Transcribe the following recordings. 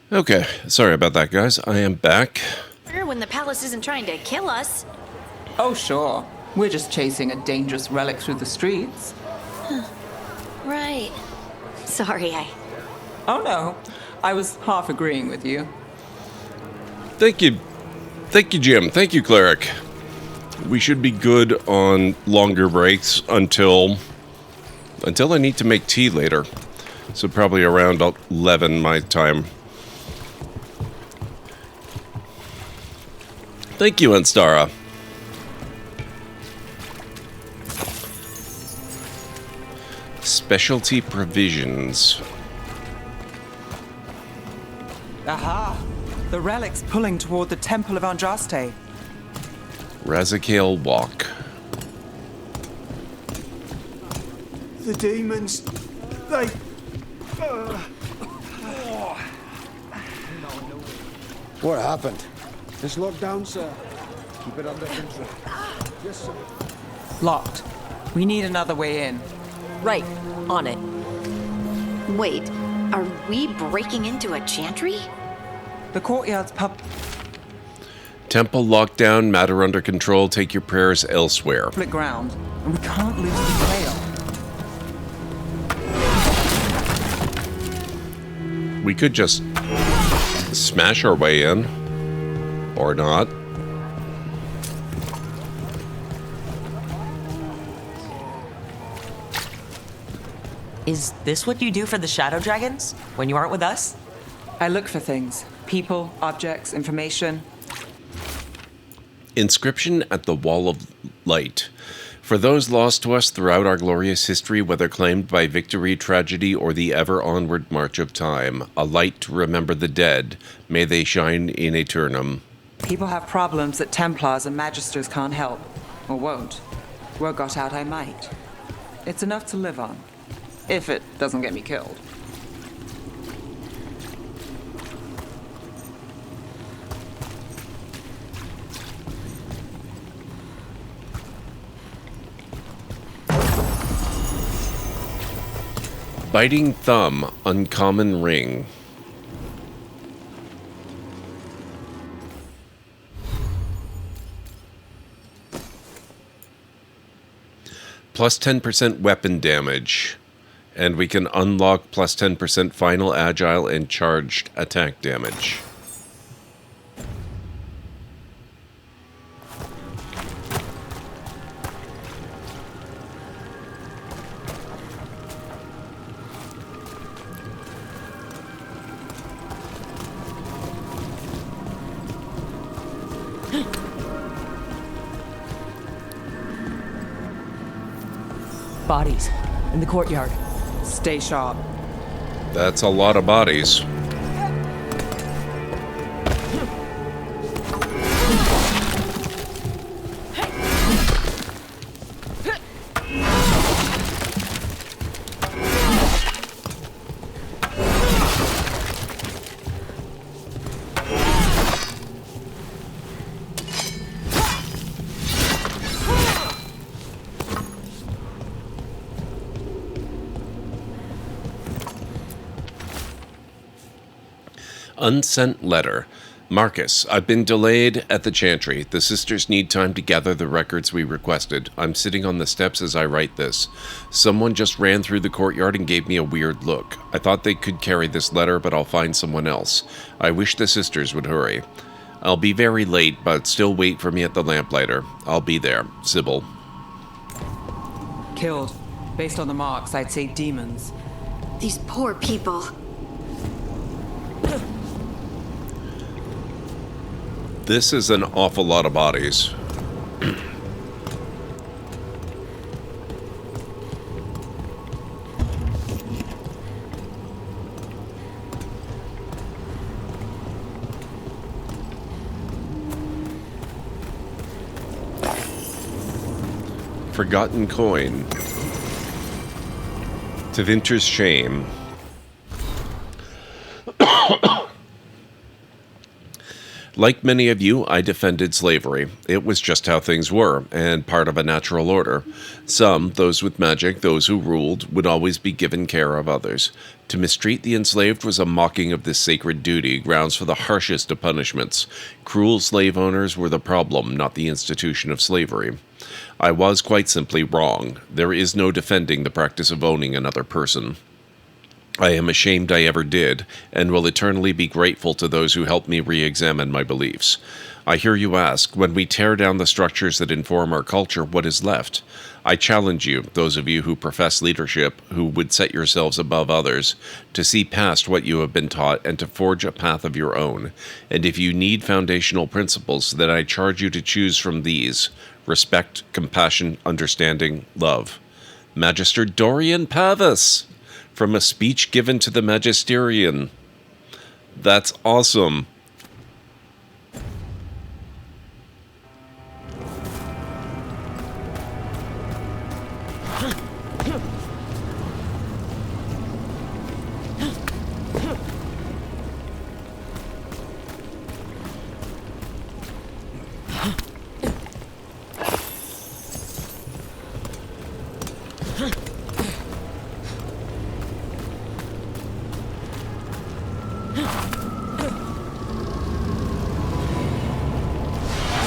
Okay, sorry about that, guys. I am back. When the palace isn't trying to kill us. Oh, sure. We're just chasing a dangerous relic through the streets. Right. Sorry, Oh, no. I was half agreeing with you. Thank you. Thank you, Jim. Thank you, Cleric. We should be good on longer breaks until I need to make tea later. So probably around 11 my time. Thank you, Anstara. Specialty provisions. Aha! The relic's pulling toward the Temple of Andraste. Razakale Walk. The demons, they... What happened? It's locked down, sir. Keep it under control. Yes, sir. Locked. We need another way in. Right, on it. Wait, are we breaking into a chantry? The courtyard's Temple lockdown, matter under control, take your prayers elsewhere. public ground, and we can't lose the trail. We could just smash our way in. Or not. Is this what you do for the Shadow Dragons when you aren't with us? I look for things. People, objects, information. Inscription at the Wall of Light. For those lost to us throughout our glorious history, whether claimed by victory, tragedy, or the ever-onward march of time, a light to remember the dead, may they shine in eternum. People have problems that Templars and Magisters can't help. Or won't. Word got out I might. It's enough to live on. If it doesn't get me killed. Biting Thumb, Uncommon Ring. Plus 10% weapon damage. And we can unlock plus 10% final agile and charged attack damage. Bodies in the courtyard. Stay sharp. That's a lot of bodies. Unsent letter. Marcus, I've been delayed at the Chantry. The sisters need time to gather the records we requested. I'm sitting on the steps as I write this. Someone just ran through the courtyard and gave me a weird look. I thought they could carry this letter, but I'll find someone else. I wish the sisters would hurry. I'll be very late, but still wait for me at the lamplighter. I'll be there. Sybil. Killed. Based on the marks, I'd say demons. These poor people. This is an awful lot of bodies. Forgotten coin. To Vinter's shame. Like many of you, I defended slavery. It was just how things were, and part of a natural order. Some, those with magic, those who ruled, would always be given care of others. To mistreat the enslaved was a mocking of this sacred duty, grounds for the harshest of punishments. Cruel slave owners were the problem, not the institution of slavery. I was quite simply wrong. There is no defending the practice of owning another person. I am ashamed I ever did, and will eternally be grateful to those who helped me re-examine my beliefs. I hear you ask, when we tear down the structures that inform our culture, what is left? I challenge you, those of you who profess leadership, who would set yourselves above others, to see past what you have been taught and to forge a path of your own. And if you need foundational principles, then I charge you to choose from these: respect, compassion, understanding, love. Magister Dorian Pavis! From a speech given to the Magisterian. That's awesome.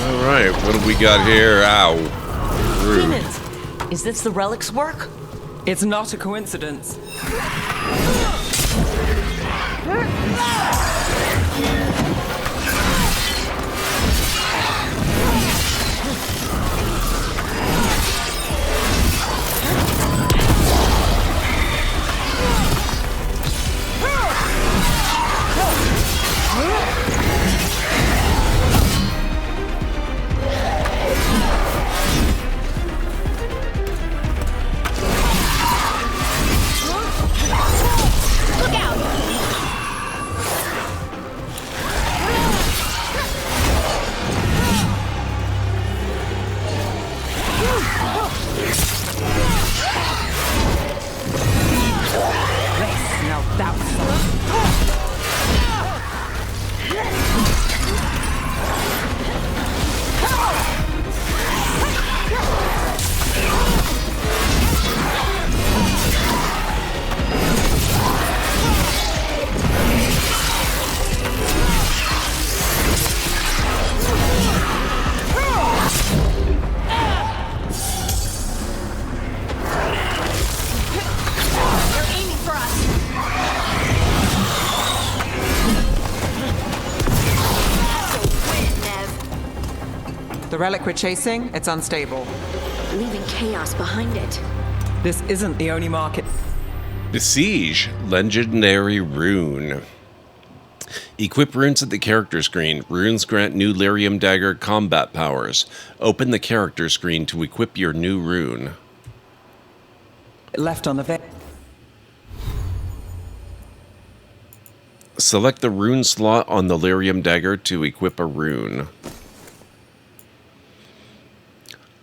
Alright, what do we got here? Ow. Rude. Demons! Is this the relic's work? It's not a coincidence. The relic we're chasing, it's unstable. Leaving chaos behind it. This isn't the only market. Besiege, legendary rune. Equip runes at the character screen. Runes grant new Lyrium Dagger combat powers. Open the character screen to equip your new rune. Left on the veil. Select the rune slot on the Lyrium Dagger to equip a rune.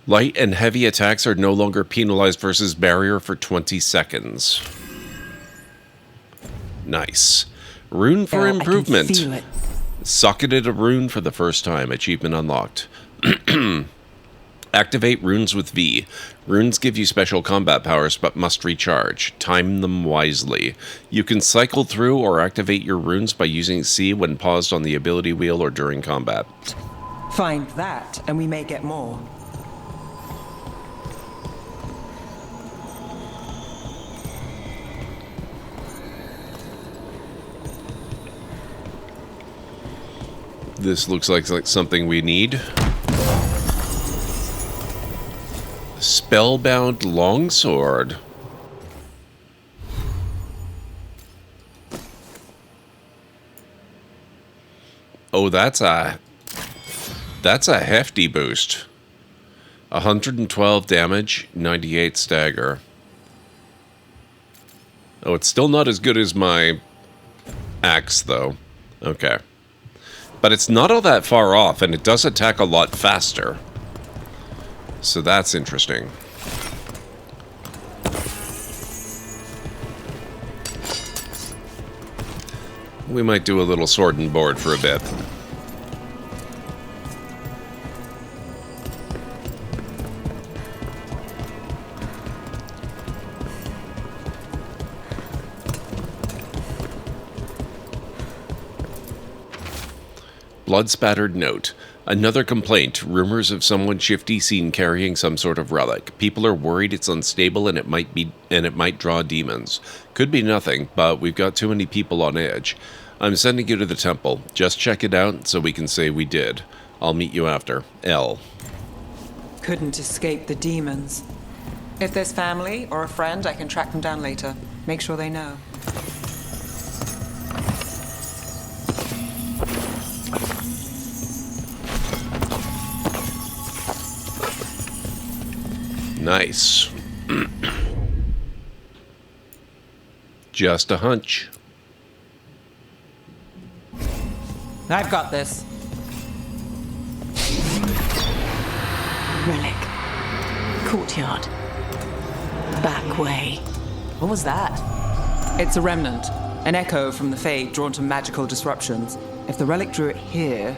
Light and heavy attacks are no longer penalized versus barrier for 20 seconds. Nice. Rune for improvement. I can feel it. Socketed a rune for the first time. Achievement unlocked. Activate runes with V. Runes give you special combat powers but must recharge. Time them wisely. You can cycle through or activate your runes by using C when paused on the ability wheel or during combat. Find that, and we may get more. This looks like something we need. Spellbound longsword. Oh, that's a hefty boost. 112 damage, 98 stagger. Oh, it's still not as good as my axe, though. Okay. But it's not all that far off, and it does attack a lot faster. So that's interesting. We might do a little sword and board for a bit. Blood-spattered note. Another complaint. Rumors of someone shifty seen carrying some sort of relic. People are worried it's unstable and it might draw demons. Could be nothing, but we've got too many people on edge. I'm sending you to the temple. Just check it out so we can say we did. I'll meet you after. L. Couldn't escape the demons. If there's family or a friend, I can track them down later. Make sure they know. Nice. Just a hunch. I've got this. Relic. Courtyard. Back way. What was that? It's a remnant, an echo from the Fade drawn to magical disruptions. If the relic drew it here,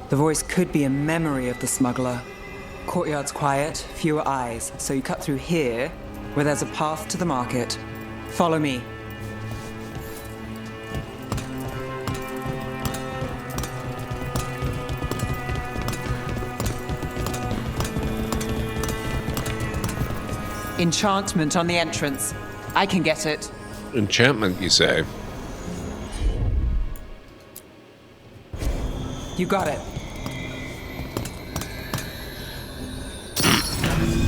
the voice could be a memory of the smuggler. Courtyard's quiet, fewer eyes, so you cut through here, where there's a path to the market. Follow me. Enchantment on the entrance. I can get it. Enchantment, you say? You got it.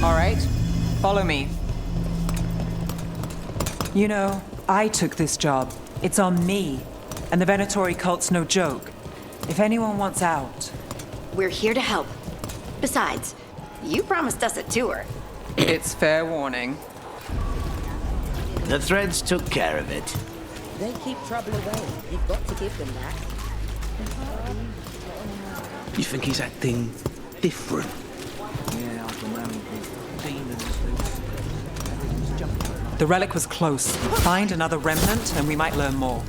All right, follow me. You know, I took this job. It's on me. And the Venatori cult's no joke. If anyone wants out... We're here to help. Besides, you promised us a tour. It's fair warning. The threads took care of it. They keep trouble away. You've got to give them that. You think he's acting different? The relic was close. Find another remnant and we might learn more.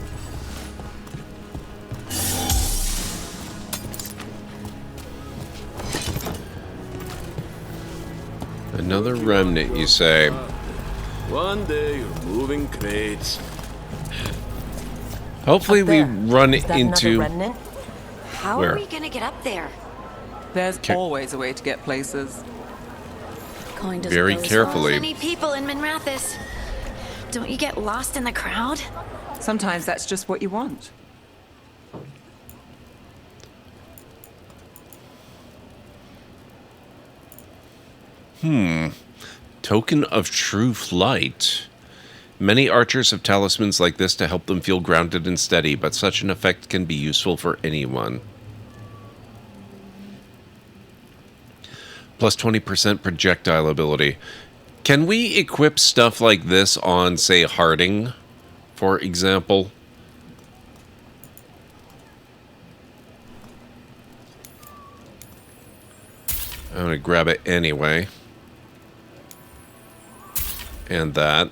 Another remnant, you say? One day you're moving crates. Hopefully we run Is that into... another remnant? How Where? are we gonna get up there? There's Okay. always a way to get places. Kind of Very goes carefully. So many people in Minrathis. Don't you get lost in the crowd? Sometimes that's just what you want. Token of True Flight. Many archers have talismans like this to help them feel grounded and steady, but such an effect can be useful for anyone. Plus 20% projectile ability. Can we equip stuff like this on, say, Harding, for example? I'm going to grab it anyway. And that.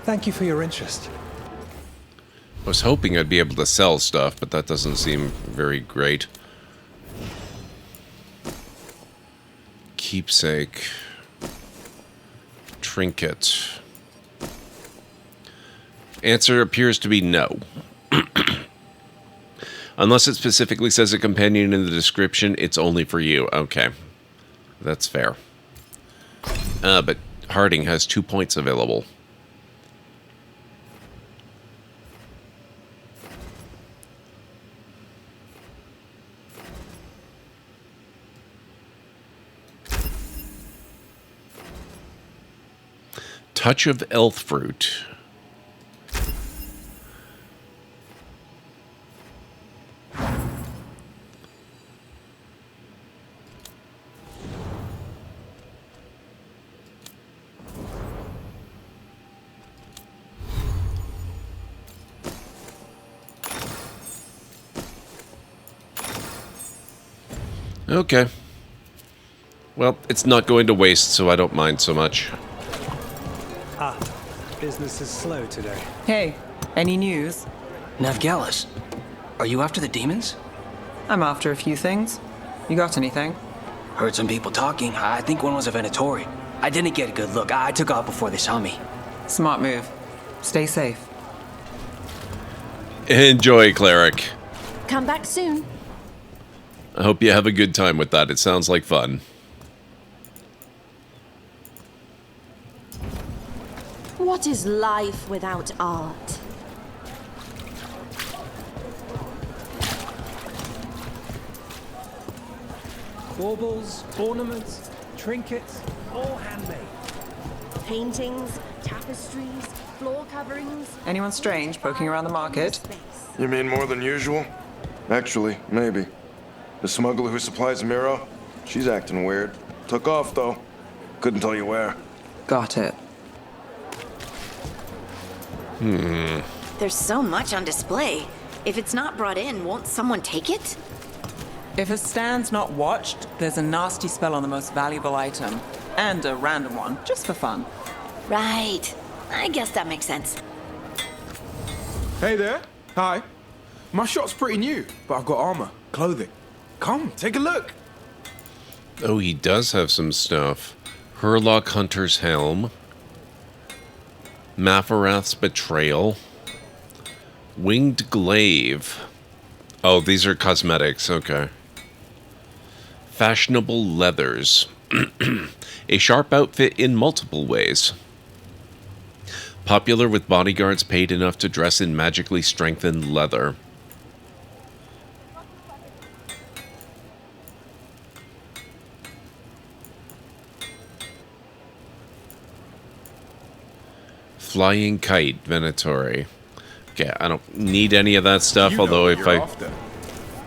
Thank you for your interest. I was hoping I'd be able to sell stuff, but that doesn't seem very great. Keepsake. Trinket. Answer appears to be no. Unless it specifically says a companion in the description, it's only for you. Okay. That's fair. But Harding has 2 points available. Touch of Elf Fruit. Okay. Well, it's not going to waste, so I don't mind so much. Ah, business is slow today. Hey, any news? Navgalis, are you after the demons? I'm after a few things. You got anything? Heard some people talking. I think one was a Venatori. I didn't get a good look. I took off before they saw me. Smart move. Stay safe. Enjoy, cleric. Come back soon. I hope you have a good time with that. It sounds like fun. What is life without art? Baubles, ornaments, trinkets, all handmade. Paintings, tapestries, floor coverings. Anyone strange poking around the market? You mean more than usual? Actually, maybe. The smuggler who supplies Miro, she's acting weird. Took off, though. Couldn't tell you where. Got it. There's so much on display. If it's not brought in, won't someone take it? If a stand's not watched, there's a nasty spell on the most valuable item. And a random one, just for fun. Right. I guess that makes sense. Hey there. Hi. My shop's pretty new, but I've got armor, clothing. Come, take a look. Oh, he does have some stuff. Herlock Hunter's Helm. Mafarath's Betrayal. Winged Glaive. Oh, these are cosmetics, okay. Fashionable Leathers. A sharp outfit in multiple ways. Popular with bodyguards paid enough to dress in magically strengthened leather. Flying Kite, Venatori. Okay, I don't need any of that stuff, although if I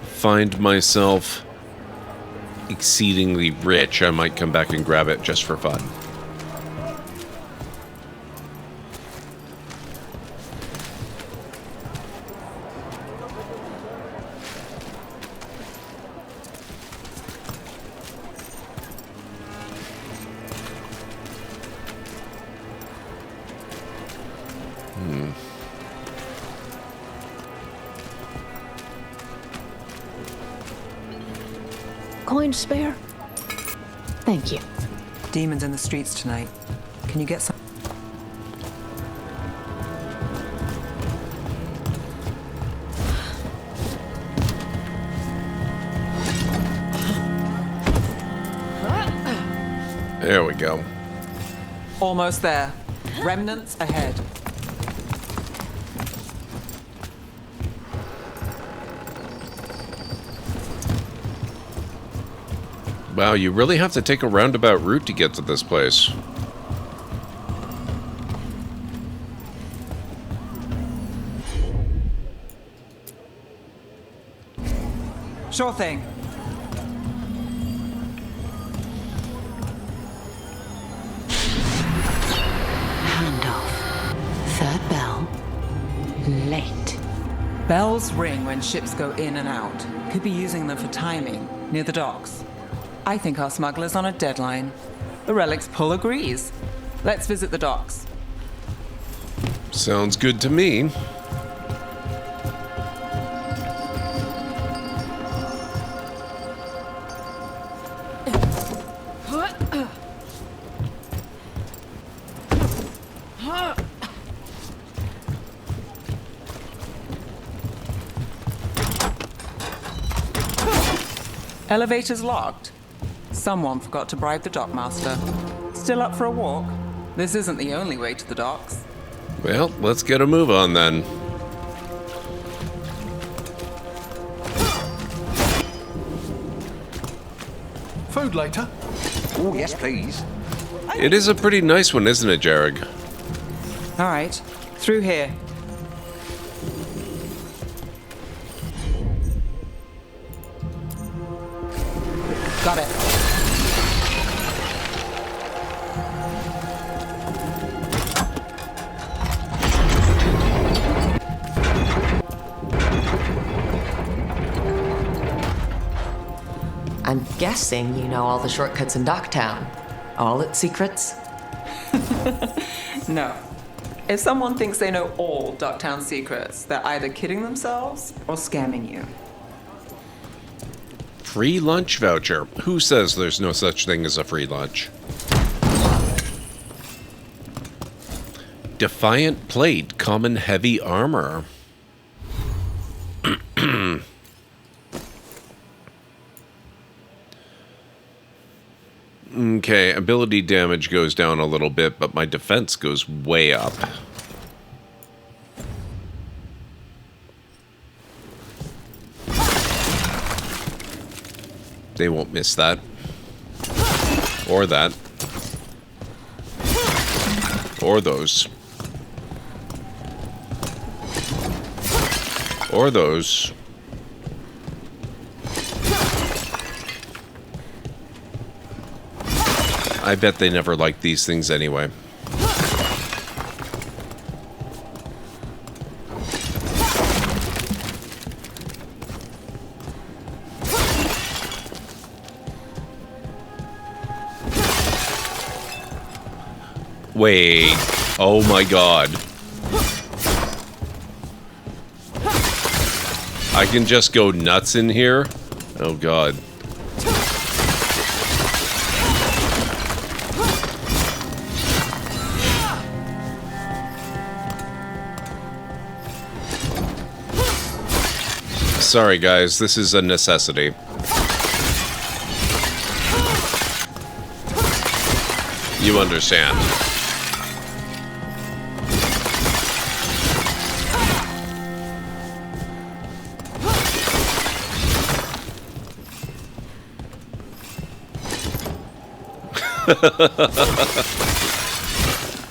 find myself exceedingly rich, I might come back and grab it just for fun. Coin spare? Thank you. Demons in the streets tonight. Can you get some? There we go. Almost there. Remnants ahead. Wow, you really have to take a roundabout route to get to this place. Sure thing. Handoff. Third bell. Late. Bells ring when ships go in and out. Could be using them for timing, near the docks. I think our smuggler's on a deadline. The Relic's pull agrees. Let's visit the docks. Sounds good to me. Elevator's locked. Someone forgot to bribe the dockmaster. Still up for a walk? This isn't the only way to the docks. Well, let's get a move on then. Food later? Oh, yes, please. It is a pretty nice one, isn't it, Jarrod? All right, through here. Got it. I'm guessing you know all the shortcuts in Docktown. All its secrets? No. If someone thinks they know all Docktown secrets, they're either kidding themselves or scamming you. Free lunch voucher. Who says there's no such thing as a free lunch? Defiant plate, common heavy armor. Okay, ability damage goes down a little bit, but my defense goes way up. They won't miss that. Or that. Or those. Or those. I bet they never liked these things anyway. Wait. Oh my god. I can just go nuts in here? Oh god. Sorry guys, this is a necessity. You understand.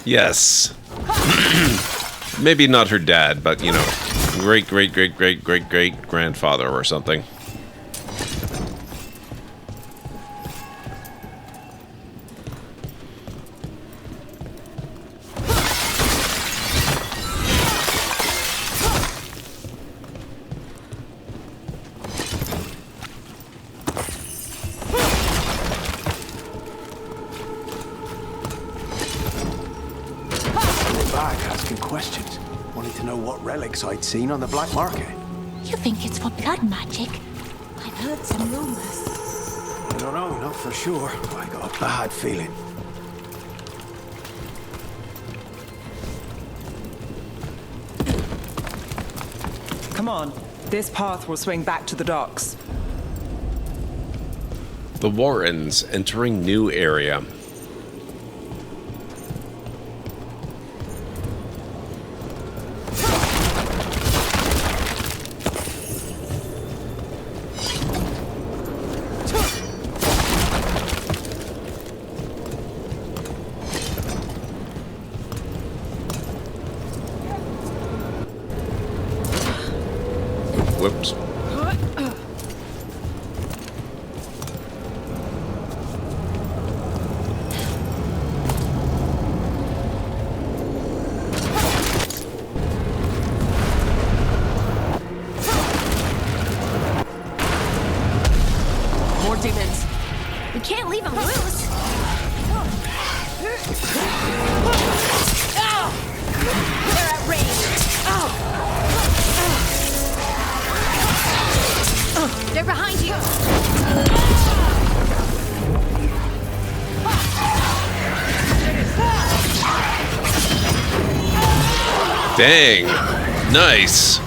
Yes. Maybe not her dad, but you know, great-great-great-great-great-great-grandfather or something. Questions. Wanted to know what relics I'd seen on the black market. You think it's for blood magic? I've heard some rumors. I don't know, not for sure. I got a bad feeling. Come on. This path will swing back to the docks. The Warrens entering new area. Whoops. More demons. We can't leave them loose. They're at range. They're behind you. Dang. Nice.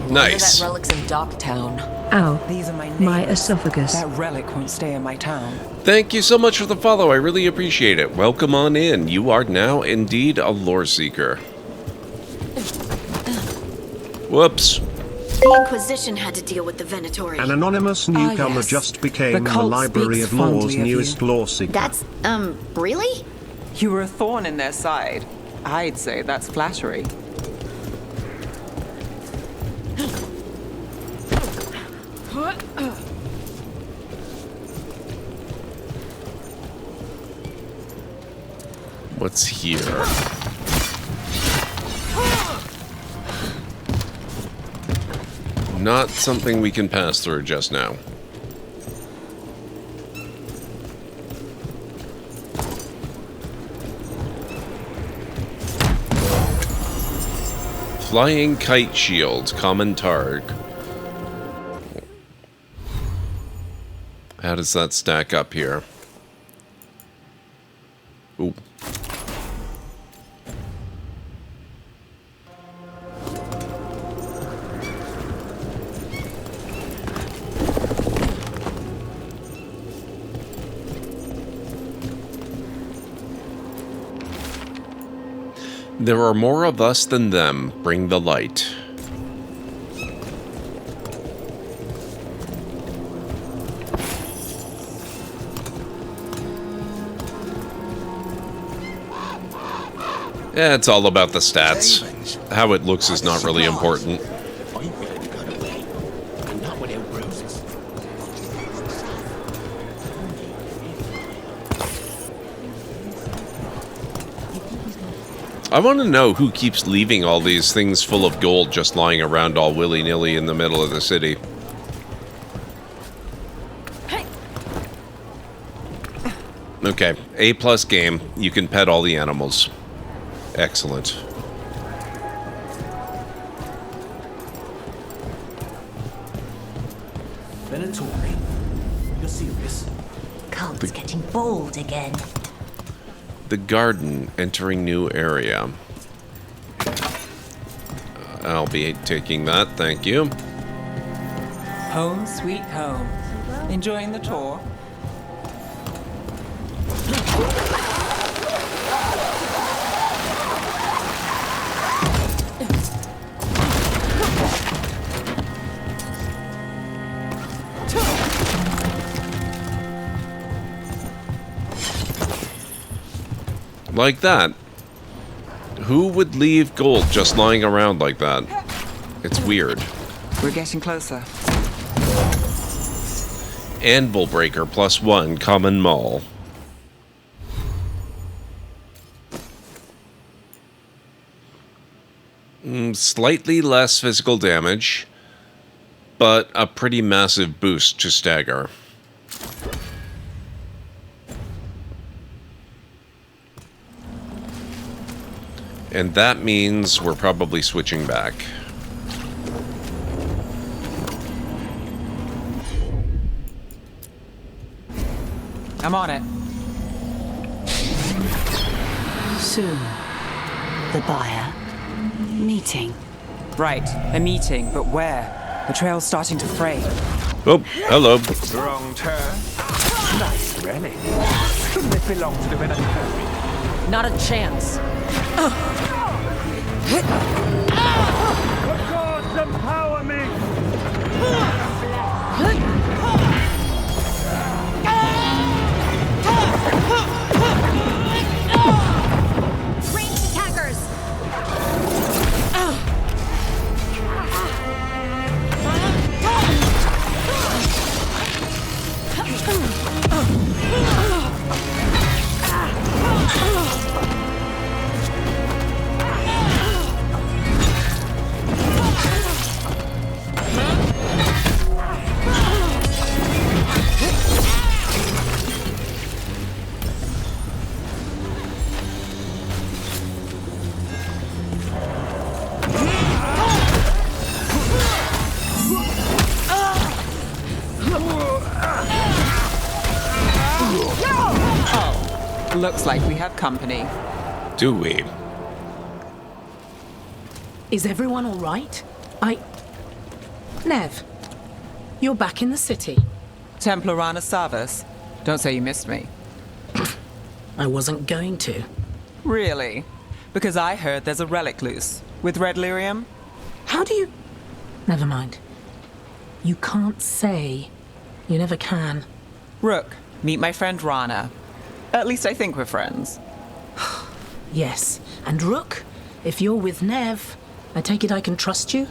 Nice. That relic's in Docktown. Ow. These are my esophagus. That relic won't stay in my town. Thank you so much for the follow. I really appreciate it. Welcome on in. You are now indeed a lore seeker. Whoops. The Inquisition had to deal with the Venatori. An anonymous newcomer yes. just became the cult Library speaks of Lore's fondly of newest you. lore seeker. That's, really? You were a thorn in their side. I'd say that's flattery. What's here? Not something we can pass through just now. Flying kite shield, common targ. How does that stack up here? Ooh. There are more of us than them. Bring the light. Yeah, it's all about the stats. How it looks is not really important. I want to know who keeps leaving all these things full of gold just lying around all willy-nilly in the middle of the city. Okay, A+ game. You can pet all the animals. Excellent. Venatori, you're serious? Cult's getting bold again. The garden, entering new area. I'll be taking that, thank you. Home sweet home. Enjoying the tour? Like that. Who would leave gold just lying around like that? It's weird. We're getting closer. Anvil Breaker +1, common maul. Slightly less physical damage, but a pretty massive boost to stagger. And that means we're probably switching back. I'm on it. Soon. The buyer. Meeting. Right, a meeting, but where? The trail's starting to fray. Oh, hello. Wrong turn. Nice relic. Couldn't it belong to the Venatori? Not a chance. The gods empower me! Ranged attackers! Looks like we have company. Do we? Is everyone all right? Nev, you're back in the city. Templarana Savas. Don't say you missed me. I wasn't going to. Really? Because I heard there's a relic loose. With red lyrium? How do you... Never mind. You can't say. You never can. Rook, meet my friend Rana. At least I think we're friends. Yes. And Rook, if you're with Nev, I take it I can trust you?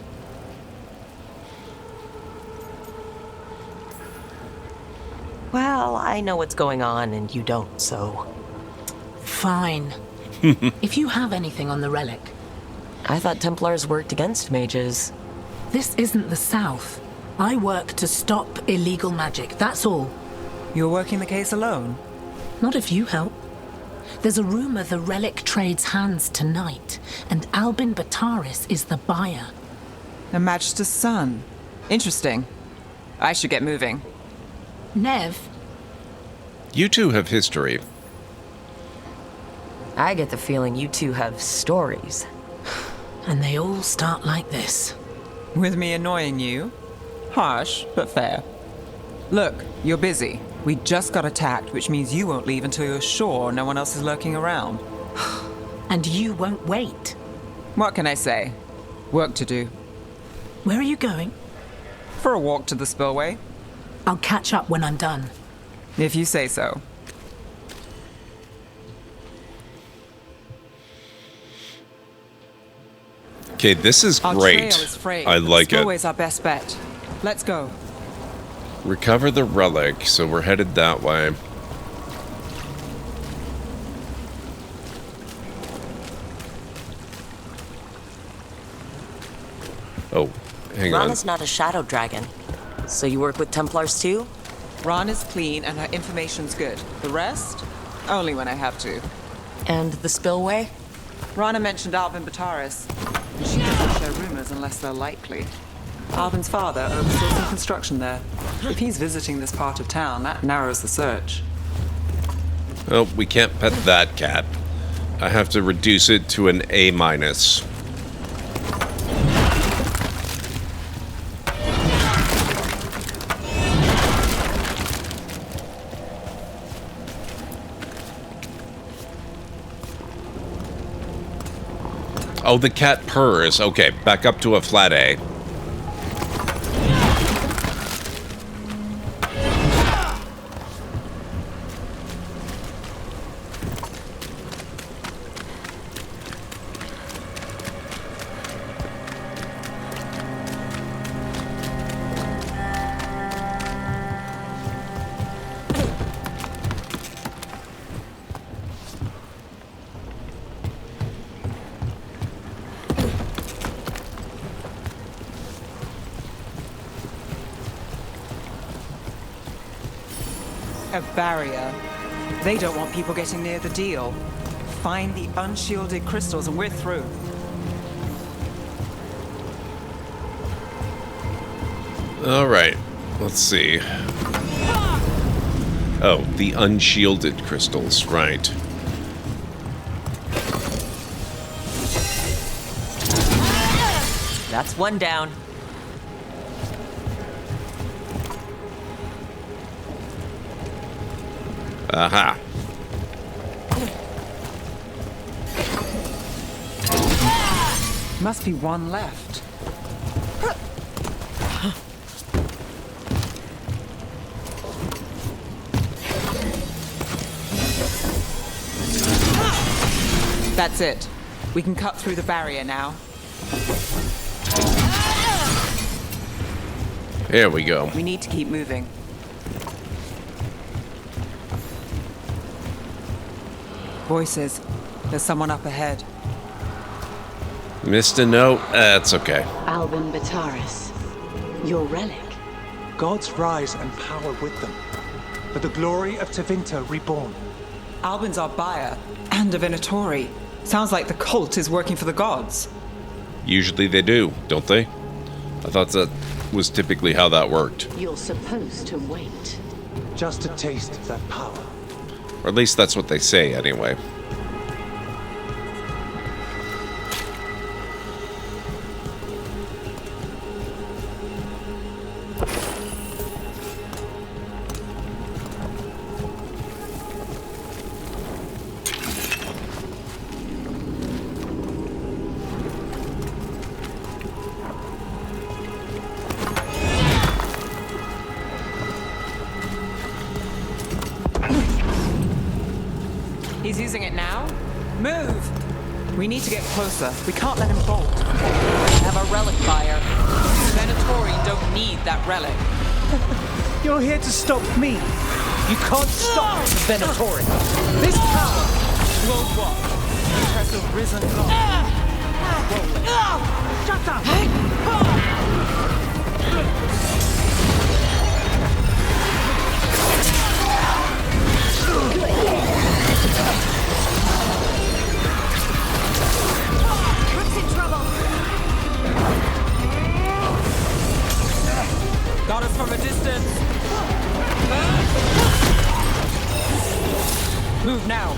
Well, I know what's going on and you don't, so... Fine. If you have anything on the relic... I thought Templars worked against mages. This isn't the South. I work to stop illegal magic, that's all. You're working the case alone? Not if you help. There's a rumor the relic trades hands tonight, and Albin Bataris is the buyer. A Magister's son. Interesting. I should get moving. Nev? You two have history. I get the feeling you two have stories. And they all start like this. With me annoying you? Harsh, but fair. Look, you're busy. We just got attacked, which means you won't leave until you're sure no one else is lurking around. And you won't wait. What can I say? Work to do. Where are you going? For a walk to the spillway. I'll catch up when I'm done. If you say so. Okay, this is Our great. trail is frayed, I but like the it. spillway's our best bet. Let's go. Recover the relic, so we're headed that way. Oh, hang on. Rana's not a shadow dragon. So you work with Templars too? Ron is clean and her information's good. The rest? Only when I have to. And the spillway? Rana mentioned Albin Bataris. And she doesn't share rumors unless they're likely. Albin's father oversaw some construction there. If he's visiting this part of town, that narrows the search. Oh, we can't pet that cat. I have to reduce it to an A-. Oh, the cat purrs. Okay, back up to a flat A. A barrier. They don't want people getting near the deal. Find the unshielded crystals and we're through. All right, let's see. Oh, the unshielded crystals, right. That's one down. Aha. Must be one left. That's it. We can cut through the barrier now. Here we go. We need to keep moving. Voices. There's someone up ahead. Missed a note. That's okay. Albin Bataris. Your relic. Gods rise and power with them. For the glory of Tevinter reborn. Albin's our buyer. And a Venatori. Sounds like the cult is working for the gods. Usually they do, don't they? I thought that was typically how that worked. You're supposed to wait. Just to taste that power. Or at least that's what they say, anyway. He's using it now? Move! We need to get closer. We can't let him bolt. We have a relic buyer. Venatori don't need that relic. You're here to stop me. You can't stop the Venatori. This power will what? Impress a risen god. Shut up! Move now.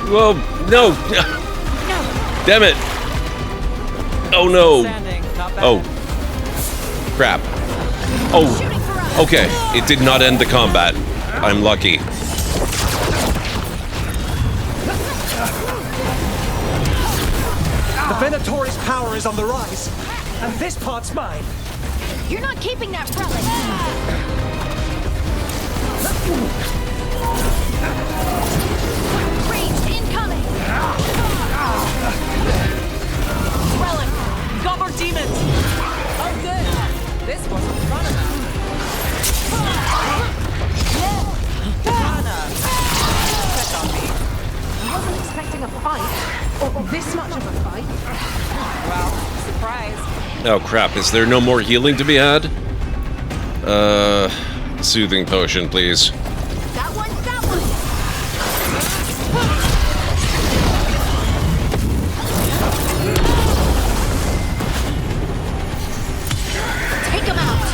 Whoa, no! Damn it! Oh no! Oh. Crap. Oh, okay. It did not end the combat. I'm lucky. The Venatori's power is on the rise, and this part's mine. You're not keeping that relic. Ranged incoming. Relic, got more demons. Oh, good. This wasn't fun enough. Anna, check on me. I wasn't expecting a fight, or this much of a fight. Well, surprise. Oh crap, is there no more healing to be had? Soothing potion, please. That one, that one. Take him out.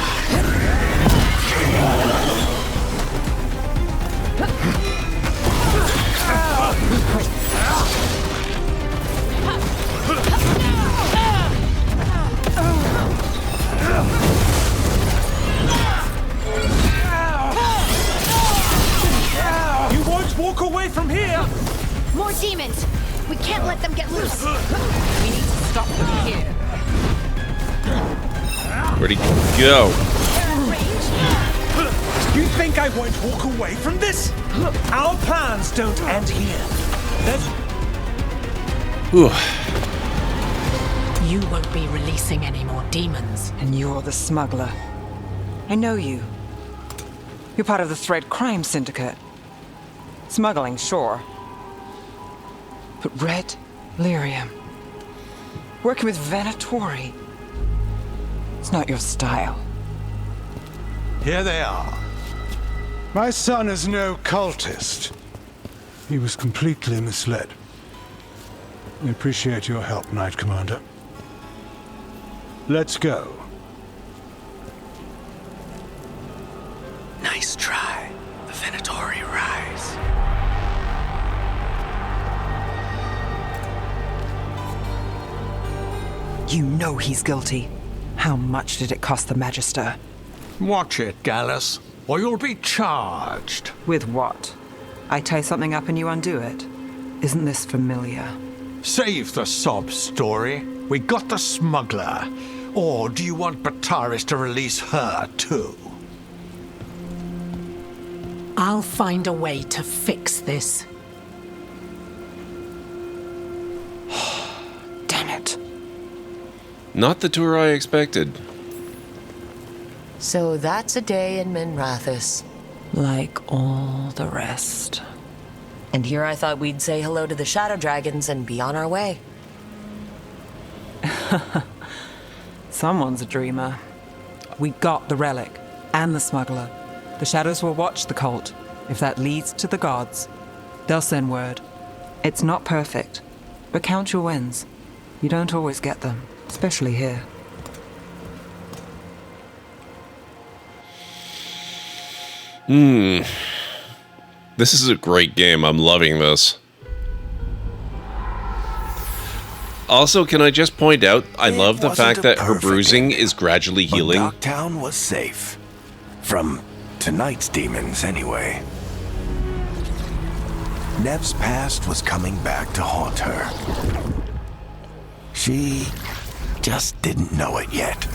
Walk away from here! More demons! We can't let them get loose! We need to stop them here. Where'd he go? You think I won't walk away from this? Our plans don't end here. You won't be releasing any more demons. And you're the smuggler. I know you. You're part of the Thread Crime Syndicate. Smuggling, sure. But Red Lyrium. Working with Venatori. It's not your style. Here they are. My son is no cultist. He was completely misled. We appreciate your help, Knight Commander. Let's go. Nice try. The Venatori rise. You know he's guilty. How much did it cost the Magister? Watch it, Gallus, or you'll be charged. With what? I tie something up and you undo it. Isn't this familiar? Save the sob story. We got the smuggler. Or do you want Bataris to release her, too? I'll find a way to fix this. Damn it. Not the tour I expected. So that's a day in Minrathous. Like all the rest. And here I thought we'd say hello to the Shadow Dragons and be on our way. Someone's a dreamer. We got the relic and the smuggler. The shadows will watch the cult. If that leads to the gods, they'll send word. It's not perfect, but count your wins. You don't always get them, especially here. This is a great game. I'm loving this. Also, can I just point out, I love the fact that her bruising is gradually healing. Dogtown was safe. From tonight's demons, anyway. Nev's past was coming back to haunt her. She just didn't know it yet.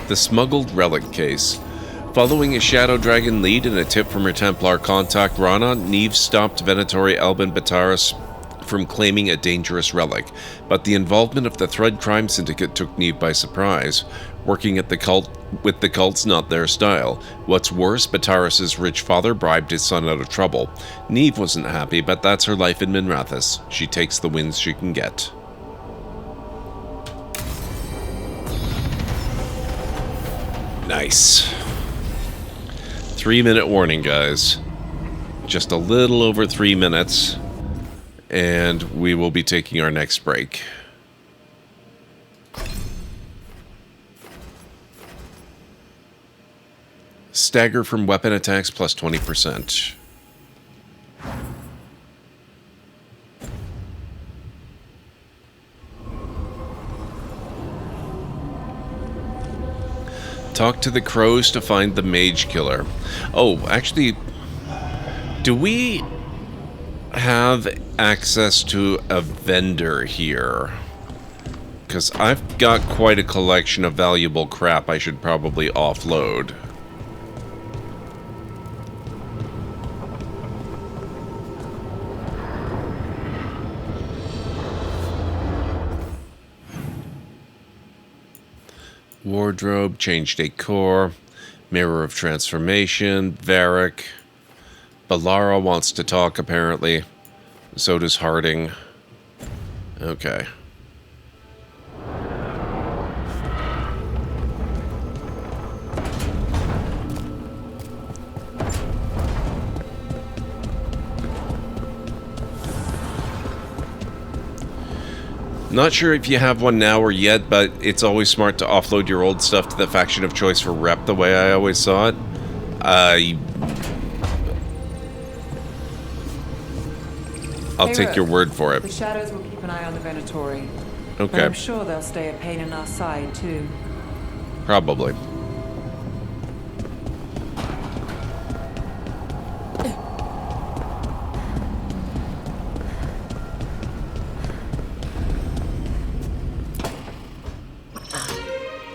The smuggled relic case. Following a Shadow Dragon lead and a tip from her Templar contact Rana, Neve stopped Venatori Albin Bataris from claiming a dangerous relic, but the involvement of the Thread Crime Syndicate took Neve by surprise. Working at the cult with the cult's not their style. What's worse, Bataris' rich father bribed his son out of trouble. Neve wasn't happy, but that's her life in Minrathous. She takes the wins she can get. Nice. 3-minute warning, guys. Just a little over 3 minutes, and we will be taking our next break. Stagger from weapon attacks plus 20%. Talk to the crows to find the mage killer. Oh, actually, do we have access to a vendor here? Because I've got quite a collection of valuable crap I should probably offload. Wardrobe, change decor, mirror of transformation, Varric. Balara wants to talk, apparently. So does Harding. Okay. Not sure if you have one now or yet, but it's always smart to offload your old stuff to the faction of choice for rep the way I always saw it. I'll take your word for it. The shadows will keep an eye on the Venatori. Okay. But I'm sure they'll stay a pain in our side, too. Probably.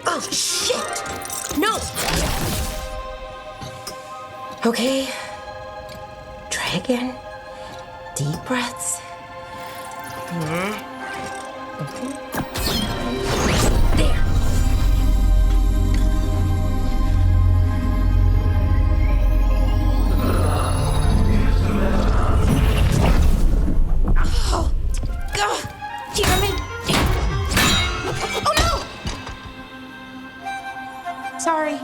Oh, shit! No! Okay. Try again. Deep breaths. Okay. There. Oh, God! Damn it! Oh no! Sorry.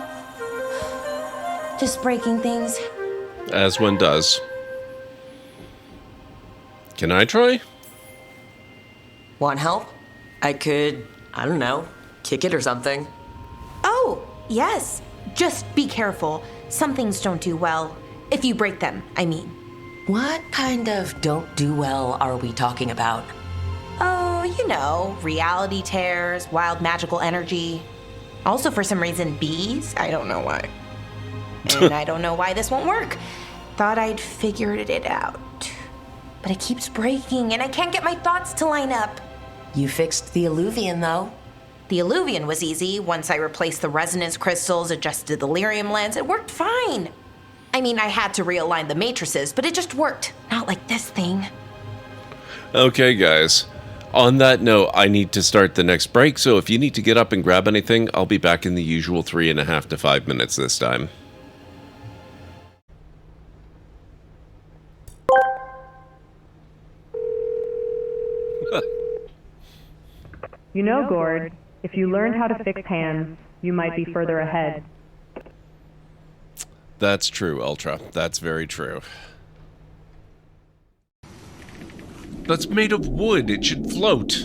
Just breaking things. As one does. Can I try? Want help? I could, I don't know, kick it or something. Oh, yes. Just be careful. Some things don't do well. If you break them, I mean. What kind of don't do well are we talking about? Oh, you know, reality tears, wild magical energy. Also, for some reason, bees. I don't know why. And I don't know why this won't work. Thought I'd figured it out. But it keeps breaking, and I can't get my thoughts to line up. You fixed the Alluvian, though. The Illuvian was easy. Once I replaced the resonance crystals, adjusted the lyrium lens, it worked fine. I mean, I had to realign the matrices, but it just worked. Not like this thing. Okay, guys. On that note, I need to start the next break, so if you need to get up and grab anything, I'll be back in the usual 3.5 to 5 minutes this time. You know, Gord, if you learned how to fix hands, you might be further ahead. That's true, Ultra. That's very true. That's made of wood. It should float.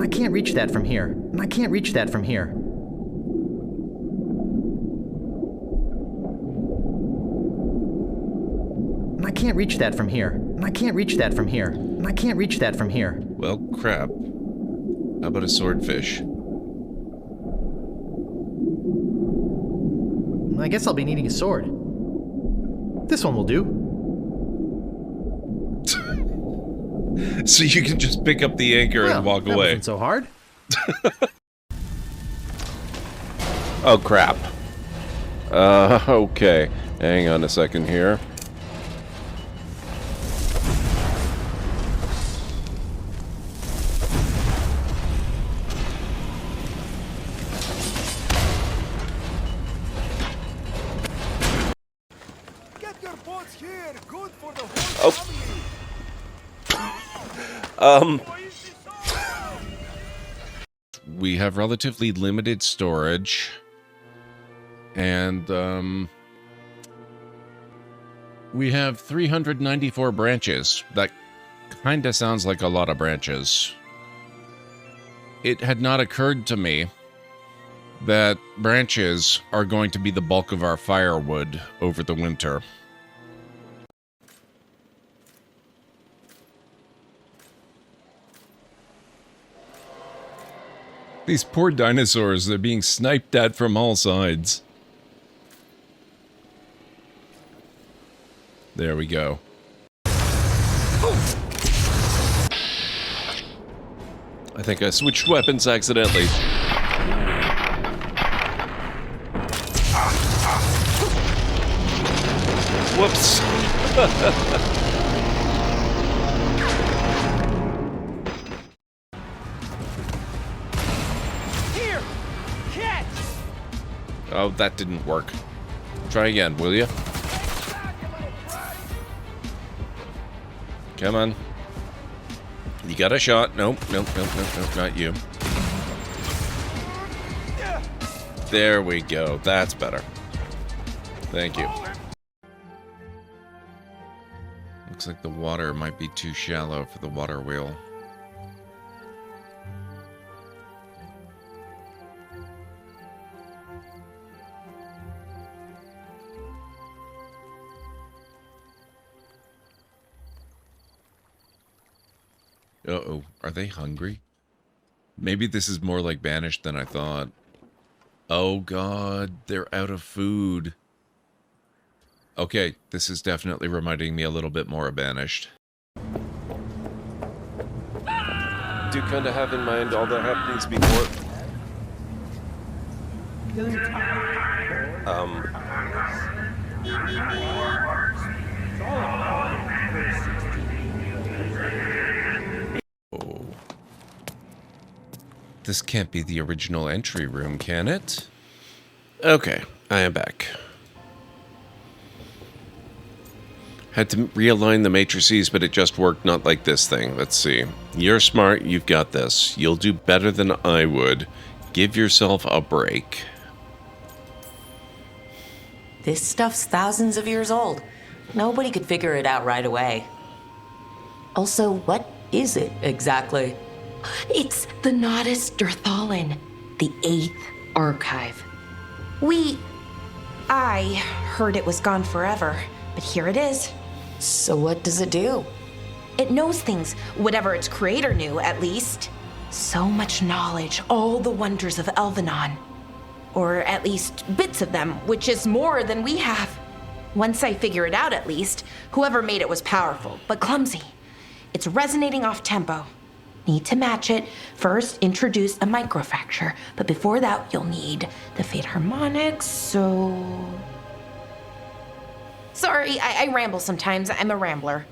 I can't reach that from here. I can't reach that from here. I can't reach that from here. I can't reach that from here. I can't reach that from here. Well, crap. How about a swordfish? I guess I'll be needing a sword. This one will do. So you can just pick up the anchor and walk that away. Wasn't so hard. Oh, crap. Okay. Hang on a second here. We have relatively limited storage, and we have 394 branches. That kinda sounds like a lot of branches. It had not occurred to me that branches are going to be the bulk of our firewood over the winter. These poor dinosaurs, they're being sniped at from all sides. There we go. I think I switched weapons accidentally. Whoops. Oh, that didn't work. Try again, will you? Come on. You got a shot. Nope, nope, nope, nope, nope, not you. There we go. That's better. Thank you. Looks like the water might be too shallow for the water wheel. Uh-oh, are they hungry? Maybe this is more like Banished than I thought. Oh god, they're out of food. Okay, this is definitely reminding me a little bit more of Banished. Do kind of have in mind all the happenings before. Oh. This can't be the original entry room, can it? Okay, I am back. Had to realign the matrices, but it just worked not like this thing. Let's see. You're smart, you've got this. You'll do better than I would. Give yourself a break. This stuff's thousands of years old. Nobody could figure it out right away. Also, what is it exactly? It's the Nodus Dirthalin, the 8th archive. I heard it was gone forever, but here it is. So what does it do? It knows things, whatever its creator knew, at least. So much knowledge, all the wonders of Elvenon. Or at least bits of them, which is more than we have. Once I figure it out, at least, whoever made it was powerful, but clumsy. It's resonating off tempo. Need to match it. First, introduce a microfracture, but before that, you'll need the fade harmonics, so... Sorry, I ramble sometimes. I'm a rambler.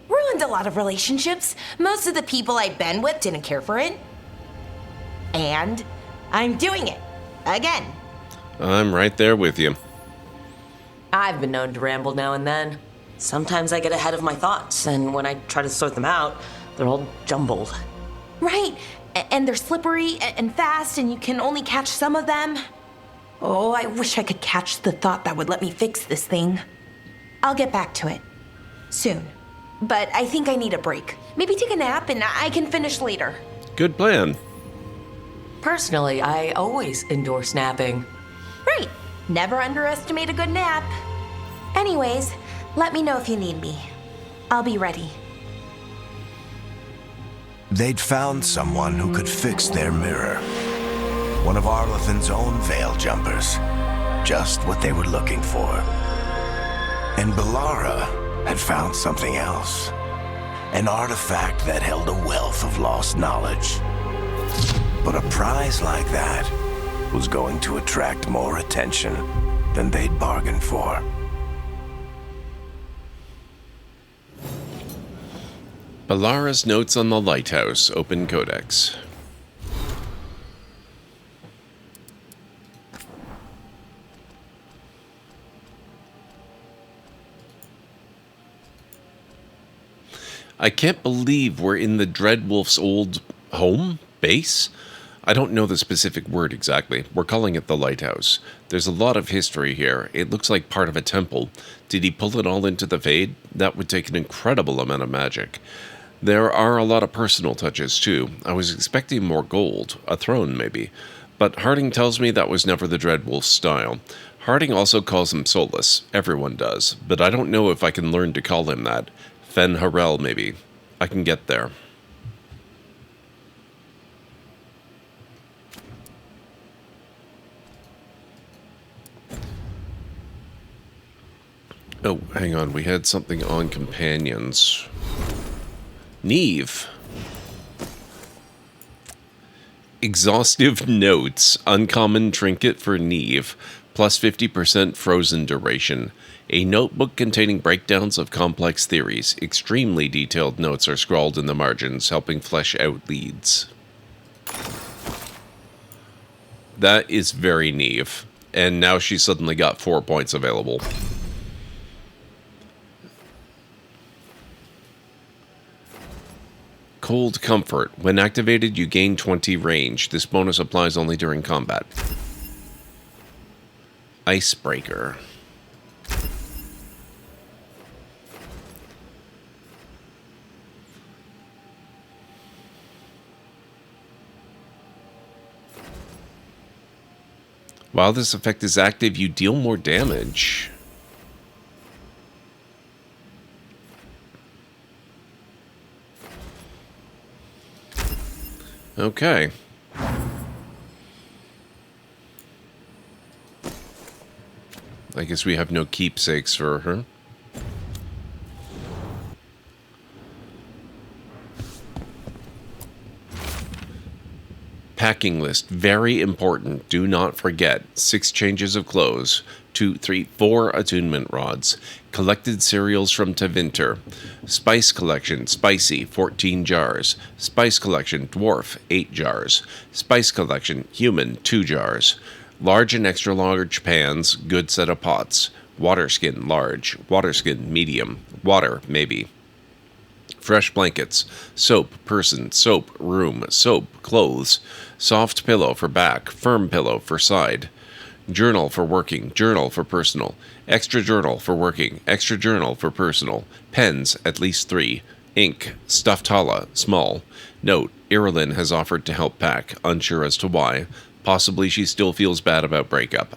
Ruined a lot of relationships. Most of the people I've been with didn't care for it. And I'm doing it. Again. I'm right there with you. I've been known to ramble now and then. Sometimes I get ahead of my thoughts, and when I try to sort them out, they're all jumbled. Right. And they're slippery and fast, and you can only catch some of them. Oh, I wish I could catch the thought that would let me fix this thing. I'll get back to it. Soon. But I think I need a break. Maybe take a nap and I can finish later. Good plan. Personally, I always endorse napping. Right. Never underestimate a good nap. Anyways, let me know if you need me. I'll be ready. They'd found someone who could fix their mirror. One of Arlathan's own veil jumpers. Just what they were looking for. And Bellara had found something else. An artifact that held a wealth of lost knowledge. But a prize like that was going to attract more attention than they'd bargained for. Bellara's Notes on the Lighthouse, Open Codex. I can't believe we're in the Dreadwolf's old home? Base? I don't know the specific word exactly. We're calling it the Lighthouse. There's a lot of history here. It looks like part of a temple. Did he pull it all into the Fade? That would take an incredible amount of magic. There are a lot of personal touches, too. I was expecting more gold. A throne, maybe. But Harding tells me that was never the Dreadwolf's style. Harding also calls him Solus. Everyone does. But I don't know if I can learn to call him that. Fen Harel, maybe. I can get there. Oh, hang on. We had something on companions. Neve. Exhaustive notes. Uncommon trinket for Neve. Plus 50% frozen duration. A notebook containing breakdowns of complex theories. Extremely detailed notes are scrawled in the margins, helping flesh out leads. That is very Neve. And now she's suddenly got 4 points available. Cold Comfort. When activated, you gain 20 range. This bonus applies only during combat. Icebreaker. While this effect is active, you deal more damage. Okay. I guess we have no keepsakes for her. Packing list, very important. Do not forget. 6 changes of clothes, 2, 3, 4 attunement rods, collected cereals from Tevinter, spice collection, spicy, 14 jars, spice collection, dwarf, 8 jars, spice collection, human, 2 jars, large and extra large pans, good set of pots, water skin, large, water skin, medium, water, maybe. Fresh blankets, soap, person, soap, room, soap, clothes, soft pillow for back, firm pillow for side, journal for working, journal for personal, extra journal for working, extra journal for personal, pens, at least 3, ink, stuffed hala, small. Note, Irilyn has offered to help pack, unsure as to why. Possibly she still feels bad about breakup.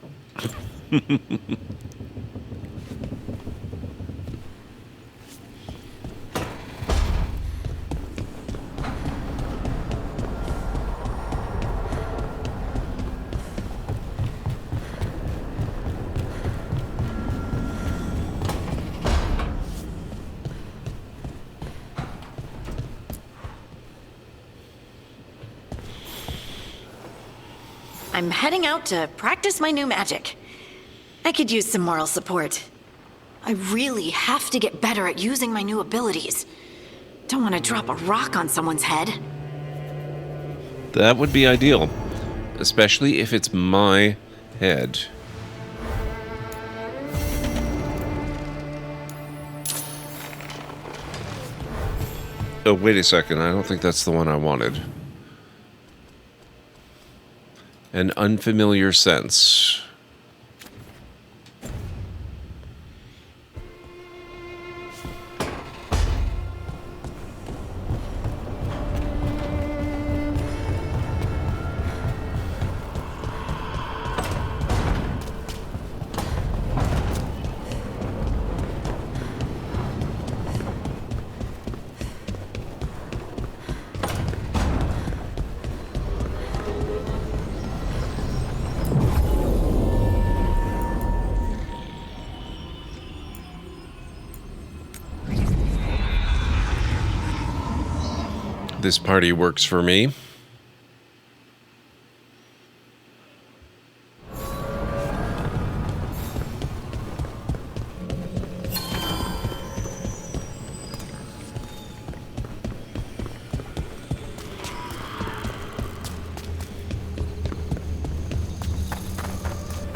I'm heading out to practice my new magic. I could use some moral support. I really have to get better at using my new abilities. Don't want to drop a rock on someone's head. That would be ideal. Especially if it's my head. Oh, wait a second. I don't think that's the one I wanted. An unfamiliar sense. This party works for me.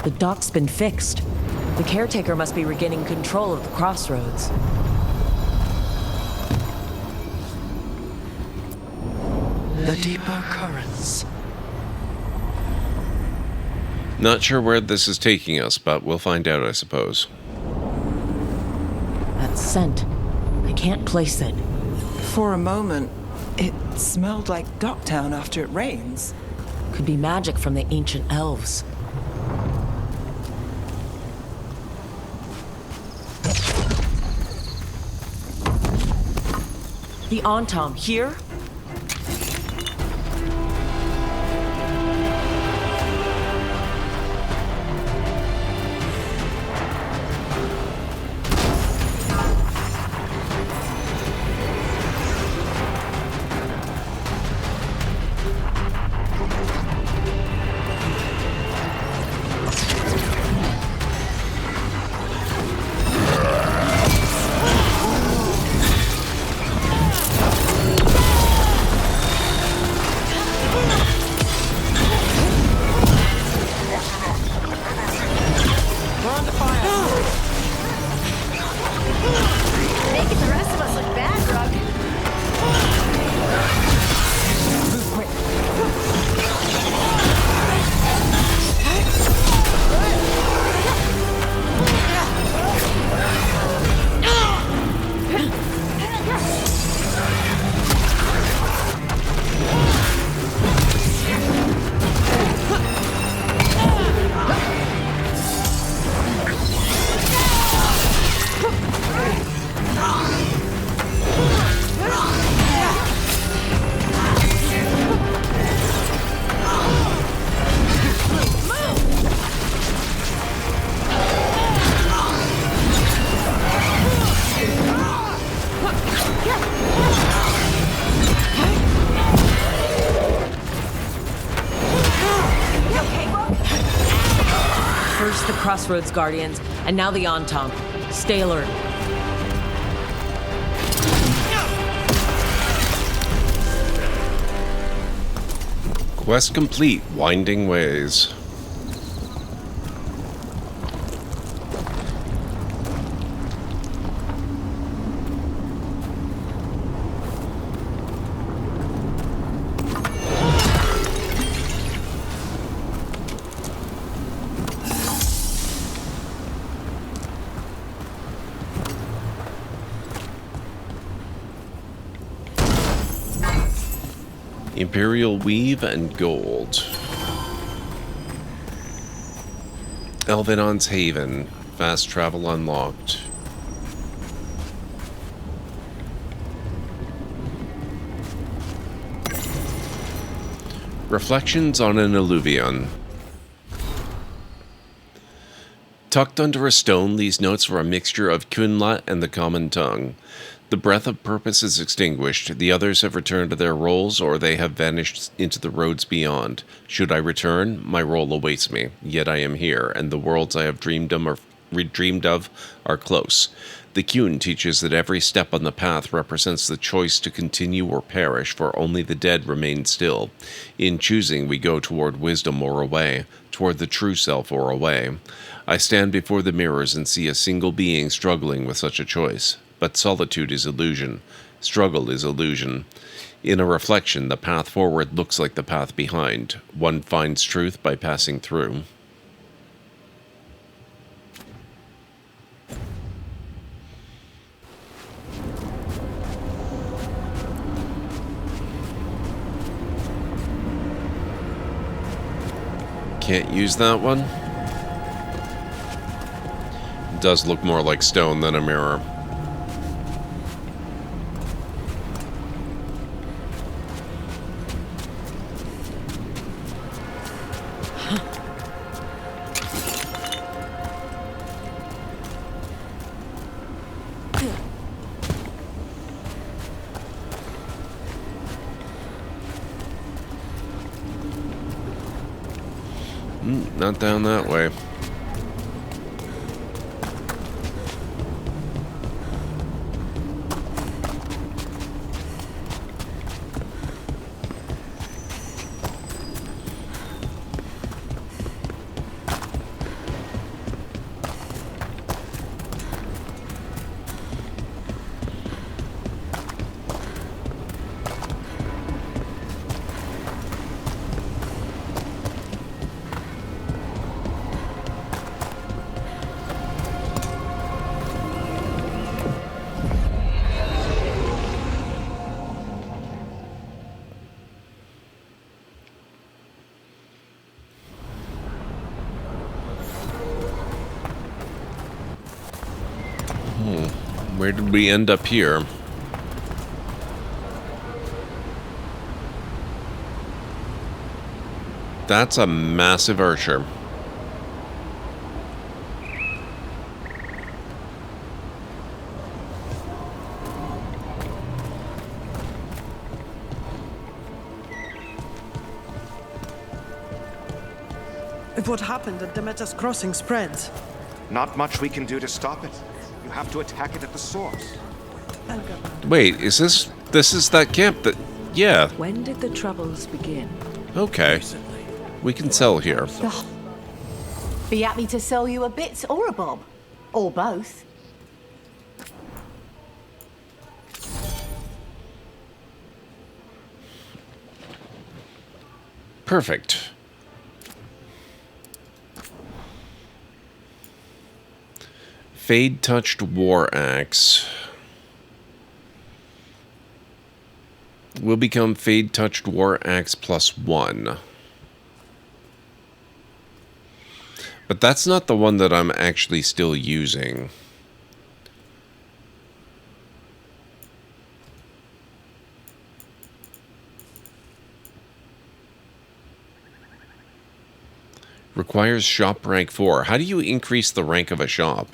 The dock's been fixed. The caretaker must be regaining control of the crossroads. The deeper currents. Not sure where this is taking us, but we'll find out, I suppose. That scent. I can't place it. For a moment, it smelled like Docktown after it rains. Could be magic from the ancient elves. The Antom here? Making the rest of us look bad, Grug. First the Crossroads Guardians, and now the Antom. Stay alert. Quest complete. Winding ways. Imperial weave and gold. Elvenon's Haven. Fast travel unlocked. Reflections on an Alluvion. Tucked under a stone, these notes were a mixture of Kunla and the common tongue. The breath of purpose is extinguished. The others have returned to their roles, or they have vanished into the roads beyond. Should I return, my role awaits me. Yet I am here, and the worlds I have dreamed of are close. The Kyun teaches that every step on the path represents the choice to continue or perish, for only the dead remain still. In choosing, we go toward wisdom or away, toward the true self or away. I stand before the mirrors and see a single being struggling with such a choice. But solitude is illusion. Struggle is illusion. In a reflection, the path forward looks like the path behind. One finds truth by passing through. Can't use that one. It does look more like stone than a mirror. Not down that way. Where did we end up here? That's a massive archer. If what happened at Demeter's Crossing spreads, not much we can do to stop it. You have to attack it at the source. Wait, is this is that camp that... Yeah. When did the troubles begin? Okay. We can sell here. Be happy to sell you a bit or a bob. Or both. Perfect. Fade-touched war axe will become Fade-touched war axe +1. But that's not the one that I'm actually still using. Requires shop rank 4. How do you increase the rank of a shop?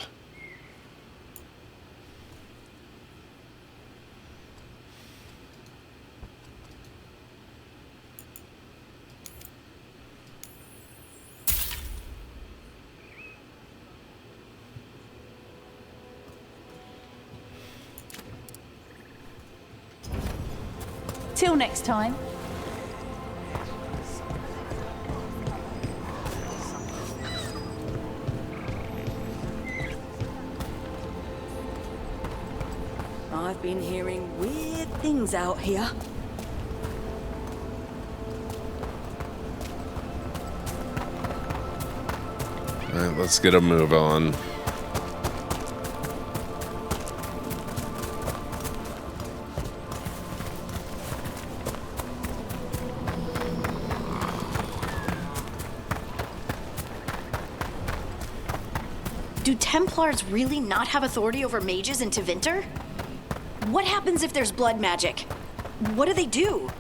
Till next time. I've been hearing weird things out here. Alright, let's get a move on. Do Templars really not have authority over mages in Tevinter? What happens if there's blood magic? What do they do?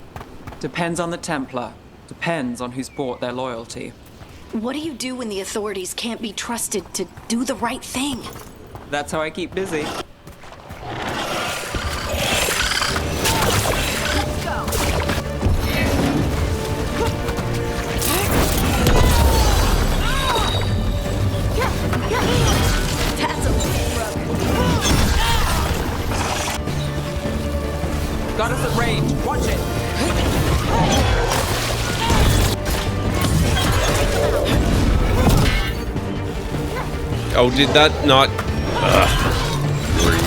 Depends on the Templar. Depends on who's bought their loyalty. What do you do when the authorities can't be trusted to do the right thing? That's how I keep busy. Oh, did that not... Rude.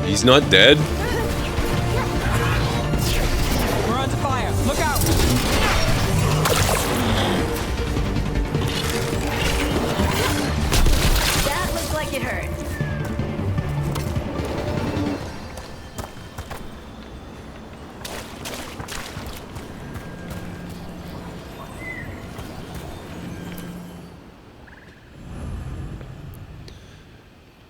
He's not dead? We're under fire. Look out! That looks like it hurt.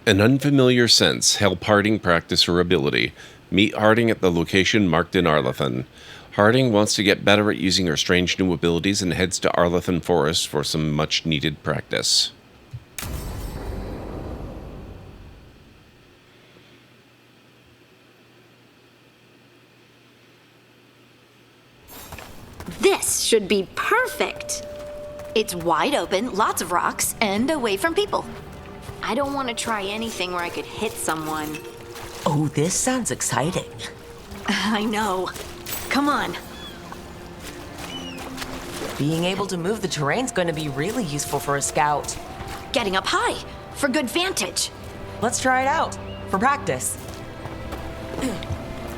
An unfamiliar sense help Harding practice her ability. Meet Harding at the location marked in Arlathan. Harding wants to get better at using her strange new abilities and heads to Arlathan Forest for some much-needed practice. This should be perfect. It's wide open, lots of rocks, and away from people. I don't want to try anything where I could hit someone. Oh, this sounds exciting. I know. Come on. Being able to move the terrain's going to be really useful for a scout. Getting up high, for good vantage. Let's try it out, for practice.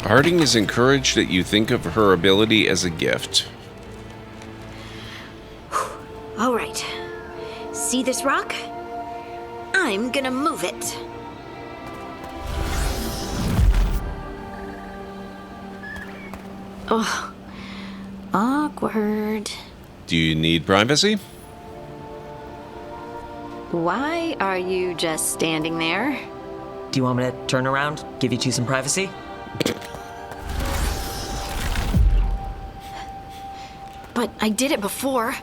Harding is encouraged that you think of her ability as a gift. All right. See this rock? I'm gonna move it. Oh, awkward. Do you need privacy? Why are you just standing there? Do you want me to turn around, give you two some privacy? But I did it before,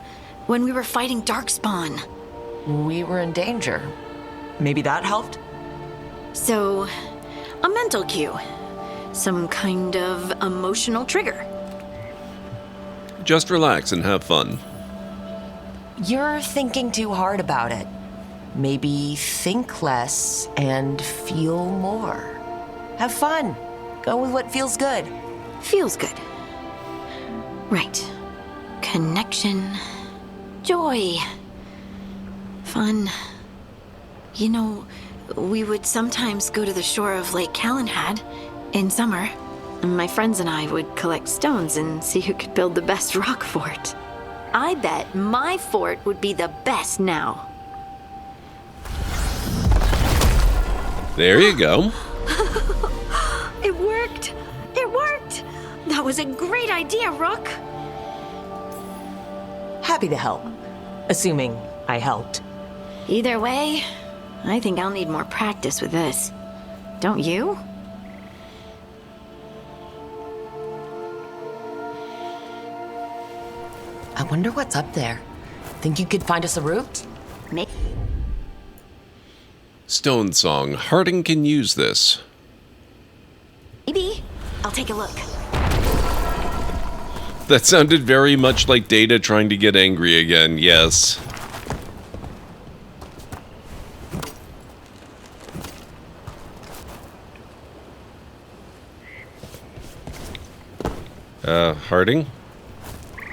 when we were fighting Darkspawn. We were in danger. Maybe that helped? So, a mental cue. Some kind of emotional trigger. Just relax and have fun. You're thinking too hard about it. Maybe think less and feel more. Have fun. Go with what feels good. Feels good. Right. Connection. Joy. Fun. You know, we would sometimes go to the shore of Lake Calenhad in summer. My friends and I would collect stones and see who could build the best rock fort. I bet my fort would be the best now. There you go. It worked! It worked! That was a great idea, Rook! Happy to help. Assuming I helped. Either way, I think I'll need more practice with this. Don't you? I wonder what's up there. Think you could find us a route? Stone Song. Harding can use this. Maybe. I'll take a look. That sounded very much like Data trying to get angry again, yes. Harding?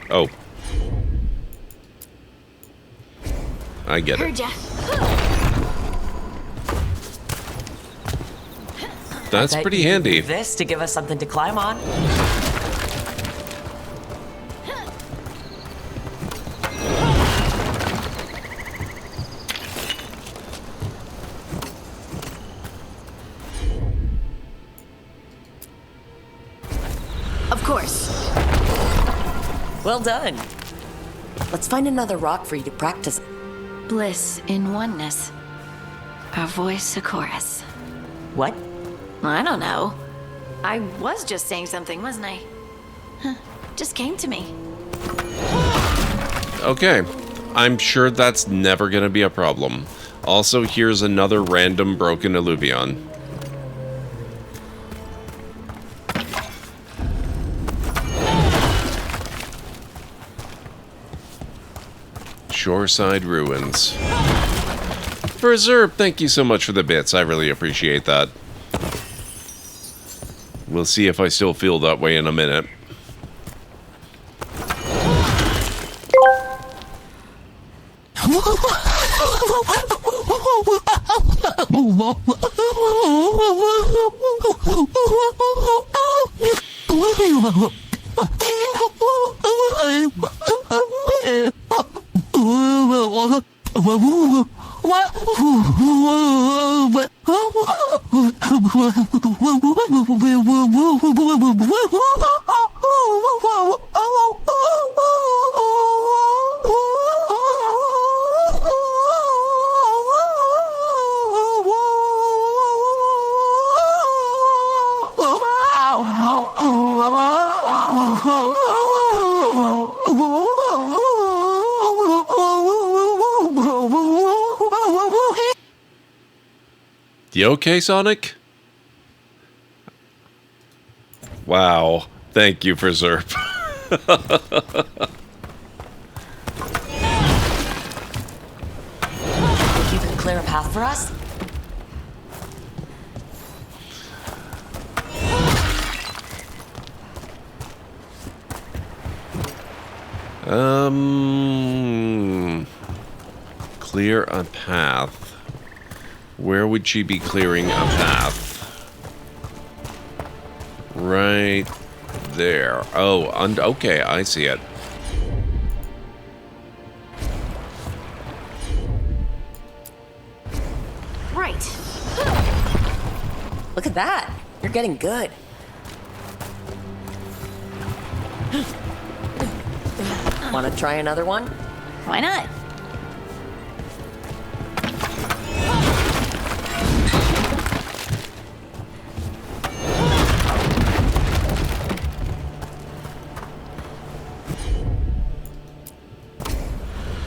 Oh. I get it. Heard ya. That's Bet pretty you could handy. use this to give us something to climb on. Of course. Well done. Let's find another rock for you to practice. Bliss in oneness. A voice, a chorus. What? I don't know. I was just saying something, wasn't I? Huh. Just came to me. Okay. I'm sure that's never gonna be a problem. Also, here's another random broken alluvion. Shoreside Ruins. Berserp, thank you so much for the bits. I really appreciate that. We'll see if I still feel that way in a minute. You okay, Sonic? Wow. Thank you for Zerp. You can clear a path for us? Clear a path. Where would she be clearing a path? Right there. Oh, okay, I see it. Right. Look at that. You're getting good. Want to try another one? Why not?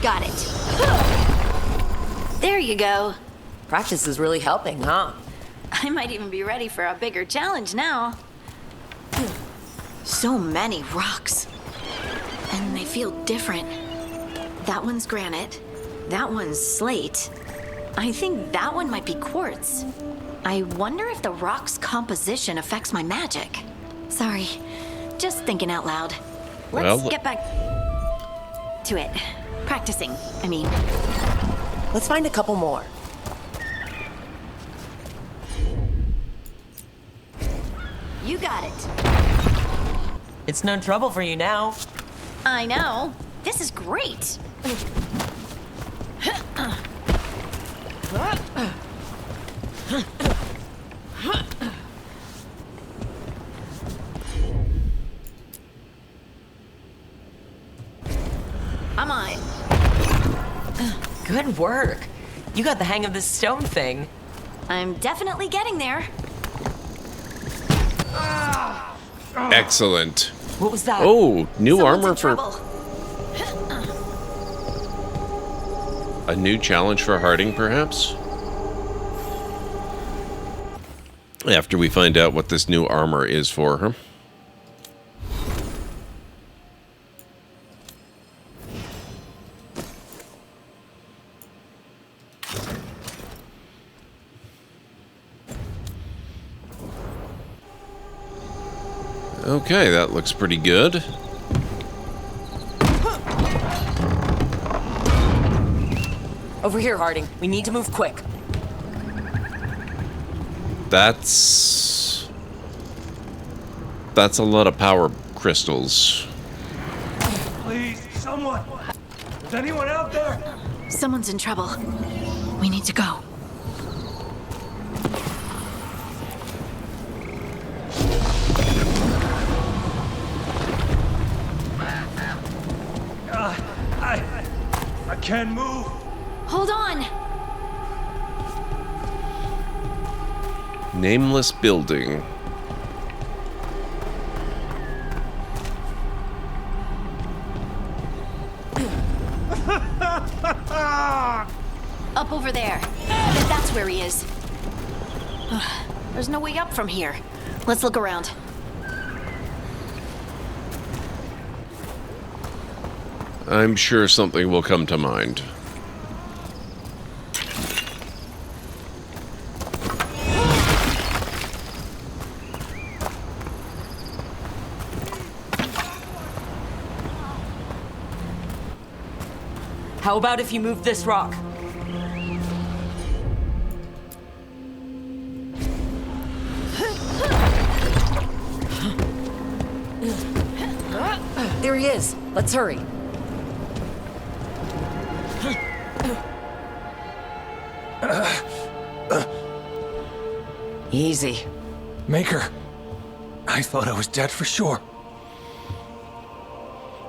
Got it. There you go. Practice is really helping, huh? I might even be ready for a bigger challenge now. So many rocks. And they feel different. That one's granite. That one's slate. I think that one might be quartz. I wonder if the rock's composition affects my magic. Sorry, just thinking out loud. Let's get back to it. Practicing, I mean. Let's find a couple more. You got it. It's no trouble for you now. I know. This is great. I'm on it. Good work. You got the hang of this stone thing. I'm definitely getting there. Excellent. What was that? Oh, new Someone's armor in for... trouble. A new challenge for Harding, perhaps? After we find out what this new armor is for her. Okay, that looks pretty good. Over here, Harding. We need to move quick. That's a lot of power crystals. Please, someone! Is anyone out there? Someone's in trouble. We need to go. I can't move. Hold on. Nameless building. Up over there. I bet that's where he is. There's no way up from here. Let's look around. I'm sure something will come to mind. How about if you move this rock? There he is. Let's hurry. Easy. Maker, I thought I was dead for sure.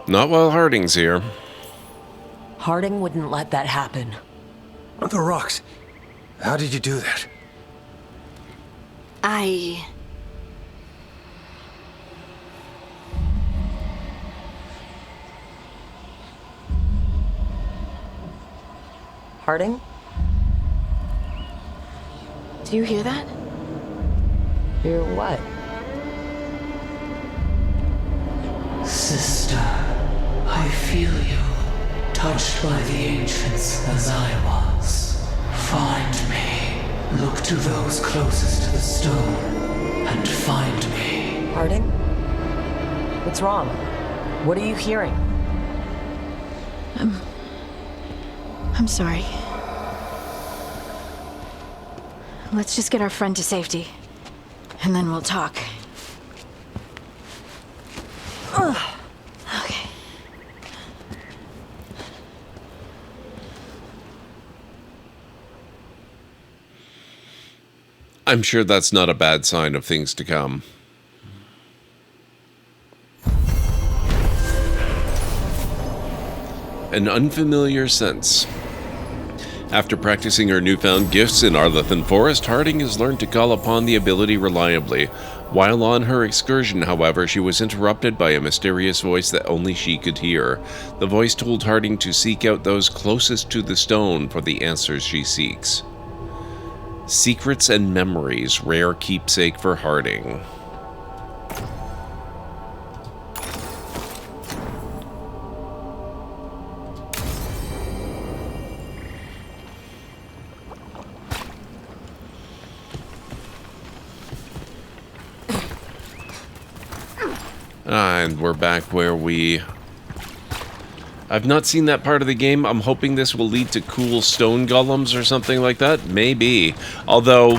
Not while Harding's here. Harding wouldn't let that happen. The rocks. How did you do that? Harding? Do you hear that? Hear what? Sister, I feel you, touched by the ancients as I was. Find me. Look to those closest to the stone, and find me. Harding? What's wrong? What are you hearing? I'm sorry. Let's just get our friend to safety, and then we'll talk. Okay. I'm sure that's not a bad sign of things to come. An unfamiliar sense. After practicing her newfound gifts in Arlethan Forest, Harding has learned to call upon the ability reliably. While on her excursion, however, she was interrupted by a mysterious voice that only she could hear. The voice told Harding to seek out those closest to the stone for the answers she seeks. Secrets and memories, rare keepsake for Harding. And we're back where I've not seen that part of the game. I'm hoping this will lead to cool stone golems or something like that. Maybe. Although,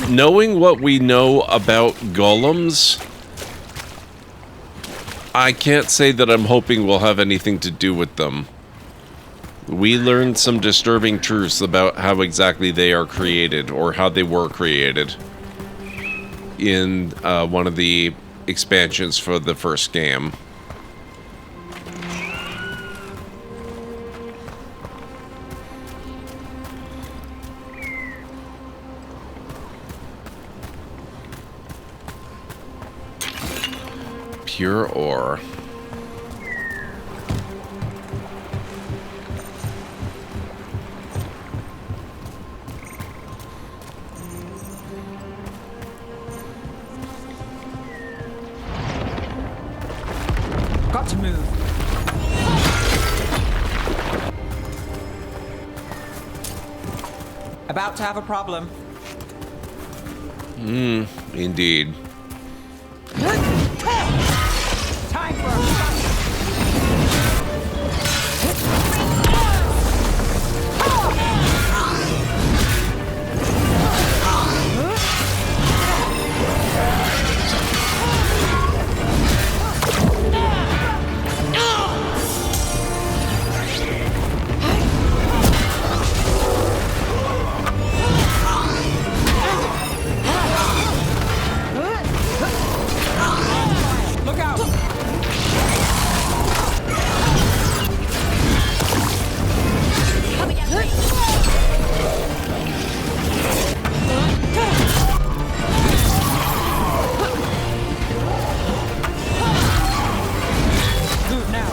knowing what we know about golems, I can't say that I'm hoping we'll have anything to do with them. We learned some disturbing truths about how exactly they are created, or how they were created, in one of the expansions for the first game. Pure ore. Got to move. About to have a problem. Indeed. Time for a fight. Look out! Move now.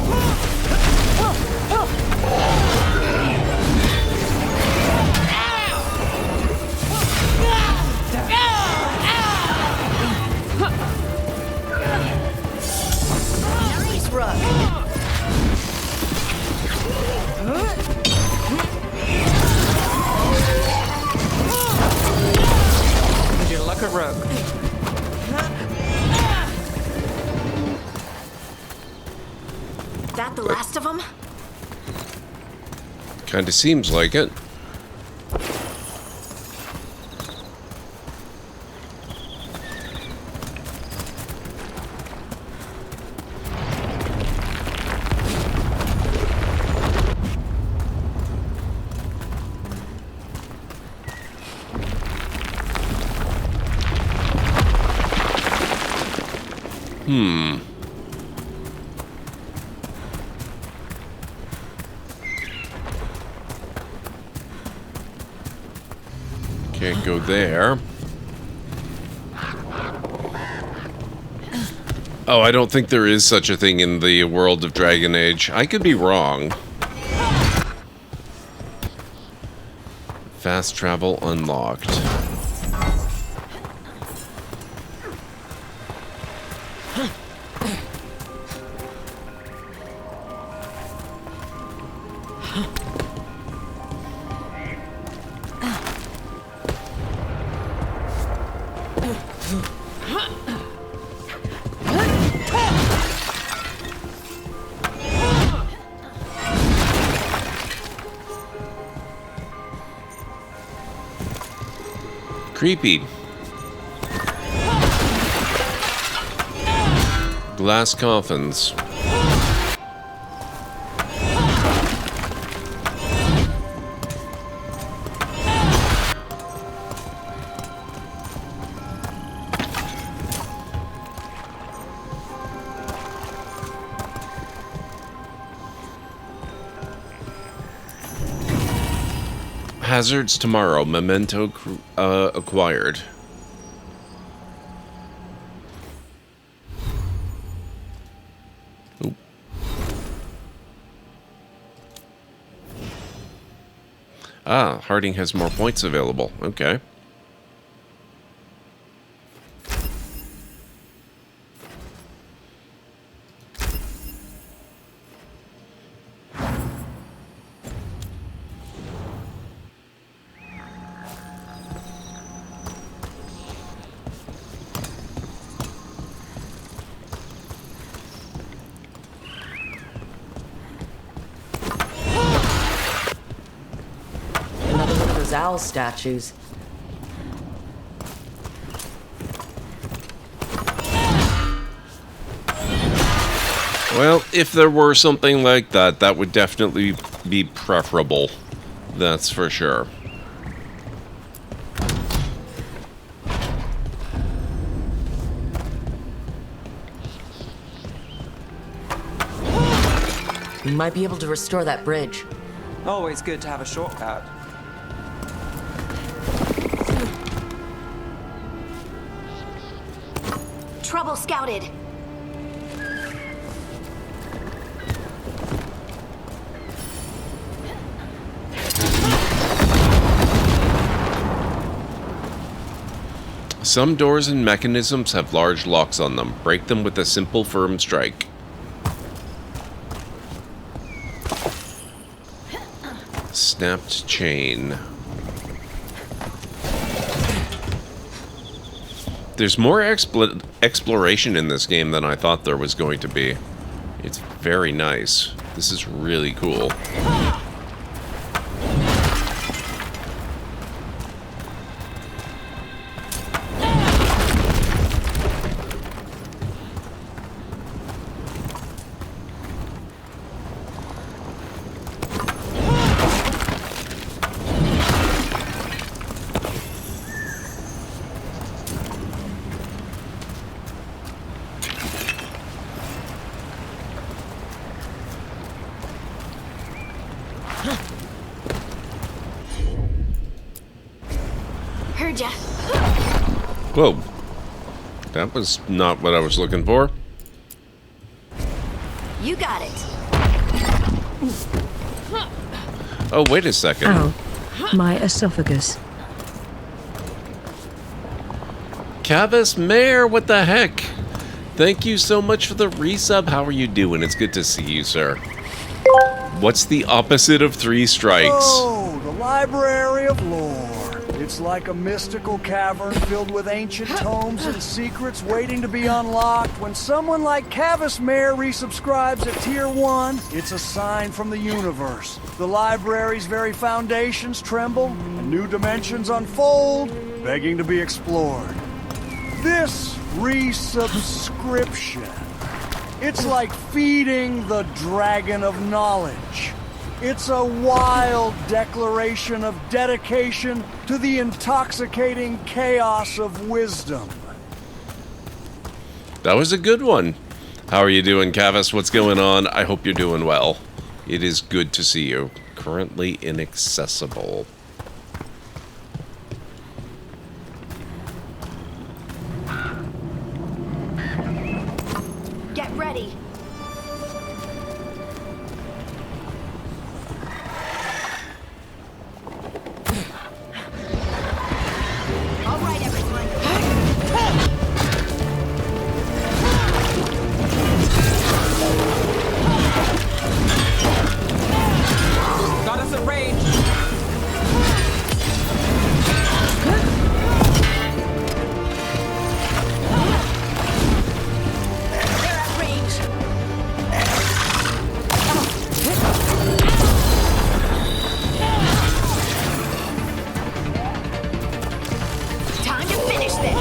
Nice rook. Would you look at rook? That the last of them? Kinda seems like it. Can't go there. Oh, I don't think there is such a thing in the world of Dragon Age. I could be wrong. Fast travel unlocked. Creepy. Glass coffins. Hazards tomorrow. Memento acquired. Oop. Ah, Harding has more points available. Okay. Owl statues. Well, if there were something like that, that would definitely be preferable. That's for sure. We might be able to restore that bridge. Always good to have a shortcut. Trouble scouted. Some doors and mechanisms have large locks on them. Break them with a simple, firm strike. Snapped chain. There's more exploration in this game than I thought there was going to be. It's very nice. This is really cool. Heard ya. Whoa. That was not what I was looking for. You got it. Oh, wait a second. Ow. My esophagus. Cavis Mayor, what the heck? Thank you so much for the resub. How are you doing? It's good to see you, sir. What's the opposite of 3 strikes? Oh, the Library of Lore. It It's like a mystical cavern filled with ancient tomes and secrets waiting to be unlocked. When someone like Cavis Mare resubscribes at Tier 1, it's a sign from the universe. The library's very foundations tremble, and new dimensions unfold, begging to be explored. This resubscription, it's like feeding the dragon of knowledge. It's a wild declaration of dedication to the intoxicating chaos of wisdom. That was a good one. How are you doing, Cavis? What's going on? I hope you're doing well. It is good to see you. Currently inaccessible. Get ready. All right, everyone. Got us at range. They're at range. Time to finish this.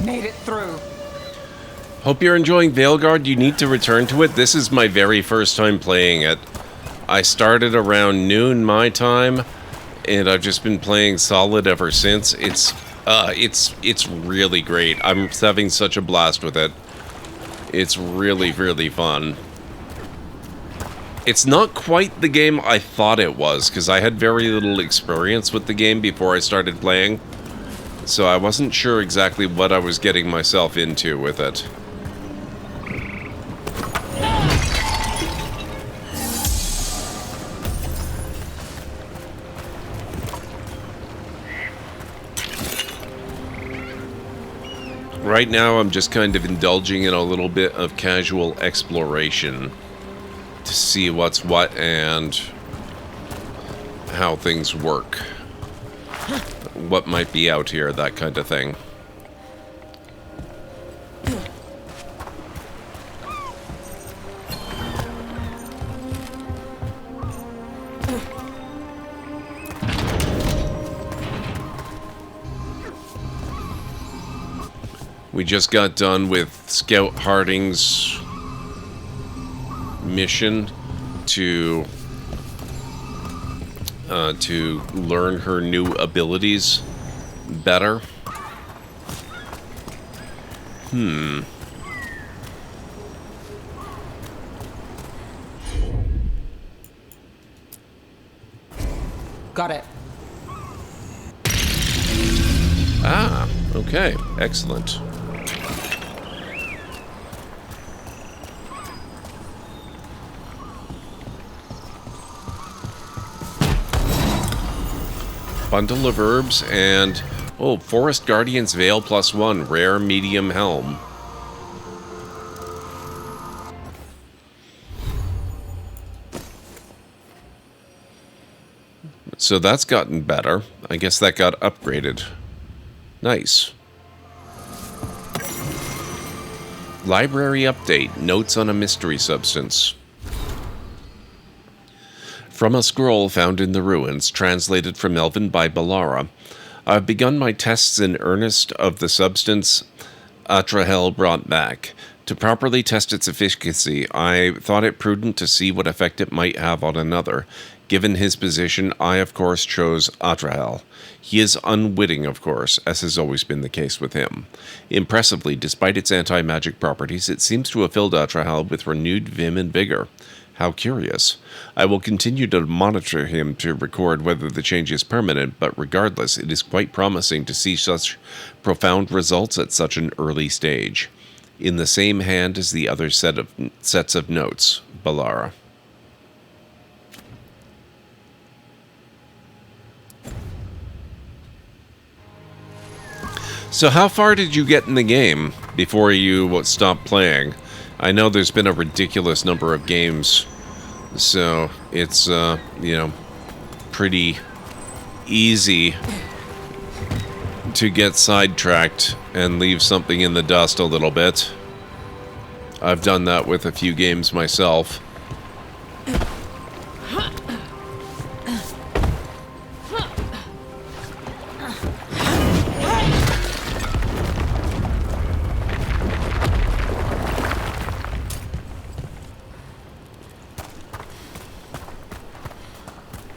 Made it through. Hope you're enjoying Veilguard. You need to return to it. This is my very first time playing it. I started around noon my time, and I've just been playing solid ever since. It's really great. I'm having such a blast with it. It's really, really fun. It's not quite the game I thought it was, because I had very little experience with the game before I started playing. So I wasn't sure exactly what I was getting myself into with it. Right now, I'm just kind of indulging in a little bit of casual exploration to see what's what and how things work. What might be out here, that kind of thing. We just got done with Scout Harding's mission to learn her new abilities better. Got it. Ah, okay, excellent. Bundle of herbs and... oh, Forest Guardian's Veil +1. Rare medium helm. So that's gotten better. I guess that got upgraded. Nice. Library update. Notes on a mystery substance. From a scroll found in the ruins, translated from Elven by Balara, I've begun my tests in earnest of the substance Atrahel brought back. To properly test its efficacy, I thought it prudent to see what effect it might have on another. Given his position, I of course chose Atrahel. He is unwitting, of course, as has always been the case with him. Impressively, despite its anti-magic properties, it seems to have filled Atrahel with renewed vim and vigor. How curious. I will continue to monitor him to record whether the change is permanent, but regardless, it is quite promising to see such profound results at such an early stage. In the same hand as the other sets of notes, Balara. So how far did you get in the game before you stopped playing? I know there's been a ridiculous number of games So it's, pretty easy to get sidetracked and leave something in the dust a little bit. I've done that with a few games myself.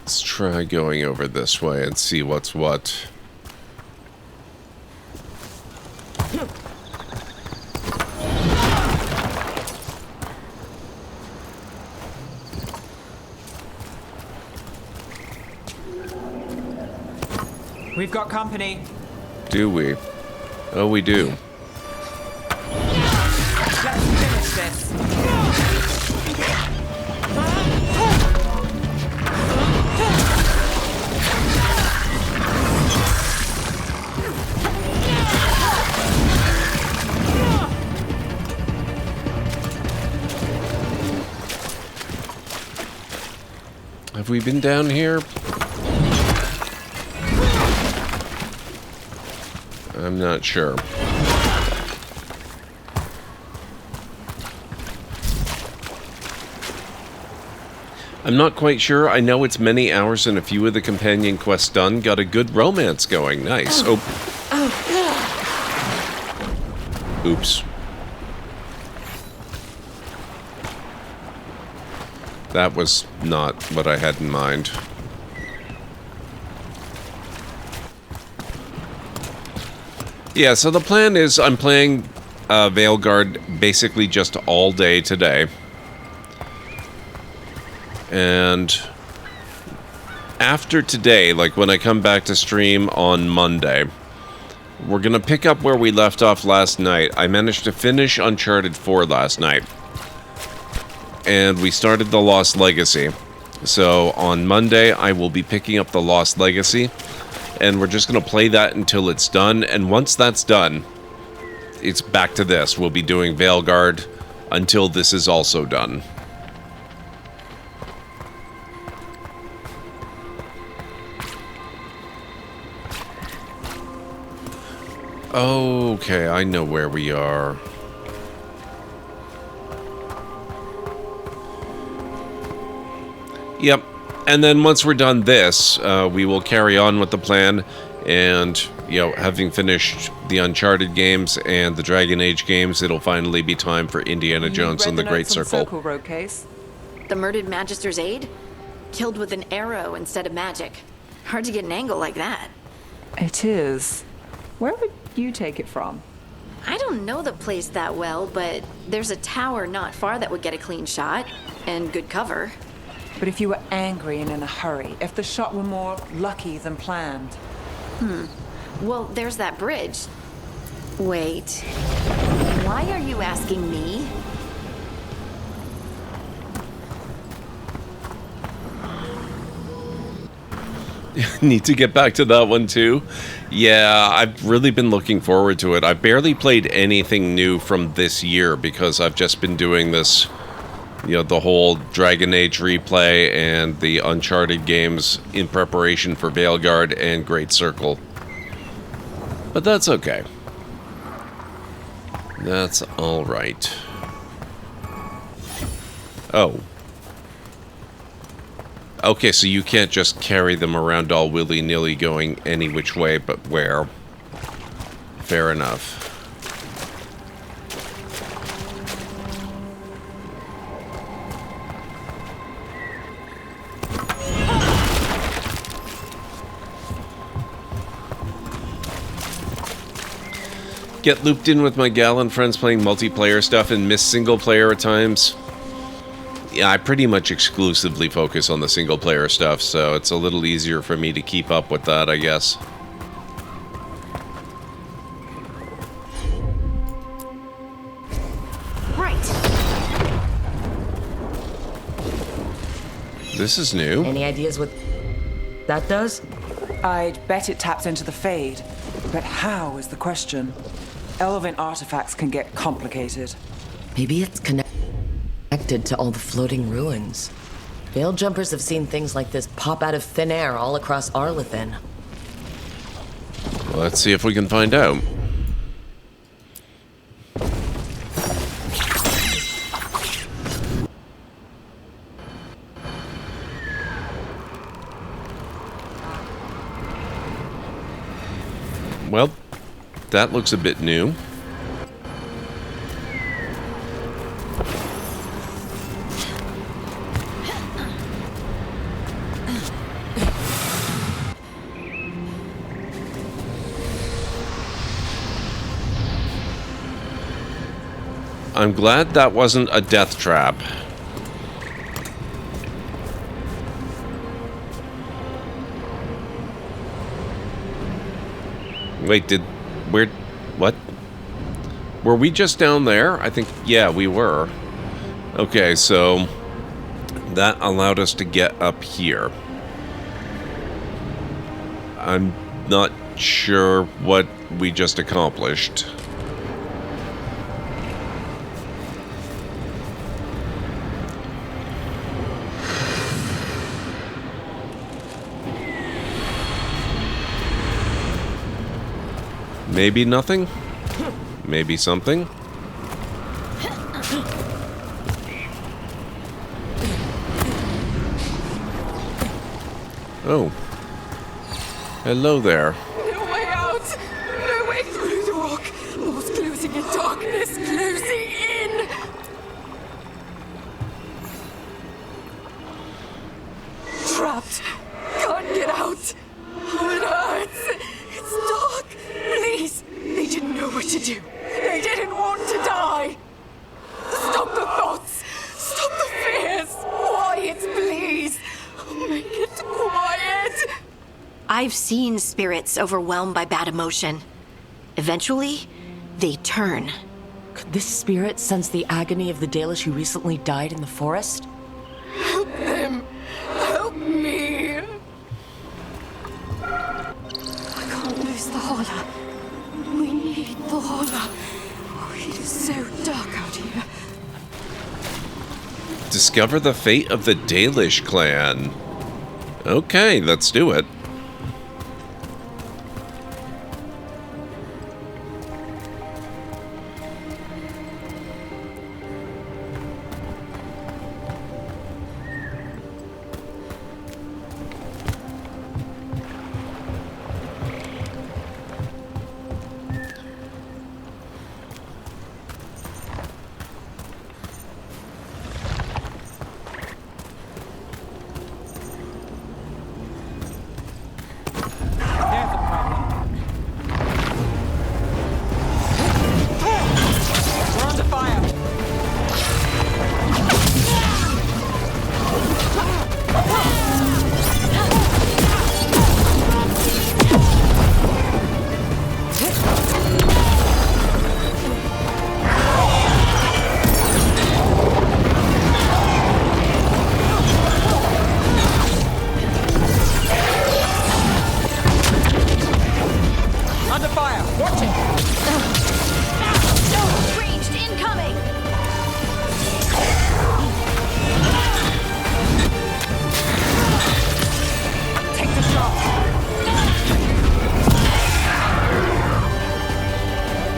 Let's try going over this way and see what's what. We've got company. Do we? Oh, we do. Let's finish this. Have we been down here? I'm not sure. I'm not quite sure. I know it's many hours and a few of the companion quests done. Got a good romance going. Nice. Oh. Oops. That was not what I had in mind. Yeah, so the plan is I'm playing Veilguard basically just all day today. And after today, like when I come back to stream on Monday, we're going to pick up where we left off last night. I managed to finish Uncharted 4 last night. And we started the Lost Legacy. So on Monday, I will be picking up the Lost Legacy. And we're just going to play that until it's done. And once that's done, it's back to this. We'll be doing Veilguard until this is also done. Okay, I know where we are. Yep. And then once we're done this, we will carry on with the plan, and, having finished the Uncharted games and the Dragon Age games, it'll finally be time for Indiana Jones and the Great Circle. Road case? The murdered Magister's aide? Killed with an arrow instead of magic. Hard to get an angle like that. It is. Where would you take it from? I don't know the place that well, but there's a tower not far that would get a clean shot, and good cover. But if you were angry and in a hurry, if the shot were more lucky than planned. Well, there's that bridge. Wait. Why are you asking me? Need to get back to that one too. Yeah, I've really been looking forward to it. I barely played anything new from this year because I've just been doing this, the whole Dragon Age replay and the Uncharted games in preparation for Veilguard and Great Circle. But that's okay. That's alright. Oh. Okay, so you can't just carry them around all willy-nilly going any which way but where. Fair enough. Get looped in with my gal and friends playing multiplayer stuff and miss single player at times. Yeah, I pretty much exclusively focus on the single player stuff, so it's a little easier for me to keep up with that, I guess. Right. This is new. Any ideas what that does? I'd bet it taps into the Fade. But how is the question? Elven artifacts can get complicated. Maybe it's connected to all the floating ruins. Veil jumpers have seen things like this pop out of thin air all across Arlethan. Well, let's see if we can find out. Well, that looks a bit new. I'm glad that wasn't a death trap. Wait, what? Were we just down there? I think, yeah, we were. Okay, so that allowed us to get up here. I'm not sure what we just accomplished. Maybe nothing? Maybe something? Oh. Hello there. No way out! No way through the rock! More's closing in darkness, closing in! Trapped! Can't get out! Oh, it hurts! It's dark! Please! They didn't know what to do! They didn't want to die! Stop the thoughts! Stop the fears! Quiet, please! Make it quiet! I've seen spirits overwhelmed by bad emotion. Eventually, they turn. Could this spirit sense the agony of the Dalish who recently died in the forest? Help them! Help me! I can't lose the Holler. We need the Holler. Oh, it is so dark out here. Discover the fate of the Dalish clan. Okay, let's do it.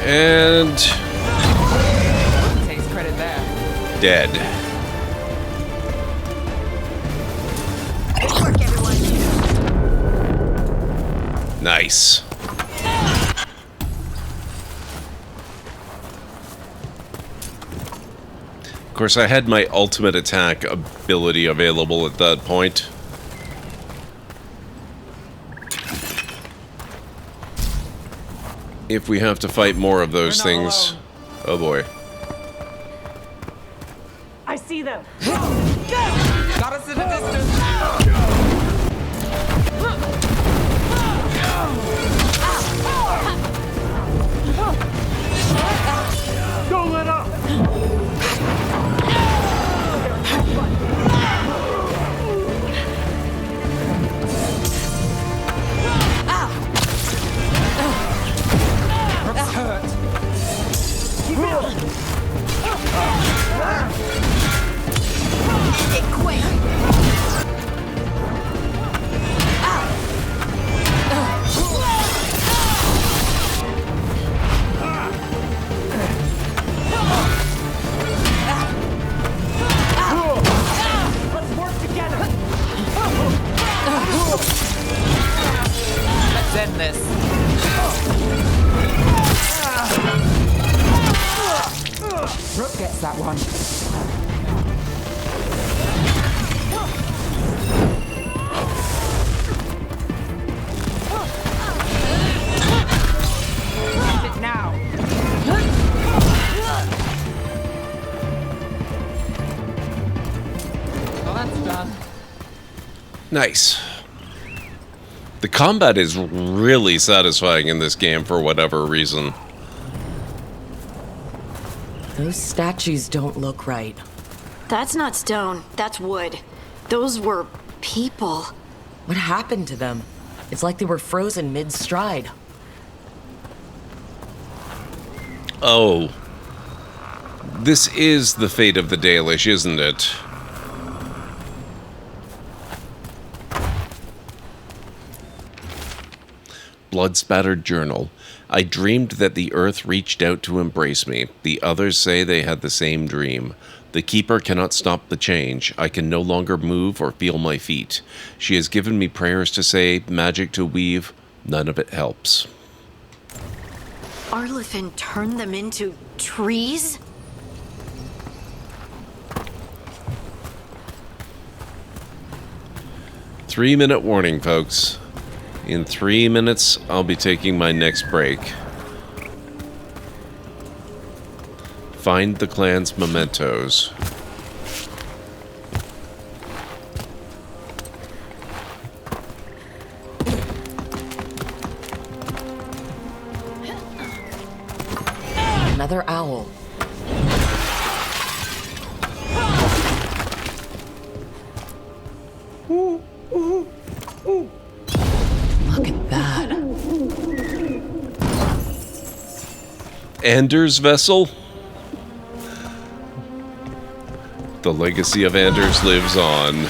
And Takes credit there. dead. Good work, everyone. Nice. Of course, I had my ultimate attack ability available at that point. If we have to fight more of those things. Oh boy. I see them. Got us in the distance. Don't let up. Hurt. Get quick. that one. End it now. Well, that's done. Nice. The combat is really satisfying in this game for whatever reason. Those statues don't look right. That's not stone, that's wood. Those were people. What happened to them? It's like they were frozen mid-stride. Oh. This is the fate of the Dalish, isn't it? Blood-spattered journal. I dreamed that the earth reached out to embrace me. The others say they had the same dream. The Keeper cannot stop the change. I can no longer move or feel my feet. She has given me prayers to say, magic to weave. None of it helps. Arlithin turned them into trees? Three-minute warning, folks. In 3 minutes, I'll be taking my next break. Find the clan's mementos. Another owl. Look at that. Anders' vessel? The legacy of Anders lives on.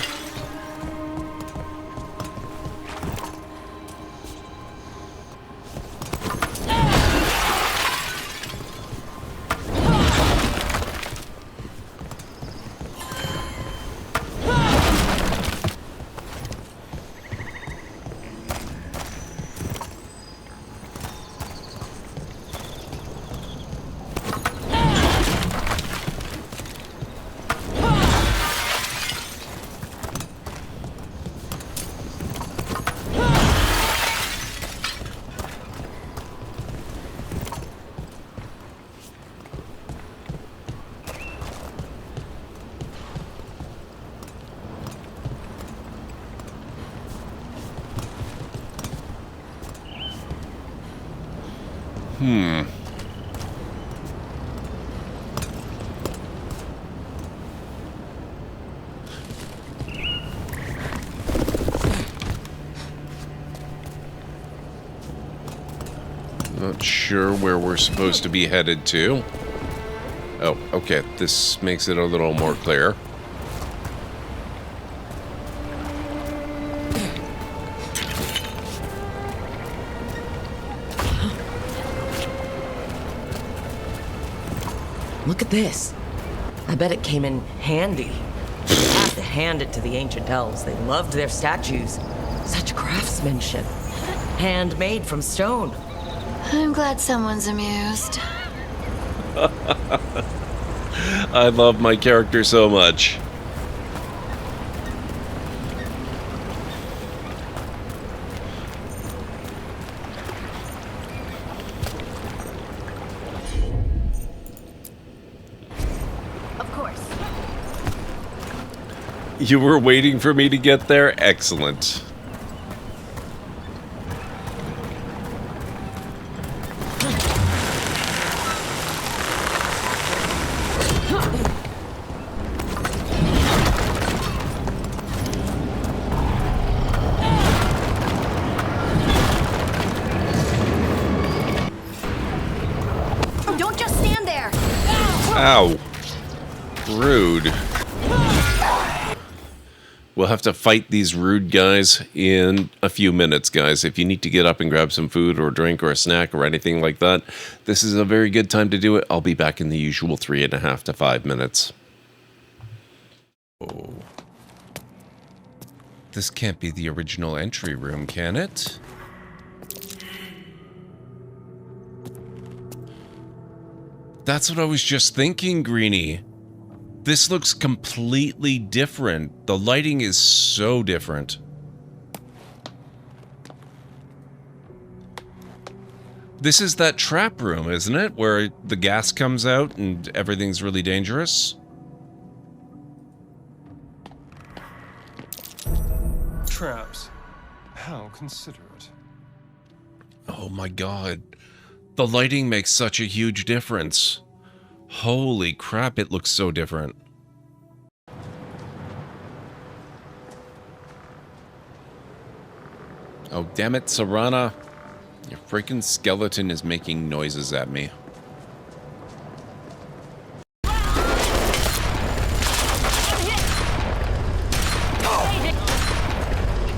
Not sure where we're supposed to be headed to. Oh, okay. This makes it a little more clear. Look at this. I bet it came in handy. You have to hand it to the ancient elves. They loved their statues. Such craftsmanship. Handmade from stone. I'm glad someone's amused. I love my character so much. Of course. You were waiting for me to get there? Excellent. Don't just stand there! Ow. Rude. We'll have to fight these rude guys in a few minutes, guys. If you need to get up and grab some food or a drink or a snack or anything like that, this is a very good time to do it. I'll be back in the usual 3.5 to 5 minutes. Oh. This can't be the original entry room, can it? That's what I was just thinking, Greenie. This looks completely different. The lighting is so different. This is that trap room, isn't it? Where the gas comes out and everything's really dangerous? Traps. How considerate. Oh my god. The lighting makes such a huge difference. Holy crap, it looks so different. Oh, damn it, Serana. Your freaking skeleton is making noises at me.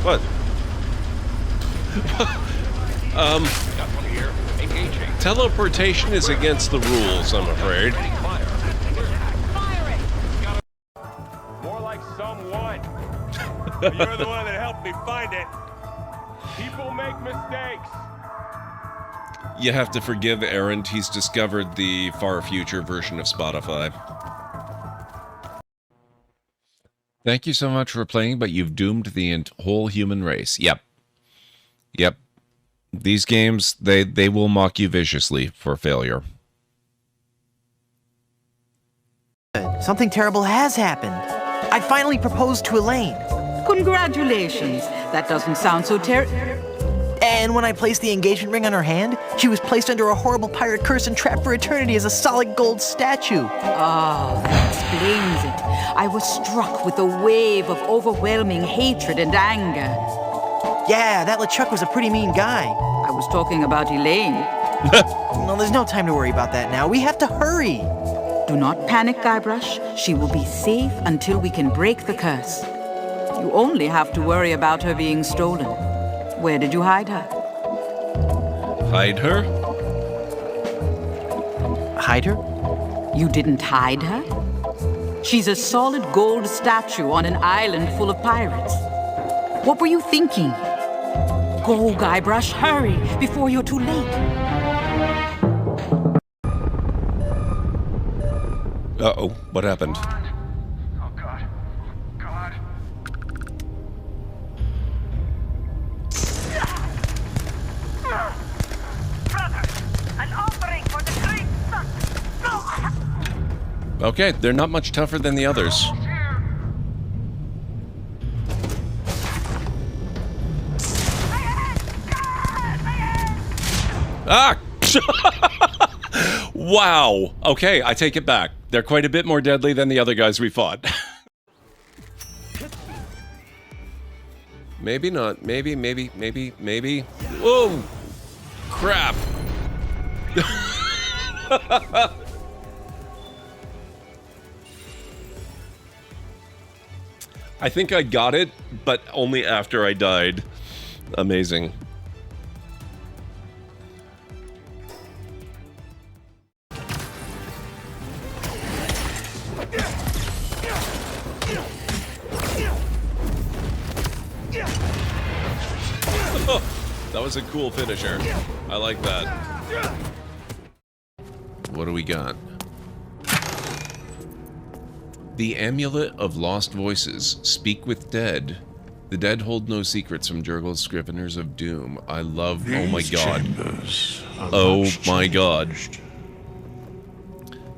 What? Teleportation is against the rules, I'm afraid. More like someone. You're the one that helped me find it. People make mistakes. You have to forgive Errant. He's discovered the far future version of Spotify. Thank you so much for playing, but you've doomed the whole human race. Yep. Yep. These games, they will mock you viciously for failure. Something terrible has happened. I finally proposed to Elaine. Congratulations. That doesn't sound so And when I placed the engagement ring on her hand, she was placed under a horrible pirate curse and trapped for eternity as a solid gold statue. Oh, that explains it. I was struck with a wave of overwhelming hatred and anger. Yeah, that LeChuck was a pretty mean guy. I was talking about Elaine. No, there's no time to worry about that now. We have to hurry. Do not panic, Guybrush. She will be safe until we can break the curse. You only have to worry about her being stolen. Where did you hide her? Hide her? Hide her? You didn't hide her? She's a solid gold statue on an island full of pirates. What were you thinking? Go, Guybrush, hurry, before you're too late. Uh-oh, what happened? Oh, God. God. Brother, an offering for the great sun. Okay, they're not much tougher than the others. Ah! Wow. Okay, I take it back. They're quite a bit more deadly than the other guys we fought. Maybe not. Maybe. Whoa! Crap! I think I got it, but only after I died. Amazing. That was a cool finisher. I like that. What do we got? The Amulet of Lost Voices. Speak with Dead. The dead hold no secrets from Jurgle's Scriveners of Doom. I love... Oh my god. Oh my god.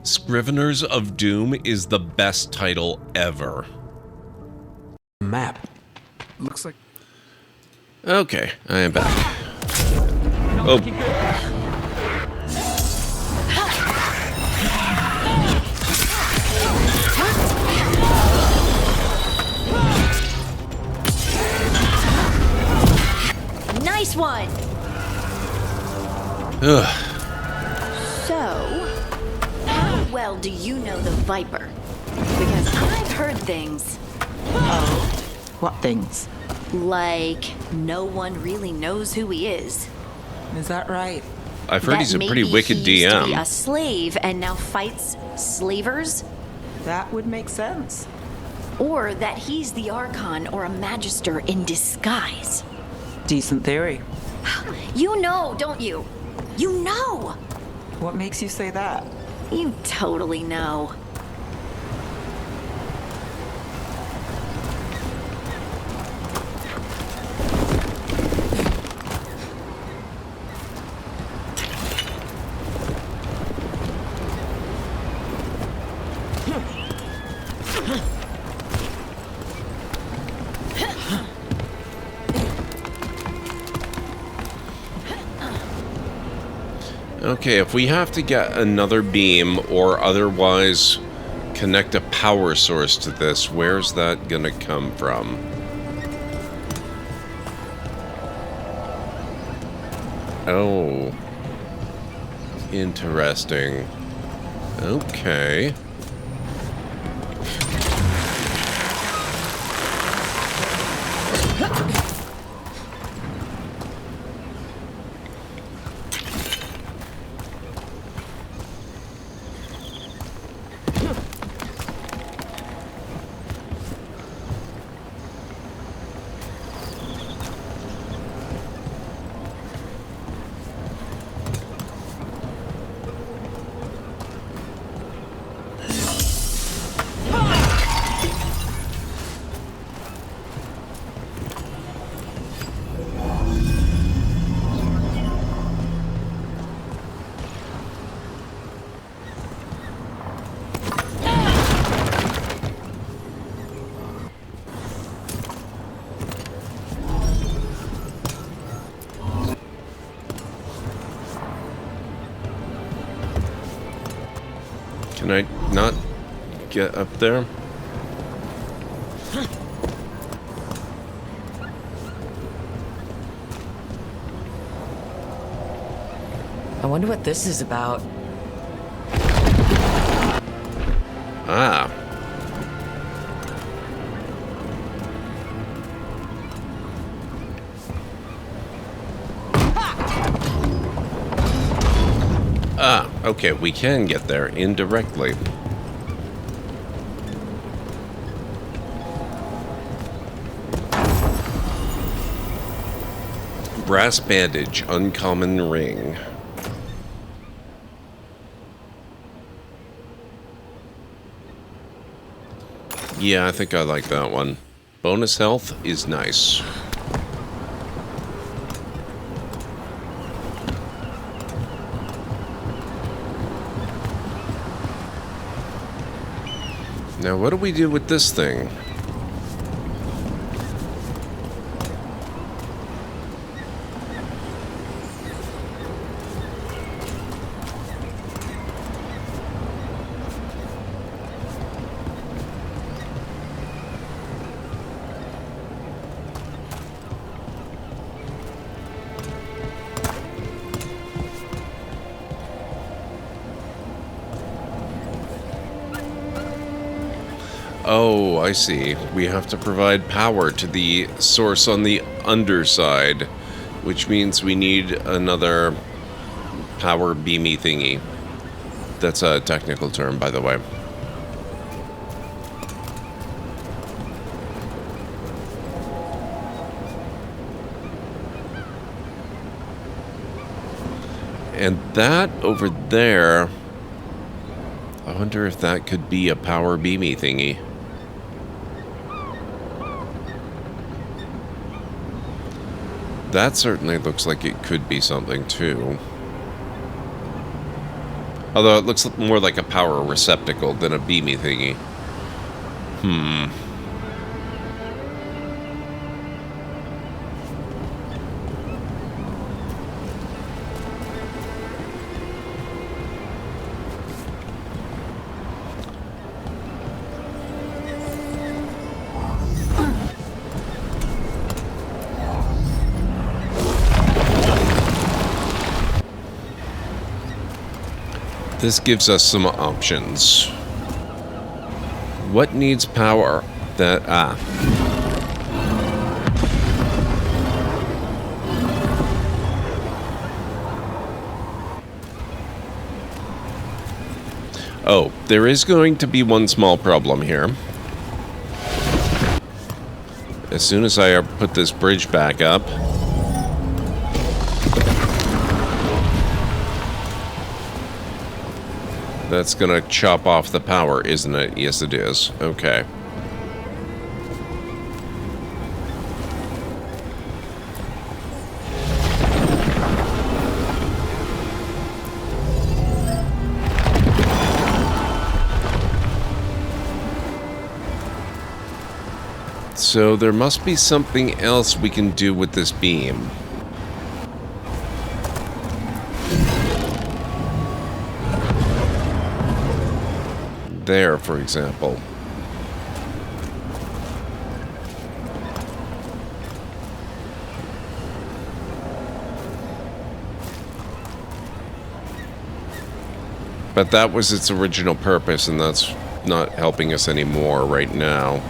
Scriveners of Doom is the best title ever. Map. Looks like... Okay, I am back. Oh. Nice one! Ugh. So, how well do you know the Viper? Because I've heard things. Oh? What things? Like, no one really knows who he is. Is that right? I've heard he's a pretty wicked he used to be DM. a slave and now fights slavers? That would make sense. Or that he's the Archon or a Magister in disguise. Decent theory. You know, don't you? You know! What makes you say that? You totally know. Okay, if we have to get another beam or otherwise connect a power source to this, where's that gonna come from? Oh. Interesting. Okay. Can I not get up there? I wonder what this is about. Ah. Ah, okay, we can get there indirectly. Brass bandage, uncommon ring. Yeah, I think I like that one. Bonus health is nice. Now, what do we do with this thing? Oh, I see. We have to provide power to the source on the underside, which means we need another power beamy thingy. That's a technical term, by the way. And that over there, I wonder if that could be a power beamy thingy. That certainly looks like it could be something, too. Although it looks more like a power receptacle than a beamy thingy. This gives us some options. What needs power? Oh, there is going to be one small problem here. As soon as I put this bridge back up, that's gonna chop off the power, isn't it? Yes, it is. Okay. So there must be something else we can do with this beam. There, for example. But that was its original purpose, and that's not helping us anymore right now.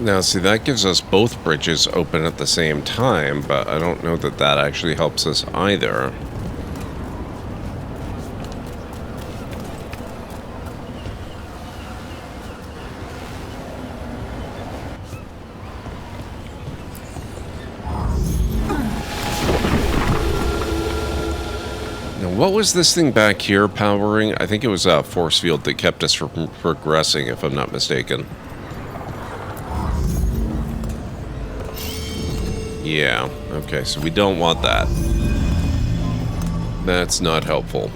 Now, see, that gives us both bridges open at the same time, but I don't know that that actually helps us either. Now, what was this thing back here powering? I think it was a force field that kept us from progressing, if I'm not mistaken. Yeah, okay, so we don't want that. That's not helpful.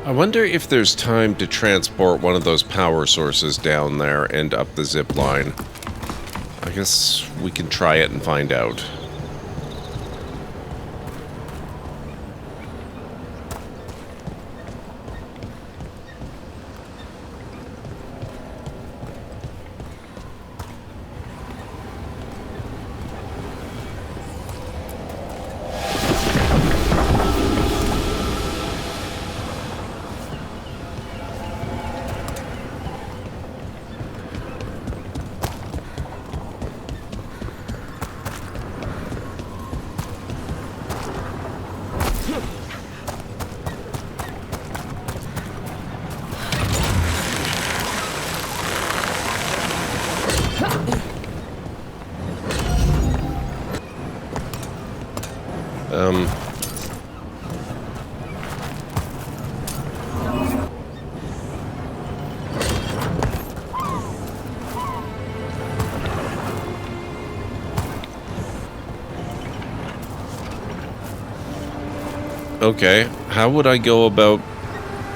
I wonder if there's time to transport one of those power sources down there and up the zip line. I guess we can try it and find out. Okay, how would I go about...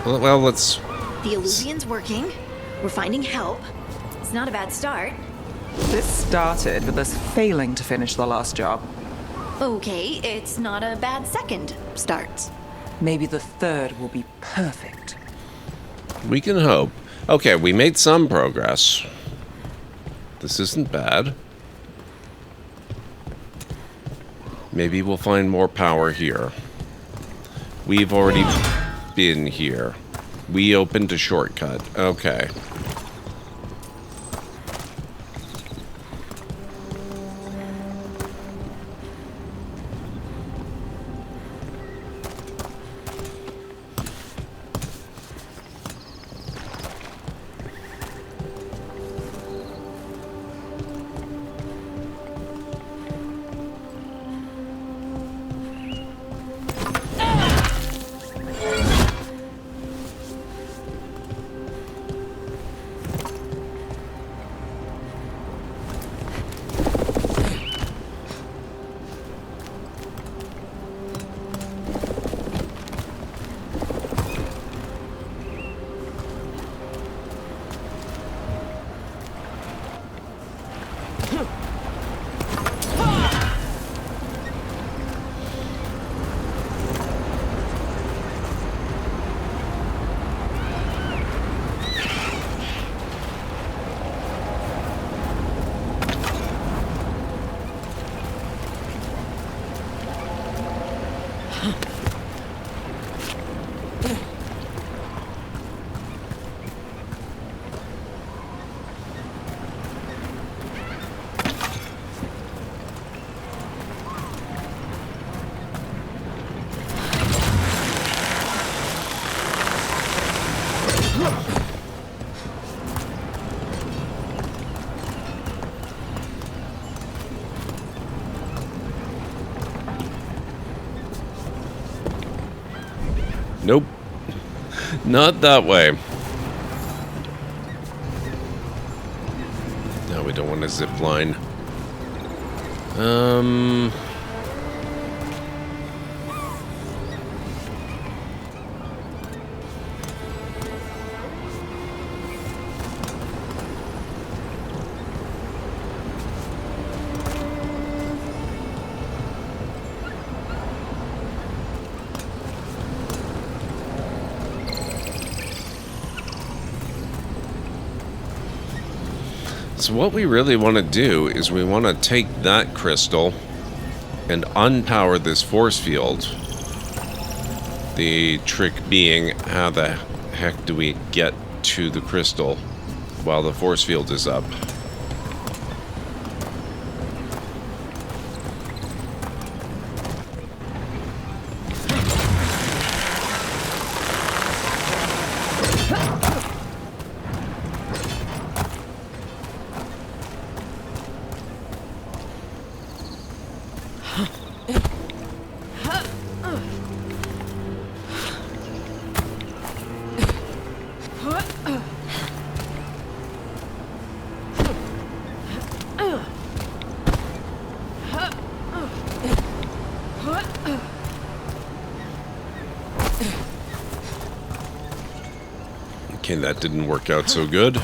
Well, let's... The illusion's working. We're finding help. It's not a bad start. This started with us failing to finish the last job. Okay, it's not a bad second start. Maybe the third will be perfect. We can hope. Okay, we made some progress. This isn't bad. Maybe we'll find more power here. We've already been here. We opened a shortcut. Okay. Nope. Not that way. No, we don't want to zip line. So what we really want to do is we want to take that crystal and unpower this force field. The trick being, how the heck do we get to the crystal while the force field is up? Okay, that didn't work out so good.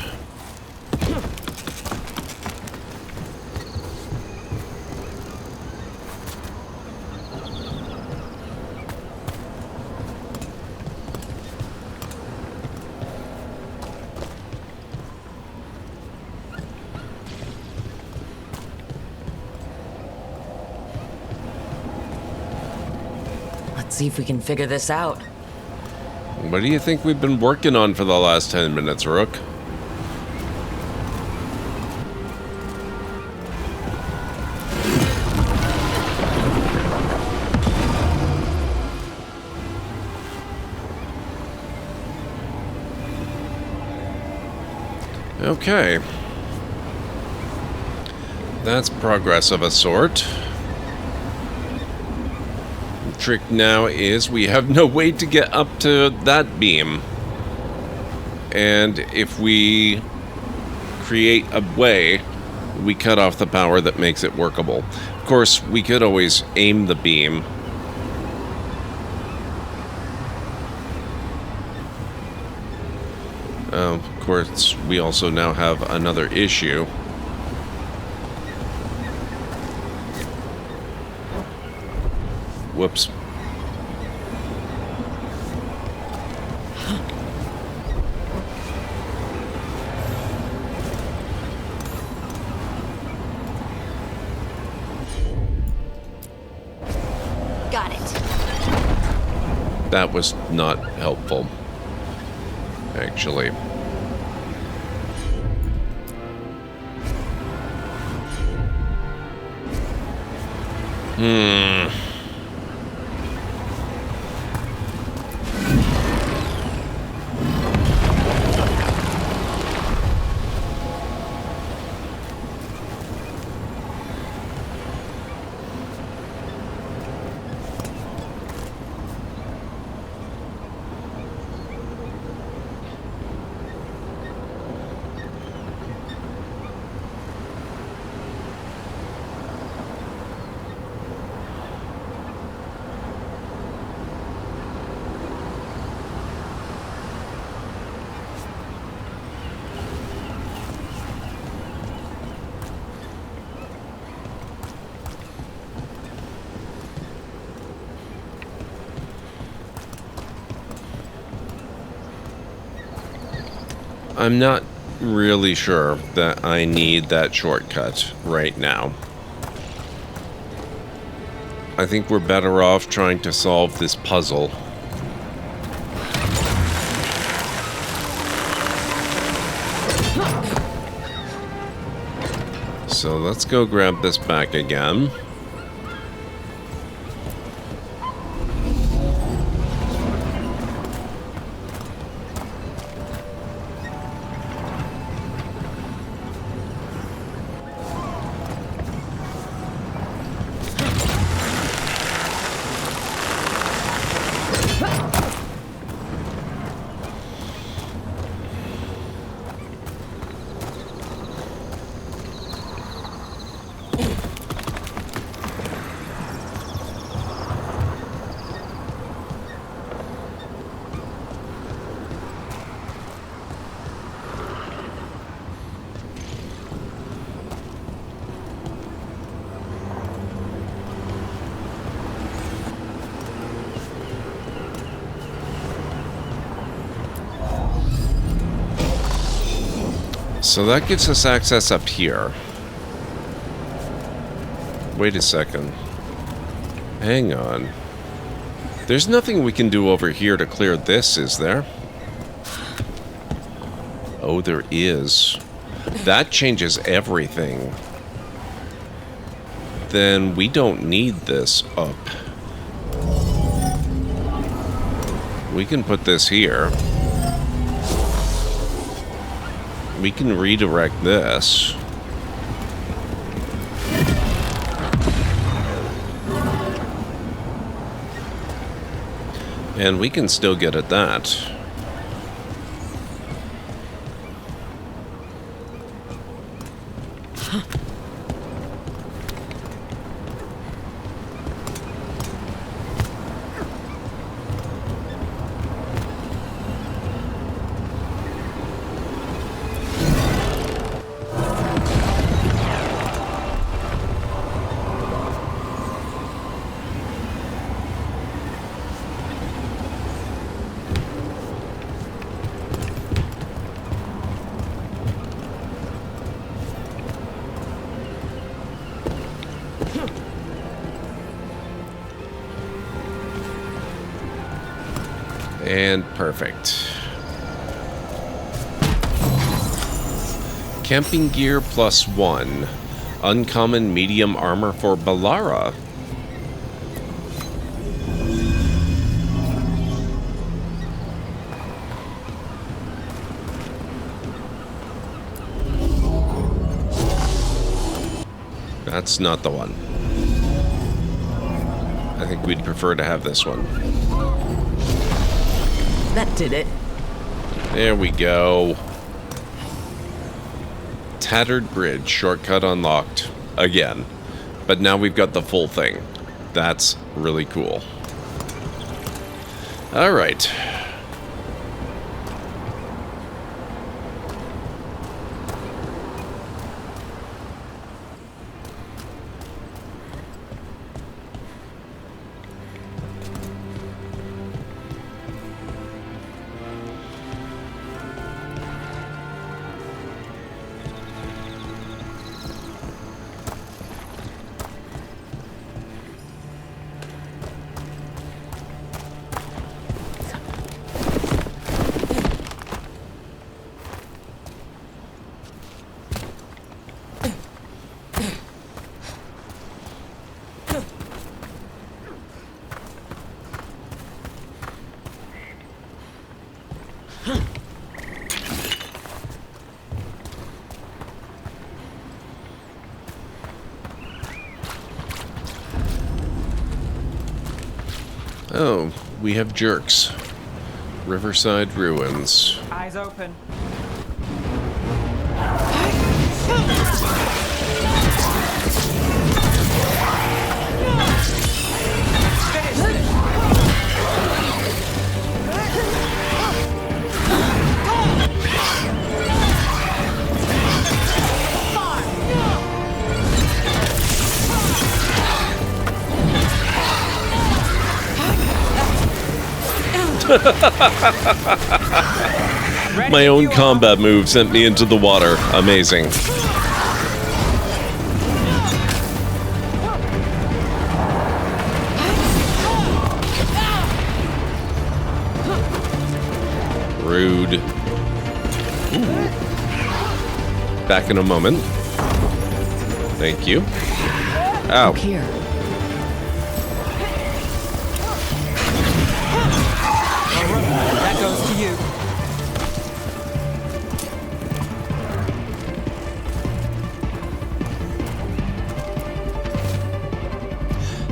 Let's see if we can figure this out. What do you think we've been working on for the last 10 minutes, Rook? Okay. That's progress of a sort. Trick now is we have no way to get up to that beam, and if we create a way, we cut off the power that makes it workable. Of course, we could always aim the beam Of course, we also now have another issue. Whoops. Got it. That was not helpful, actually. I'm not really sure that I need that shortcut right now. I think we're better off trying to solve this puzzle. So let's go grab this back again. So that gives us access up here. Wait a second. Hang on. There's nothing we can do over here to clear this, is there? Oh, there is. That changes everything. Then we don't need this up. We can put this here. We can redirect this. And we can still get at that. And perfect. Camping gear +1. Uncommon medium armor for Balara. That's not the one. I think we'd prefer to have this one. That did it. There we go. Tattered Bridge, shortcut unlocked. Again. But now we've got the full thing. That's really cool. Alright. Oh, we have jerks. Riverside Ruins. Eyes open. My own combat move sent me into the water. Amazing. Rude. Ooh. Back in a moment. Thank you. Ow. Look here. That goes to you.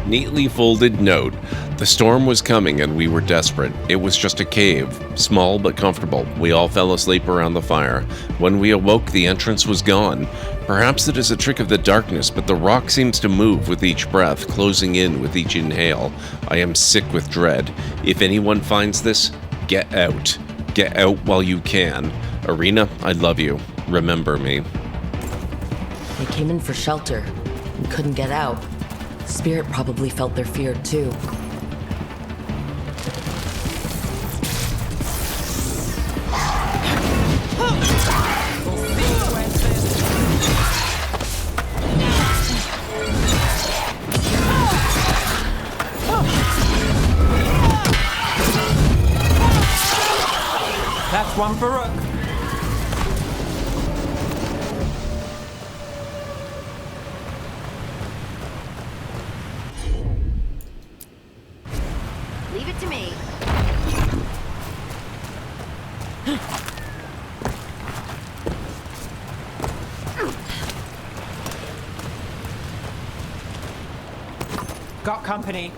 Neatly folded note. The storm was coming and we were desperate. It was just a cave, small but comfortable. We all fell asleep around the fire. When we awoke, the entrance was gone. Perhaps it is a trick of the darkness, but the rock seems to move with each breath, closing in with each inhale. I am sick with dread. If anyone finds this, get out. Get out while you can. Arena, I love you. Remember me. They came in for shelter and couldn't get out. Spirit probably felt their fear too. That's one for Rook. Leave it to me. Got company.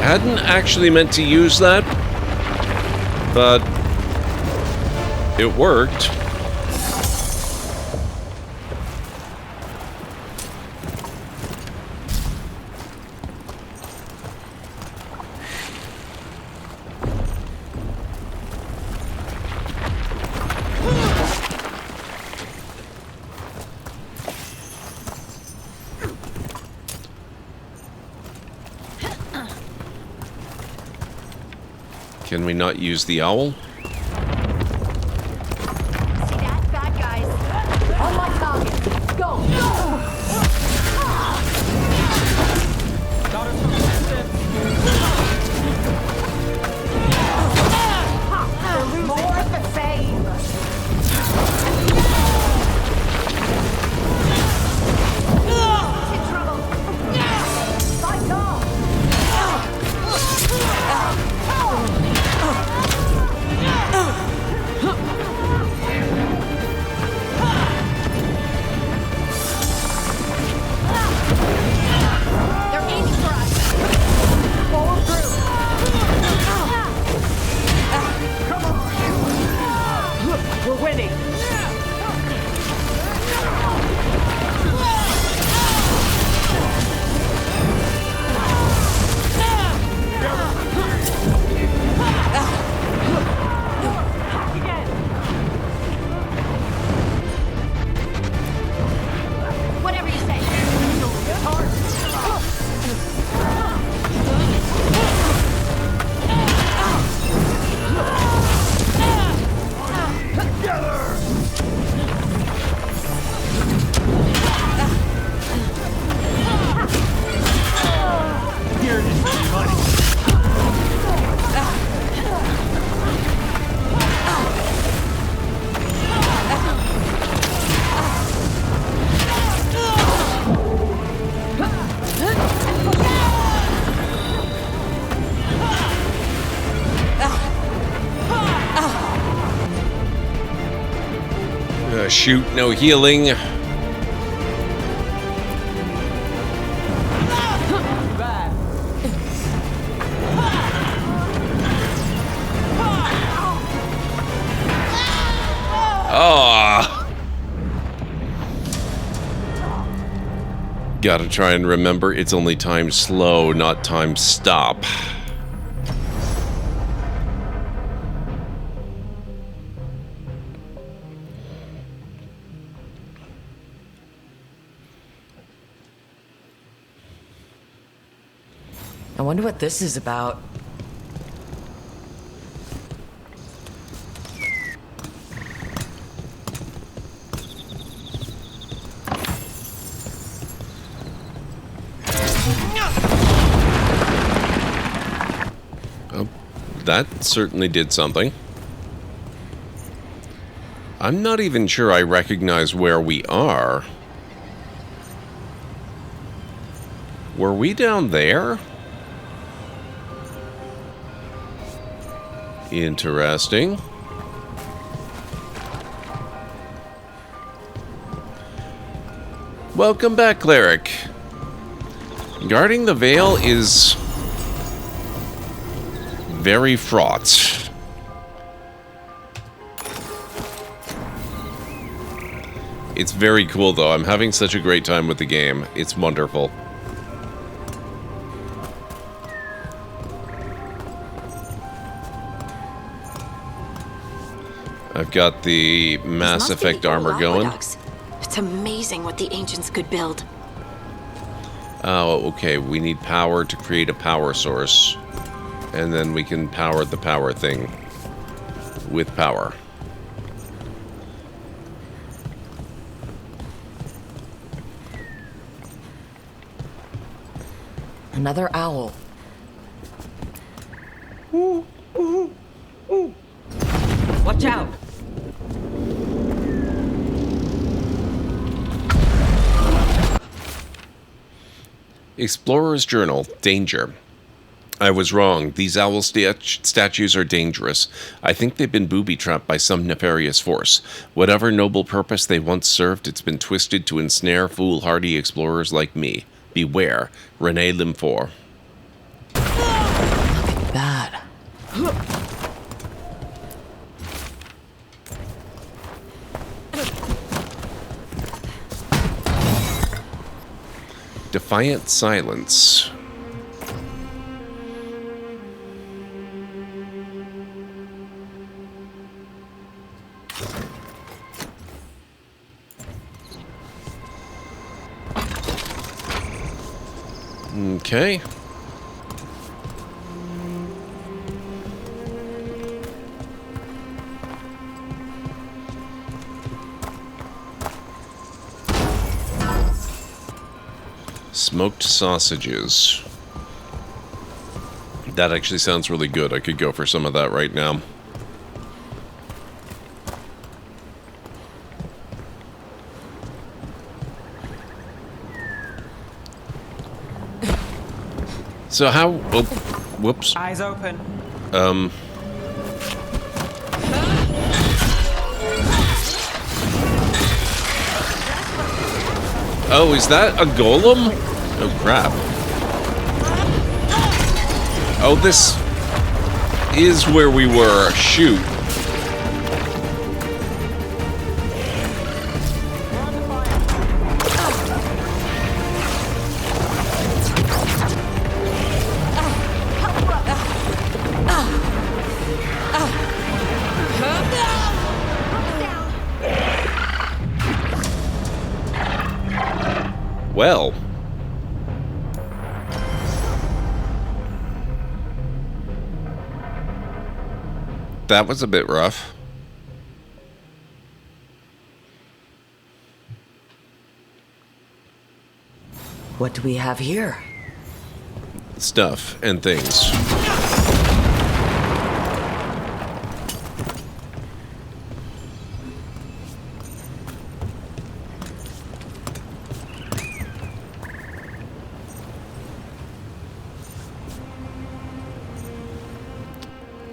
Hadn't actually meant to use that, but it worked. Can we not use the owl? See that? Bad guys. On my target. Go! More of the same. In trouble. Fight on. They're aiming for us. Follow through. Come on. Look, we're winning. Whatever you say. Together! Shoot, no healing. Oh. Gotta try and remember it's only time slow, not time stop. I wonder what this is about. Oh, that certainly did something. I'm not even sure I recognize where we are. Were we down there? Interesting. Welcome back, Cleric. Guarding the Veil is very fraught. It's very cool, though. I'm having such a great time with the game. It's wonderful. I've got the Mass Effect armor going. It's amazing what the ancients could build. Oh, okay. We need power to create a power source. And then we can power the power thing with power. Another owl. Watch out! Explorer's Journal. Danger. I was wrong. These owl statues are dangerous. I think they've been booby-trapped by some nefarious force. Whatever noble purpose they once served, it's been twisted to ensnare foolhardy explorers like me. Beware. René Limfor. Look at that. Defiant silence. Okay. Smoked sausages. That actually sounds really good. I could go for some of that right now. So how... Oh, whoops. Eyes open. Oh, is that a golem? Oh, crap. Oh, this is where we were. Shoot. Well. That was a bit rough. What do we have here? Stuff and things.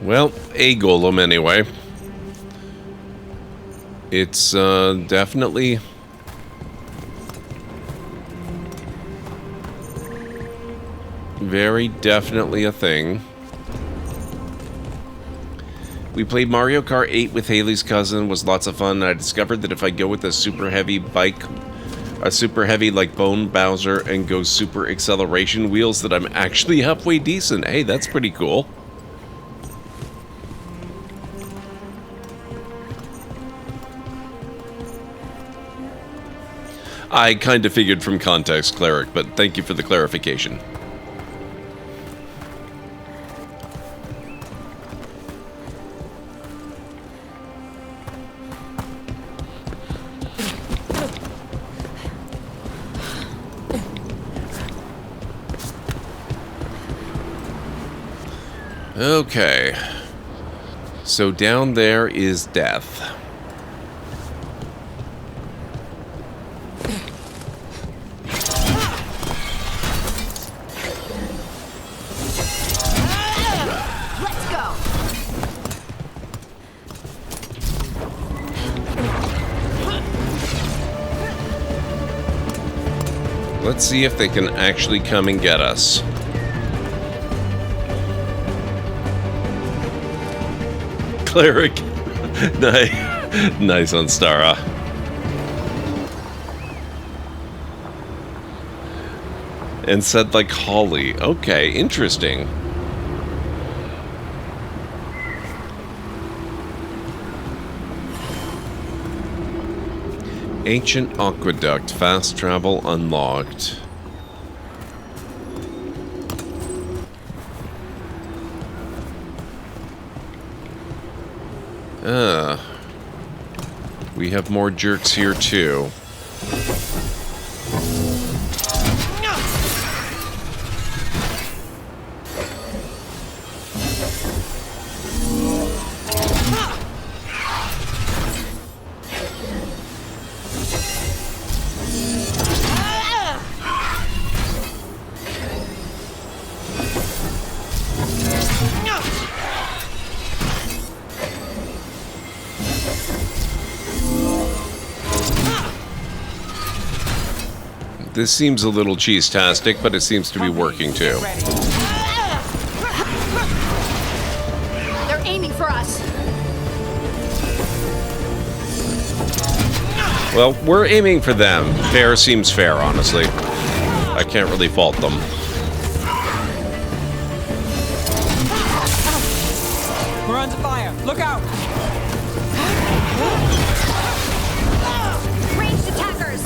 Well, a golem anyway. It's definitely very definitely a thing. We played Mario Kart 8 with Haley's cousin. Was lots of fun. I discovered that if I go with a super heavy bike, a super heavy like Bone Bowser, and go super acceleration wheels, that I'm actually halfway decent. Hey, that's pretty cool. I kind of figured from context, Cleric, but thank you for the clarification. Okay. So down there is death. Let's see if they can actually come and get us. Cleric. Nice on Stara. And said like Holly. Okay, interesting. Ancient Aqueduct. Fast travel unlocked. We have more jerks here too. This seems a little cheese-tastic, but it seems to be working too. They're aiming for us. Well, we're aiming for them. Fair seems fair, honestly. I can't really fault them. We're under fire. Look out! Ranged attackers.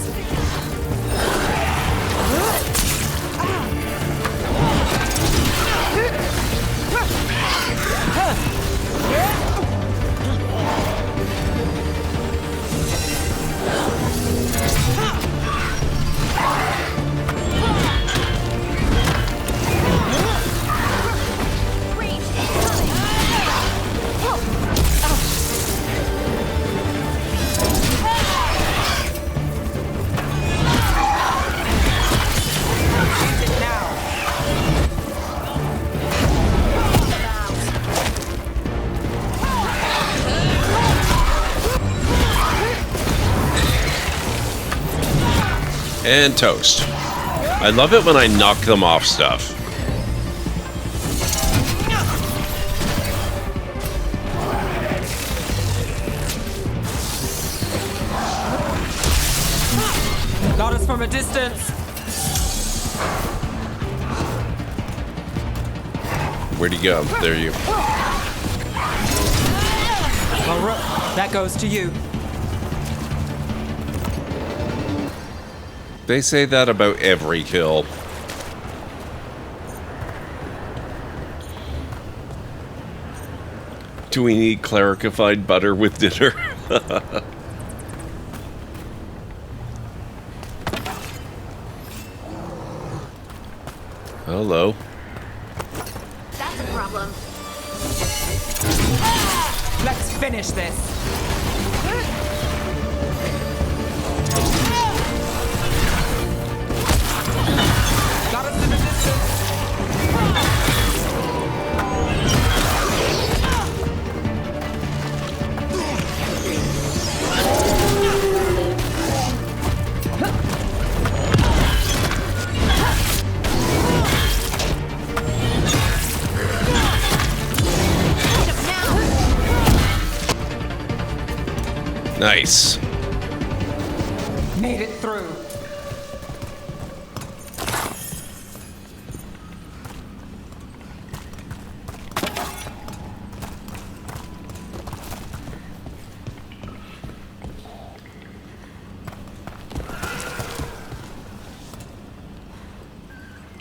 And toast. I love it when I knock them off stuff. Got us from a distance. Where'd he go? There you. Well, that goes to you. They say that about every kill. Do we need claricified butter with dinner? Hello. That's a problem. Let's finish this. Got us in the distance. Nice. Made it through.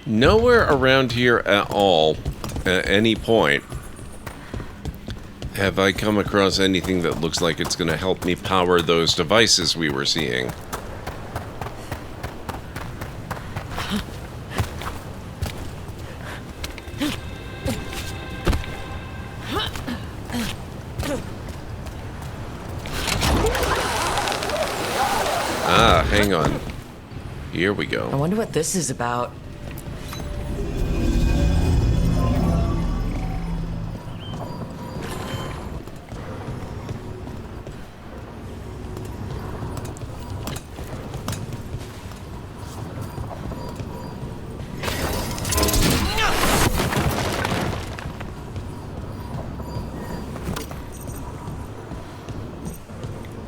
Nowhere around here at all, at any point, have I come across anything that looks like it's going to help me power those devices we were seeing. Ah, hang on. Here we go. I wonder what this is about.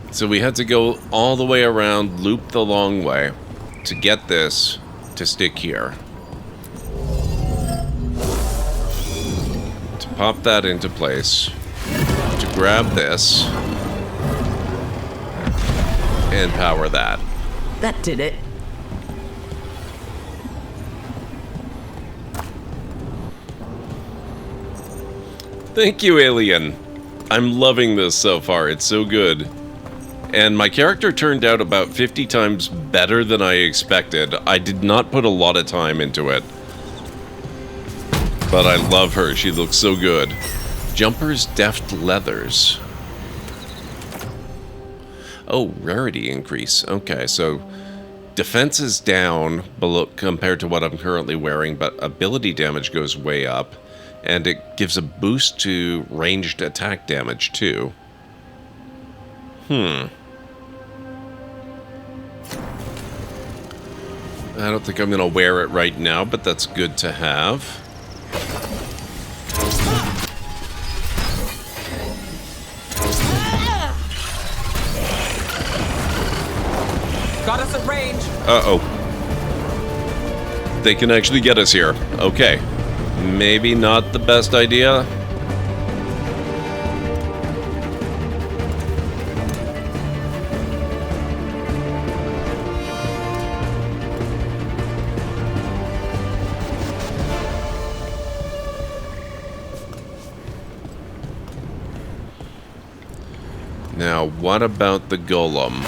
So we had to go all the way around, loop the long way, to get this to stick here. To pop that into place. To grab this. And power that. That did it. Thank you, Alien. I'm loving this so far. It's so good. And my character turned out about 50 times better than I expected. I did not put a lot of time into it. But I love her. She looks so good. Jumper's Deft Leathers. Oh, rarity increase. Okay, so defense is down below compared to what I'm currently wearing, but ability damage goes way up. And it gives a boost to ranged attack damage, too. I don't think I'm going to wear it right now, but that's good to have. Got us at range. Uh-oh. They can actually get us here. Okay. Maybe not the best idea. Now, what about the golem?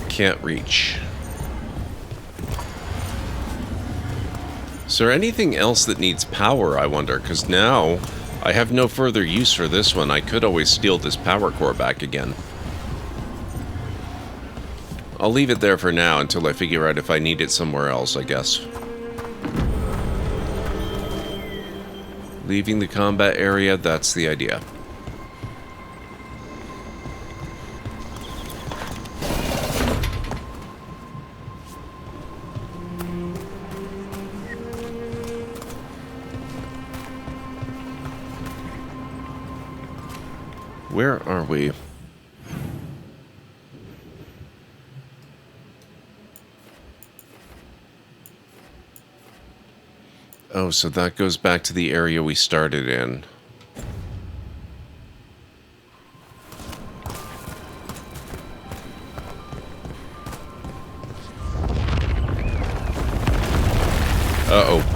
Can't reach. Is there anything else that needs power, I wonder? Because now I have no further use for this one. I could always steal this power core back again. I'll leave it there for now until I figure out if I need it somewhere else, I guess. Leaving the combat area, that's the idea. Where are we? Oh, so that goes back to the area we started in. Uh-oh.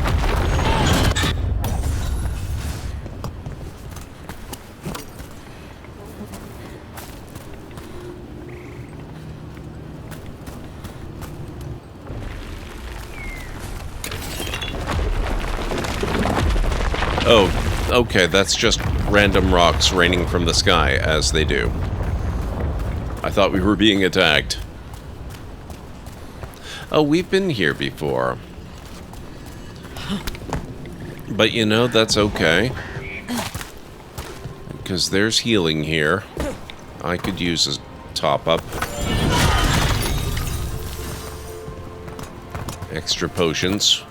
Oh, okay, that's just random rocks raining from the sky, as they do. I thought we were being attacked. Oh, we've been here before. But you know, that's okay. Because there's healing here. I could use a top-up. Extra potions.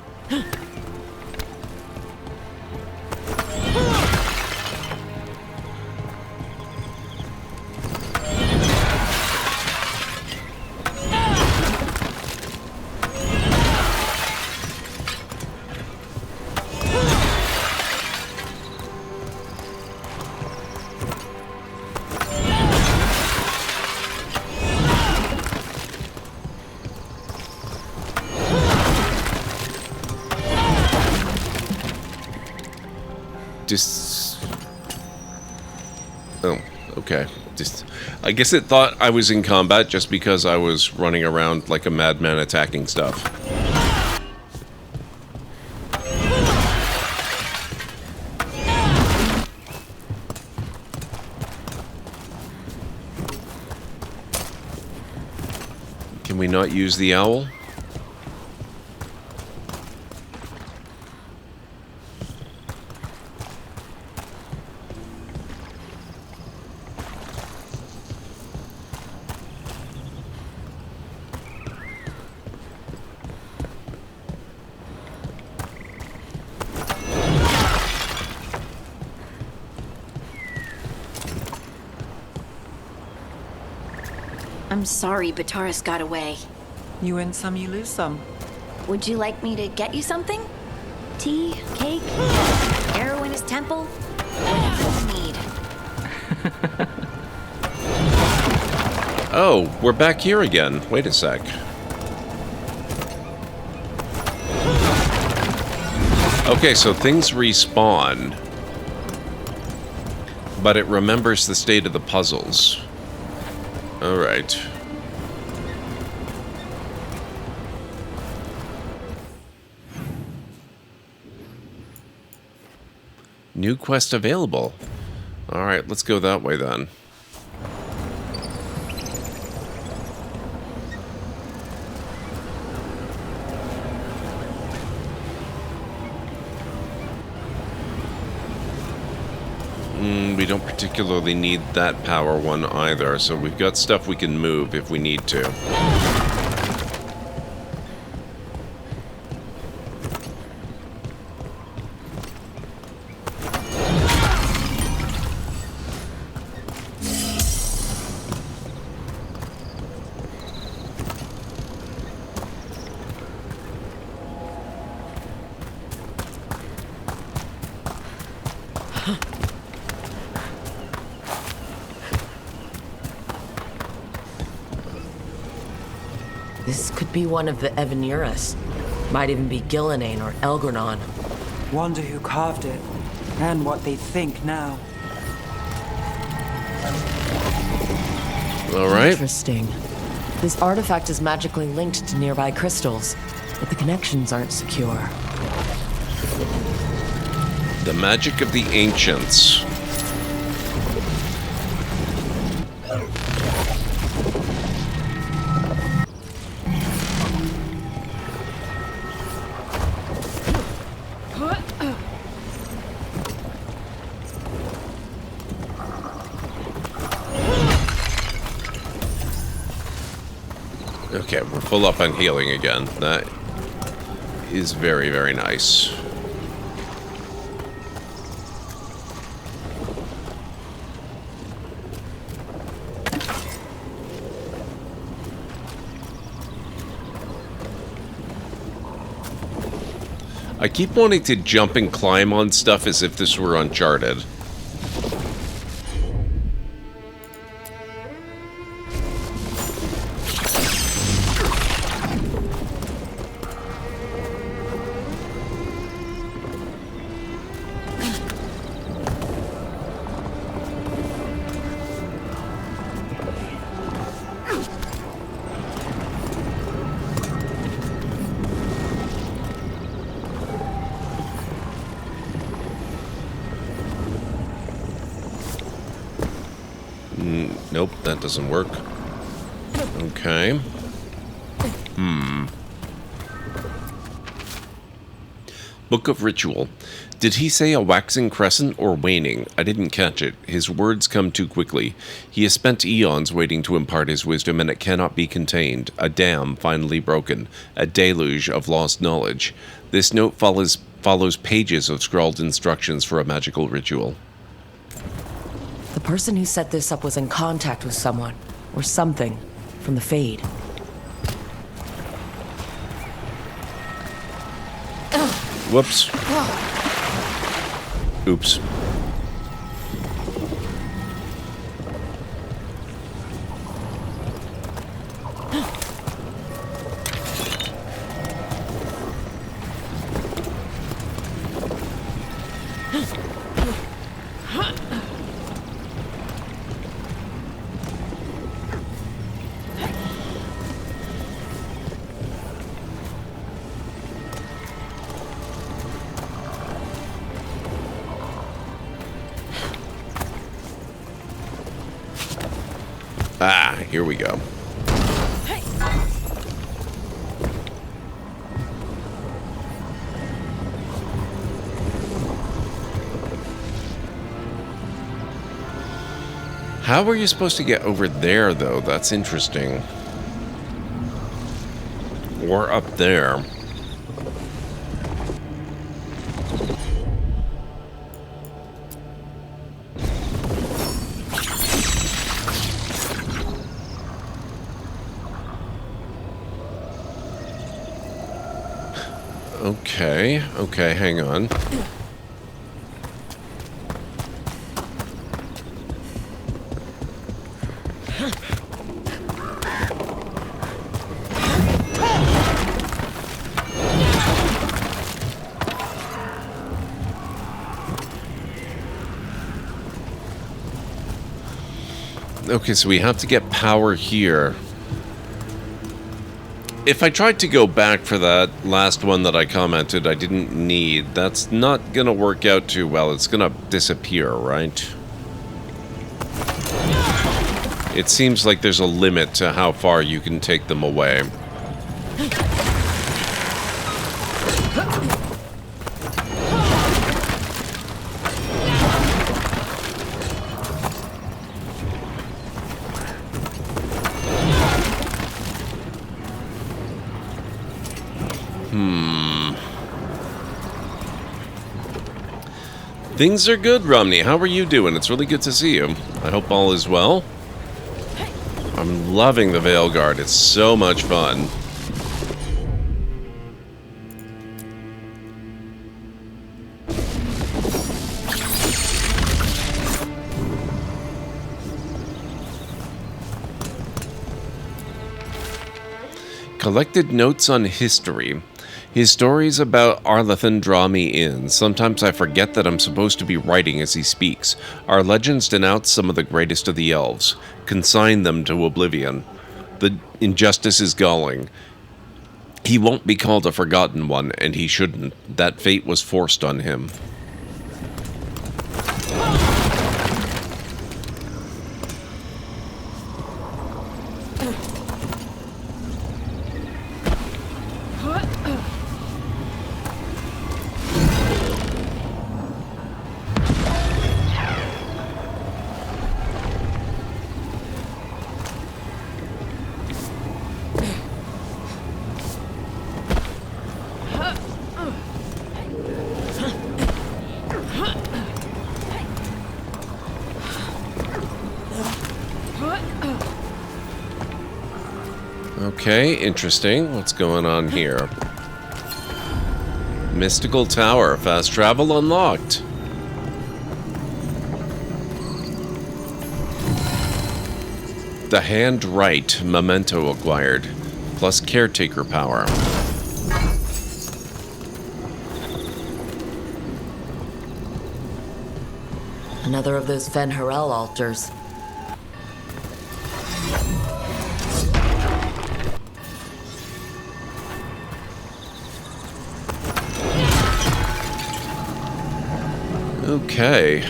Oh, okay. I guess it thought I was in combat just because I was running around like a madman attacking stuff. Can we not use the owl? I'm sorry Bataris got away. You win some, you lose some. Would you like me to get you something? Tea? Cake? Arrow in his temple? Whatever you need. Oh, we're back here again. Wait a sec. Okay, so things respawn, but it remembers the state of the puzzles. Alright. New quest available. Alright, let's go that way then. We don't particularly need that power one either, so we've got stuff we can move if we need to. This could be one of the Evaneras. Might even be Gillenane or Elgranon. Wonder who carved it, and what they think now. All right. Interesting. This artifact is magically linked to nearby crystals, but the connections aren't secure. The magic of the ancients. Okay, we're full up on healing again. That is very, very nice. I keep wanting to jump and climb on stuff as if this were Uncharted. Nope, that doesn't work. Okay. Book of Ritual. Did he say a waxing crescent or waning? I didn't catch it. His words come too quickly. He has spent eons waiting to impart his wisdom, and it cannot be contained. A dam finally broken. A deluge of lost knowledge. This note follows pages of scrawled instructions for a magical ritual. The person who set this up was in contact with someone, or something, from the Fade. Whoops. Oops. Ah, here we go. How are you supposed to get over there, though? That's interesting. Or up there. Okay, hang on. Okay, so we have to get power here. If I tried to go back for that last one that I commented I didn't need, that's not gonna work out too well. It's gonna disappear, right? It seems like there's a limit to how far you can take them away. Things are good, Romney. How are you doing? It's really good to see you. I hope all is well. I'm loving the Veilguard. It's so much fun. Collected notes on history. His stories about Arlathan draw me in. Sometimes I forget that I'm supposed to be writing as he speaks. Our legends denounce some of the greatest of the elves, consign them to oblivion. The injustice is galling. He won't be called a forgotten one, and he shouldn't. That fate was forced on him. Okay, interesting. What's going on here? Mystical Tower. Fast travel unlocked. The Hand Right. Memento acquired. Plus caretaker power. Another of those Fen Harel altars. Okay.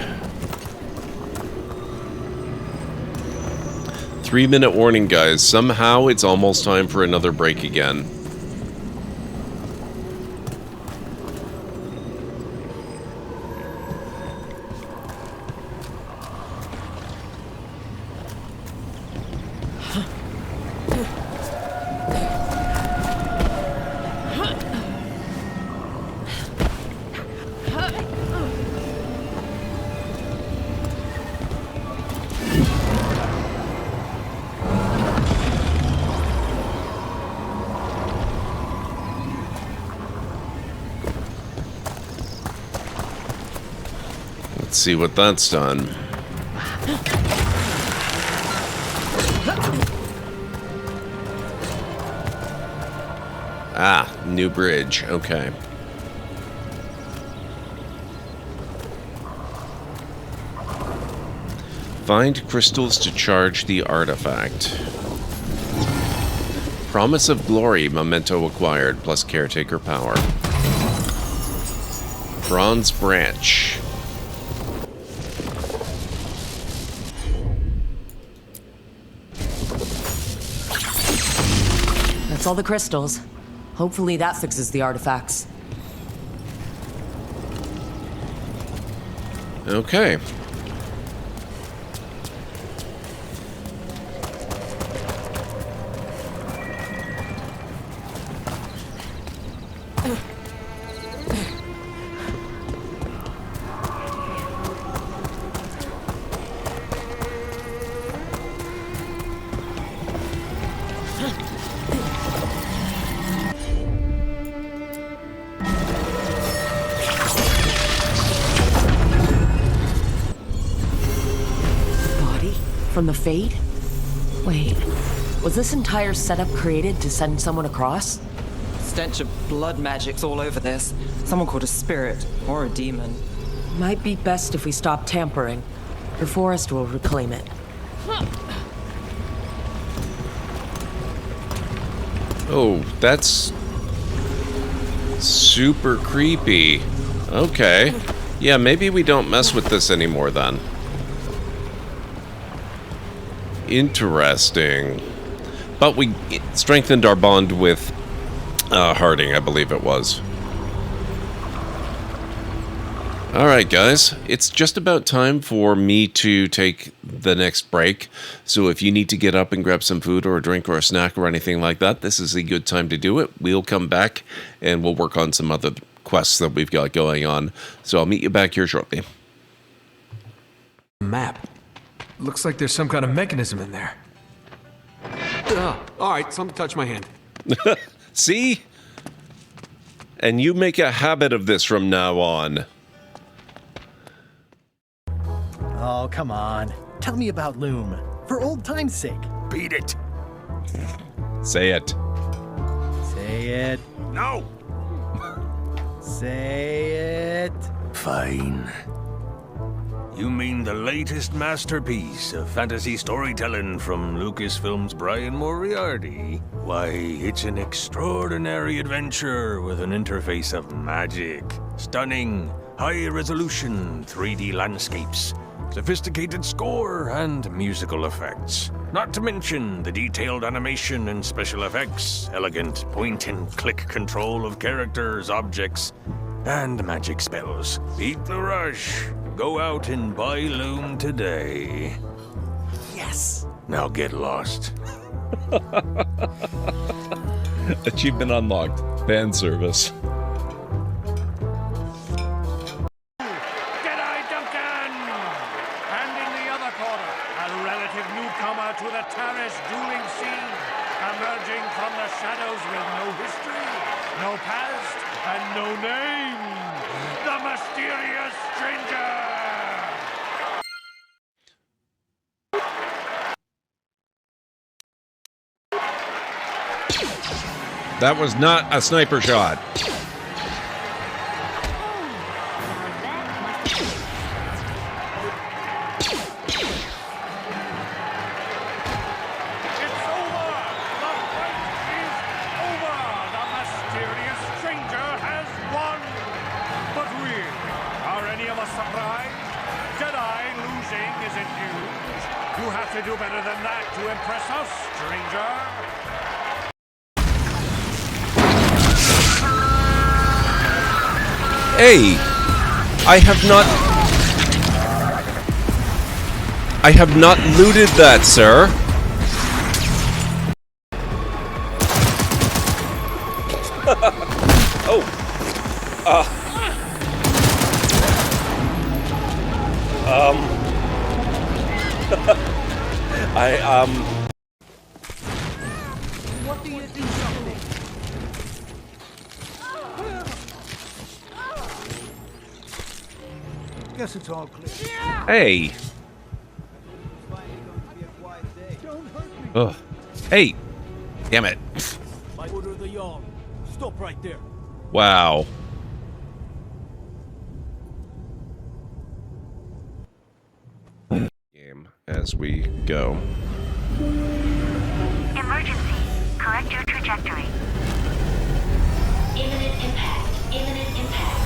3-minute warning, guys. Somehow it's almost time for another break again. Let's see what that's done. Ah, new bridge. Okay. Find crystals to charge the artifact. Promise of Glory. Memento acquired. Plus caretaker power. Bronze branch. That's all the crystals. Hopefully that fixes the artifacts. Okay. From the Fade? Wait, was this entire setup created to send someone across? Stench of blood magic's all over this. Someone called a spirit or a demon. Might be best if we stop tampering. The forest will reclaim it. Oh, that's super creepy. Okay. Yeah, maybe we don't mess with this anymore then. Interesting. But we strengthened our bond with Harding, I believe it was. Alright guys, it's just about time for me to take the next break. So if you need to get up and grab some food or a drink or a snack or anything like that, this is a good time to do it. We'll come back and we'll work on some other quests that we've got going on. So I'll meet you back here shortly. Map. Looks like there's some kind of mechanism in there. Alright, something touched my hand. See? And you make a habit of this from now on. Oh, come on. Tell me about Loom. For old time's sake. Beat it. Say it. Say it. No. Say it. Fine. You mean the latest masterpiece of fantasy storytelling from Lucasfilm's Brian Moriarty? Why, it's an extraordinary adventure with an interface of magic, stunning, high-resolution 3D landscapes, sophisticated score, and musical effects. Not to mention the detailed animation and special effects, elegant point-and-click control of characters, objects, and magic spells. Beat the rush. Go out and buy Loom today. Yes! Now get lost. Achievement unlocked. Fan service. G'day, Duncan! And in the other corner, a relative newcomer to the Tarish dueling scene, emerging from the shadows with no history, no past, and no name. The mysterious stranger! That was not a sniper shot. To do better than that to impress us, stranger. Hey, I have not looted that, sir. Oh. What do you do something? Guess it's all clear. Hey. Ugh. Hey. Damn it. By order of the Jarl. Stop right there. Wow. Game as we go. Emergency. Correct your trajectory. Imminent impact. Imminent impact.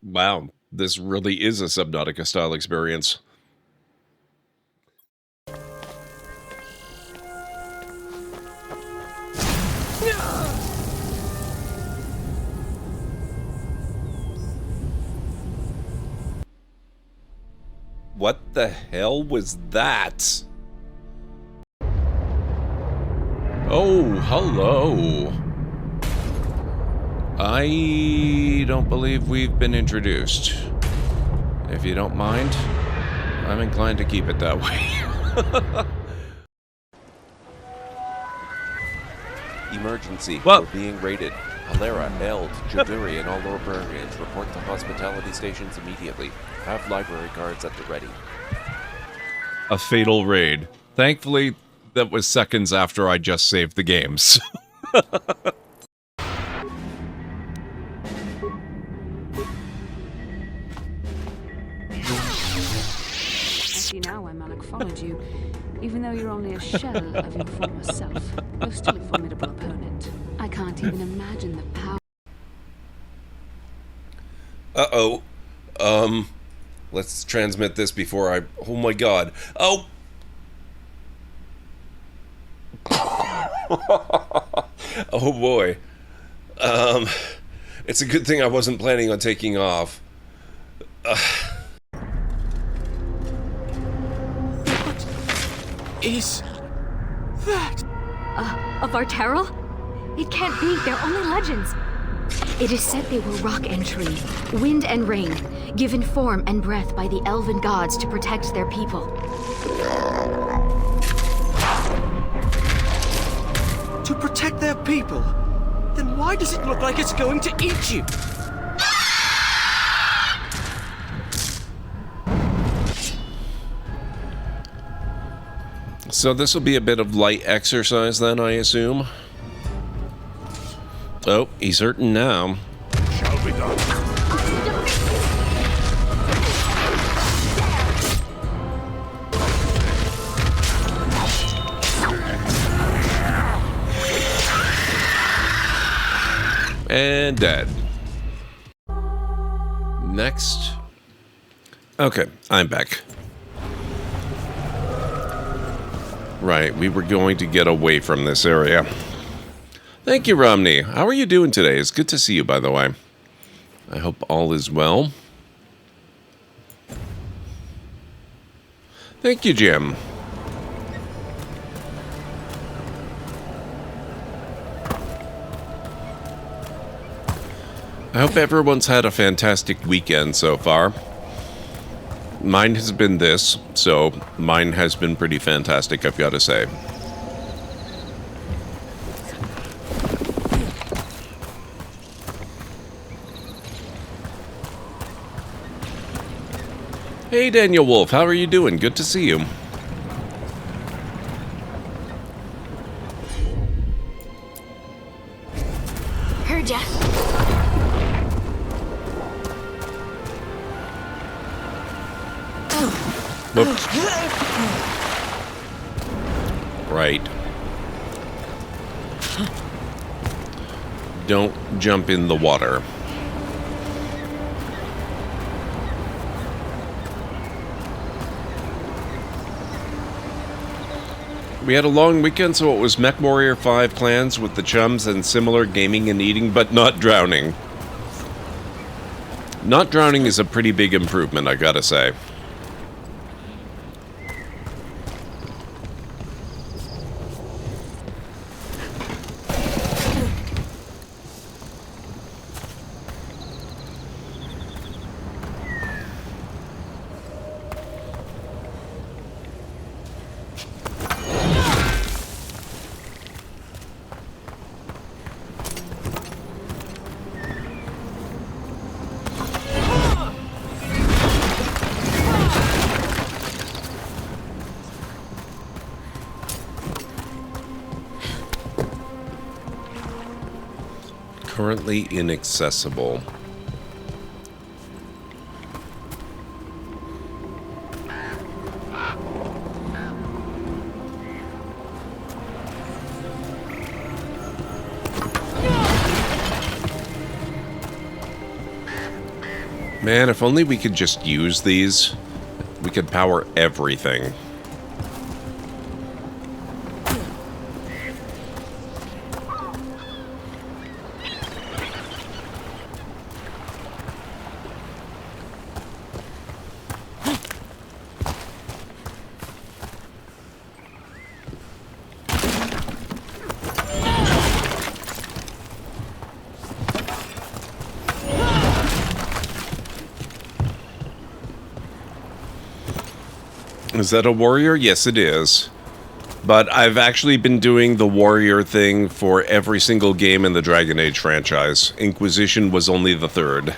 Wow. This really is a Subnautica style experience. What the hell was that? Oh, hello. I don't believe we've been introduced. If you don't mind, I'm inclined to keep it that way. Emergency. What? We're being raided. Halera, Eld, Jaduri, and all librarians report to hospitality stations immediately. Have library guards at the ready. A fatal raid. Thankfully, that was seconds after I just saved the games. Actually, now when Malik followed you, even though you're only a shell of your former self, you're still a formidable opponent. I can't even imagine the power. Uh-oh. Let's transmit this before I... Oh my god. Oh! Oh boy. It's a good thing I wasn't planning on taking off. Is that? Of our Terrell? It can't be, they're only legends. It is said they were rock and tree, wind and rain, given form and breath by the elven gods to protect their people. To protect their people? Then why does it look like it's going to eat you? So this will be a bit of light exercise then, I assume? Oh, he's hurting now. Shall be done. And dead. Next. Okay, I'm back. Right, we were going to get away from this area. Thank you, Romney. How are you doing today? It's good to see you, by the way. I hope all is well. Thank you, Jim. I hope everyone's had a fantastic weekend so far. Mine has been this, so mine has been pretty fantastic, I've got to say. Hey, Daniel Wolf, how are you doing? Good to see you. Heard ya. Whoops. Right. Don't jump in the water. We had a long weekend, so it was MechWarrior 5 plans with the chums and similar gaming and eating, but not drowning. Not drowning is a pretty big improvement, I gotta say. Currently inaccessible. Man, if only we could just use these, we could power everything. Is that a warrior? Yes, it is. But I've actually been doing the warrior thing for every single game in the Dragon Age franchise. Inquisition was only the third.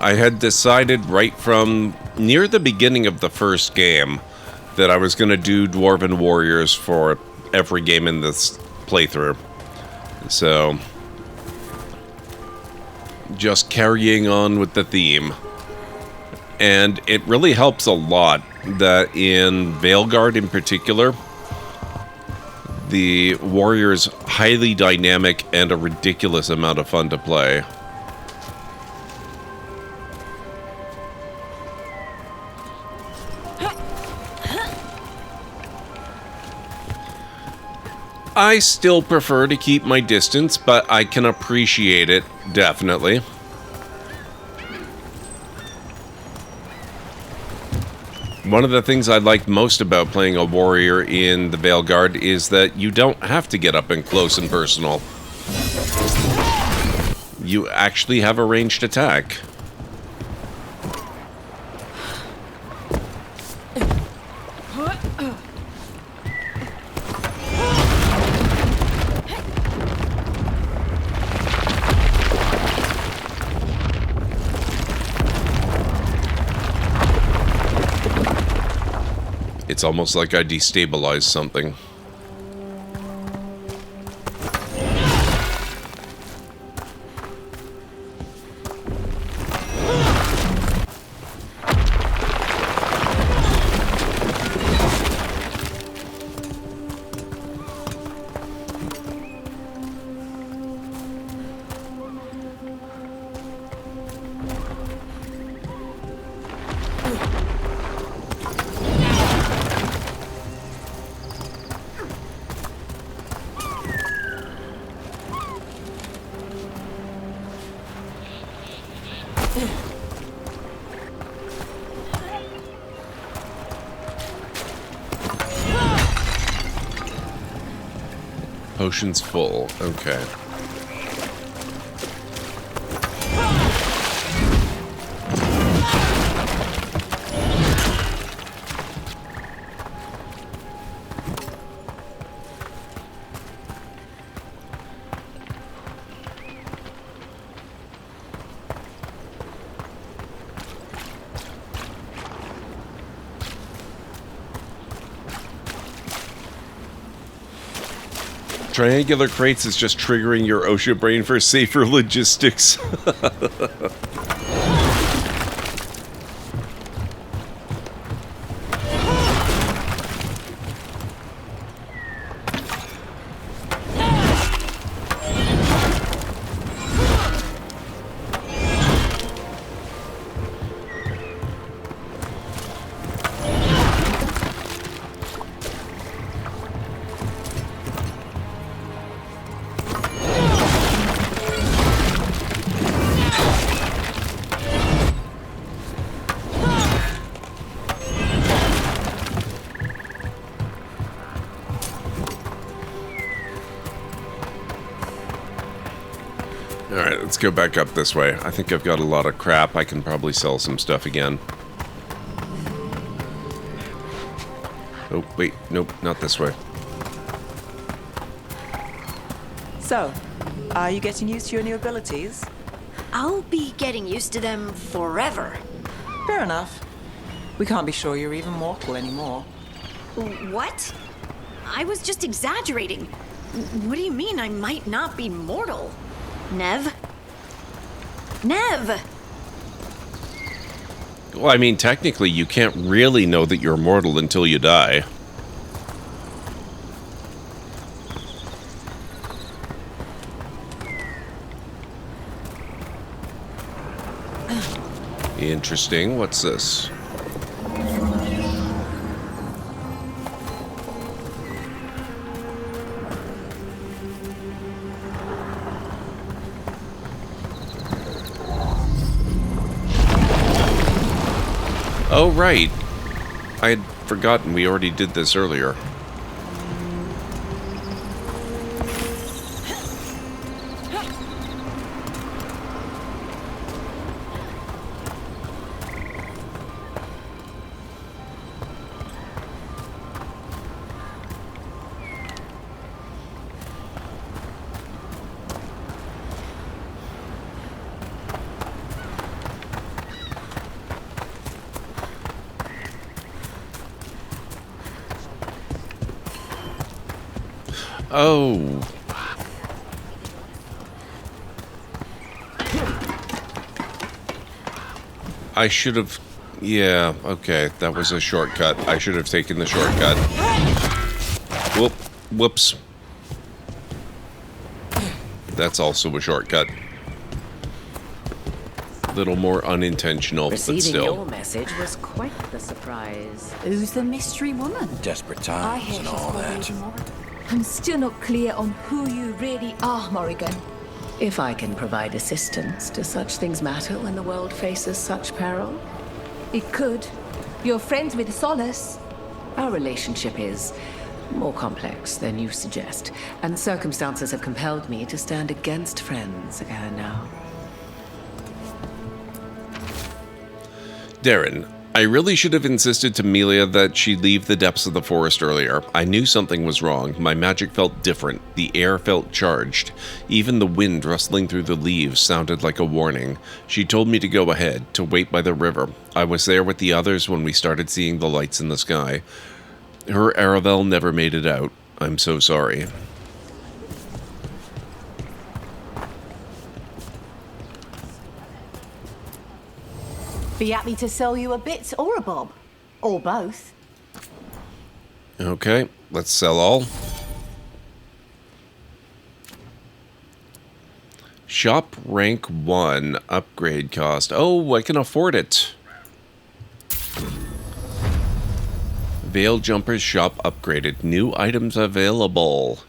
I had decided right from near the beginning of the first game that I was going to do Dwarven Warriors for every game in this playthrough. So, just carrying on with the theme. And it really helps a lot that in Veilguard in particular, the warrior's highly dynamic and a ridiculous amount of fun to play. I still prefer to keep my distance, but I can appreciate it, definitely. One of the things I like most about playing a warrior in the Veilguard is that you don't have to get up and close and personal. You actually have a ranged attack. It's almost like I destabilized something. Potion's full. Okay. Triangular crates is just triggering your OSHA brain for safer logistics. Alright, let's go back up this way. I think I've got a lot of crap. I can probably sell some stuff again. Oh, wait. Nope, not this way. So, are you getting used to your new abilities? I'll be getting used to them forever. Fair enough. We can't be sure you're even mortal anymore. What? I was just exaggerating. What do you mean I might not be mortal? Nev? Nev! Well, I mean, technically, you can't really know that you're mortal until you die. Interesting. What's this? Oh, right. I had forgotten we already did this earlier. Oh. I should have... Yeah, okay. That was a shortcut. I should have taken the shortcut. Whoops. That's also a shortcut. Little more unintentional, but Receiving still. your message was quite the surprise. Who's the mystery woman? Desperate I times hear and she's all worried that. more. I'm still not clear on who you really are, Morrigan. If I can provide assistance, do such things matter when the world faces such peril? It could. You're friends with Solace. Our relationship is more complex than you suggest, and circumstances have compelled me to stand against friends again now. Darren, I really should have insisted to Melia that she leave the depths of the forest earlier. I knew something was wrong. My magic felt different. The air felt charged. Even the wind rustling through the leaves sounded like a warning. She told me to go ahead, to wait by the river. I was there with the others when we started seeing the lights in the sky. Her Aravel never made it out. I'm so sorry. Be happy to sell you a bit or a bob. Or both. Okay, let's sell all. Shop rank 1, upgrade cost. Oh, I can afford it. Veil Jumpers shop upgraded. New items available.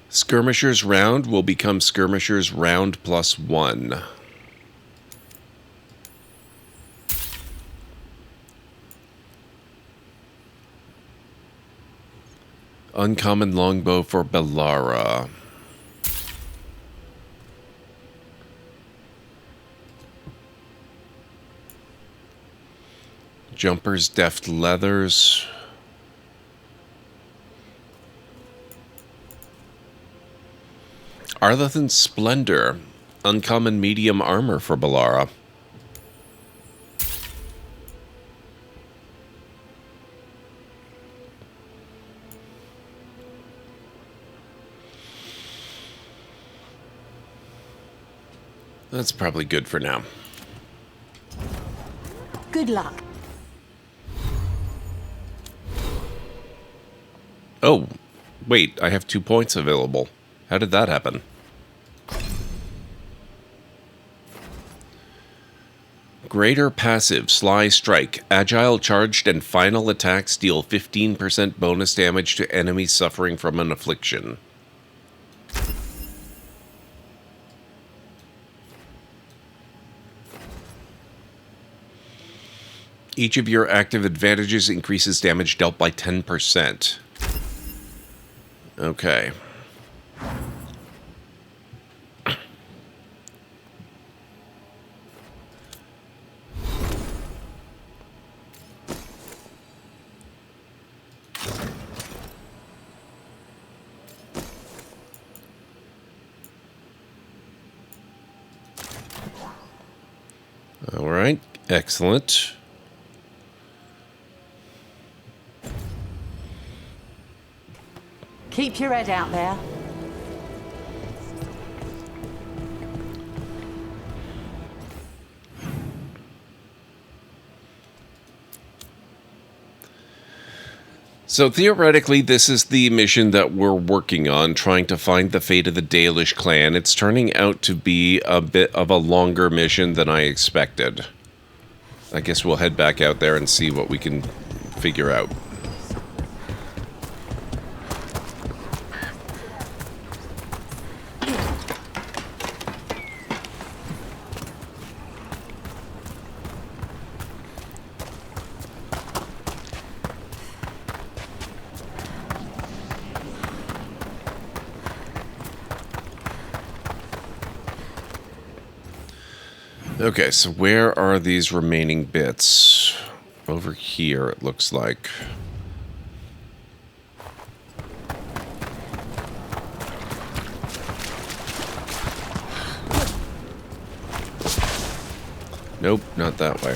Skirmishers round will become Skirmishers round +1. Uncommon longbow for Bellara. Jumpers deft leathers. Arlethan's Splendor. Uncommon medium armor for Bellara. That's probably good for now. Good luck. Oh, wait, I have 2 points available. How did that happen? Greater passive, Sly Strike. Agile, charged, and final attacks deal 15% bonus damage to enemies suffering from an affliction. Each of your active advantages increases damage dealt by 10%. Okay. All right, excellent. Keep your head out there. So theoretically, this is the mission that we're working on, trying to find the fate of the Dalish clan. It's turning out to be a bit of a longer mission than I expected. I guess we'll head back out there and see what we can figure out. Okay, so where are these remaining bits? Over here, it looks like. Nope, not that way.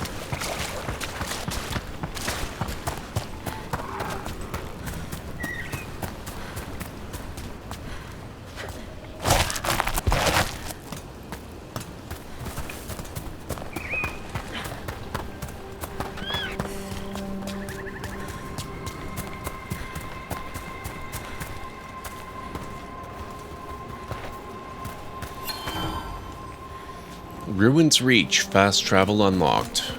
Ruins Reach, fast travel unlocked.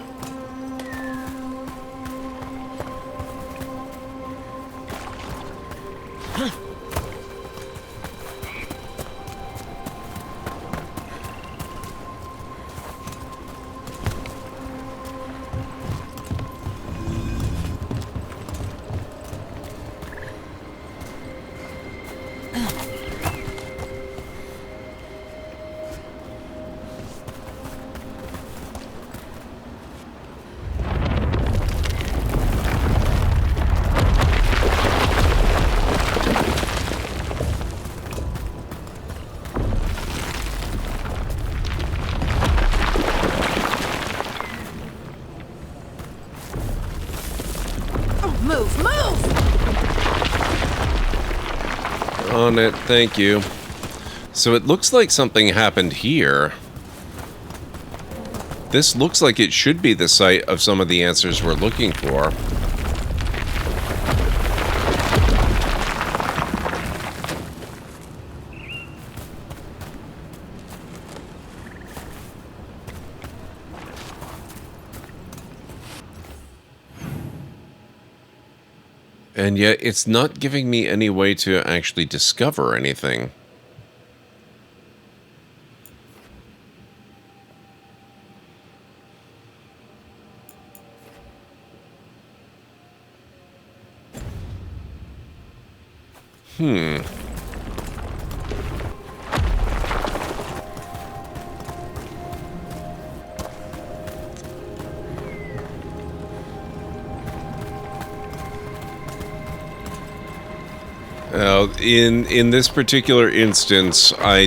On it, thank you. So it looks like something happened here. This looks like it should be the site of some of the answers we're looking for. And yet, it's not giving me any way to actually discover anything. In this particular instance, I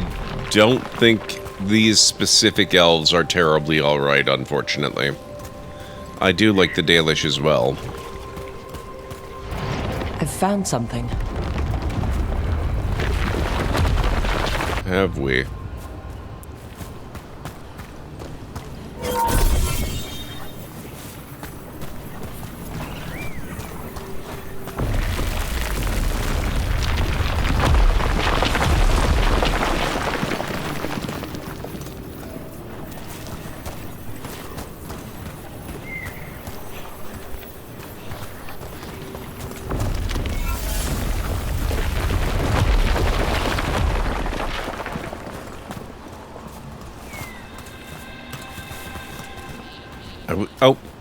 don't think these specific elves are terribly alright, unfortunately. I do like the Dalish as well. I've found something. Have we?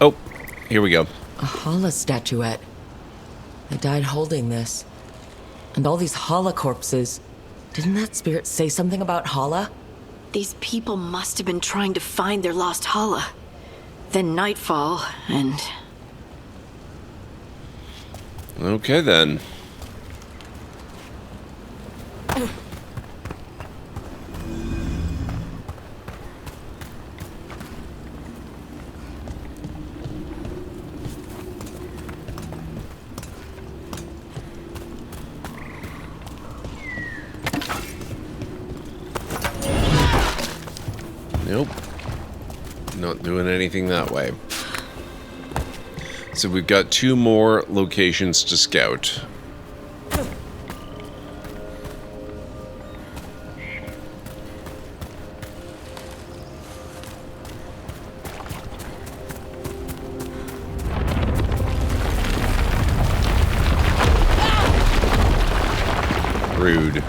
Oh, here we go. A Hala statuette. I died holding this. And all these Hala corpses. Didn't that spirit say something about Hala? These people must have been trying to find their lost Hala. Then nightfall, and... Okay, then. Nope. Not doing anything that way. So we've got 2 more locations to scout. Rude.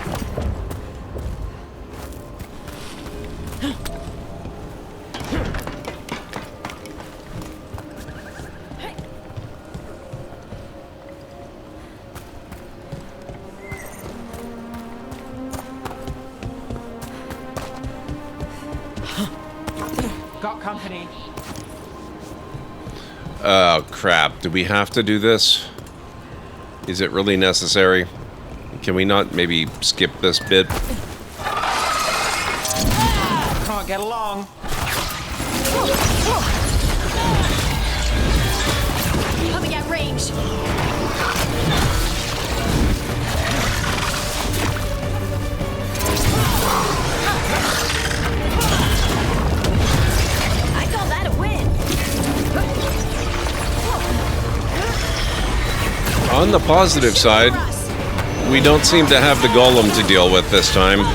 Got company. Oh, crap. Do we have to do this? Is it really necessary? Can we not maybe skip this bit? Can't get along. Coming at range. I call that a win. On the positive side, we don't seem to have the golem to deal with this time.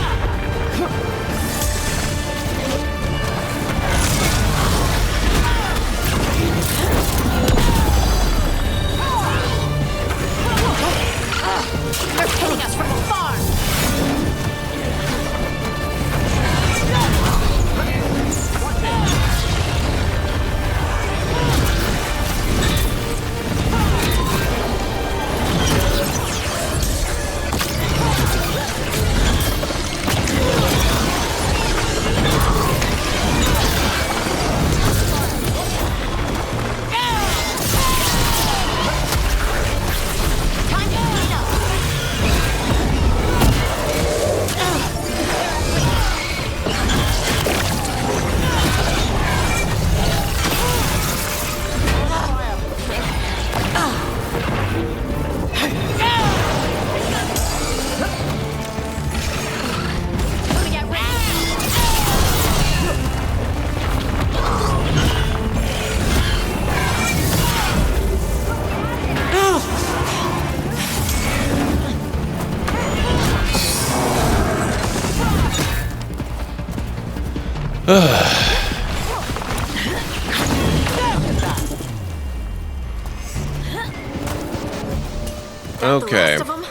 Okay. The last of 'em?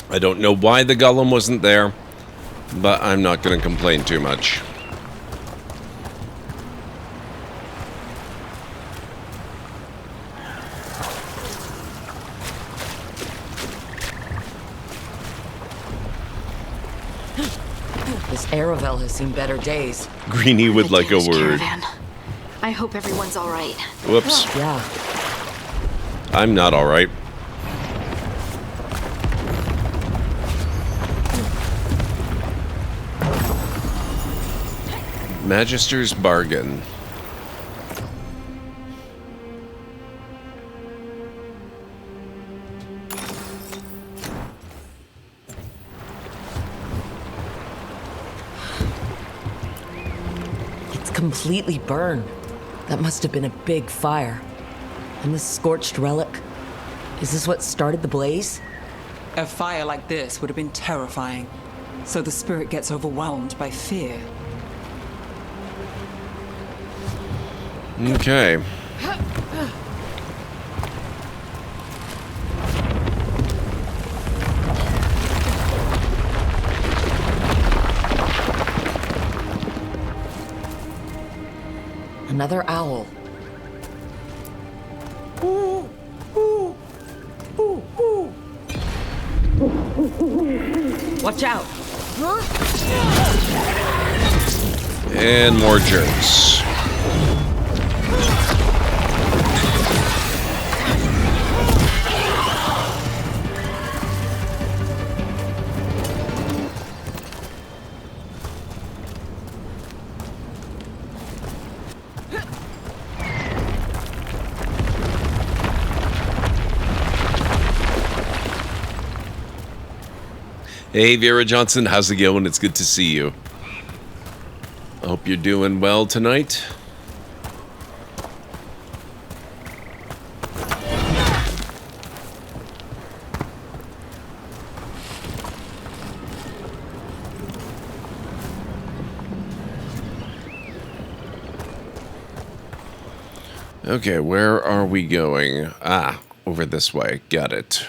I don't know why the golem wasn't there, but I'm not going to complain too much. This Aravel has seen better days. Greenie would like a word. Caravan. I hope everyone's all right. Whoops. Yeah. I'm not alright. Magister's Bargain. It's completely burned. That must have been a big fire. And this scorched relic, is this what started the blaze? A fire like this would have been terrifying, so the spirit gets overwhelmed by fear. Okay. Another owl. Watch out! And more jerks. Hey, Vera Johnson, how's it going? It's good to see you. I hope you're doing well tonight. Okay, where are we going? Ah, over this way. Got it.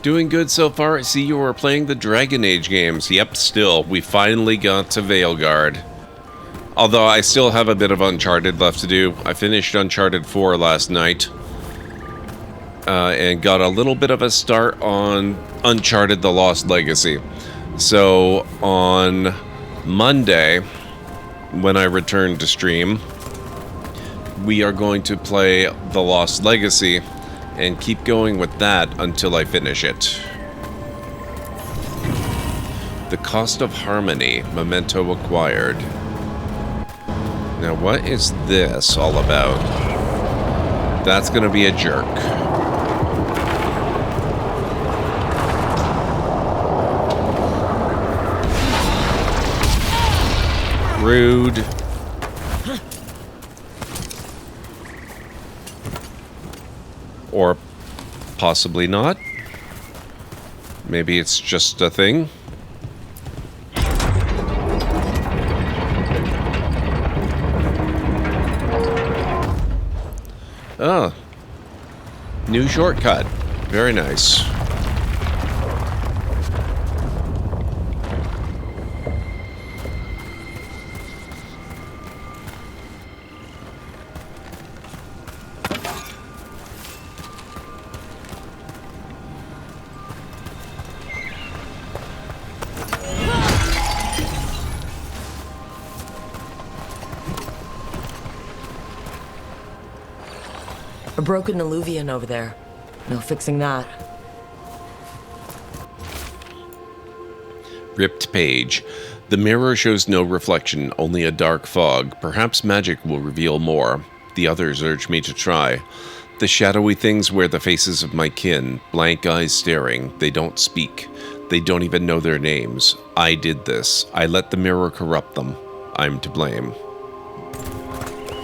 Doing good so far. I see you were playing the Dragon Age games. Yep, still. We finally got to Veilguard. Although I still have a bit of Uncharted left to do. I finished Uncharted 4 last night. And got a little bit of a start on Uncharted The Lost Legacy. So, on Monday, when I return to stream, we are going to play The Lost Legacy and keep going with that until I finish it. The Cost of Harmony, memento acquired. Now, what is this all about? That's gonna be a jerk. Rude. Or possibly not. Maybe it's just a thing. Oh. New shortcut. Very nice. A broken alluvian over there. No fixing that. Ripped page. The mirror shows no reflection, only a dark fog. Perhaps magic will reveal more. The others urge me to try. The shadowy things wear the faces of my kin, blank eyes staring. They don't speak. They don't even know their names. I did this. I let the mirror corrupt them. I'm to blame.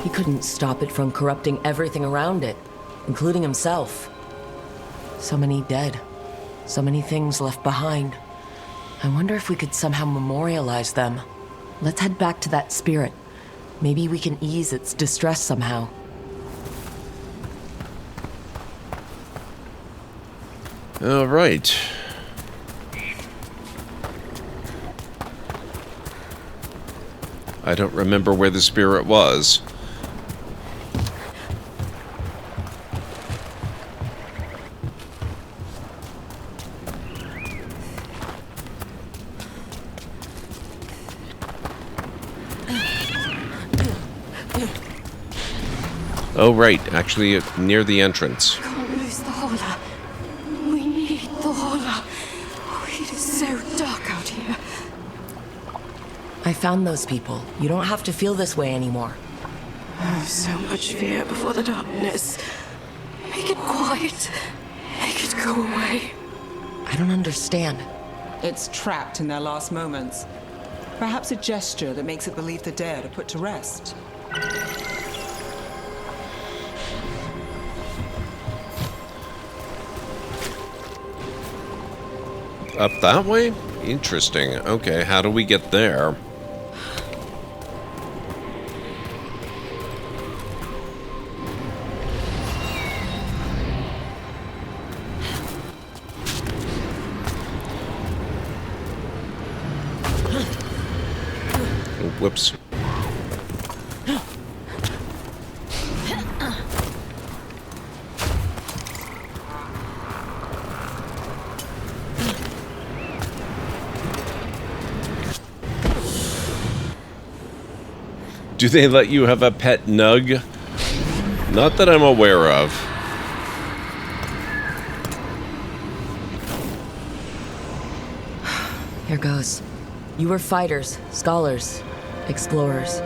He couldn't stop it from corrupting everything around it, including himself. So many dead. So many things left behind. I wonder if we could somehow memorialize them. Let's head back to that spirit. Maybe we can ease its distress somehow. All right. I don't remember where the spirit was. Oh, right. Actually, near the entrance. Can't lose the Hola. We need the Hola. Oh, it is so dark out here. I found those people. You don't have to feel this way anymore. Oh, so much fear before the darkness. Make it quiet. Make it go away. I don't understand. It's trapped in their last moments. Perhaps a gesture that makes it believe the dead are put to rest. Up that way? Interesting. Okay, how do we get there? Oh, whoops. Do they let you have a pet nug? Not that I'm aware of. Here goes. You were fighters, scholars, explorers,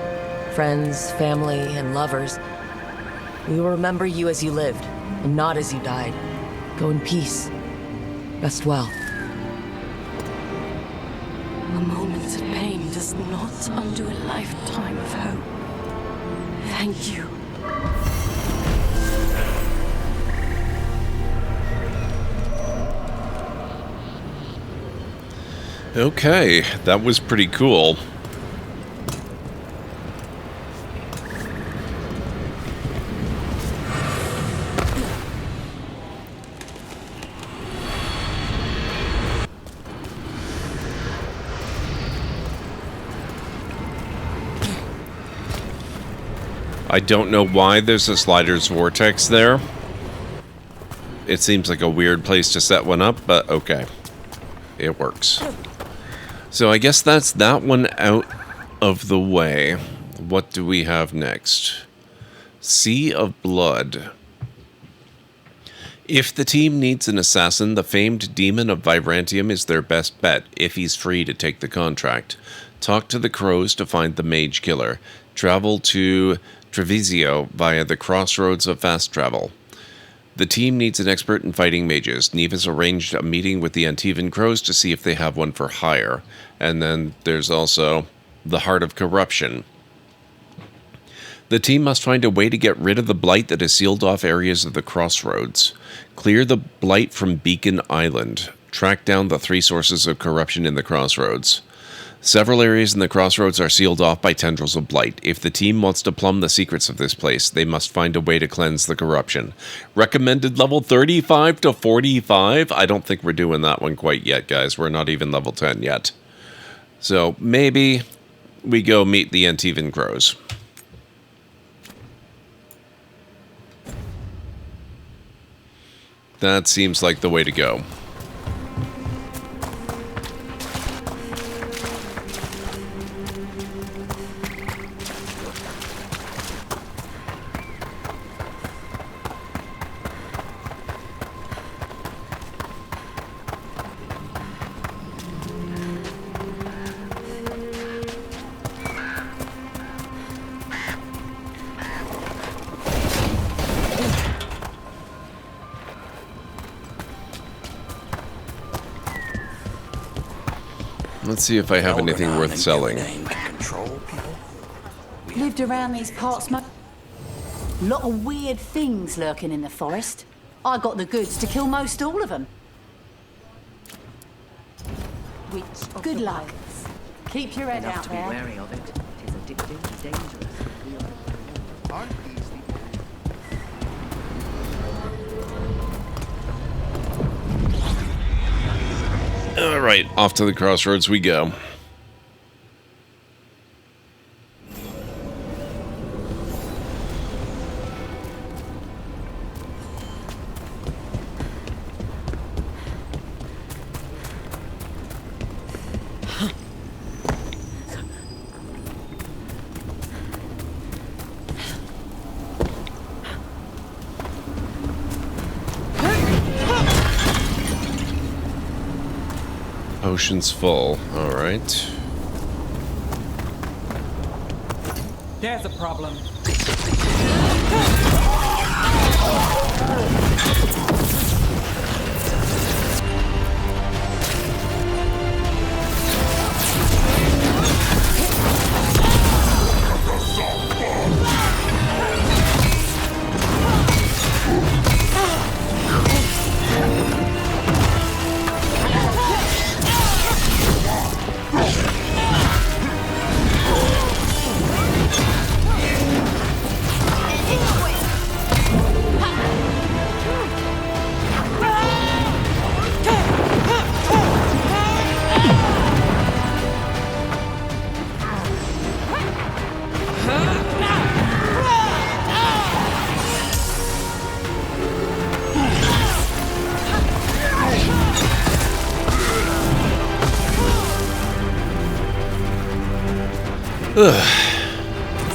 friends, family, and lovers. We will remember you as you lived, and not as you died. Go in peace. Rest well. A moment of pain does not undo a lifetime of hope. Thank you. Okay, that was pretty cool. I don't know why there's a slider's vortex there. It seems like a weird place to set one up, but okay. It works. So I guess that's that one out of the way. What do we have next? Sea of Blood. If the team needs an assassin, the famed Demon of Vibrantium is their best bet, if he's free to take the contract. Talk to the Crows to find the Mage Killer. Travel to Trevisio via the Crossroads of Fast Travel. The team needs an expert in fighting mages. Neve has arranged a meeting with the Antivan Crows to see if they have one for hire. And then there's also the Heart of Corruption. The team must find a way to get rid of the blight that has sealed off areas of the Crossroads. Clear the blight from Beacon Island. Track down the 3 sources of corruption in the Crossroads. Several areas in the Crossroads are sealed off by tendrils of blight. If the team wants to plumb the secrets of this place, they must find a way to cleanse the corruption. Recommended level 35 to 45? I don't think we're doing that one quite yet, guys. We're not even level 10 yet. So maybe we go meet the Antivan Crows. That seems like the way to go. Let's see if I have anything worth selling. Lived around these parts, lot of weird things lurking in the forest. I got the goods to kill most all of them. Good luck. Keep your head out to be there. wary of it. It is addictive, dangerous. All right, off to the crossroads we go. Ocean's full. All right. There's a problem.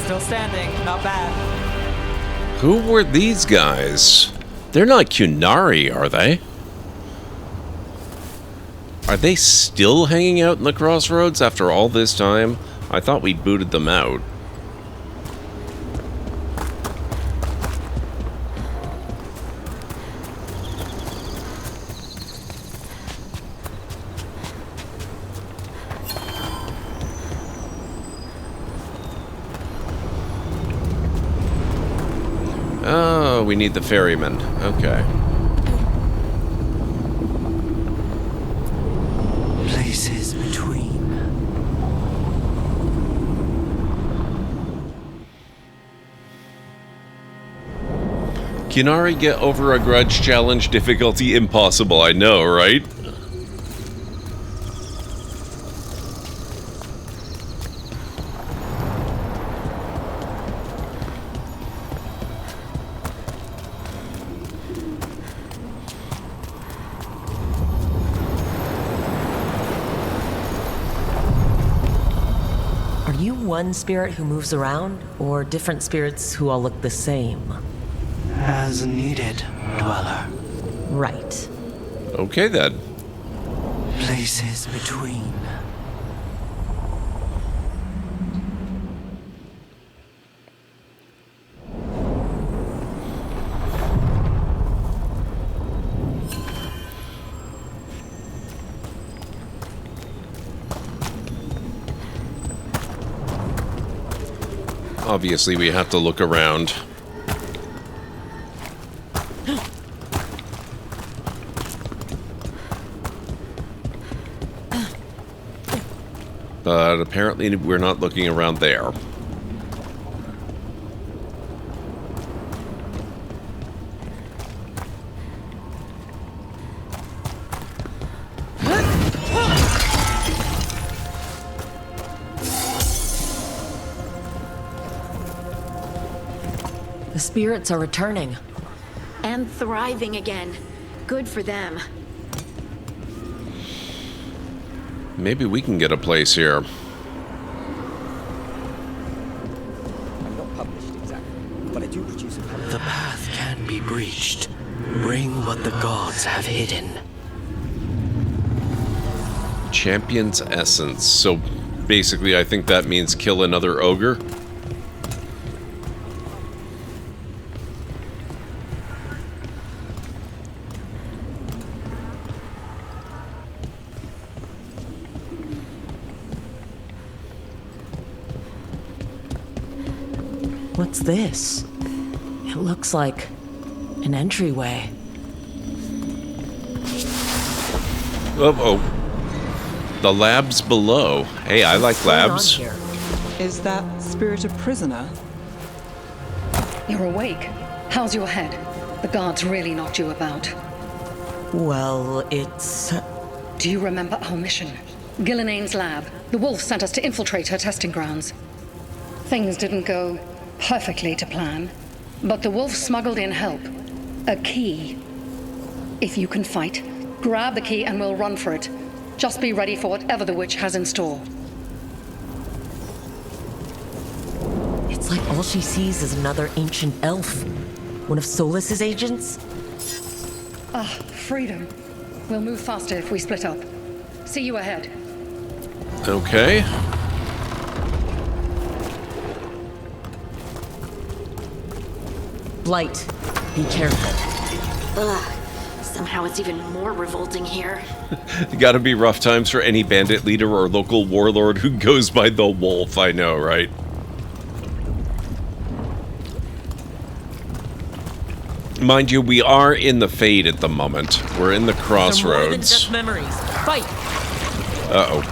Still standing, not bad. Who were these guys? They're not Qunari, are they? Are they still hanging out in the crossroads after all this time? I thought we booted them out. Oh, we need the ferryman. Okay. Places between. Qunari get over a grudge challenge difficulty impossible, I know, right? One spirit who moves around, or different spirits who all look the same? As needed, Dweller. Right. Okay then. Places between. Obviously, we have to look around. But apparently we're not looking around there. The spirits are returning. And thriving again. Good for them. Maybe we can get a place here. I'm not published exactly, but I do produce a published. The path can be breached. Bring what the gods have hidden. Champion's essence. So basically, I think that means kill another ogre. What's this? It looks like an entryway. Oh. The lab's below. Hey, I like labs. Is that spirit a prisoner? You're awake. How's your head? The guards really knocked you about. Well, it's... Do you remember our mission? Gillenane's lab. The wolf sent us to infiltrate her testing grounds. Things didn't go perfectly to plan, but the wolf smuggled in help. A key. If you can fight, grab the key and we'll run for it. Just be ready for whatever the witch has in store. It's like all she sees is another ancient elf. One of Solas's agents? Freedom. We'll move faster if we split up. See you ahead. Okay. Blight, be careful. Ugh. Somehow it's even more revolting here. Gotta be rough times for any bandit leader or local warlord who goes by the wolf, I know, right? Mind you, we are in the Fade at the moment. We're in the crossroads. More than just memories. Fight! Uh-oh.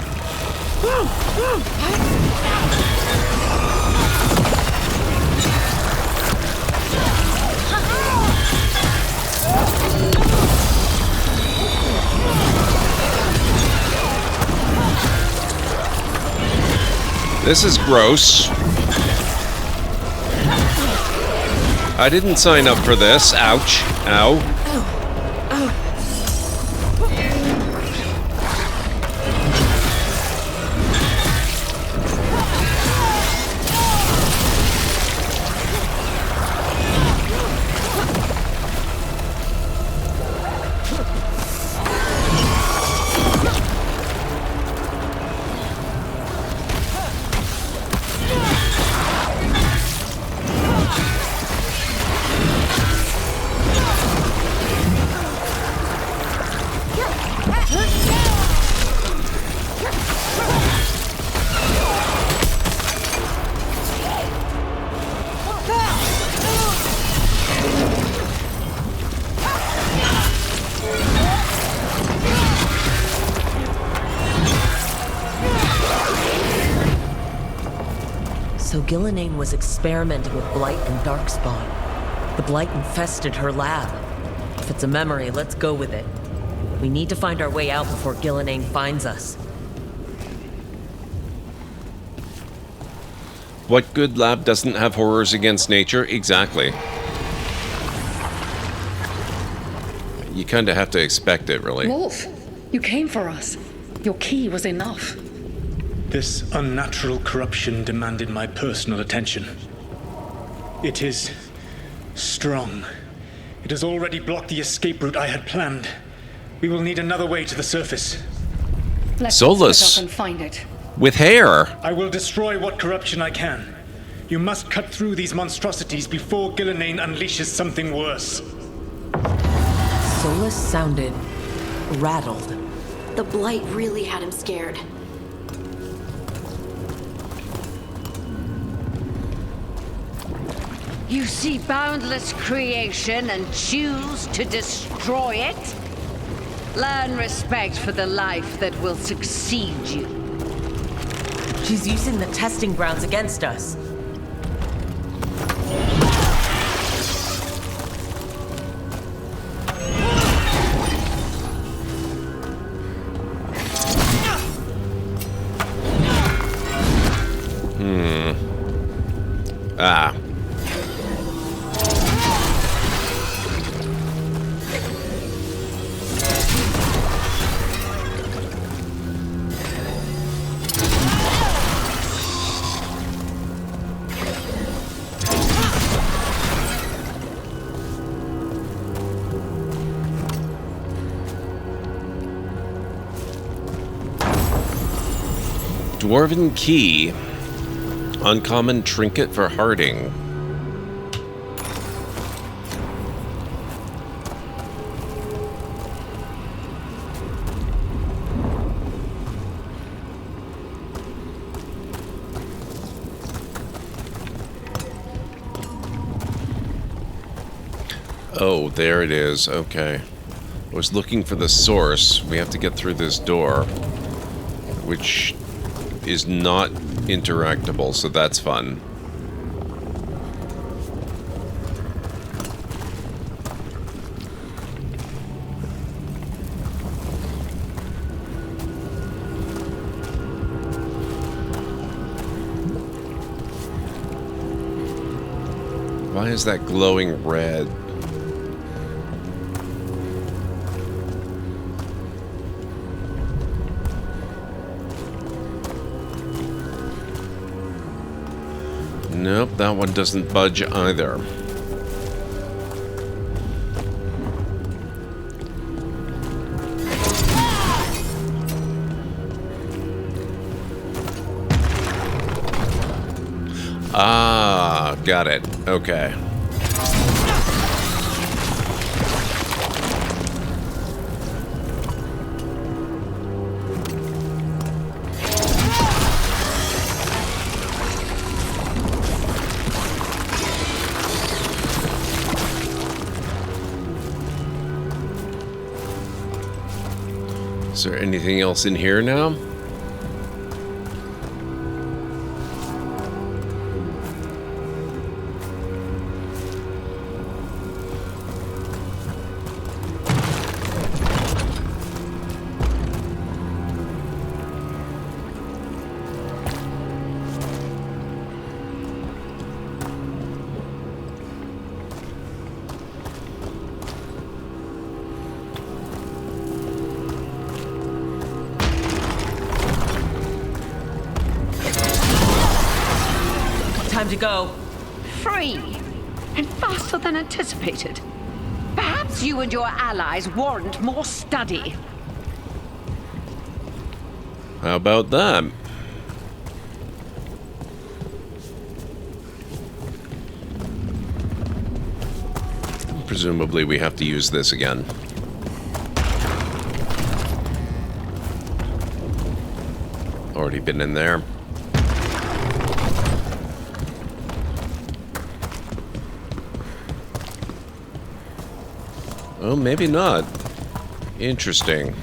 This is gross. I didn't sign up for this. Ouch. Ow. So Gillenane was experimenting with Blight and Darkspawn. The Blight infested her lab. If it's a memory, let's go with it. We need to find our way out before Gillenane finds us. What good lab doesn't have horrors against nature? Exactly. You kind of have to expect it, really. Wolf, you came for us. Your key was enough. This unnatural corruption demanded my personal attention. It is strong. It has already blocked the escape route I had planned. We will need another way to the surface. Let's Solus. split up and find it. With hair. I will destroy what corruption I can. You must cut through these monstrosities before Gillenane unleashes something worse. Solus sounded rattled. The Blight really had him scared. You see boundless creation and choose to destroy it? Learn respect for the life that will succeed you. She's using the testing grounds against us. Ah. Dwarven Key. Uncommon trinket for Harding. Oh, there it is. Okay. I was looking for the source. We have to get through this door, which is not interactable, so that's fun. Why is that glowing red? Nope, that one doesn't budge either. Ah, got it. Okay. Is there anything else in here now? Time to go. Free! And faster than anticipated. Perhaps you and your allies warrant more study. How about that? Presumably we have to use this again. Already been in there. Oh, maybe not. Interesting.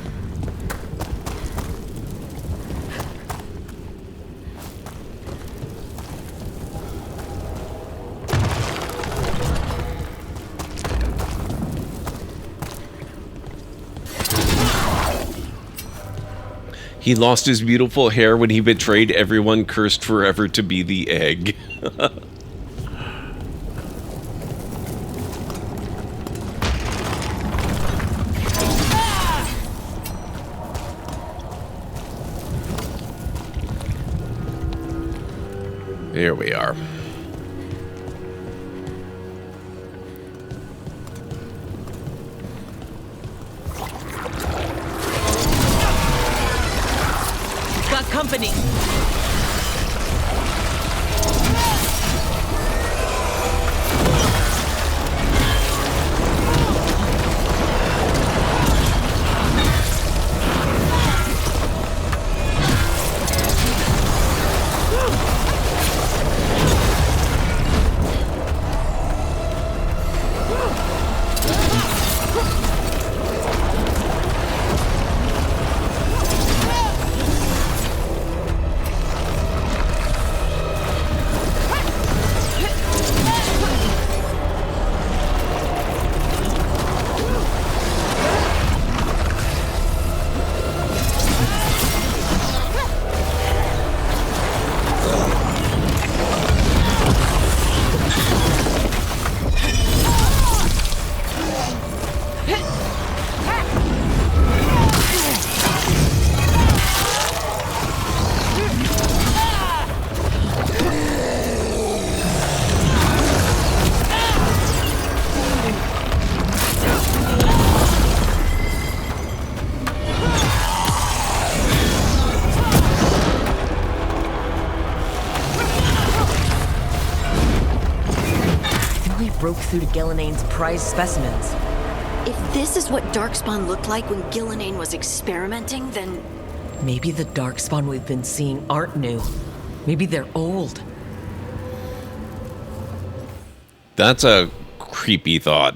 He lost his beautiful hair when he betrayed everyone, cursed forever to be the egg. Here we are. Got company. Broke through to Gillinane's prized specimens. If this is what Darkspawn looked like when Gillinane was experimenting, then... Maybe the Darkspawn we've been seeing aren't new. Maybe they're old. That's a creepy thought.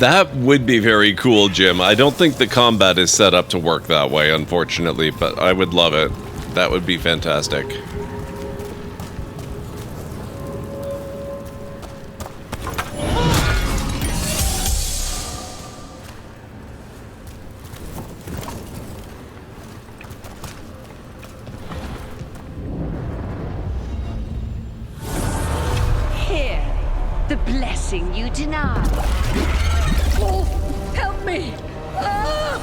That would be very cool, Jim. I don't think the combat is set up to work that way, unfortunately, but I would love it. That would be fantastic. Here, the blessing you denied. Oh, help me! Ah!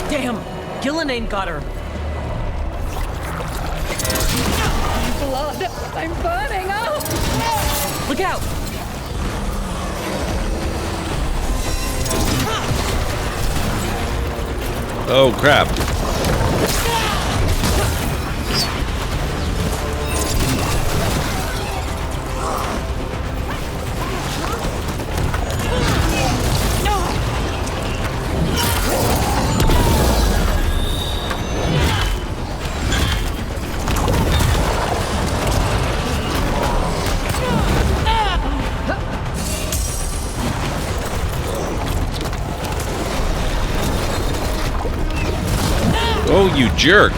Damn! Gillenane got her! Blood! I'm burning! Oh! Look out! Oh, crap. Oh, you jerk.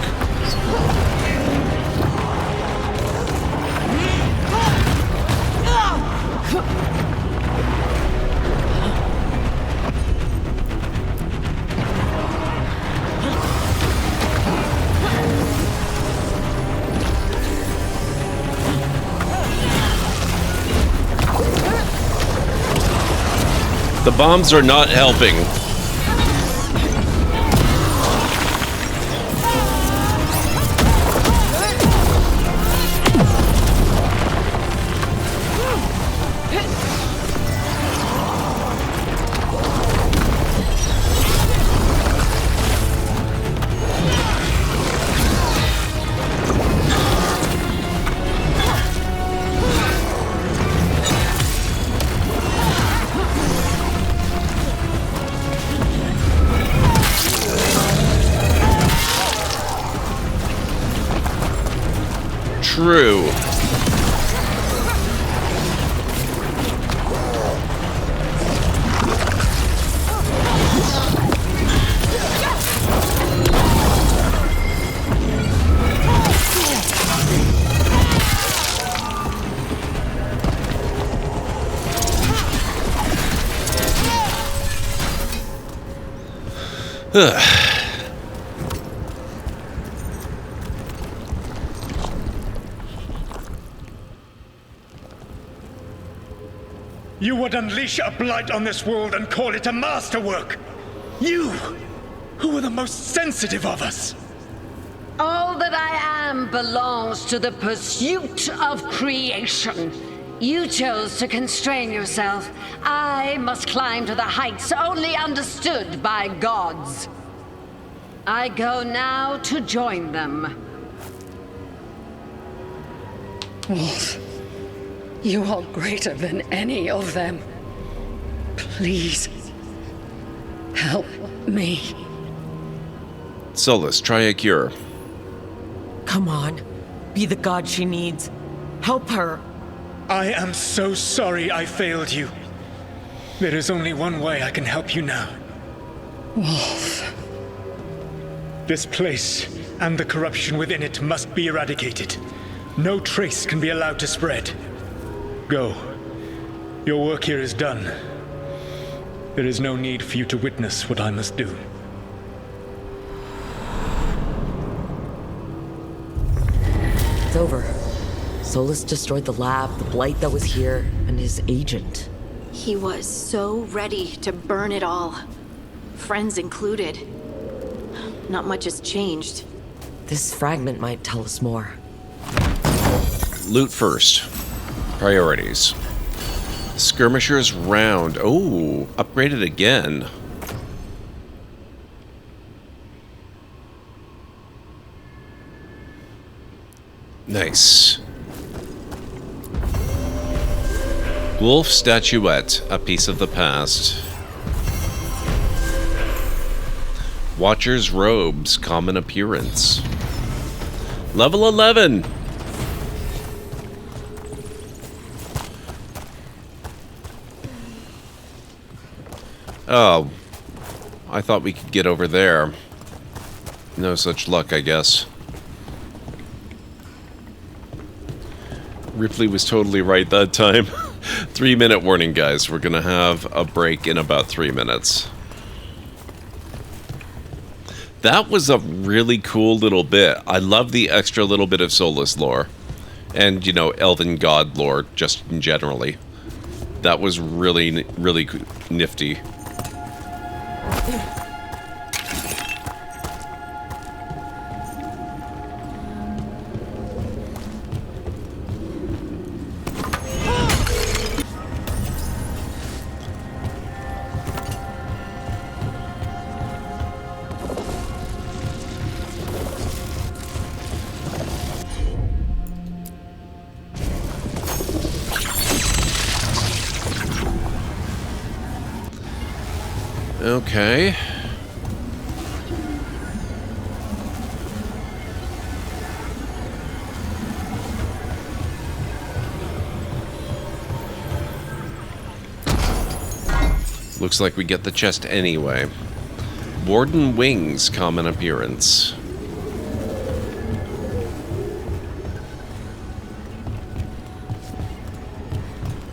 The bombs are not helping. True. You would unleash a blight on this world and call it a masterwork! You, who are the most sensitive of us! All that I am belongs to the pursuit of creation. You chose to constrain yourself. I must climb to the heights only understood by gods. I go now to join them. Wolf, you are greater than any of them. Please, help me. Solus, try a cure. Come on. Be the god she needs. Help her. I am so sorry I failed you. There is only one way I can help you now. Wolf. This place and the corruption within it must be eradicated. No trace can be allowed to spread. Go. Your work here is done. There is no need for you to witness what I must do. It's over. Solus destroyed the lab, the blight that was here, and his agent. He was so ready to burn it all. Friends included. Not much has changed. This fragment might tell us more. Loot first. Priorities. Skirmishers round. Oh, upgraded again. Nice. Wolf statuette, a piece of the past. Watcher's robes, common appearance. Level 11. Oh, I thought we could get over there. No such luck, I guess. Ripley was totally right that time. 3-minute warning, guys. We're gonna have a break in about 3 minutes. That was a really cool little bit. I love the extra little bit of Solus lore. And, you know, Elven God lore, just in generally. That was really, really nifty. Okay. Looks like we get the chest anyway. Warden Wings, common appearance.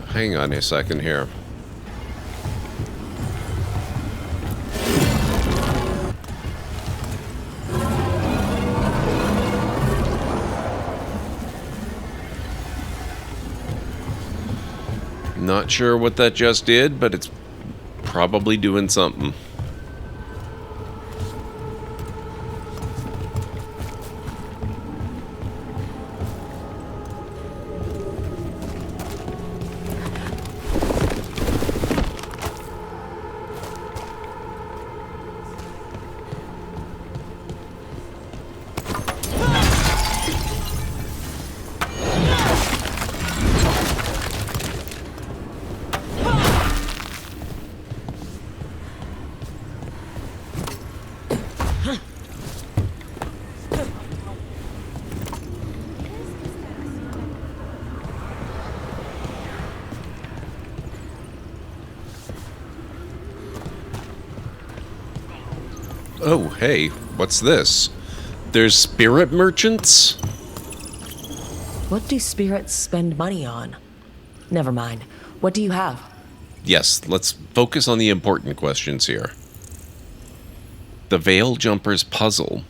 Hang on a second here. Not sure what that just did, but it's probably doing something. Oh, hey, what's this? There's spirit merchants? What do spirits spend money on? Never mind. What do you have? Yes, let's focus on the important questions here. The Veil Jumper's puzzle.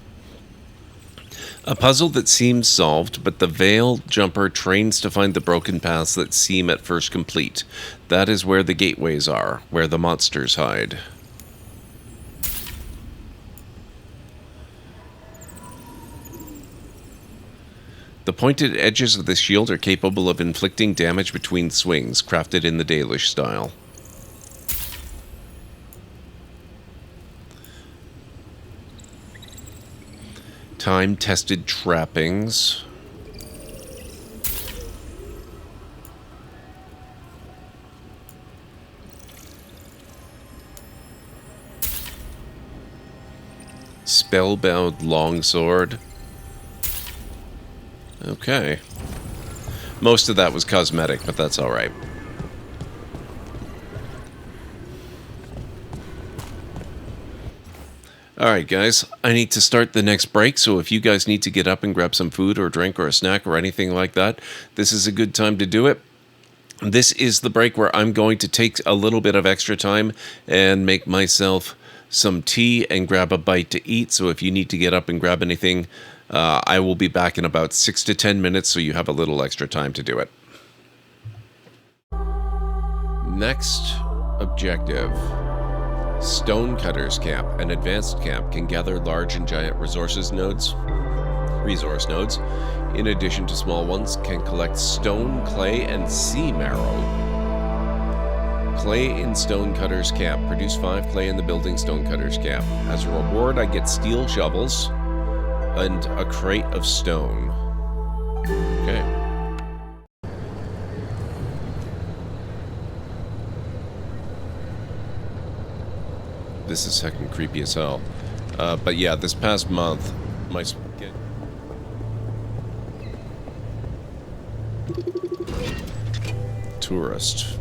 A puzzle that seems solved, but the Veil Jumper trains to find the broken paths that seem at first complete. That is where the gateways are, where the monsters hide. The pointed edges of the shield are capable of inflicting damage between swings, crafted in the Dalish style. Time-tested trappings. Spellbound longsword. Okay. Most of that was cosmetic, but that's alright. Alright guys, I need to start the next break, so if you guys need to get up and grab some food or drink or a snack or anything like that, this is a good time to do it. This is the break where I'm going to take a little bit of extra time and make myself some tea and grab a bite to eat, so if you need to get up and grab anything, I will be back in about 6 to 10 minutes, so you have a little extra time to do it. Next objective. Stonecutter's Camp. An advanced camp can gather large and giant resource nodes. In addition to small ones, can collect stone, clay, and sea marrow. Clay in Stonecutter's Camp. Produce 5 clay in the building Stonecutter's Camp. As a reward, I get steel shovels and a crate of stone. Okay. This is heckin' creepy as hell. But yeah, this past month, my... Tourist.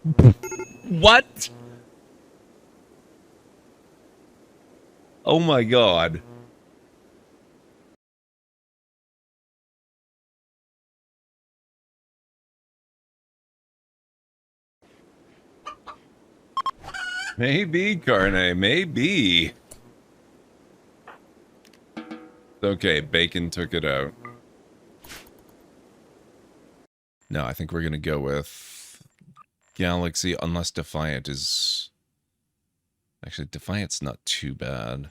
What? Oh my god. Maybe, Carne, maybe. Okay, Bacon took it out. No, I think we're gonna go with Galaxy, unless Defiant is... Actually, Defiant's not too bad.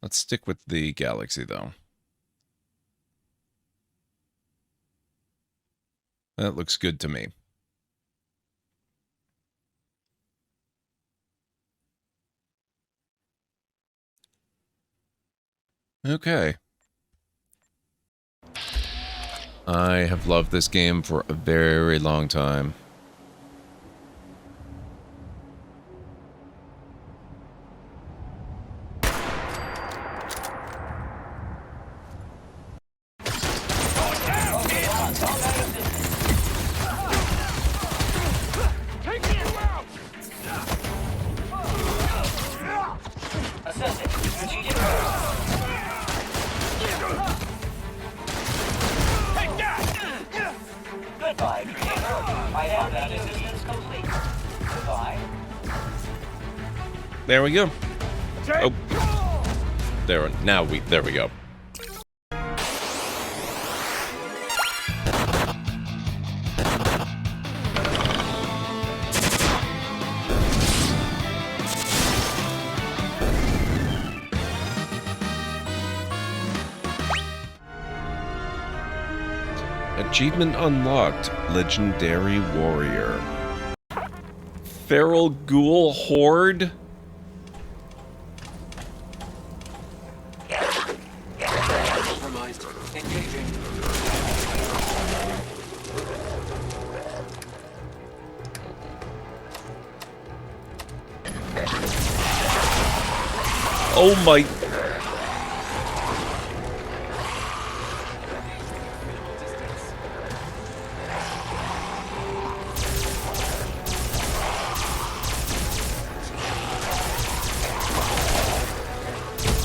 Let's stick with the Galaxy, though. That looks good to me. Okay. I have loved this game for a very long time. There we go. Oh. There we go. Achievement unlocked. Legendary Warrior. Feral Ghoul Horde? Oh my...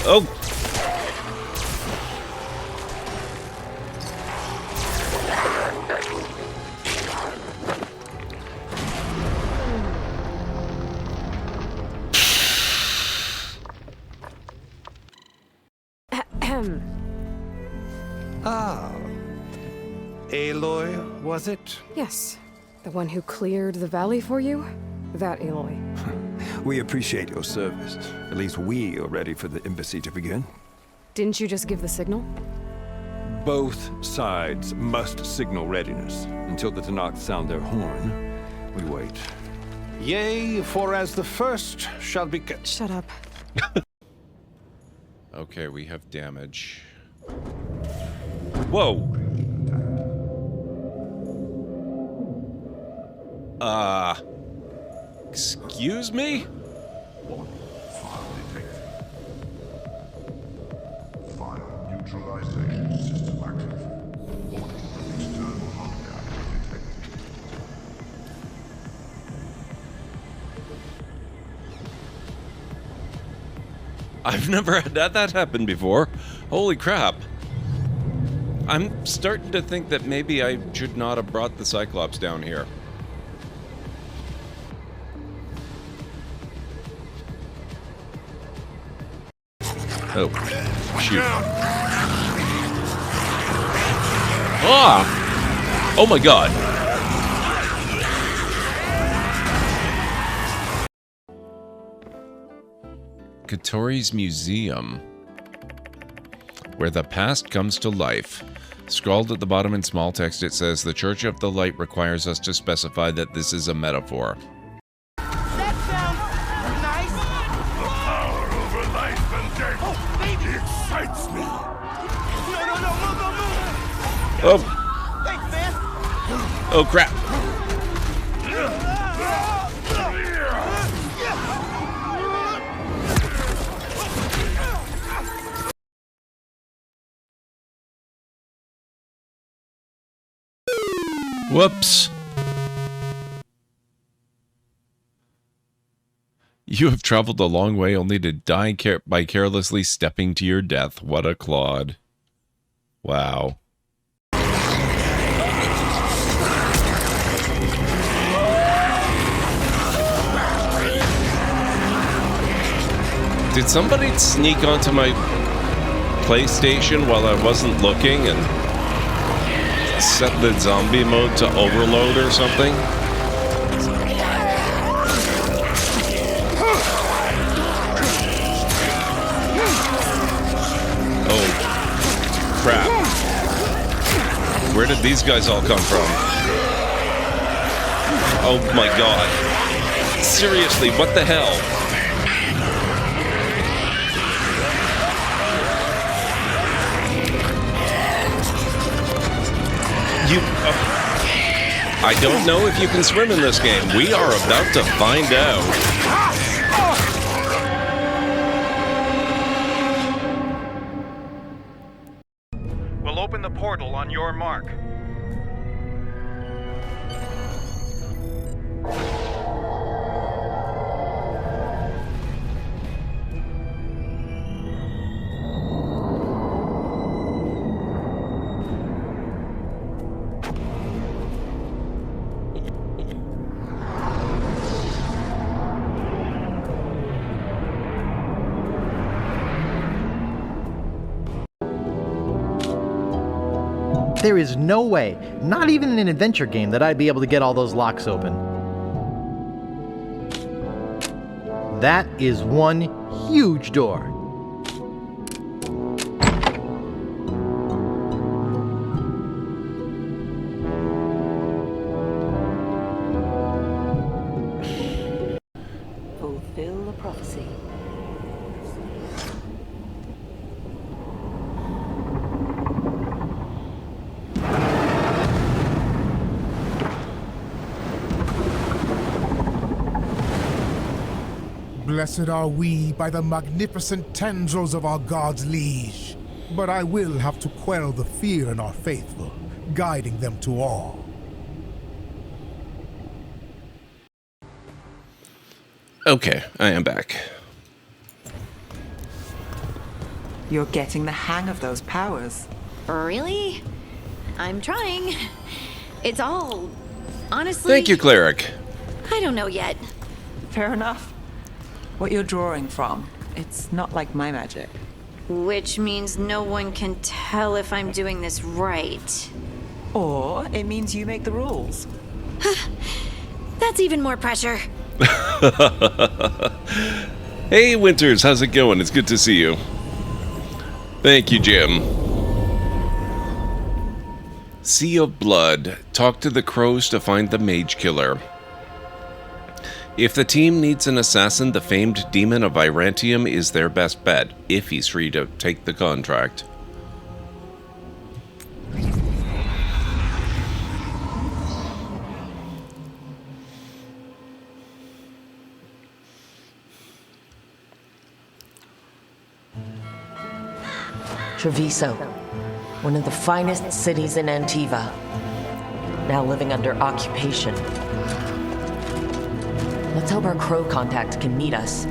Oh! Ah. Aloy, was it? Yes. The one who cleared the valley for you? That Aloy. We appreciate your service. At least we are ready for the embassy to begin. Didn't you just give the signal? Both sides must signal readiness. Until the Tanakh sound their horn, we wait. Yea, for as the first shall be... Shut up. Okay, we have damage. Whoa! Excuse me? File neutralization system active. External hardware detected. I've never had that happen before. Holy crap. I'm starting to think that maybe I should not have brought the Cyclops down here. Oh, shoot. Ah! Oh my god. Katori's Museum. Where the past comes to life. Scrawled at the bottom in small text, it says, "The Church of the Light requires us to specify that this is a metaphor." That sounds nice. The power over life and death. Oh, baby. Excites me. No, move. Oh. Thanks, man. Oh crap. Whoops. You have traveled a long way only to die by carelessly stepping to your death. What a clod. Wow. Did somebody sneak onto my PlayStation while I wasn't looking and set the zombie mode to overload or something? Oh, crap. Where did these guys all come from? Oh my god. Seriously, what the hell? I don't know if you can swim in this game. We are about to find out. We'll open the portal on your mark. There is no way, not even in an adventure game, that I'd be able to get all those locks open. That is one huge door. Fulfill the prophecy. Blessed are we by the magnificent tendrils of our God's liege. But I will have to quell the fear in our faithful, guiding them to all. Okay, I am back. You're getting the hang of those powers. Really? I'm trying. It's all... honestly... Thank you, Cleric. I don't know yet. Fair enough. What you're drawing from, it's not like my magic. Which means no one can tell if I'm doing this right. Or it means you make the rules. That's even more pressure. Hey, Winters, how's it going? It's good to see you. Thank you, Jim. Sea of Blood. Talk to the crows to find the mage killer. If the team needs an assassin, the famed demon of Irantium is their best bet, if he's free to take the contract. Treviso, one of the finest cities in Antiva, now living under occupation. Let's hope our crow contact can meet us.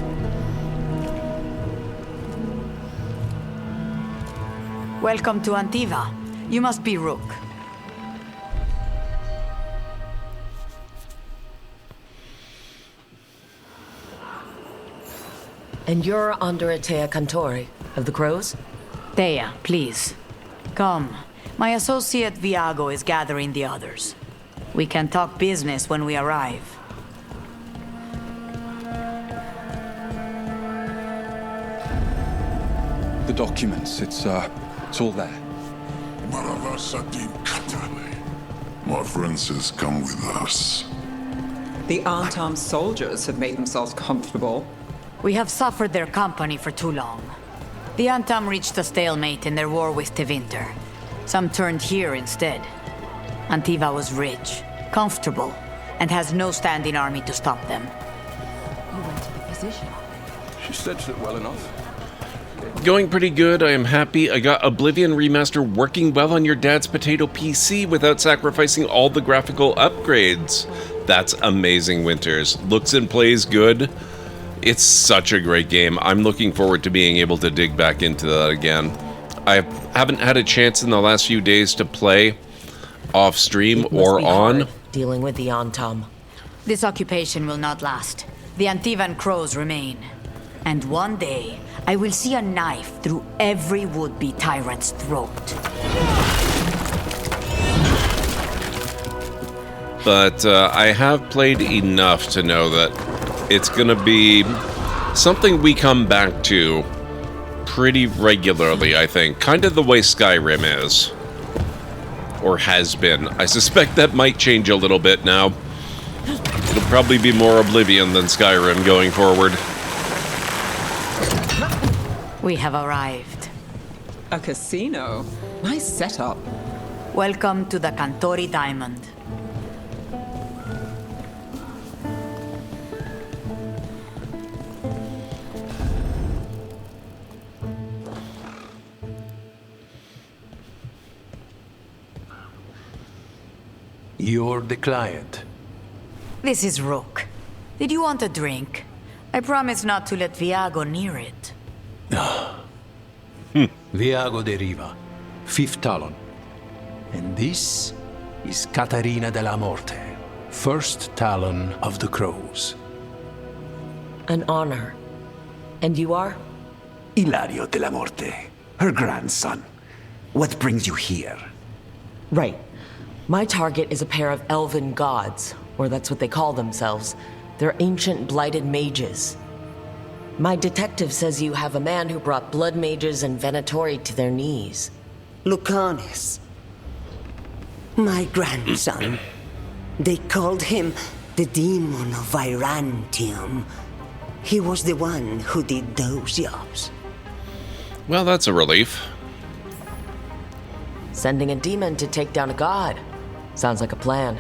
Welcome to Antiva. You must be Rook. And you're Andrea Cantori, of the Crows? Thea, please. Come. My associate Viago is gathering the others. We can talk business when we arrive. The documents, it's all there. My friend says come with us. The unarmed soldiers have made themselves comfortable. We have suffered their company for too long. The Antam reached a stalemate in their war with Tevinter. Some turned here instead. Antiva was rich, comfortable, and has no standing army to stop them. You went to the physician. She stitched it well enough. Going pretty good, I am happy. I got Oblivion Remaster working well on your dad's potato PC without sacrificing all the graphical upgrades. That's amazing, Winters. Looks and plays good. It's such a great game. I'm looking forward to being able to dig back into that again. I haven't had a chance in the last few days to play off stream or on. Dealing with the Antam. This occupation will not last. The Antivan crows remain. And one day, I will see a knife through every would-be tyrant's throat. But I have played enough to know that it's going to be something we come back to pretty regularly, I think. Kind of the way Skyrim is. Or has been. I suspect that might change a little bit now. It'll probably be more Oblivion than Skyrim going forward. We have arrived. A casino? Nice setup. Welcome to the Cantori Diamond. You're the client. This is Rook. Did you want a drink? I promise not to let Viago near it. Viago de Riva, 5th Talon. And this is Catarina de la Morte, 1st Talon of the Crows. An honor. And you are? Ilario de la Morte, her grandson. What brings you here? Right. My target is a pair of elven gods, or that's what they call themselves. They're ancient blighted mages. My detective says you have a man who brought blood mages and Venatori to their knees. Lucanus. My grandson. They called him the Demon of Virantium. He was the one who did those jobs. Well, that's a relief. Sending a demon to take down a god. Sounds like a plan.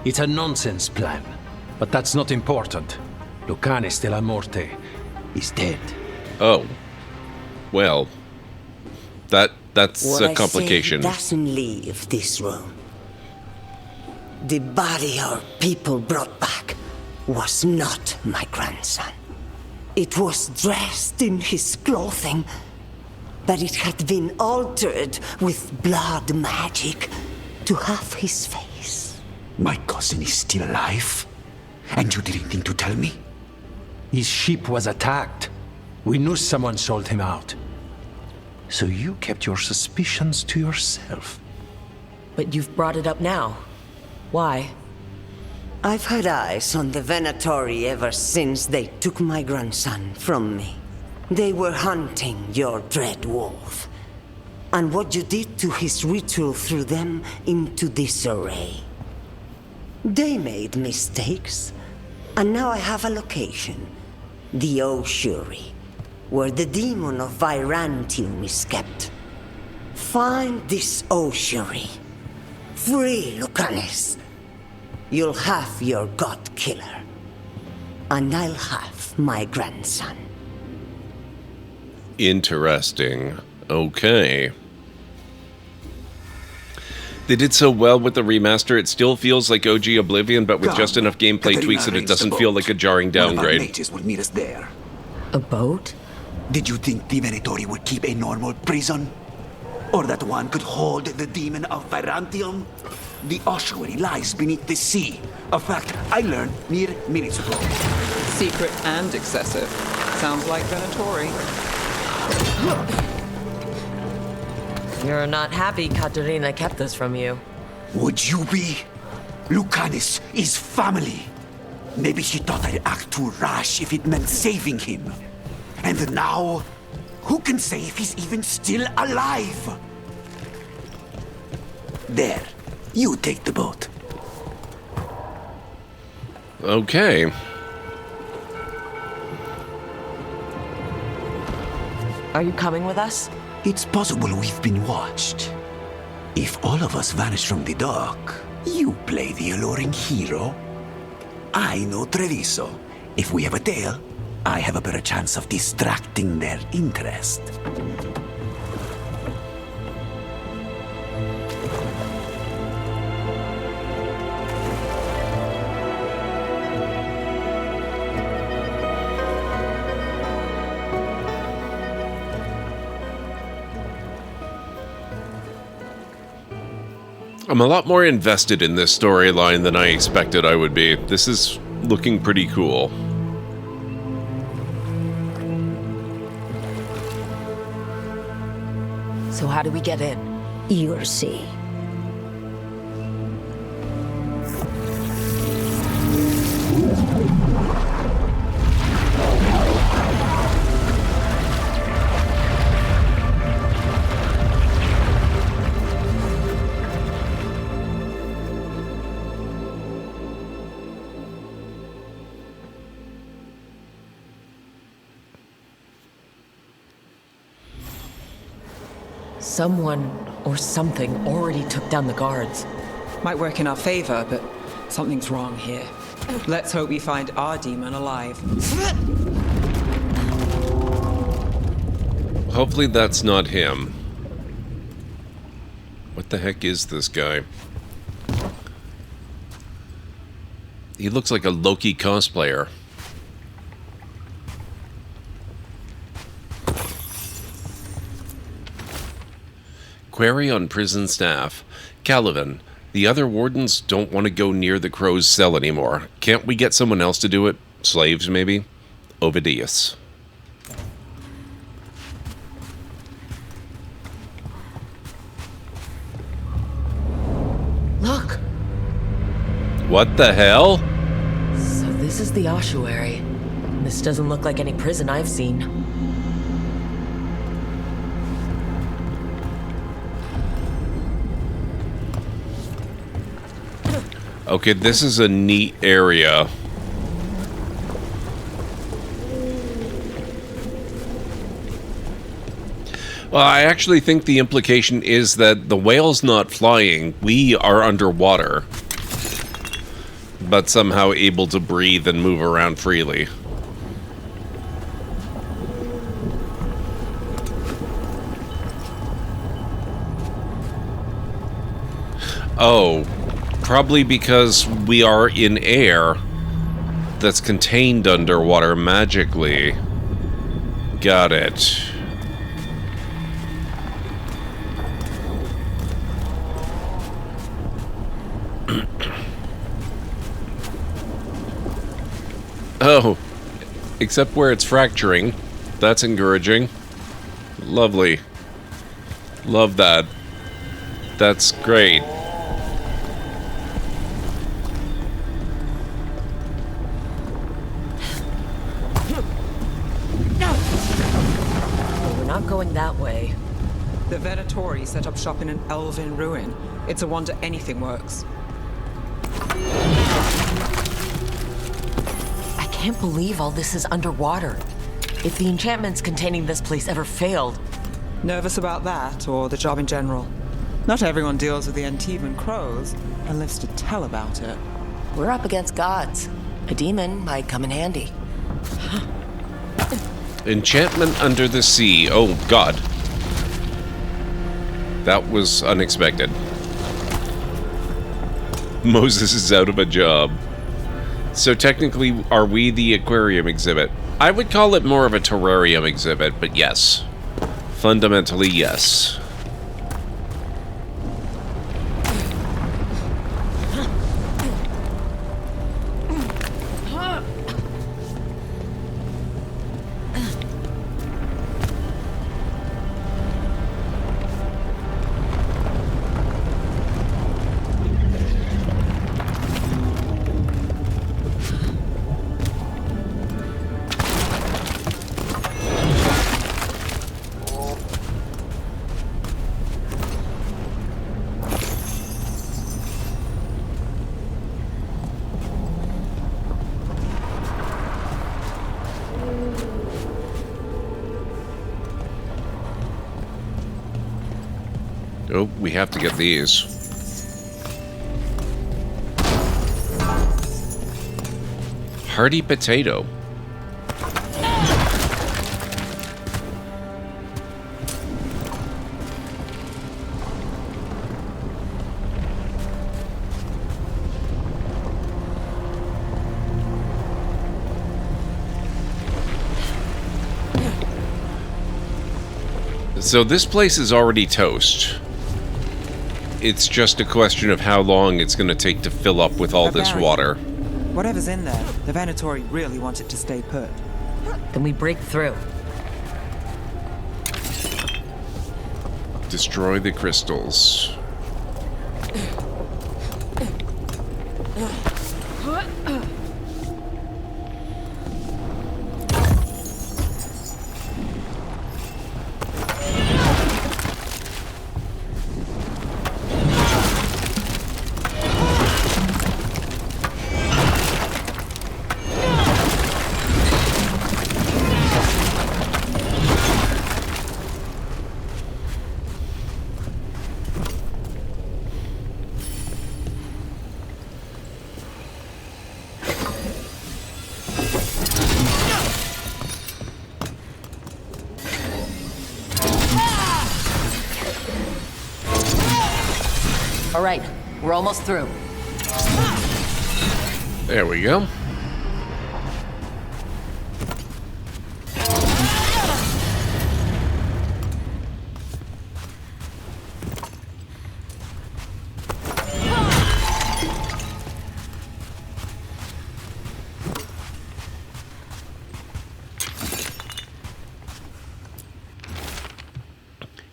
It's a nonsense plan, but that's not important. Lucanus de la Morte is dead. Oh. Well, that's what a complication. I say doesn't leave this room. The body our people brought back was not my grandson. It was dressed in his clothing, but it had been altered with blood magic to have his face. My cousin is still alive? And you didn't think to tell me? His ship was attacked. We knew someone sold him out. So you kept your suspicions to yourself. But you've brought it up now. Why? I've had eyes on the Venatori ever since they took my grandson from me. They were hunting your dread wolf. And what you did to his ritual threw them into disarray. They made mistakes, and now I have a location. The Ossuary, where the demon of Virantium is kept. Find this Ossuary. Free Lucanus. You'll have your god killer. And I'll have my grandson. Interesting. Okay. They did so well with the remaster, it still feels like OG Oblivion, but with just enough gameplay tweaks that it doesn't feel like a jarring downgrade. Mages will meet us there. A boat? Did you think the Venatori would keep a normal prison? Or that one could hold the demon of Virantium? The ossuary lies beneath the sea. A fact I learned mere minutes ago. Secret and excessive. Sounds like Venatori. You're not happy Katerina kept this from you. Would you be? Lucanus is family. Maybe she thought I'd act too rash if it meant saving him. And now, who can say if he's even still alive? There, you take the boat. Okay. Are you coming with us? It's possible we've been watched. If all of us vanish from the dock, you play the alluring hero. I know Treviso. If we have a tale, I have a better chance of distracting their interest. I'm a lot more invested in this storyline than I expected I would be. This is looking pretty cool. So how do we get in? You'll see. Someone or something already took down the guards. Might work in our favor, but something's wrong here. Let's hope we find our demon alive. Hopefully that's not him. What the heck is this guy? He looks like a Loki cosplayer. Query on prison staff. Caliban, the other wardens don't want to go near the crow's cell anymore. Can't we get someone else to do it? Slaves, maybe? Ovidius. Look! What the hell? So this is the ossuary. This doesn't look like any prison I've seen. Okay, this is a neat area. Well, I actually think the implication is that the whale's not flying, we are underwater. But somehow able to breathe and move around freely. Oh. Probably because we are in air that's contained underwater magically. Got it. Oh, except where it's fracturing. That's encouraging. Lovely. Love that. That's great. Going that way. The Venatori set up shop in an elven ruin. It's a wonder anything works. I can't believe all this is underwater. If the enchantments containing this place ever failed... Nervous about that, or the job in general? Not everyone deals with the Antivan crows and lives to tell about it. We're up against gods. A demon might come in handy. Enchantment under the sea. Oh, God. That was unexpected. Moses is out of a job. So technically, are we the aquarium exhibit? I would call it more of a terrarium exhibit, but yes. Fundamentally, yes. Oh, we have to get these. Hearty potato. So this place is already toast. It's just a question of how long it's going to take to fill up with all this water. Whatever's in there, the Venatori really want it to stay put. Then we break through. Destroy the crystals. All right, we're almost through. There we go.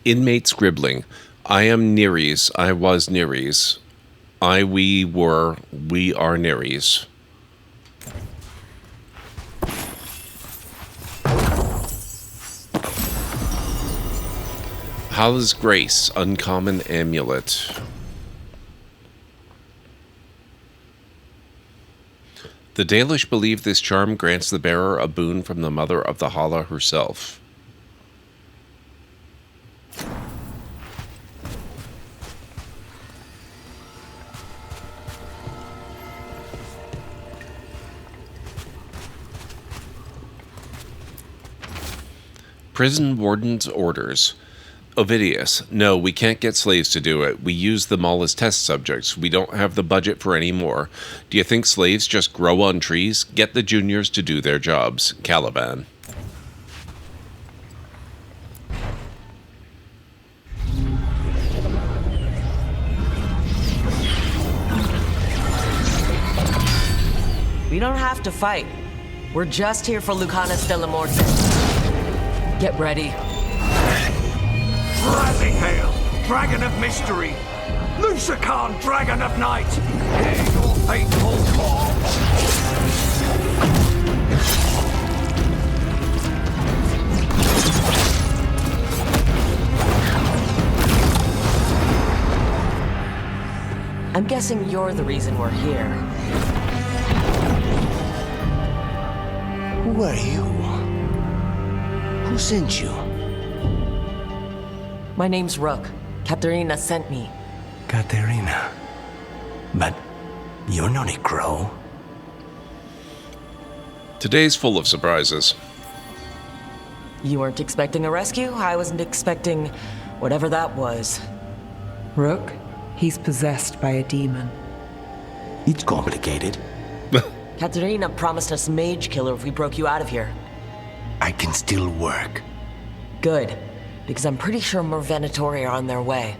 Inmate scribbling. I am Neres. I was Neres. We were. We are Neres. Hala's Grace. Uncommon amulet. The Dalish believe this charm grants the bearer a boon from the mother of the Hala herself. Prison warden's orders. Ovidius, no, we can't get slaves to do it. We use them all as test subjects. We don't have the budget for any more. Do you think slaves just grow on trees? Get the juniors to do their jobs. Caliban. We don't have to fight. We're just here for Lucanus de la Morte. Get ready. Rising hail, dragon of mystery! Lucican, dragon of night! Hear your faithful call! I'm guessing you're the reason we're here. Who are you? Who sent you? My name's Rook. Katerina sent me. Katerina. But you're not a crow. Today's full of surprises. You weren't expecting a rescue? I wasn't expecting whatever that was. Rook, he's possessed by a demon. It's complicated. Katerina promised us Mage Killer if we broke you out of here. I can still work. Good, because I'm pretty sure more Venatori are on their way.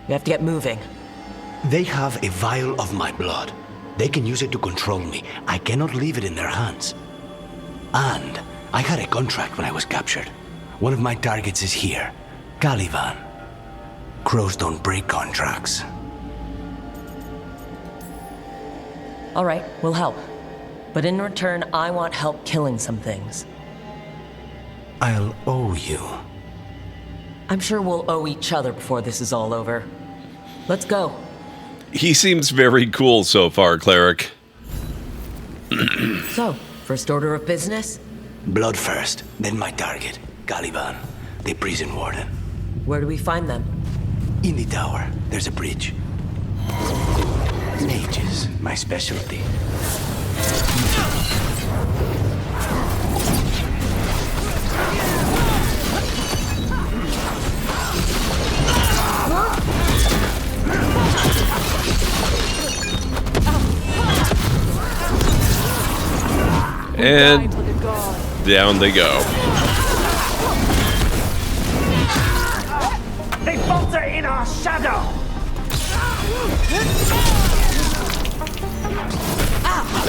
We have to get moving. They have a vial of my blood. They can use it to control me. I cannot leave it in their hands. And I had a contract when I was captured. One of my targets is here, Caliban. Crows don't break contracts. All right, we'll help. But in return, I want help killing some things. I'll owe you. I'm sure we'll owe each other before this is all over. Let's go. He seems very cool so far, Cleric. So, first order of business? Blood first, then my target, Caliban, the prison warden. Where do we find them? In the tower. There's a bridge. Mages, my specialty. And down they go. They falter in our shadow!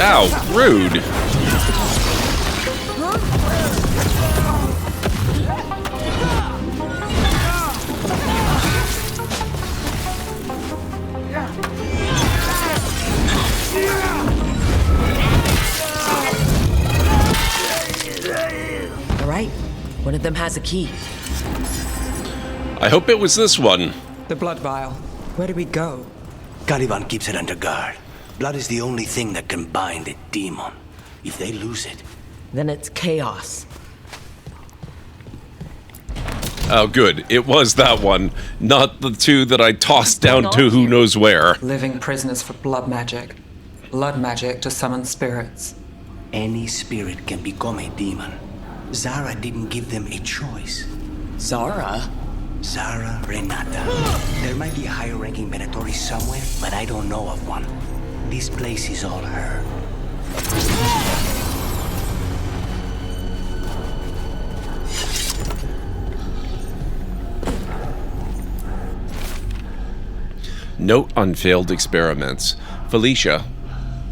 Ow, rude. All right, one of them has a key. I hope it was this one. The blood vial. Where do we go? Caliban keeps it under guard. Blood is the only thing that can bind a demon. If they lose it... Then it's chaos. Oh, good. It was that one, not the two that I tossed down to who knows where. Living prisoners for blood magic. Blood magic to summon spirits. Any spirit can become a demon. Zara didn't give them a choice. Zara? Zara Renata. There might be a higher-ranking Venatori somewhere, but I don't know of one. This place is all her. Note on failed experiments. Felicia,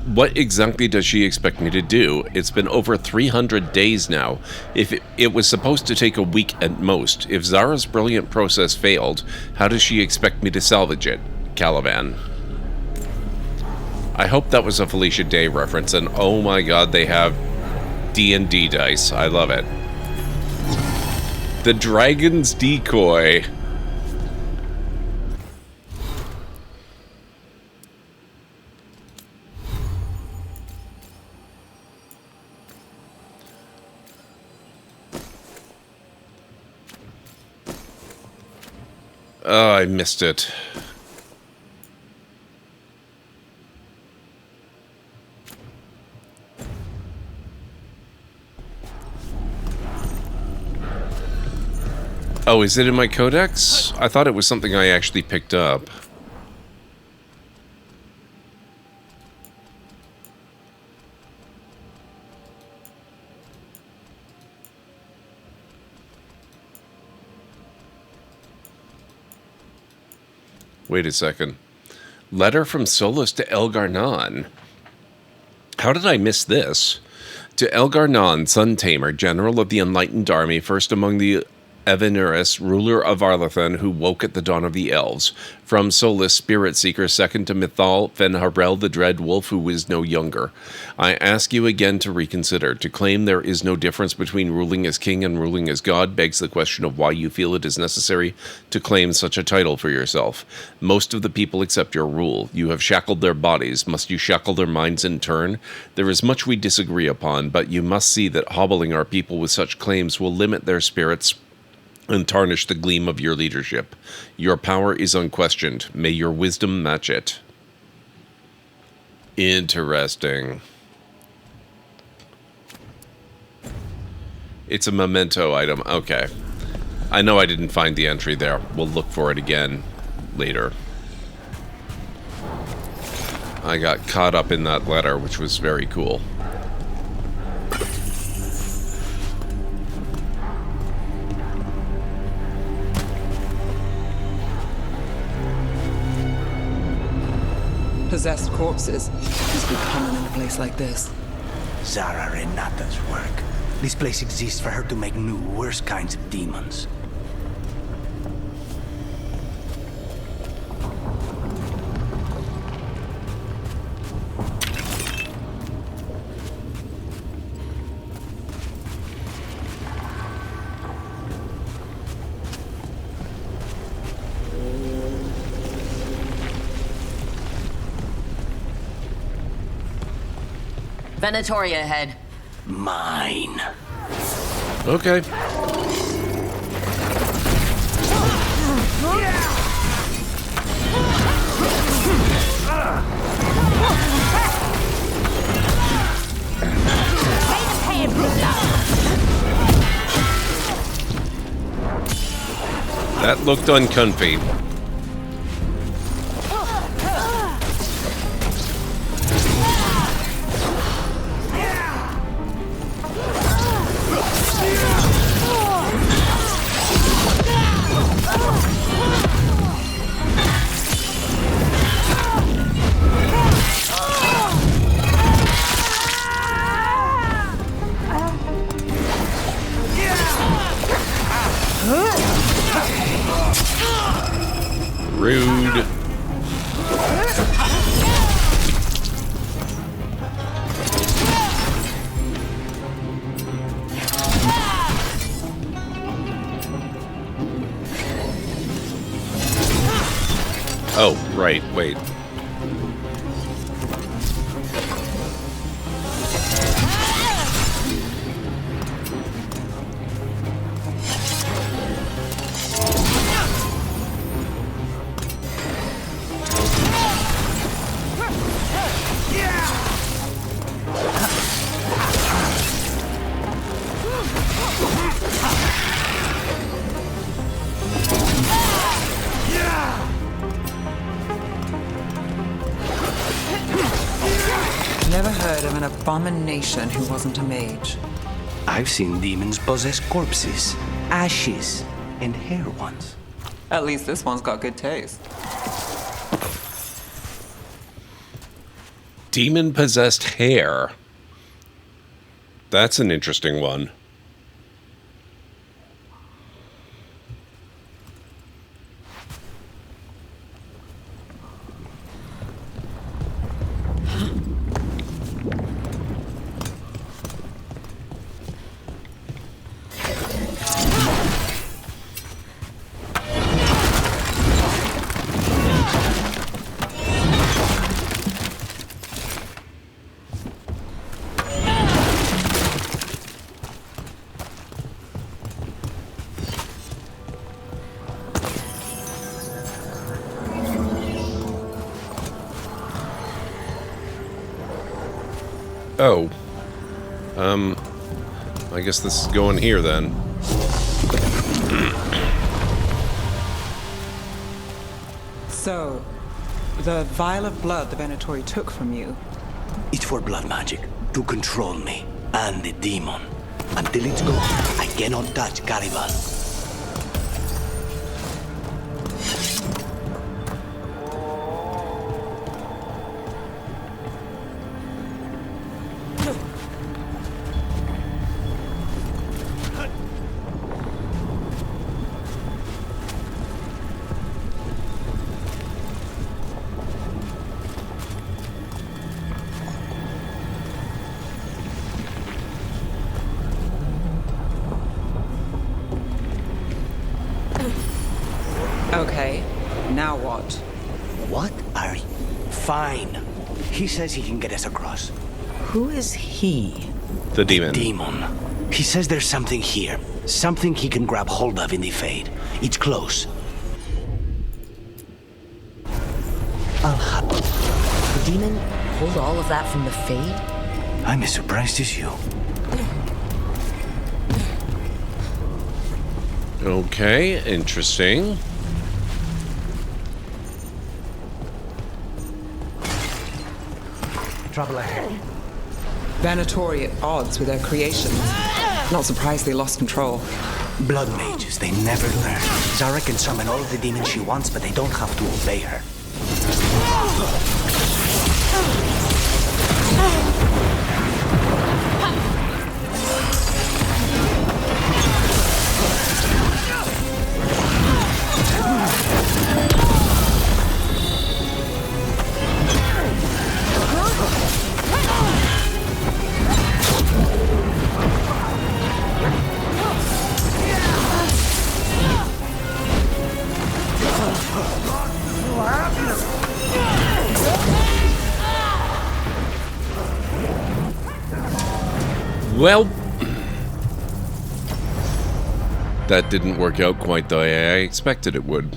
what exactly does she expect me to do? It's been over 300 days now. If it was supposed to take a week at most, if Zara's brilliant process failed, how does she expect me to salvage it? Caliban. I hope that was a Felicia Day reference, and oh my god, they have D&D dice. I love it. The Dragon's Decoy. Oh, I missed it. Oh, is it in my codex? I thought it was something I actually picked up. Wait a second. Letter from Solus to Elgar'nan. How did I miss this? To Elgar'nan, Sun Tamer, General of the Enlightened Army, first among the Evanuris, ruler of Arlathan, who woke at the dawn of the elves. From Solus, Spirit Seeker, second to Mithal, Fen'Harel, the Dread Wolf, who is no younger. I ask you again to reconsider. To claim there is no difference between ruling as king and ruling as god begs the question of why you feel it is necessary to claim such a title for yourself. Most of the people accept your rule. You have shackled their bodies. Must you shackle their minds in turn? There is much we disagree upon, but you must see that hobbling our people with such claims will limit their spirits and tarnish the gleam of your leadership. Your power is unquestioned. May your wisdom match it. Interesting. It's a memento item. Okay. I know I didn't find the entry there. We'll look for it again later. I got caught up in that letter, which was very cool. Possessed corpses. Must be common in a place like this. Zara Renata's work. This place exists for her to make new, worse kinds of demons. Venatoria ahead. Mine. Okay. That looked uncomfy. Rude. Oh, right, wait. Never heard of an abomination who wasn't a mage. I've seen demons possess corpses, ashes, and hair once. At least this one's got good taste. Demon-possessed hair. That's an interesting one. Oh. I guess this is going here then. So, the vial of blood the Venatori took from you. It's for blood magic, to control me, and the demon. Until it's gone, I cannot touch Caliban. Okay, now what? What are you? Fine. He says he can get us across. Who is he? The demon. Demon. He says there's something here. Something he can grab hold of in the Fade. It's close. The demon pulled all of that from the Fade? I'm as surprised as you. Okay, interesting. Trouble ahead. Venatori at odds with their creations. Not surprised they lost control. Blood mages, they never learn. Zara can summon all of the demons she wants, but they don't have to obey her. Well, that didn't work out quite the way I expected it would.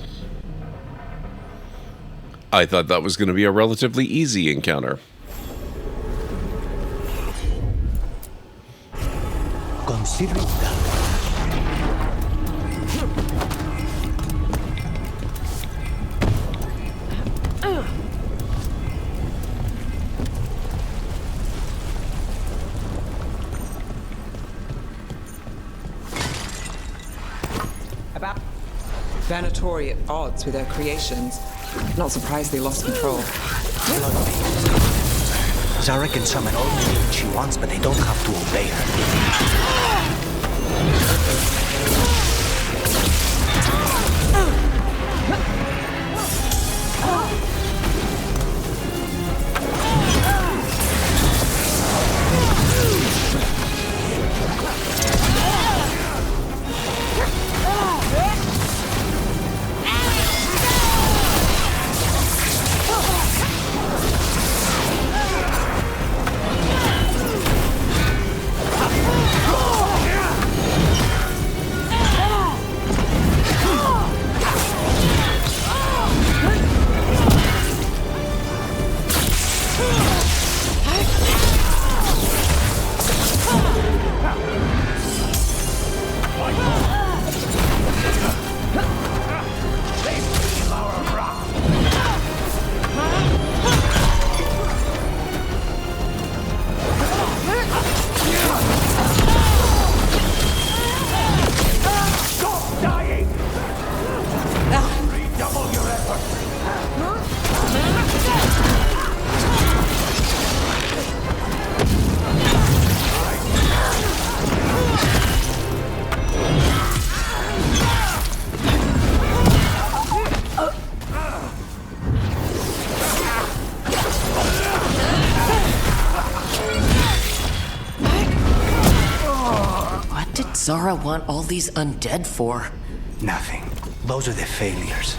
I thought that was going to be a relatively easy encounter. Consider it done. Venatori at odds with their creations. Not surprised they lost control. Zara can summon all the demons she wants, but they don't have to obey her. Zara want all these undead for? Nothing. Those are the failures.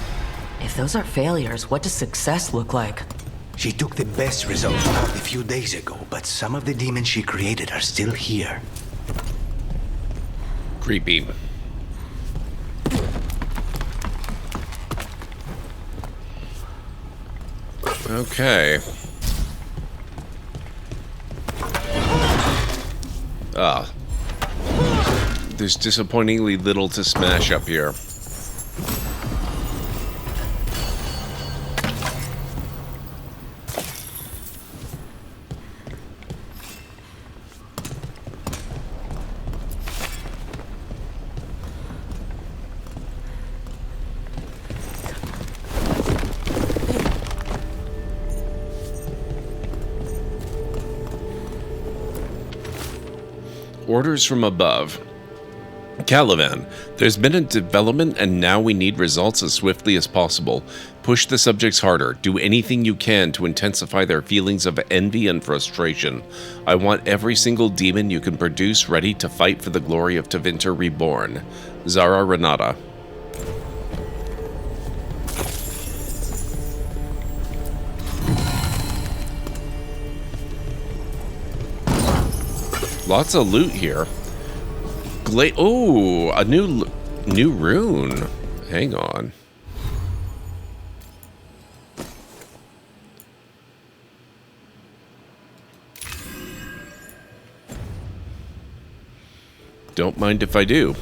If those are failures, what does success look like? She took the best results out a few days ago, but some of the demons she created are still here. Creepy. Okay. There's disappointingly little to smash up here. Orders from above. Caliban, there's been a development and now we need results as swiftly as possible. Push the subjects harder. Do anything you can to intensify their feelings of envy and frustration. I want every single demon you can produce ready to fight for the glory of Tevinter Reborn. Zara Renata. Lots of loot here. Oh, a new rune. Hang on. Don't mind if I do.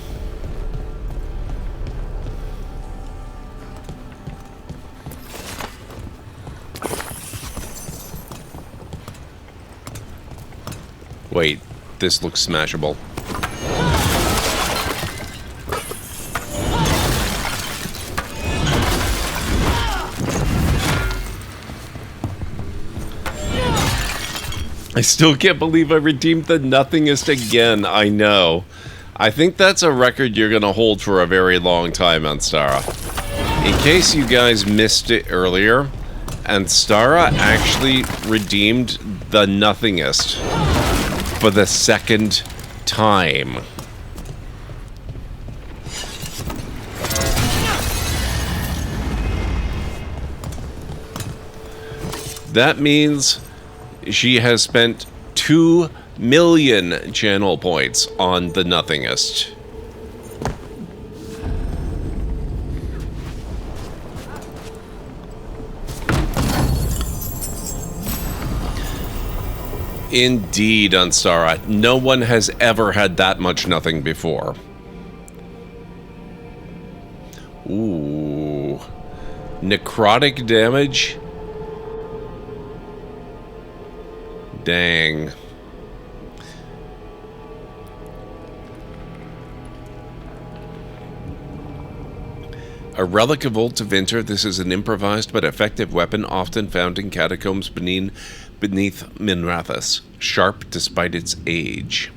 Wait, this looks smashable. I still can't believe I redeemed the Nothingest again. I know. I think that's a record you're going to hold for a very long time, Anstara. In case you guys missed it earlier, Anstara actually redeemed the Nothingest for the second time. That means she has spent 2 million channel points on the Nothingest. Indeed, Anstara. No one has ever had that much nothing before. Ooh. Necrotic damage? Dang. A relic of old Tevinter, this is an improvised but effective weapon often found in catacombs beneath Minrathous, sharp despite its age.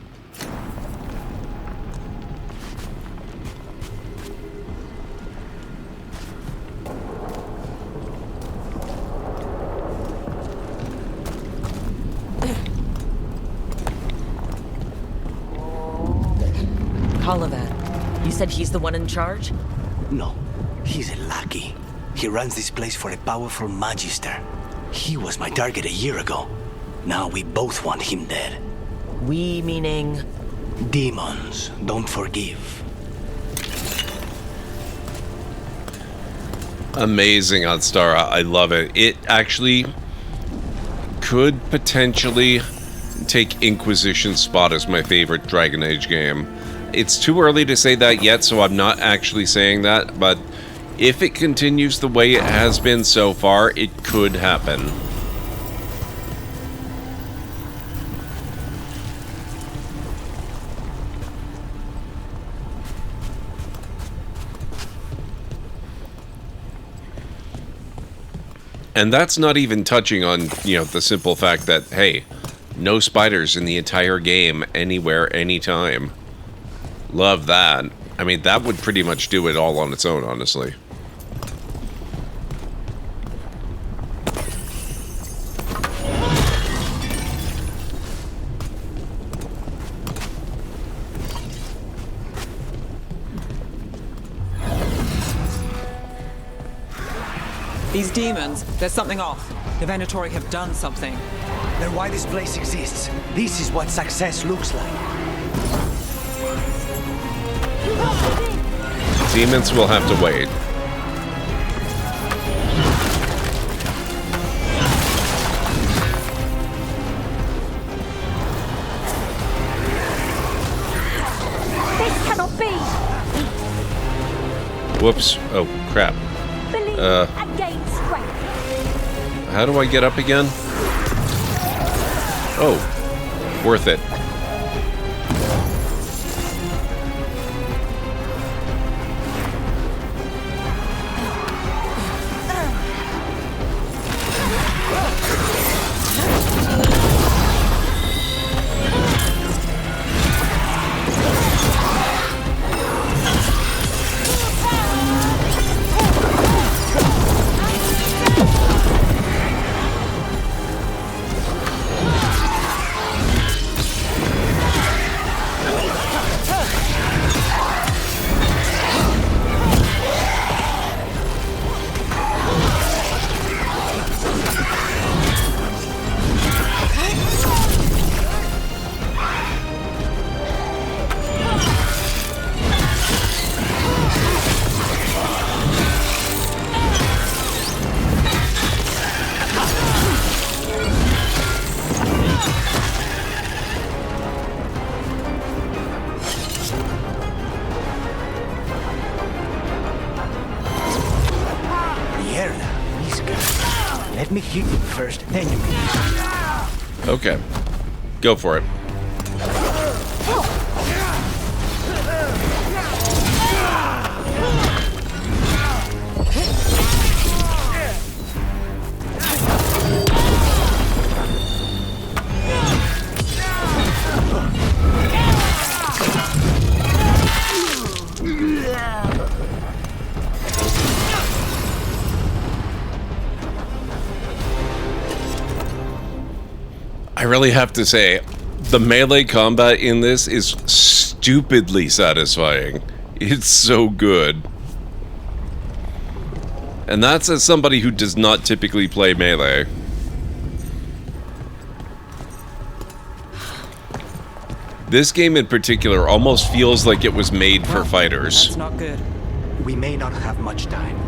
Caliban, you said he's the one in charge? No, he's a lackey. He runs this place for a powerful magister. He was my target a year ago. Now we both want him dead. We meaning? Demons don't forgive. Amazing, Anstara. I love it. It actually could potentially take Inquisition's spot as my favorite Dragon Age game. It's too early to say that yet, so I'm not actually saying that, but if it continues the way it has been so far, it could happen. And that's not even touching on, you know, the simple fact that, hey, no spiders in the entire game, anywhere, anytime. Love that. I mean, that would pretty much do it all on its own, honestly. These demons, there's something off. The Venatori have done something. They're why this place exists. This is what success looks like. Demons will have to wait. This cannot be! Whoops. Oh, crap. Believe and gain strength. How do I get up again? Oh, worth it. Let me hit you first, then you can. Okay. Go for it. I really have to say, the melee combat in this is stupidly satisfying. It's so good. And that's as somebody who does not typically play melee. This game in particular almost feels like it was made for fighters. That's not good. We may not have much time.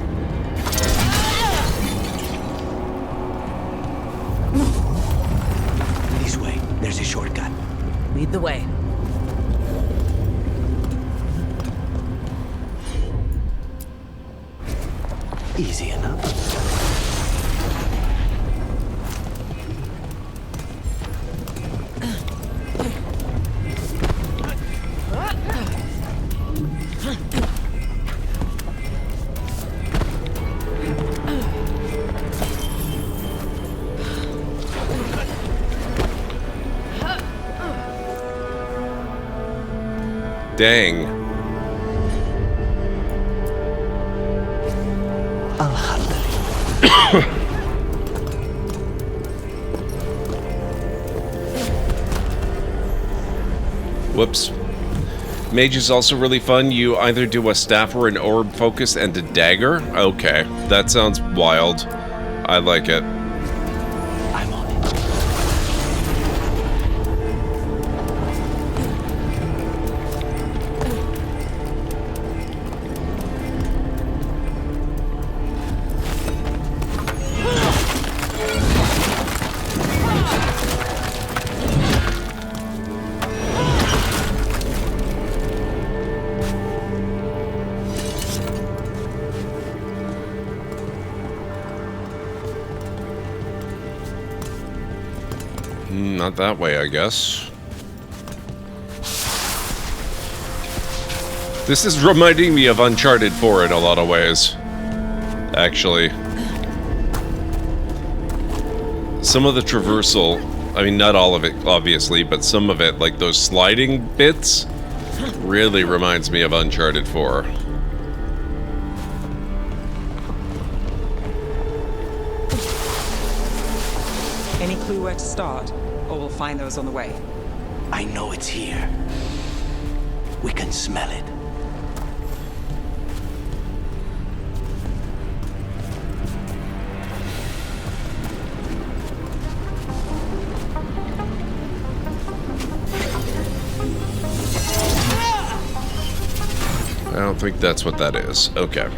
This way. There's a shortcut. Lead the way. Easy enough. Dang. I'll handle it. Whoops. Mage is also really fun. You either do a staff or an orb focus and a dagger. Okay, that sounds wild. I like it. I'm on it. Not that way, I guess. This is reminding me of Uncharted 4 in a lot of ways. Actually. Some of the traversal, I mean, not all of it, obviously, but some of it, like those sliding bits, really reminds me of Uncharted 4. Any clue where to start? Or we'll find those on the way. I know it's here. We can smell it. think that's what that is. Okay.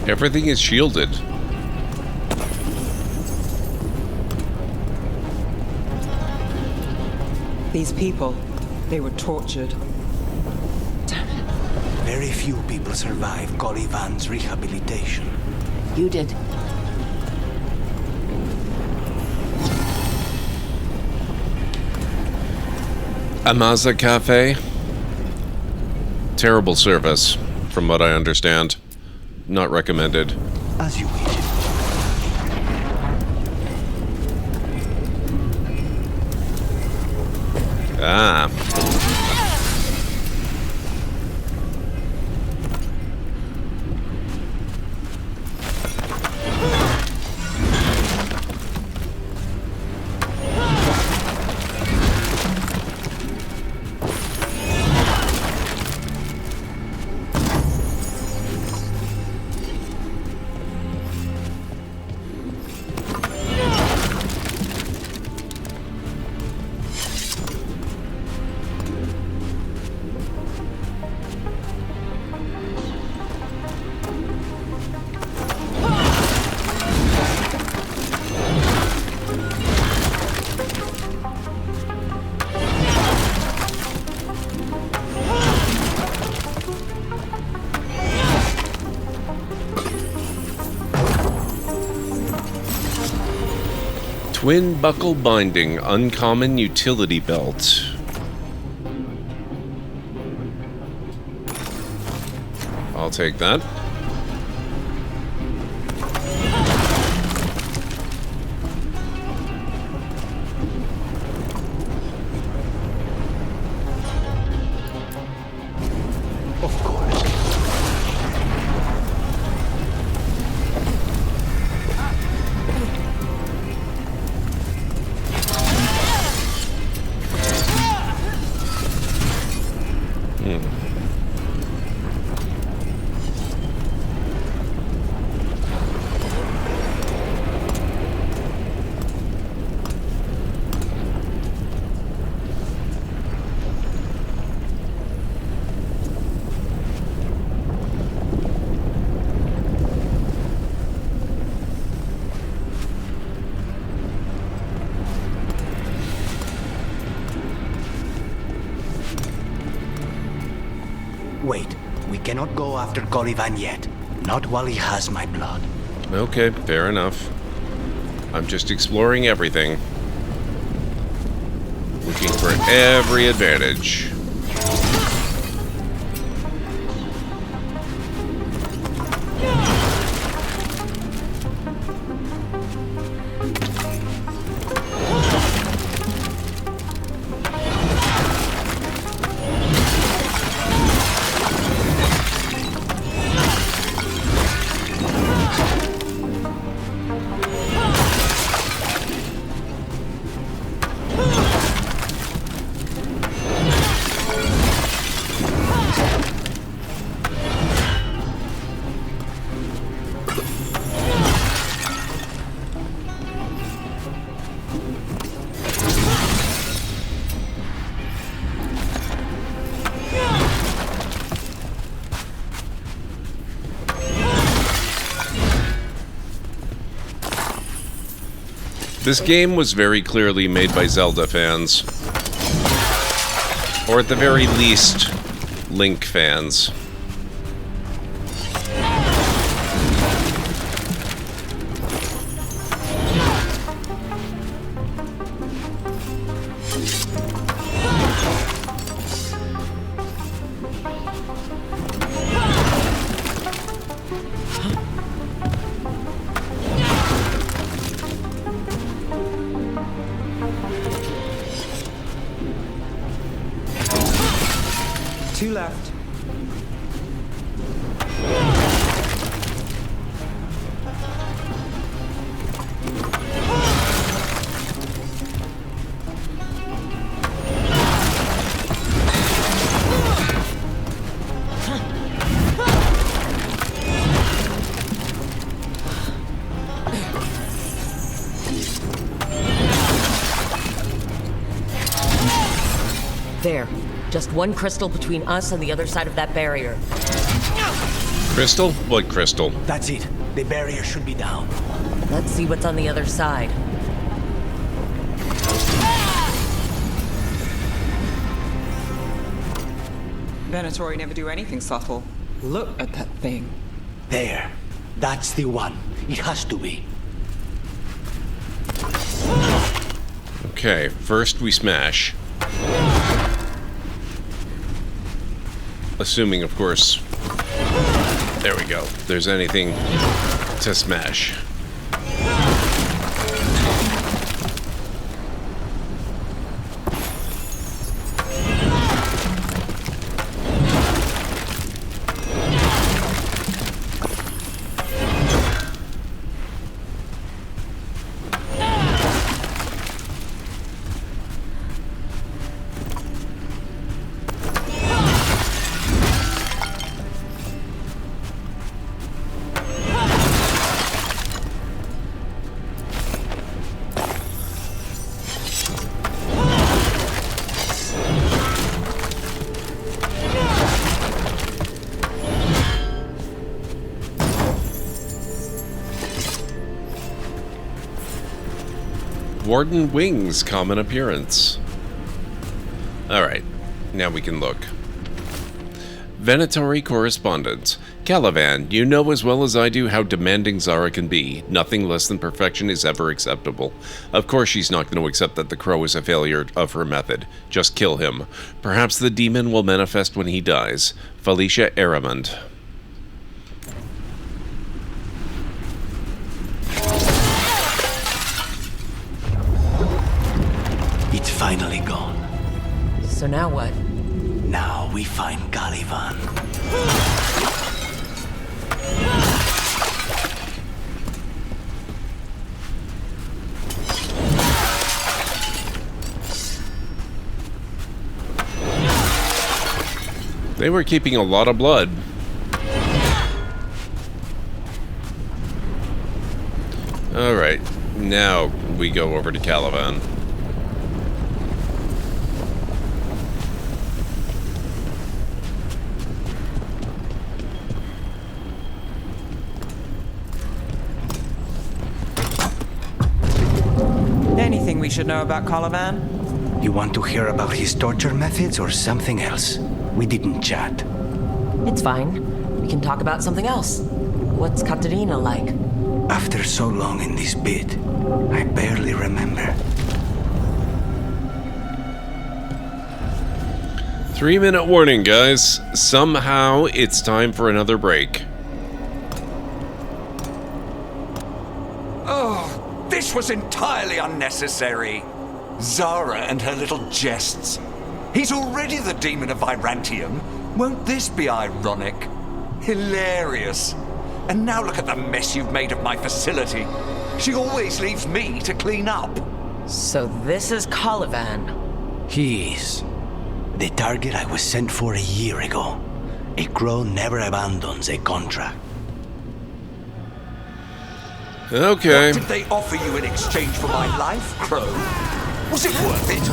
Everything is shielded. These people, they were tortured. Very few people survive Golivan's rehabilitation. You did. Amaza Cafe. Terrible service, from what I understand. Not recommended. As you wish. Ah. Twin buckle binding, uncommon utility belt. I'll take that. Of course. Wait, we cannot go after Golivan yet. Not while he has my blood. Okay, fair enough. I'm just exploring everything. Looking for every advantage. This game was very clearly made by Zelda fans. Or at the very least, Link fans. Two left. There. Just one crystal between us and the other side of that barrier. Crystal? What crystal? That's it. The barrier should be down. Let's see what's on the other side. Venatori never do anything subtle. Look at that thing. There. That's the one. It has to be. Okay, first we smash. Assuming, of course... There we go. There's anything to smash. Warden Wing's common appearance. Alright, now we can look. Venatori correspondence. Caliban, you know as well as I do how demanding Zara can be. Nothing less than perfection is ever acceptable. Of course she's not going to accept that the crow is a failure of her method. Just kill him. Perhaps the demon will manifest when he dies. Felicia Aramond. It's finally gone. So now what? Now we find Caliban. They were keeping a lot of blood. Alright, now we go over to Caliban. Anything we should know about Caliban? You want to hear about his torture methods or something else? We didn't chat. It's fine. We can talk about something else. What's Katerina like? After so long in this bit, I barely remember. 3-minute warning, guys. Somehow it's time for another break. Oh, this was entirely unnecessary. Zara and her little jests. He's already the demon of Virantium. Won't this be ironic? Hilarious. And now look at the mess you've made of my facility. She always leaves me to clean up. So this is Caliban. He is. The target I was sent for a year ago. A crow never abandons a contract. Okay. What did they offer you in exchange for my life, Crow? Was it worth it?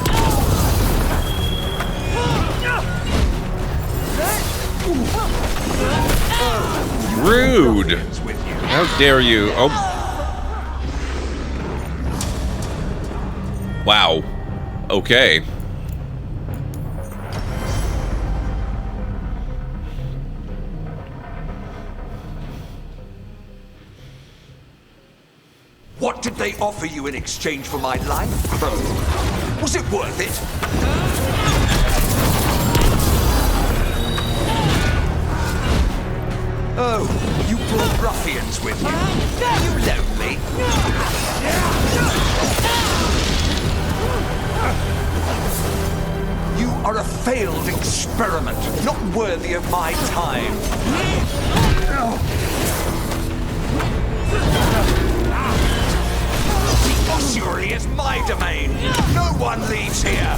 Rude! How dare you? Oh. Wow. Okay. What did they offer you in exchange for my life, Crow? Was it worth it? Oh, you brought ruffians with you. Are you lonely? You are a failed experiment, not worthy of my time. The ossuary is my domain. No one leaves here.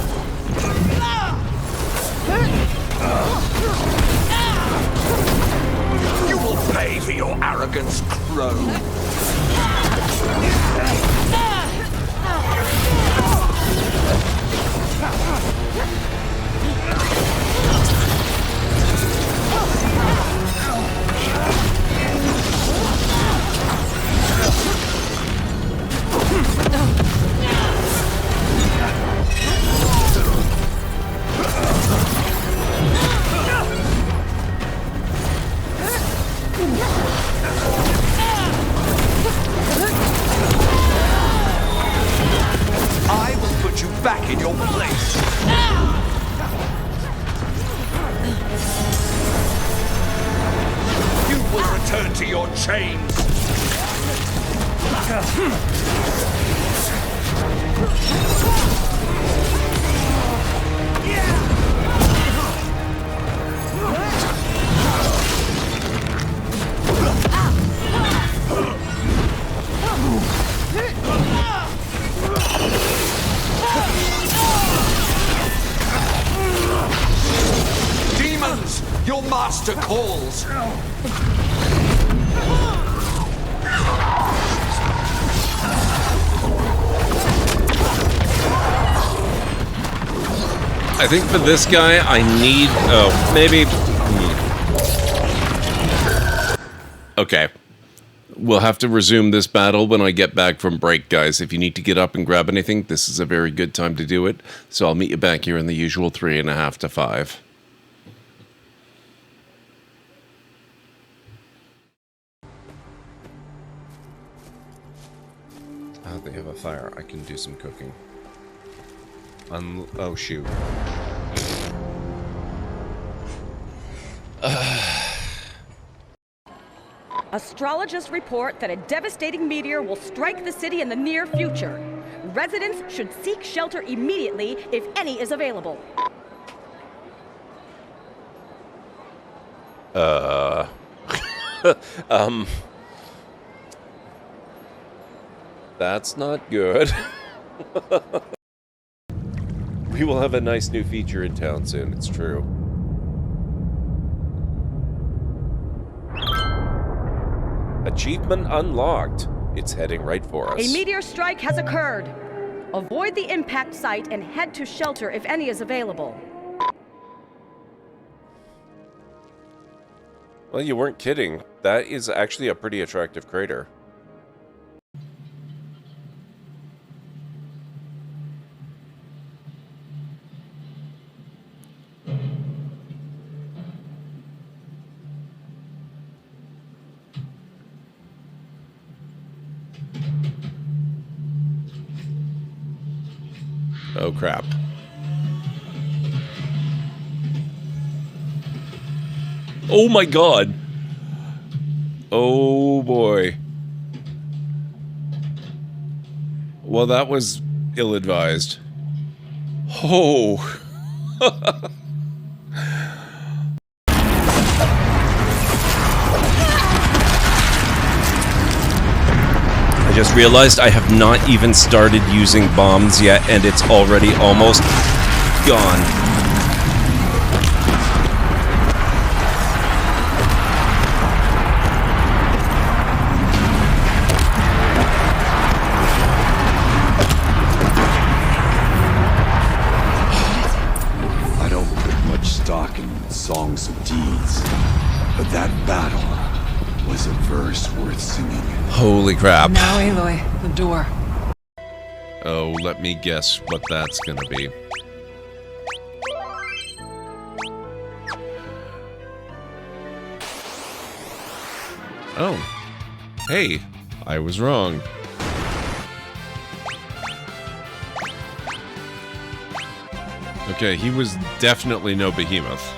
You will pay for your arrogance, Crow. chains! Demons! Your master calls! I think for this guy, I need... Oh, maybe... Okay. We'll have to resume this battle when I get back from break, guys. If you need to get up and grab anything, this is a very good time to do it. So I'll meet you back here in the usual 3.5 to 5. They have a fire. I can do some cooking. Oh, shoot. Astrologists report that a devastating meteor will strike the city in the near future. Residents should seek shelter immediately if any is available. That's not good. We will have a nice new feature in town soon, it's true. Achievement unlocked. It's heading right for us. A meteor strike has occurred. Avoid the impact site and head to shelter if any is available. Well, you weren't kidding. That is actually a pretty attractive crater. Oh, crap. Oh, my God. Oh, boy. Well, that was ill-advised. Oh. I just realized I have not even started using bombs yet, and it's already almost gone. I don't put much stock in songs of deeds, but that battle was a verse worth singing. Holy crap. Now, Aloy, the door. Oh, let me guess what that's gonna be. Oh. Hey, I was wrong. Okay, he was definitely no behemoth.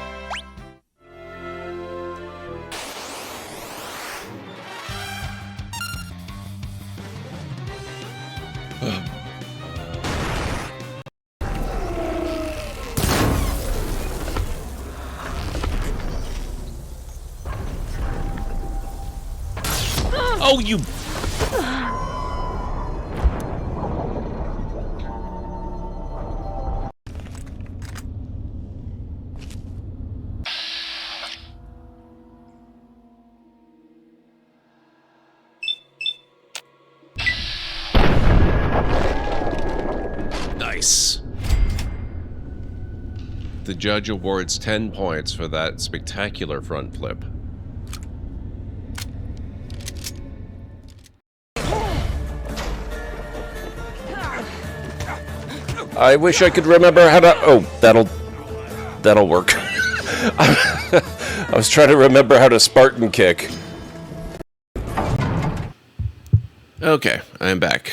Oh, you... Nice. The judge awards 10 points for that spectacular front flip. I wish I could remember how to... Oh, that'll work. I was trying to remember how to Spartan kick. Okay, I am back.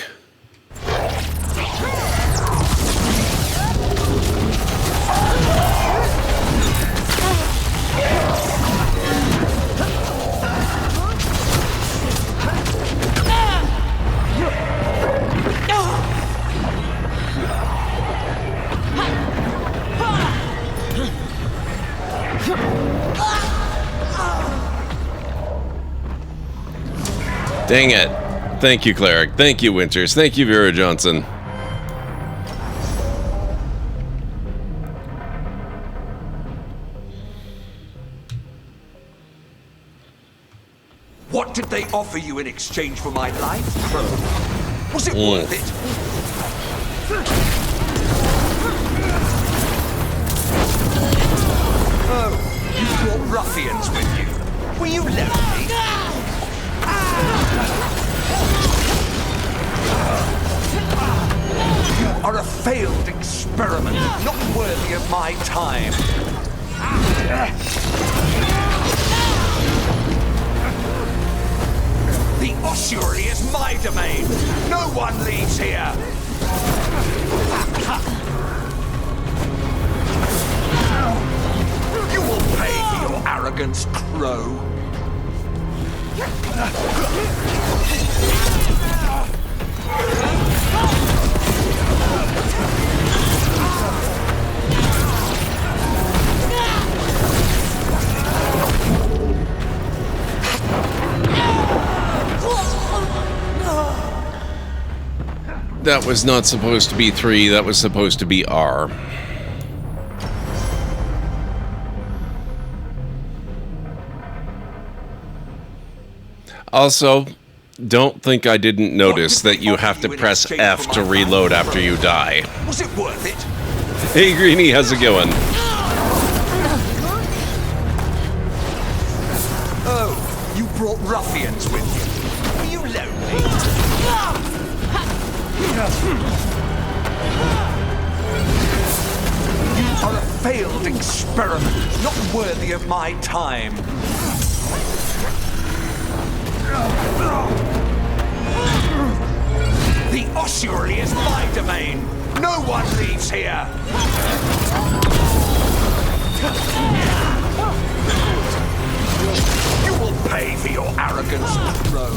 Dang it. Thank you, Cleric. Thank you, Winters. Thank you, Vera Johnson. What did they offer you in exchange for my life, Crow? Was it worth it? Oh, you brought ruffians with you. Were you lonely? You are a failed experiment, not worthy of my time. The ossuary is my domain. No one leaves here. You will pay for your arrogance, Crow. That was not supposed to be 3, that was supposed to be R. Also, don't think I didn't notice that you have to press F to reload after you die. Was it worth it? Hey Greenie, how's it going? Oh, you brought ruffians with you. Were you lonely? You are a failed experiment, not worthy of my time. The ossuary is my domain. No one leaves here. You will pay for your arrogance, Crow.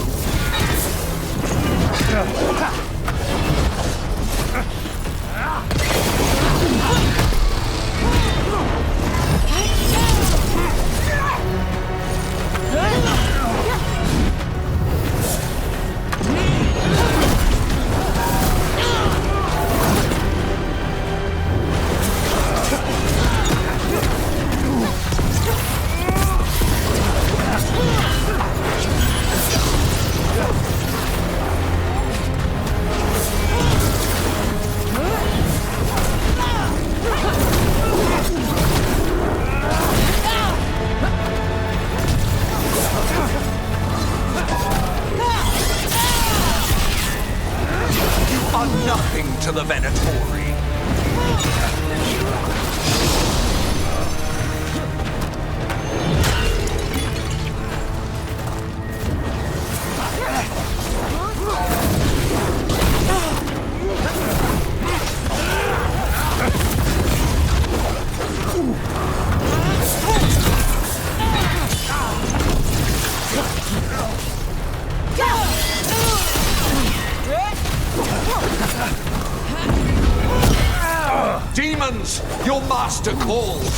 Nothing to the Venatori. Demons, your master calls.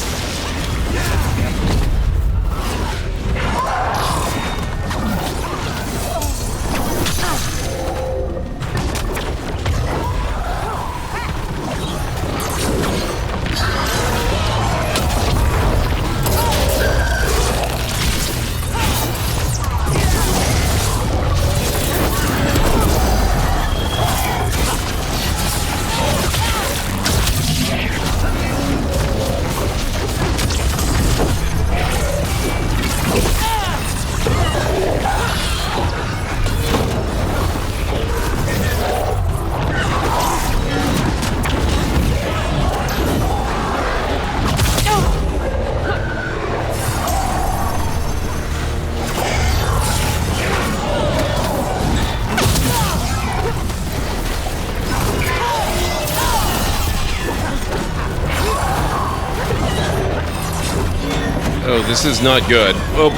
Oh, this is not good. Oh.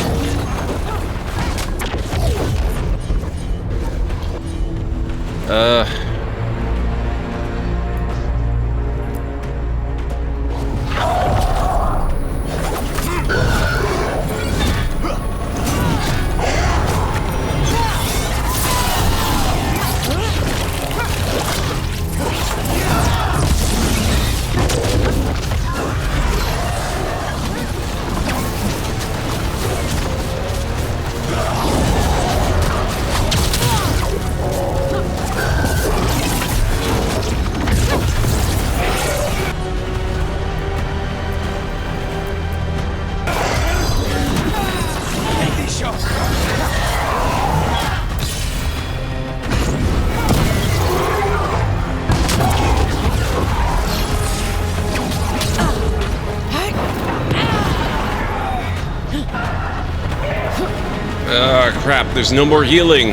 Crap, there's no more healing.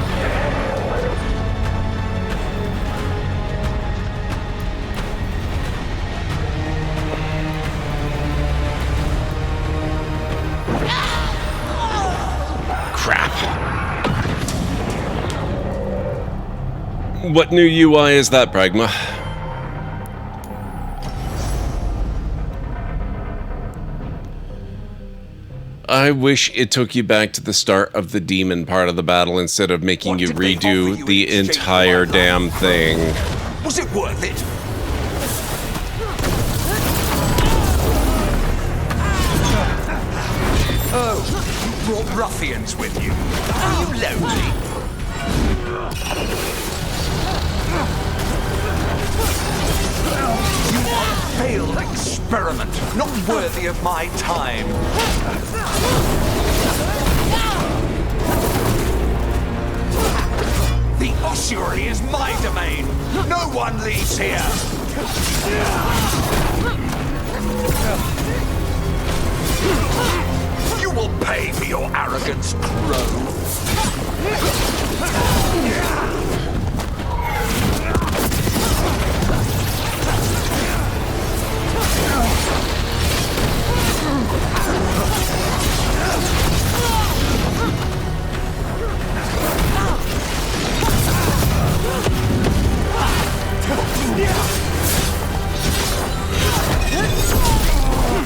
Crap. What new UI is that, Pragma? I wish it took you back to the start of the demon part of the battle instead of making you redo the entire damn thing. Was it worth it? Oh, you brought ruffians with you. Are you lonely? You are a failed experiment, not worthy of my time. The ossuary is my domain. No one leaves here. You will pay for your arrogance, Crow.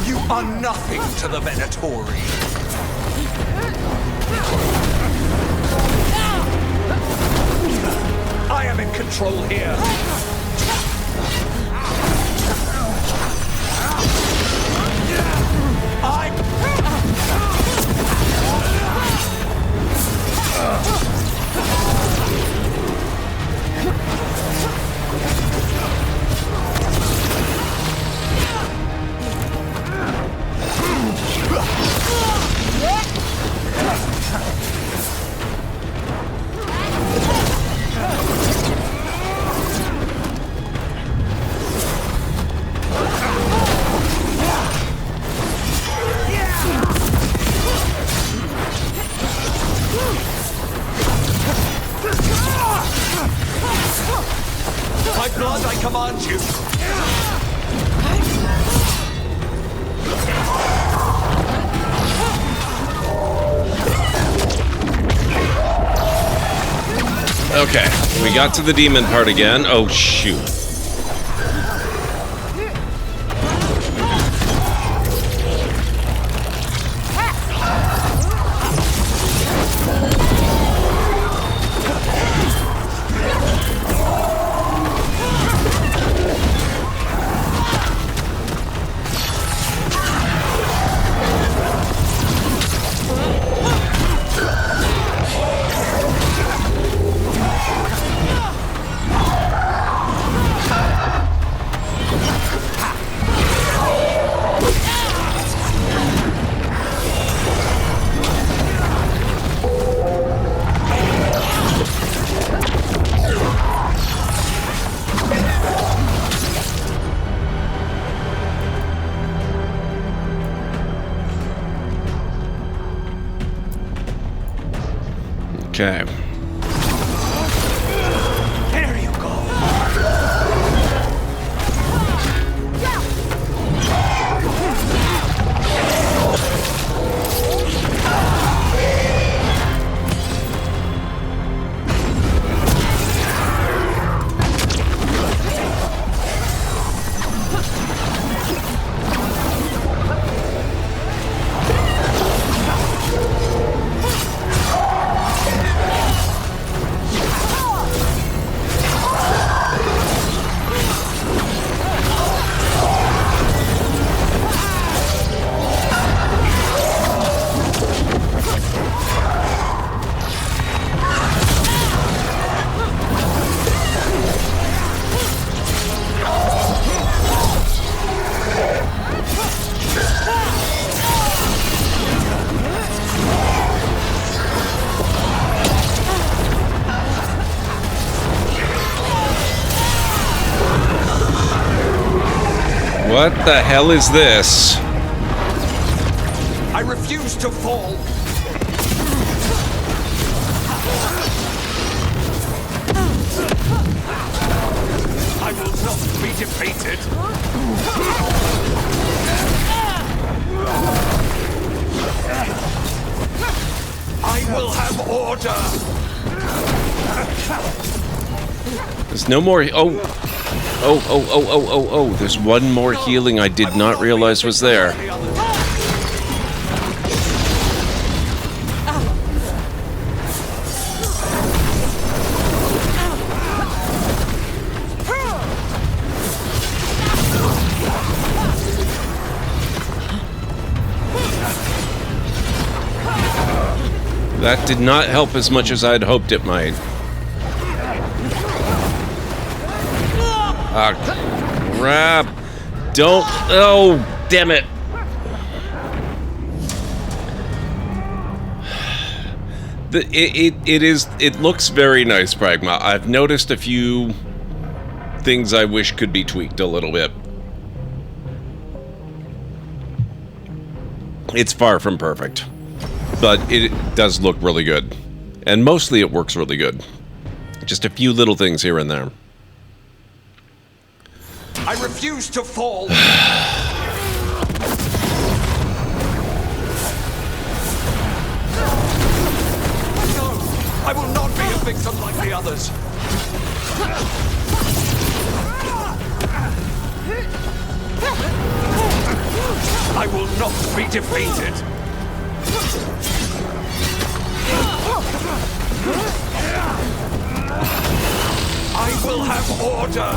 You are nothing to the Venatori. I am in control here. By blood, I command you. Okay, we got to the demon part again. Oh, shoot. Okay. There you go. What the hell is this? I refuse to fall. not be defeated. I will have order. There's no more. Oh. There's one more healing I did not realize was there. That did not help as much as I'd hoped it might. Ah, crap. Don't. Oh, damn it. It looks very nice, Pragma. I've noticed a few things I wish could be tweaked a little bit. It's far from perfect, but it does look really good. And mostly it works really good. Just a few little things here and there. I refuse to fall. No, I will not be a victim like the others. I will not be defeated. I will have order.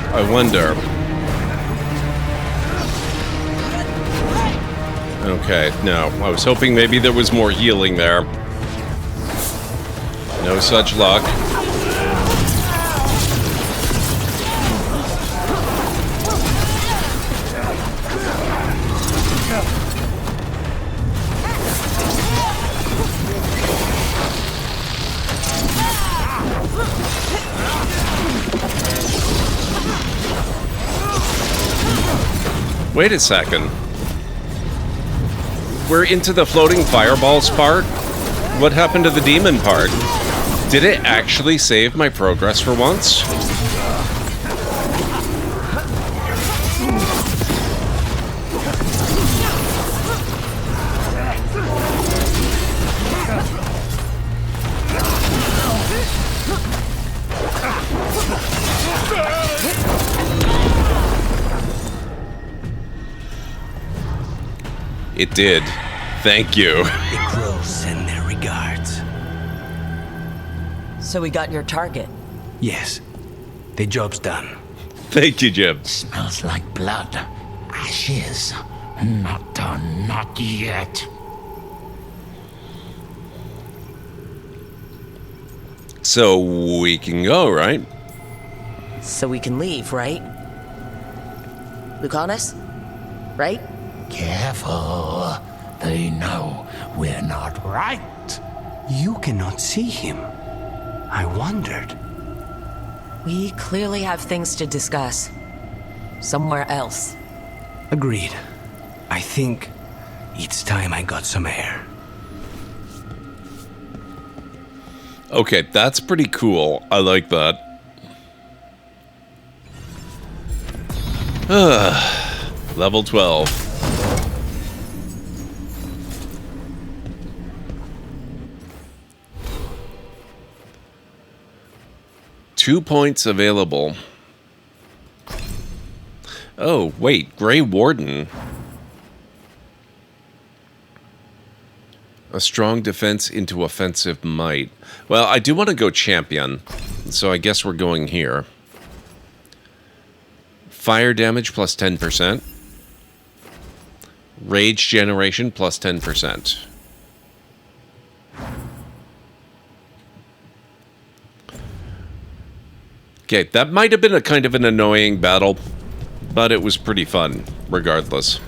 I wonder. Okay, no. I was hoping maybe there was more healing there. No such luck. Wait a second. We're into the floating fireballs part? What happened to the demon part? Did it actually save my progress for once? It did. Thank you. The crows send their regards. So we got your target? Yes. The job's done. Thank you, Jim. Smells like blood. Ashes. Not done, not yet. So we can go, right? So we can leave, right? Lucanus? Right? Careful. They know we're not right. You cannot see him. I wondered. We clearly have things to discuss. Somewhere else. Agreed. I think it's time I got some air. Okay, that's pretty cool. I like that. Level 12. 2 points available. Oh, wait. Grey Warden. A strong defense into offensive might. Well, I do want to go champion, so I guess we're going here. Fire damage plus 10%. Rage generation plus 10%. Okay, that might have been a kind of an annoying battle, but it was pretty fun, regardless.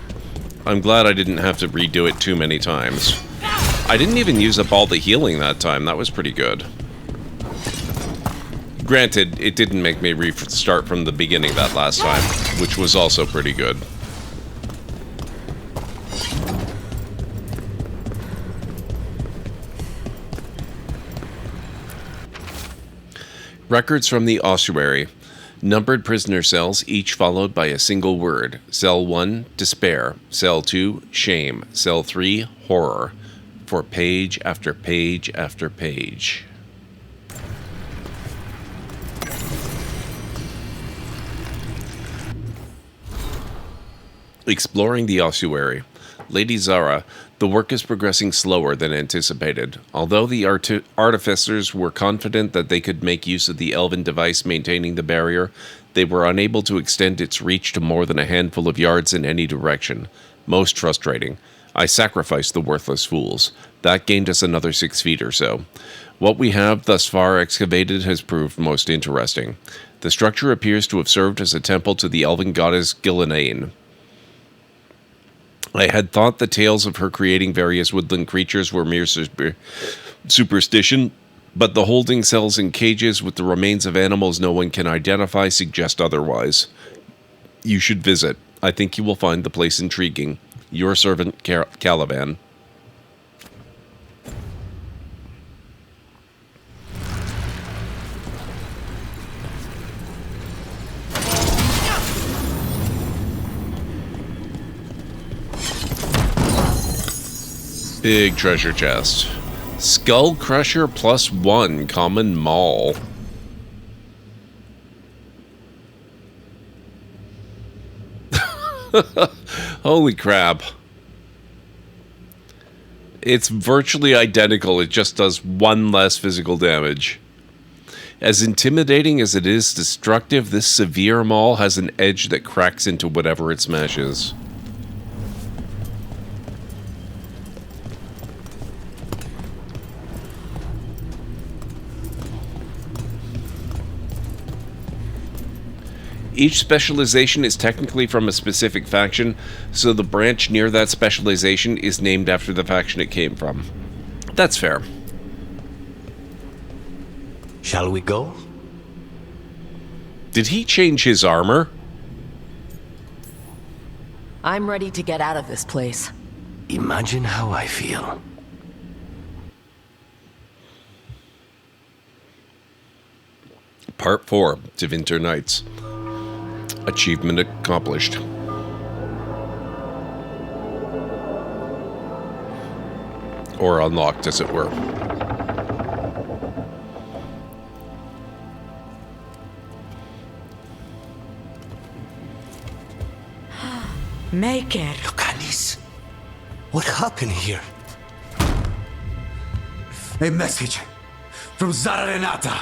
I'm glad I didn't have to redo it too many times. I didn't even use up all the healing that time. That was pretty good. Granted, it didn't make me restart from the beginning that last time, which was also pretty good. Records from the ossuary. Numbered prisoner cells, each followed by a single word. Cell 1, despair. Cell 2, shame. Cell 3, horror. For page after page after page. Exploring the ossuary. Lady Zara, the work is progressing slower than anticipated. Although the artificers were confident that they could make use of the elven device maintaining the barrier, they were unable to extend its reach to more than a handful of yards in any direction. Most frustrating. I sacrificed the worthless fools. That gained us another 6 feet or so. What we have thus far excavated has proved most interesting. The structure appears to have served as a temple to the elven goddess Gillenane. I had thought the tales of her creating various woodland creatures were mere superstition, but the holding cells in cages with the remains of animals no one can identify suggest otherwise. You should visit. I think you will find the place intriguing. Your servant, Caliban. Big treasure chest. Skull Crusher +1 common maul. Holy crap. It's virtually identical, it just does 1 less physical damage. As intimidating as it is destructive, this severe maul has an edge that cracks into whatever it smashes. Each specialization is technically from a specific faction, so the branch near that specialization is named after the faction it came from. That's fair. Shall we go? Did he change his armor? I'm ready to get out of this place. Imagine how I feel. Part 4, Tevinter Nights. Achievement accomplished. Or unlocked, as it were. Make it. Locanis, what happened here? A message from Zara Renata.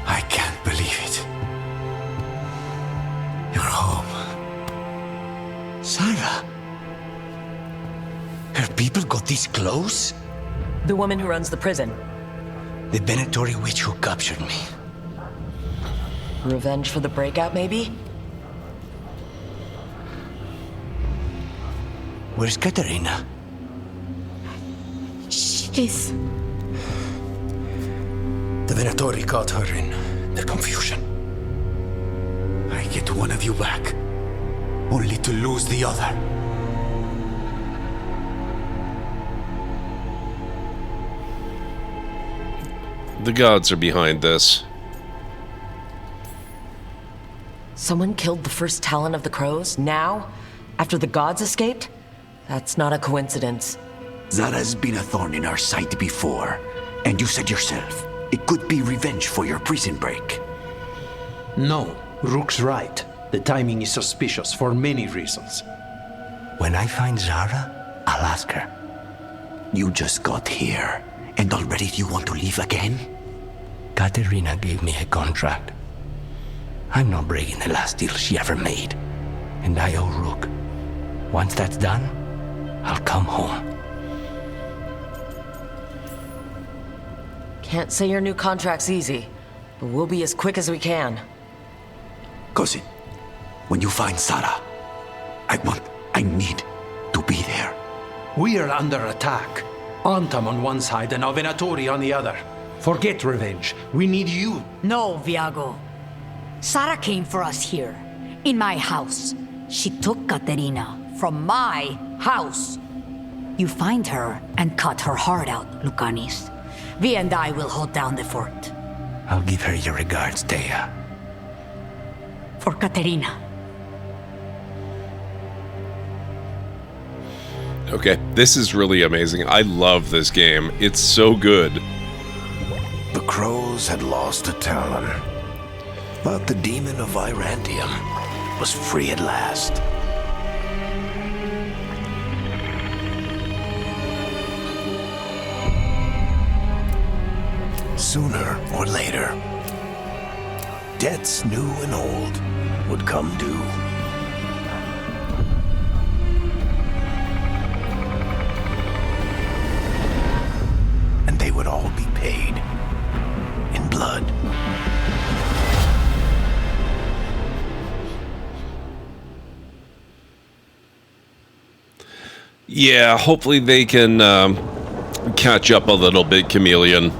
I can't believe it. You're home. Sarah? Her people got this close? The woman who runs the prison. The Venatori witch who captured me. Revenge for the breakout, maybe? Where's Katerina? She's... The Venatori caught her in their confusion. I get one of you back, only to lose the other. The gods are behind this. Someone killed the first Talon of the Crows, now? After the gods escaped? That's not a coincidence. Zara's been a thorn in our side before, and you said yourself, It could be revenge for your prison break. No, Rook's right. The timing is suspicious for many reasons. When I find Zara, I'll ask her. You just got here, and already you want to leave again? Katerina gave me a contract. I'm not breaking the last deal she ever made. And I owe Rook. Once that's done, I'll come home. Can't say your new contract's easy, but we'll be as quick as we can. Cousin, when you find Zara, I need to be there. We are under attack. Antam on one side and Venatori on the other. Forget revenge. We need you. No, Viago. Sara came for us here, in my house. She took Katerina from my house. You find her and cut her heart out, Lucanis. Vi and I will hold down the fort. I'll give her your regards, Thea. For Katerina. Okay, this is really amazing. I love this game. It's so good. The crows had lost a Talon, but the demon of Virantium was free at last. Sooner or later, debts new and old would come due. And they would all be paid in blood. Yeah, hopefully they can catch up a little bit, Chameleon.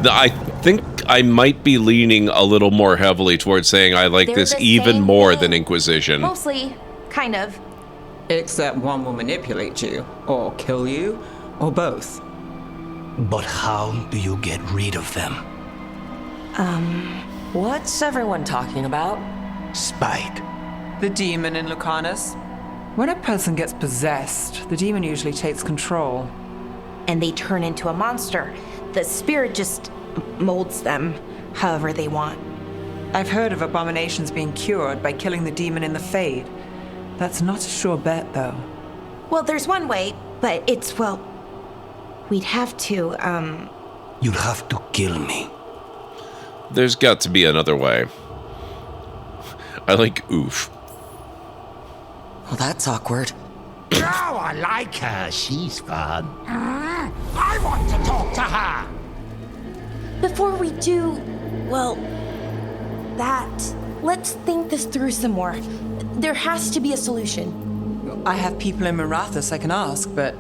I think I might be leaning a little more heavily towards saying I like this even more than Inquisition. Mostly, kind of. Except one will manipulate you, or kill you, or both. But how do you get rid of them? What's everyone talking about? Spite. The demon in Lucanus. When a person gets possessed, the demon usually takes control. And they turn into a monster. The spirit just molds them however they want. I've heard of abominations being cured by killing the demon in the Fade. That's not a sure bet, though. Well, there's one way, but it's, well, we'd have to, You'd have to kill me. There's got to be another way. I like oof. Well, that's awkward. Oh, I like her. She's fun. I want to talk to her. Before we do, well, let's think this through some more. There has to be a solution. I have people in Marathas I can ask, but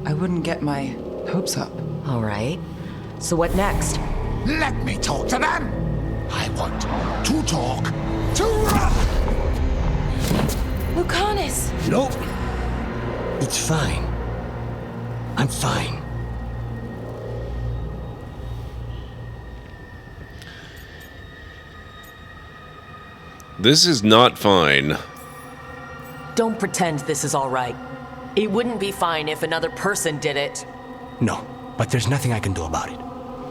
I wouldn't get my hopes up. All right. So what next? Let me talk to them. I want to talk to Lucanus! Nope. It's fine. I'm fine. This is not fine. Don't pretend this is all right. It wouldn't be fine if another person did it. No, but there's nothing I can do about it.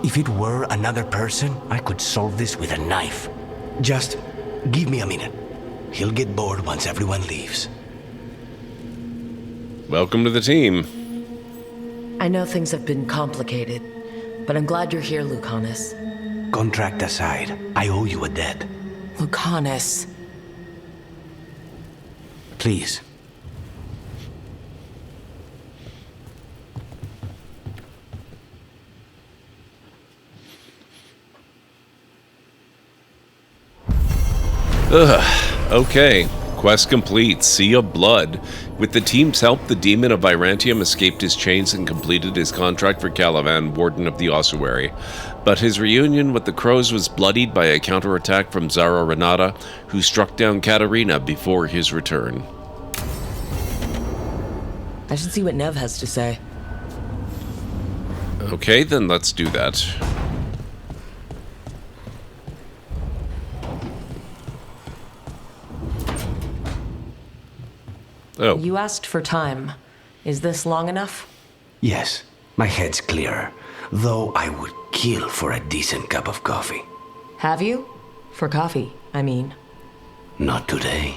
If it were another person, I could solve this with a knife. Just give me a minute. He'll get bored once everyone leaves. Welcome to the team. I know things have been complicated, but I'm glad you're here, Lucanus. Contract aside, I owe you a debt. Lucanus. Please. Okay. Quest complete. Sea of Blood. With the team's help, the demon of Virantium escaped his chains and completed his contract for Caliban, Warden of the Ossuary. But his reunion with the Crows was bloodied by a counterattack from Zara Renata, who struck down Katerina before his return. I should see what Nev has to say. Okay, then let's do that. Oh. You asked for time. Is this long enough? Yes, my head's clearer. Though I would kill for a decent cup of coffee. Have you? For coffee, I mean. Not today.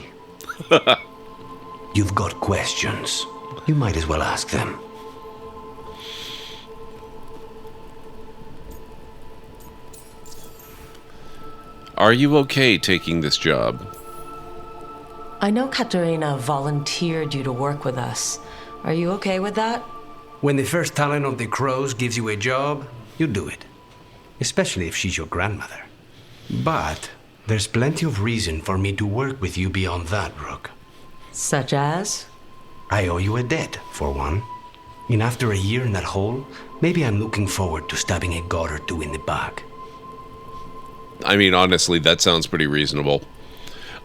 You've got questions. You might as well ask them. Are you okay taking this job? I know Katerina volunteered you to work with us. Are you okay with that? When the first talent of the Crows gives you a job, you do it. Especially if she's your grandmother. But there's plenty of reason for me to work with you beyond that, Rook. Such as? I owe you a debt, for one. And after a year in that hole, maybe I'm looking forward to stabbing a god or two in the back. I mean, honestly, that sounds pretty reasonable.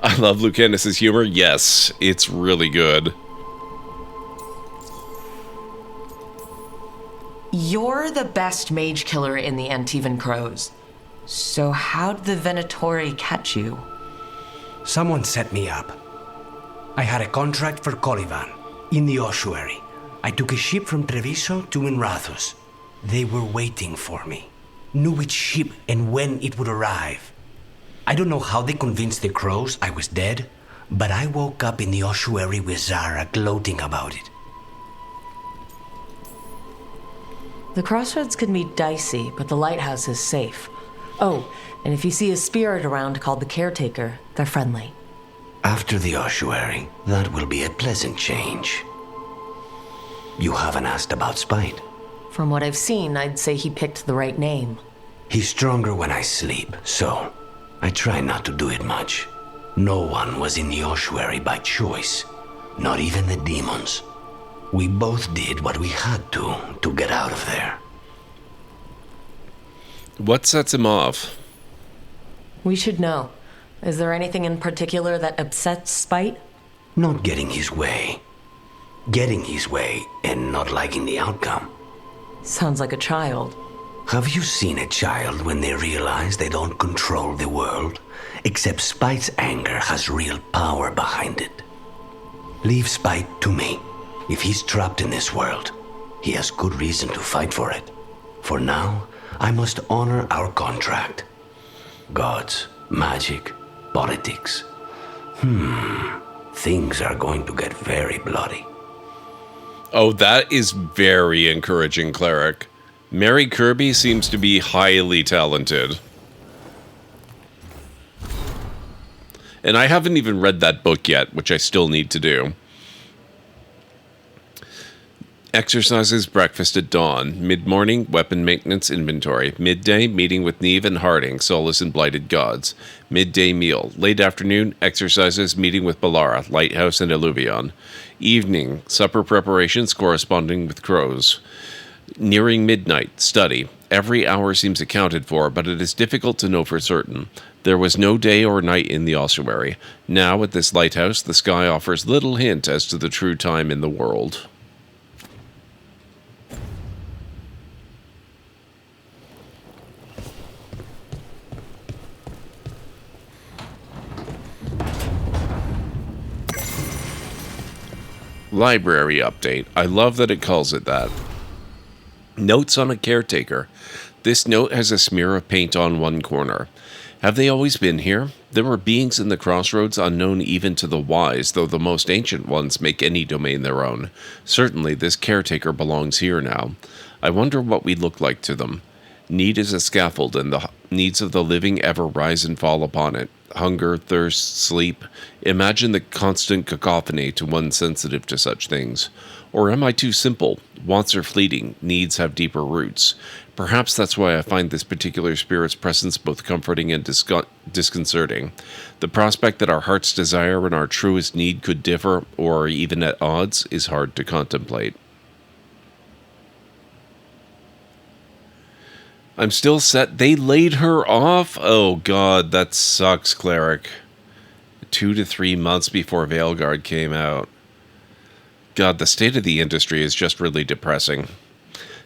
I love Lucanus's humor. Yes, it's really good. You're the best mage killer in the Antivan Crows. So how'd the Venatori catch you? Someone set me up. I had a contract for Colivan, in the ossuary. I took a ship from Treviso to Inrathus. They were waiting for me. Knew which ship and when it would arrive. I don't know how they convinced the Crows I was dead, but I woke up in the ossuary with Zara gloating about it. The crossroads can be dicey, but the lighthouse is safe. Oh, and if you see a spirit around called the Caretaker, they're friendly. After the ossuary, that will be a pleasant change. You haven't asked about Spite. From what I've seen, I'd say he picked the right name. He's stronger when I sleep, so I try not to do it much. No one was in the ossuary by choice, not even the demons. We both did what we had to get out of there. What sets him off? We should know. Is there anything in particular that upsets Spite? Not getting his way. Getting his way and not liking the outcome. Sounds like a child. Have you seen a child when they realize they don't control the world? Except Spite's anger has real power behind it. Leave Spite to me. If he's trapped in this world, he has good reason to fight for it. For now, I must honor our contract. Gods, magic, politics. Things are going to get very bloody. Oh, that is very encouraging, Cleric. Mary Kirby seems to be highly talented. And I haven't even read that book yet, which I still need to do. Exercises, breakfast at dawn. Mid-morning, weapon maintenance inventory. Midday, meeting with Neve and Harding, Solace and Blighted Gods. Midday meal. Late afternoon, exercises, meeting with Balara, Lighthouse and Illuvion. Evening, supper preparations corresponding with Crows. Nearing midnight, study. Every hour seems accounted for, but it is difficult to know for certain. There was no day or night in the ossuary. Now, at this lighthouse, the sky offers little hint as to the true time in the world. Library update. I love that it calls it that. Notes on a caretaker. This note has a smear of paint on one corner. Have they always been here? There were beings in the crossroads unknown even to the wise, though the most ancient ones make any domain their own. Certainly this caretaker belongs here now. I wonder what we look like to them. Need is a scaffold, and the needs of the living ever rise and fall upon it. Hunger, thirst, sleep. Imagine the constant cacophony to one sensitive to such things. Or am I too simple? Wants are fleeting, needs have deeper roots. Perhaps that's why I find this particular spirit's presence both comforting and disconcerting. The prospect that our heart's desire and our truest need could differ, or are even at odds, is hard to contemplate. I'm still set. They laid her off? Oh god, that sucks, Cleric. 2 to 3 months before Veilguard came out. God, the state of the industry is just really depressing.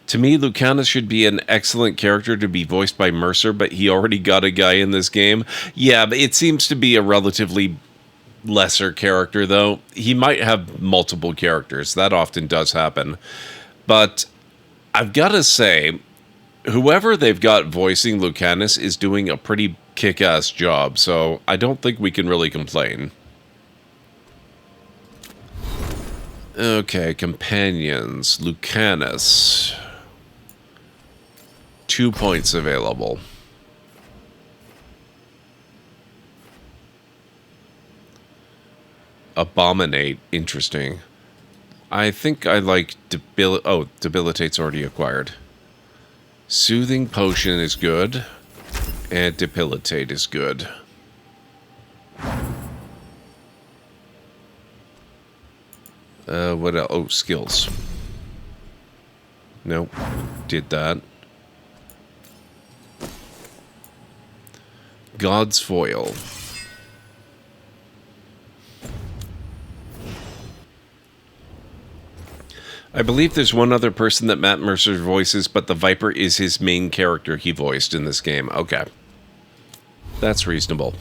To me, Lucanus should be an excellent character to be voiced by Mercer, but he already got a guy in this game. Yeah, but it seems to be a relatively lesser character, though. He might have multiple characters. That often does happen. But I've got to say, whoever they've got voicing Lucanus is doing a pretty kick-ass job, so I don't think we can really complain. Okay, companions. Lucanus. 2 points available. Abominate. Interesting. I think I like Debilitate's already acquired. Soothing Potion is good. And Debilitate is good. What else? Oh, skills. Nope. Did that. God's Foil. I believe there's one other person that Matt Mercer voices, but the Viper is his main character he voiced in this game. Okay. That's reasonable.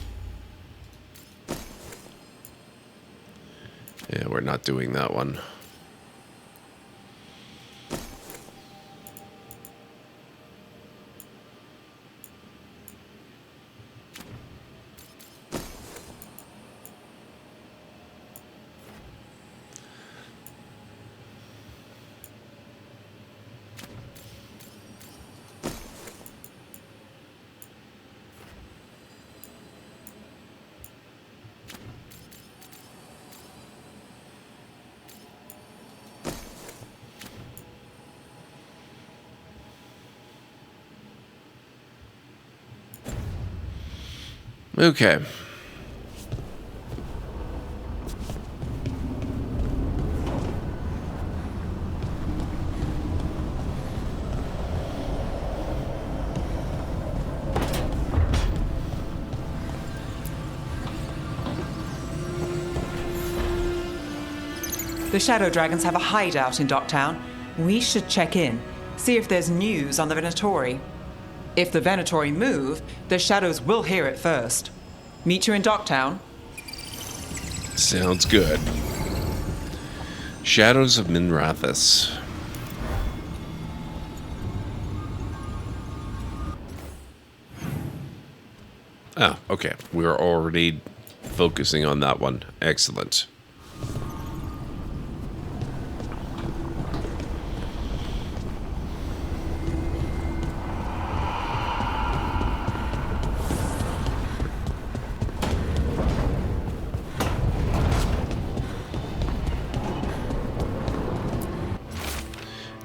Yeah, we're not doing that one. Okay. The Shadow Dragons have a hideout in Docktown. We should check in, see if there's news on the Venatori. If the Venatori move, the Shadows will hear it first. Meet you in Docktown. Sounds good. Shadows of Minrathous. Ah, okay. We're already focusing on that one. Excellent.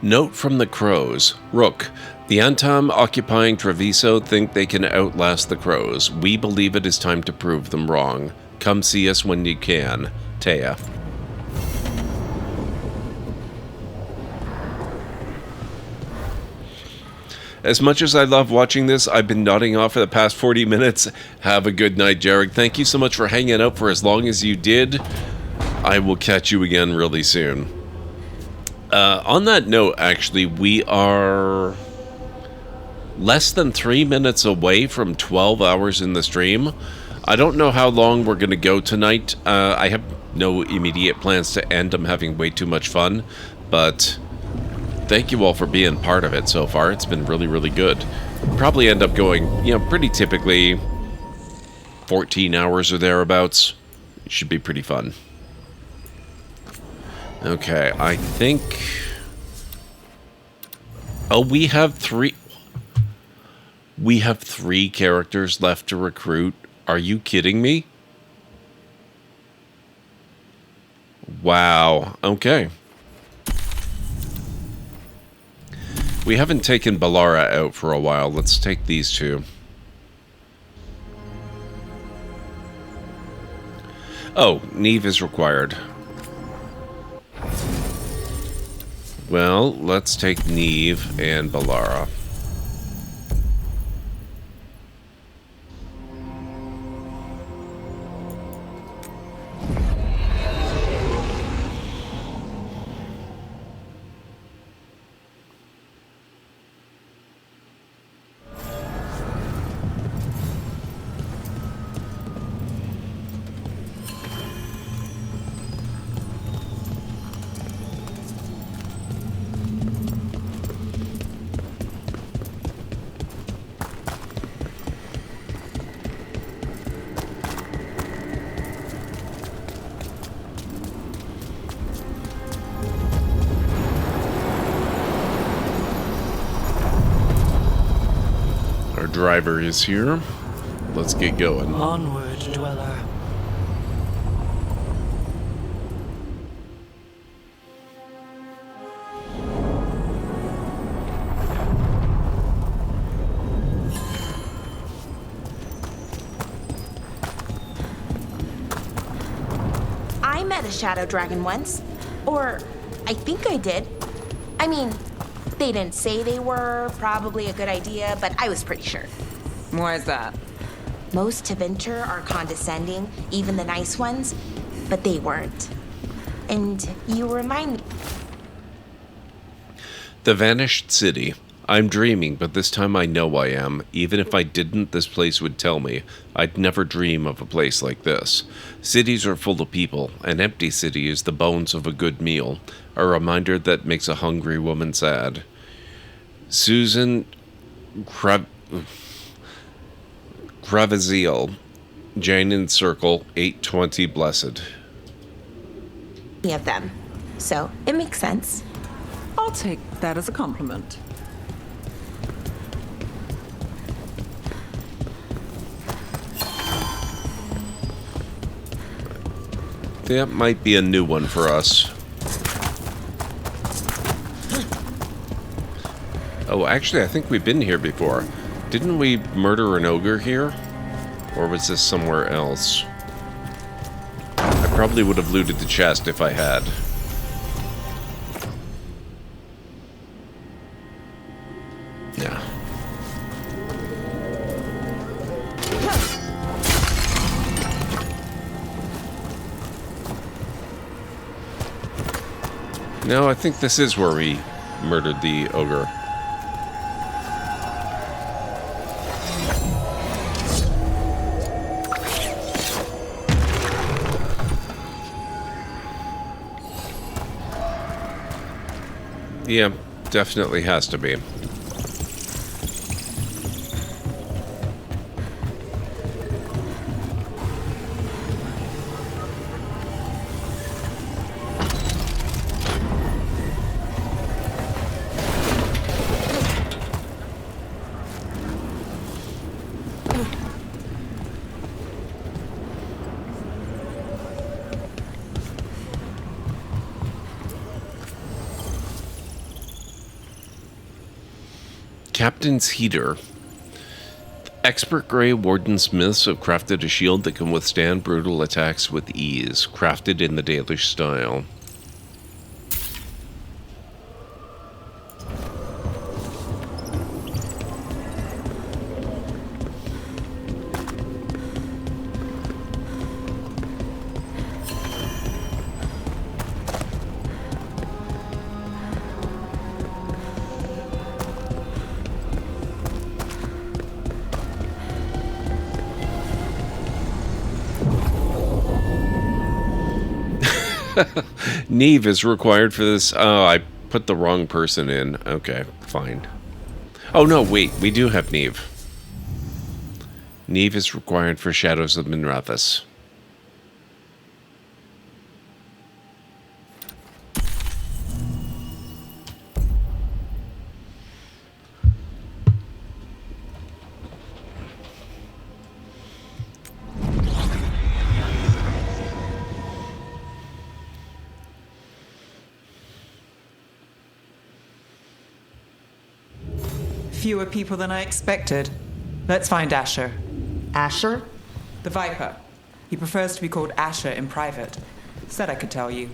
Note from the Crows. Rook, the Antam occupying Treviso think they can outlast the Crows. We believe it is time to prove them wrong. Come see us when you can. Taya. As much as I love watching this, I've been nodding off for the past 40 minutes. Have a good night, Jarek. Thank you so much for hanging out for as long as you did. I will catch you again really soon. On that note, actually, we are less than 3 minutes away from 12 hours in the stream. I don't know how long we're going to go tonight. I have no immediate plans to end. I'm having way too much fun. But thank you all for being part of it so far. It's been really, really good. Probably end up going, pretty typically 14 hours or thereabouts. It should be pretty fun. Okay, I think... Oh, we have three characters left to recruit. Are you kidding me? Wow, okay. We haven't taken Ballara out for a while. Let's take these two. Oh, Neve is required. Well, let's take Neve and Ballara. driver is here. Let's get going. Onward, dweller. I met a shadow dragon once. Or, I think I did. I mean, they didn't say they were probably a good idea, but I was pretty sure. Why is that? Most Tevinter are condescending, even the nice ones, but they weren't. And you remind me. The Vanished City. I'm dreaming, but this time I know I am. Even if I didn't, this place would tell me. I'd never dream of a place like this. Cities are full of people. An empty city is the bones of a good meal. A reminder that makes a hungry woman sad. Susan Cravaziel, Jane in Circle, 820 Blessed. Of them. So, it makes sense. I'll take that as a compliment. That might be a new one for us. Oh, actually, I think we've been here before. Didn't we murder an ogre here? Or was this somewhere else? I probably would have looted the chest if I had. Yeah. No, I think this is where we murdered the ogre. Yeah, definitely has to be. Captain's Heater. Expert Grey Warden Smiths have crafted a shield that can withstand brutal attacks with ease, crafted in the Dalish style. Neve is required for this. Oh, I put the wrong person in. Okay, fine. Oh no, wait, we do have Neve. Neve is required for Shadows of Minrathous. Fewer people than I expected. Let's find Asher. Asher? The Viper. He prefers to be called Asher in private. Said I could tell you.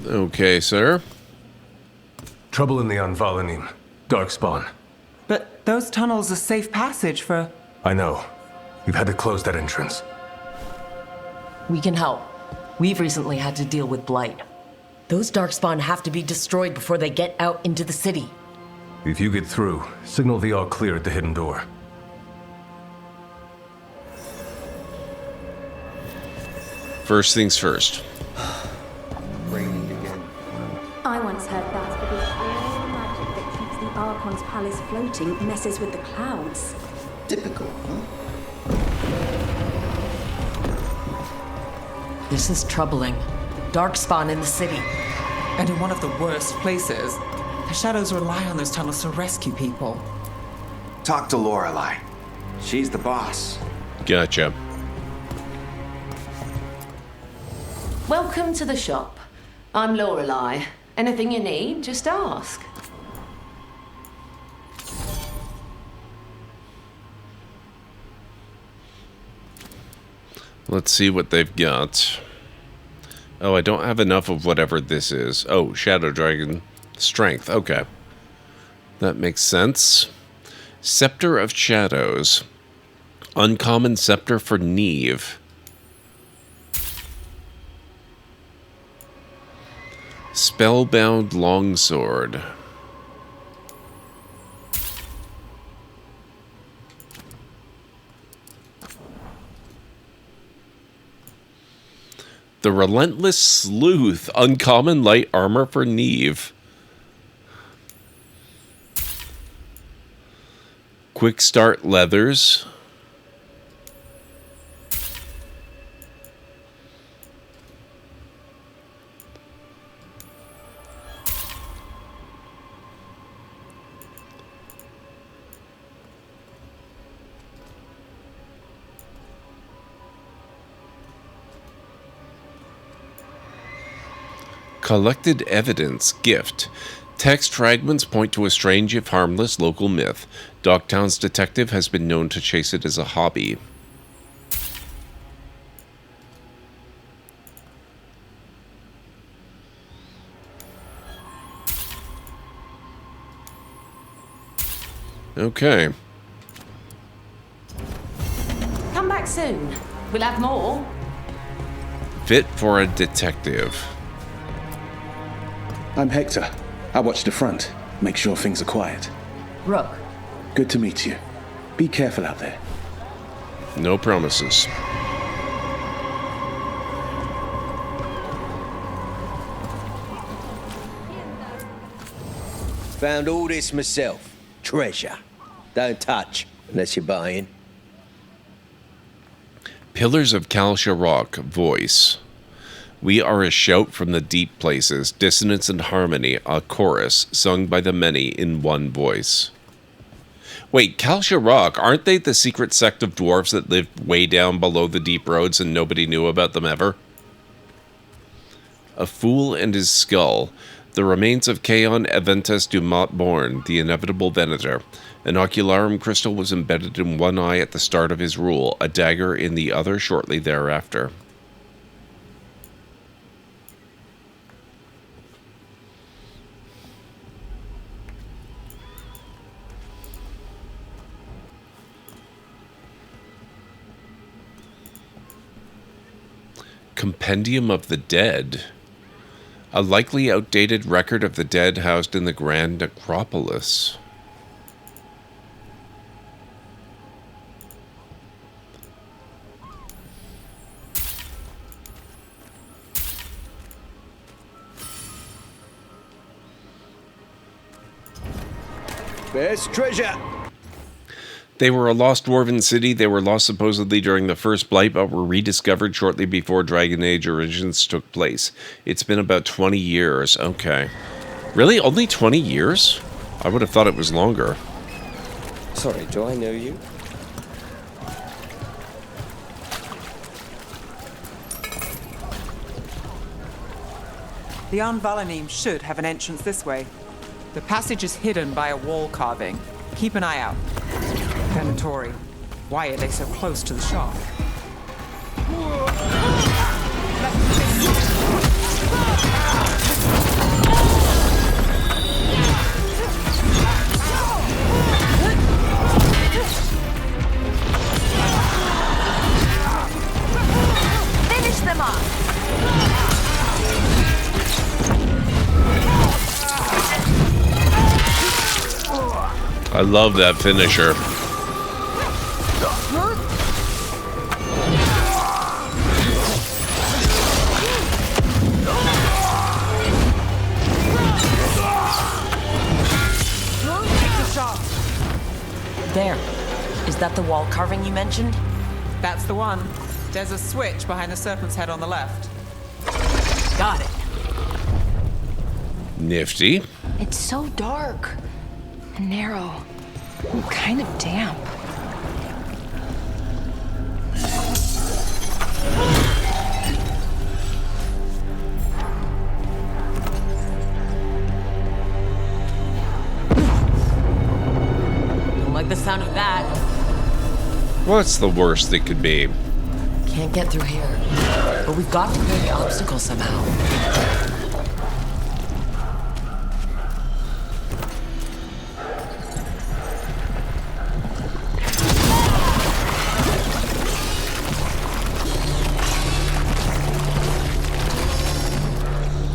Okay, sir. Trouble in the Anvalanim. Darkspawn. But those tunnels are safe passage for... I know. We've had to close that entrance. We can help. We've recently had to deal with Blight. Those Darkspawn have to be destroyed before they get out into the city. If you get through, signal the all clear at the hidden door. First things first. I once heard that it is all magic that keeps the Ark Archon's palace floating messes with the clouds. Typical, huh? This is troubling. Darkspawn in the city. And in one of the worst places. The shadows rely on those tunnels to rescue people. Talk to Lorelei. She's the boss. Gotcha. Welcome to the shop. I'm Lorelei. Anything you need, just ask. Let's see what they've got. Oh, I don't have enough of whatever this is. Oh, Shadow Dragon Strength. Okay. That makes sense. Scepter of Shadows. Uncommon Scepter for Neve. Spellbound Longsword. The Relentless Sleuth. Uncommon Light Armor for Neve. Quick Start Leathers. Collected Evidence Gift. Text fragments point to a strange if harmless local myth. Dogtown's detective has been known to chase it as a hobby. Okay. Come back soon. We'll have more. Fit for a detective. I'm Hector. I watch the front. Make sure things are quiet. Rook. Good to meet you. Be careful out there. No promises. Found all this myself. Treasure. Don't touch unless you're buying. Pillars of Kalsha Rock. Voice. We are a shout from the deep places, dissonance and harmony, a chorus, sung by the many in one voice. Wait, Kalsha Rock, aren't they the secret sect of dwarves that lived way down below the deep roads and nobody knew about them ever? A Fool and His Skull. The remains of Caon Aventus du Mont-Born, the inevitable Venator. An ocularum crystal was embedded in one eye at the start of his rule, a dagger in the other shortly thereafter. Compendium of the Dead. A likely outdated record of the dead housed in the Grand Necropolis. Best treasure! They were a lost dwarven city. They were lost supposedly during the First Blight, but were rediscovered shortly before Dragon Age Origins took place. It's been about 20 years. Okay. Really? Only 20 years? I would have thought it was longer. Sorry, do I know you? The Anvalanim should have an entrance this way. The passage is hidden by a wall carving. Keep an eye out. Venatori. Why are they so close to the shop? Finish them off! I love that finisher. that the wall carving you mentioned? That's the one. There's a switch behind the serpent's head on the left. Got it. Nifty. It's so dark and narrow and kind of damp. Don't like the sound of that. What's the worst that could be? Can't get through here. But we've got to clear the obstacle somehow.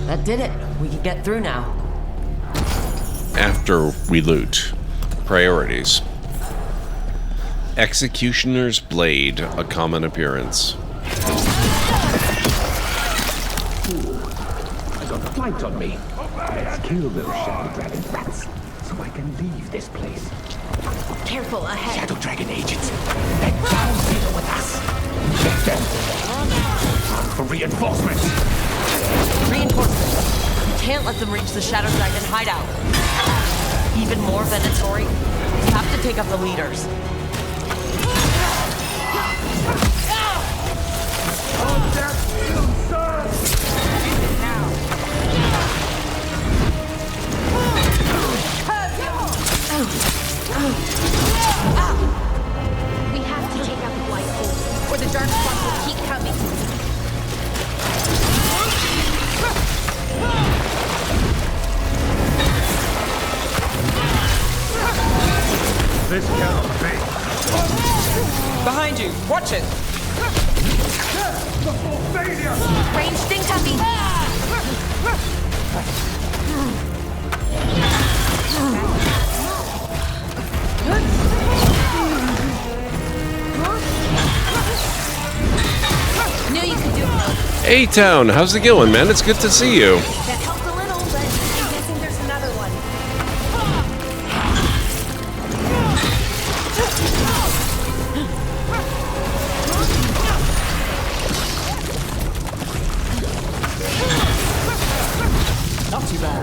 That did it. We can get through now. After we loot. Priorities. Executioner's Blade, a common appearance. I got a flight on me. Let's kill those Shadow Dragon rats so I can leave this place. Careful ahead. Shadow Dragon agents, they're down here with us. Get them. Time for reinforcements. Reinforcements. We can't let them reach the Shadow Dragon hideout. Even more Venatori. We have to take out the leaders. We have to take out the white hole, or the dark spot will keep coming. This cannot be. Behind you! Watch it! Ranged incoming! Knew you could do it. A-Town, how's it going, man? It's good to see you. That helped a little, but I'm guessing there's another one. Not too bad.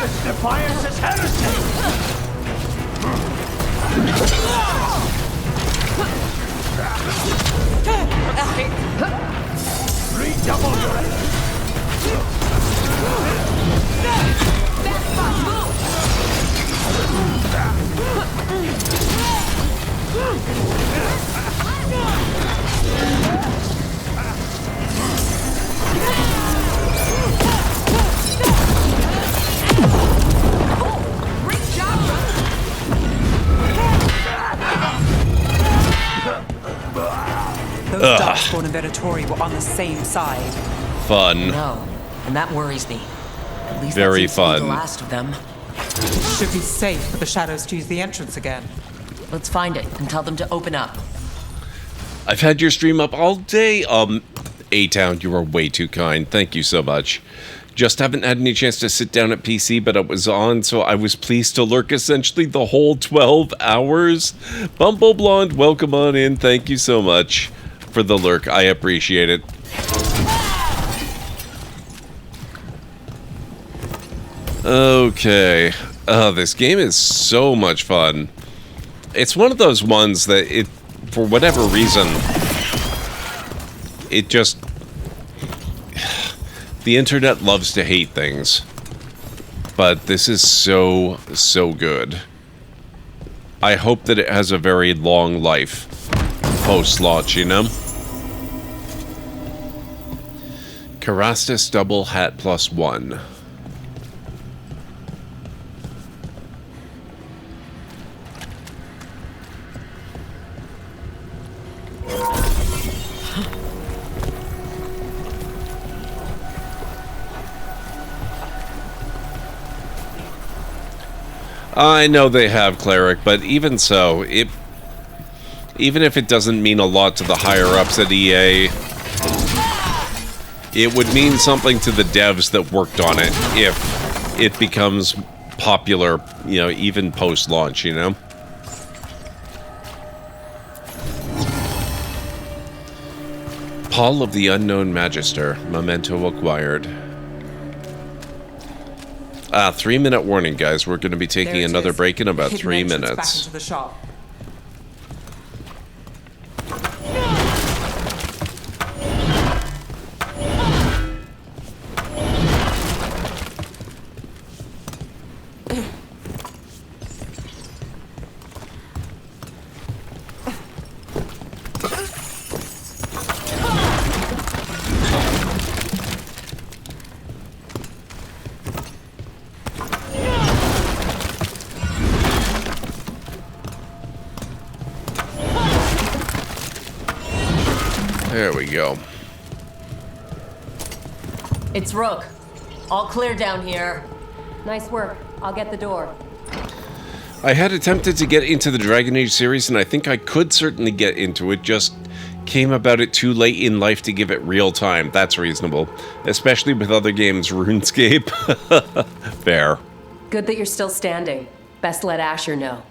This defiance is heresy! Redouble your Those Darkspawn and Venatori were on the same side. Fun. No, and that worries me. At least Very that seems to be fun. the last of them. Should be safe for the shadows to use the entrance again. Let's find it and tell them to open up. I've had your stream up all day. A-Town, you are way too kind. Thank you so much. Just haven't had any chance to sit down at PC, but it was on, so I was pleased to lurk essentially the whole 12 hours. Bumble Blonde, welcome on in. Thank you so much for the lurk. I appreciate it. Okay. This game is so much fun. It's one of those ones that it, for whatever reason, it just... The internet loves to hate things. But this is so, so good. I hope that it has a very long life post-launch, you know? Carastus Double Hat +1. I know they have cleric, but even so, even if it doesn't mean a lot to the higher-ups at EA, it would mean something to the devs that worked on it if it becomes popular, you know, even post-launch, you know? Paul of the Unknown Magister, memento acquired. 3-minute warning, guys. We're going to be taking another break in about 3 minutes. Back into the shop. There we go. It's Rook. All clear down here. Nice work. I'll get the door. I had attempted to get into the Dragon Age series, and I think I could certainly get into it, just came about it too late in life to give it real time. That's reasonable. Especially with other games, RuneScape. Fair. Good that you're still standing. Best let Asher know.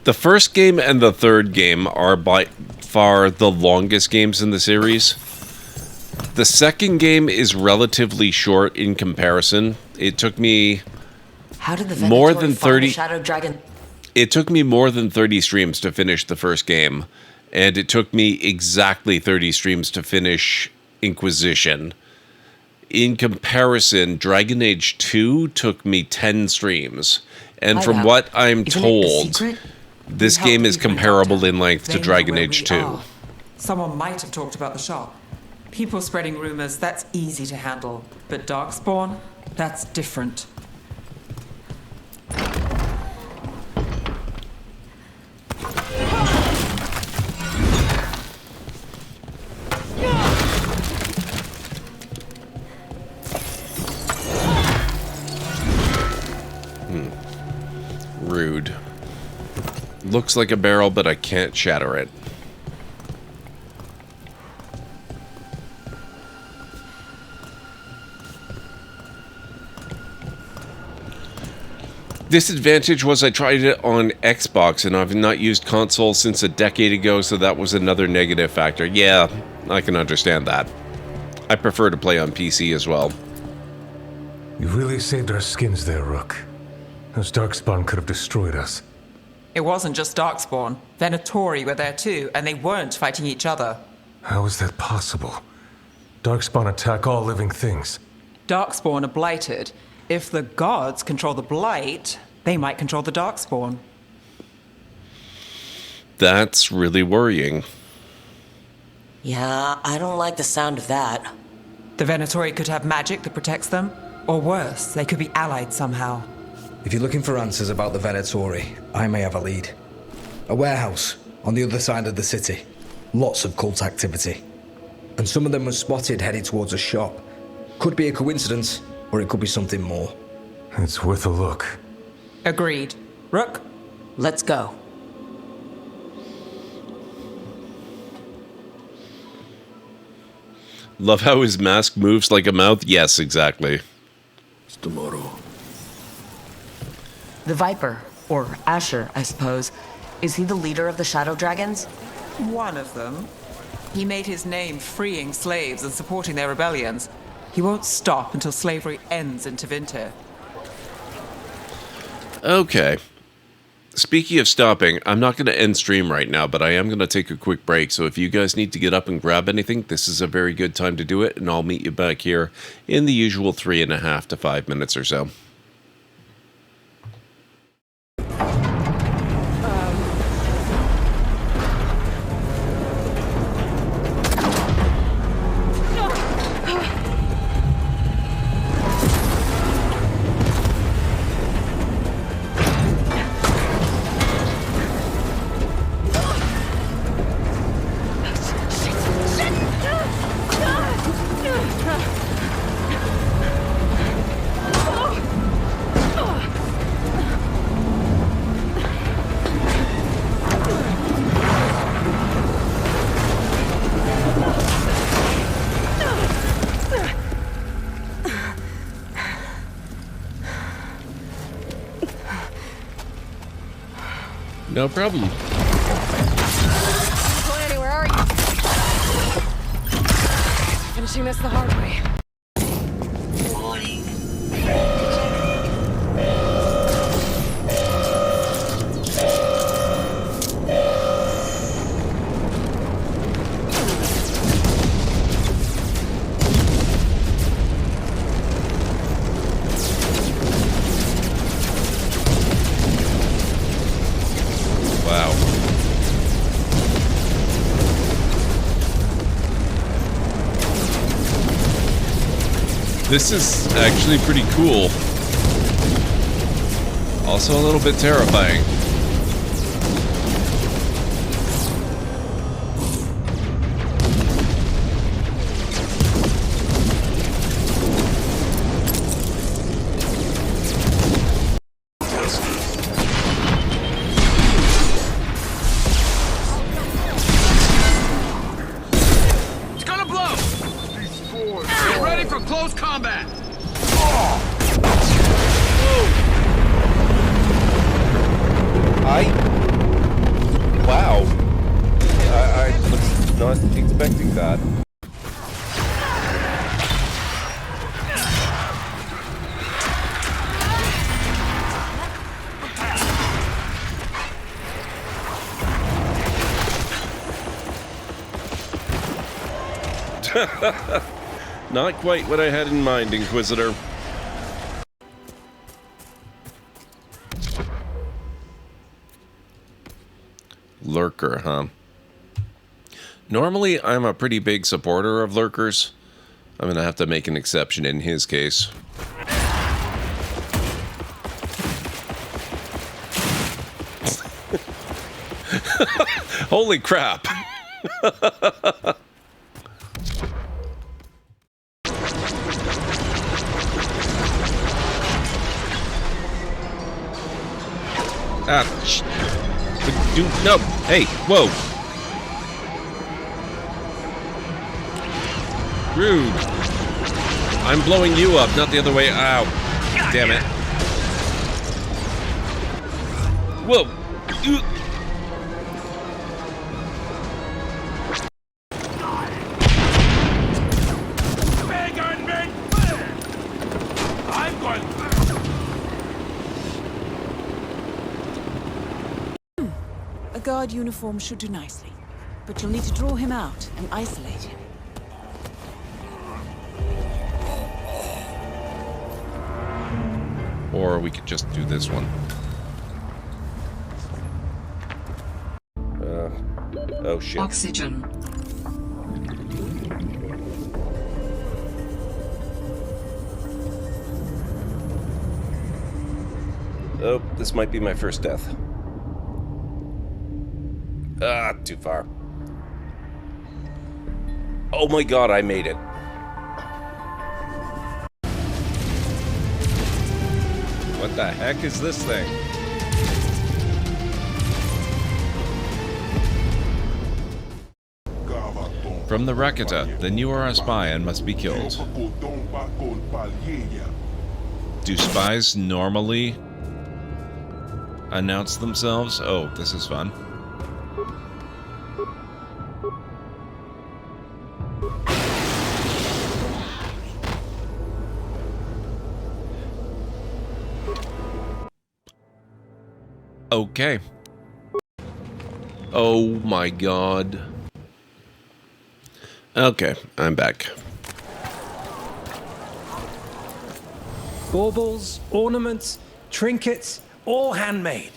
The first game and the third game are by far the longest games in the series. The second game is relatively short in comparison. It took me How did the more Venatori than find 30 the Shadow Dragon? It took me more than 30 streams to finish the first game, and it took me exactly 30 streams to finish Inquisition. In comparison, Dragon Age 2 took me 10 streams, and from what I'm told, this game is comparable in length to Dragon Age 2. Someone might have talked about the shop. People spreading rumors, that's easy to handle. But Darkspawn, that's different. Rude. Looks like a barrel, but I can't shatter it. Disadvantage was I tried it on Xbox, and I've not used console since a decade ago, so that was another negative factor. Yeah, I can understand that. I prefer to play on PC as well. You really saved our skins there, Rook. Those Darkspawn could have destroyed us. It wasn't just Darkspawn. Venatori were there too, and they weren't fighting each other. How is that possible? Darkspawn attack all living things. Darkspawn are blighted. If the gods control the blight, they might control the Darkspawn. That's really worrying. Yeah, I don't like the sound of that. The Venatori could have magic that protects them, or worse, they could be allied somehow. If you're looking for answers about the Venatori, I may have a lead. A warehouse on the other side of the city. Lots of cult activity. And some of them were spotted headed towards a shop. Could be a coincidence, or it could be something more. It's worth a look. Agreed. Rook? Let's go. Love how his mask moves like a mouth. Yes, exactly. It's tomorrow. The Viper, or Asher, I suppose. Is he the leader of the Shadow Dragons? One of them. He made his name freeing slaves and supporting their rebellions. He won't stop until slavery ends in Tevinter. Okay. Speaking of stopping, I'm not going to end stream right now, but I am going to take a quick break. So if you guys need to get up and grab anything, this is a very good time to do it, and I'll meet you back here in the usual 3.5 to 5 minutes or so. No problem. Not going anywhere, are you? Finishing this the hard way. This is actually pretty cool. Also a little bit terrifying. Not quite what I had in mind, Inquisitor. Lurker, huh? Normally, I'm a pretty big supporter of lurkers. I'm gonna have to make an exception in his case. Holy crap! No! Hey, whoa! Rude! I'm blowing you up, not the other way. Ow! Damn it! Whoa! I'm going. A guard uniform should do nicely, but you'll need to draw him out and isolate him. Or we could just do this one. Oh shit. Oxygen. Oh, this might be my first death. Ah, too far. Oh my god, I made it. What the heck is this thing? From the Rakata, then you are a spy and must be killed. Do spies normally announce themselves? Oh, this is fun. Okay. Oh my god. Okay, I'm back. Baubles, ornaments, trinkets, all handmade.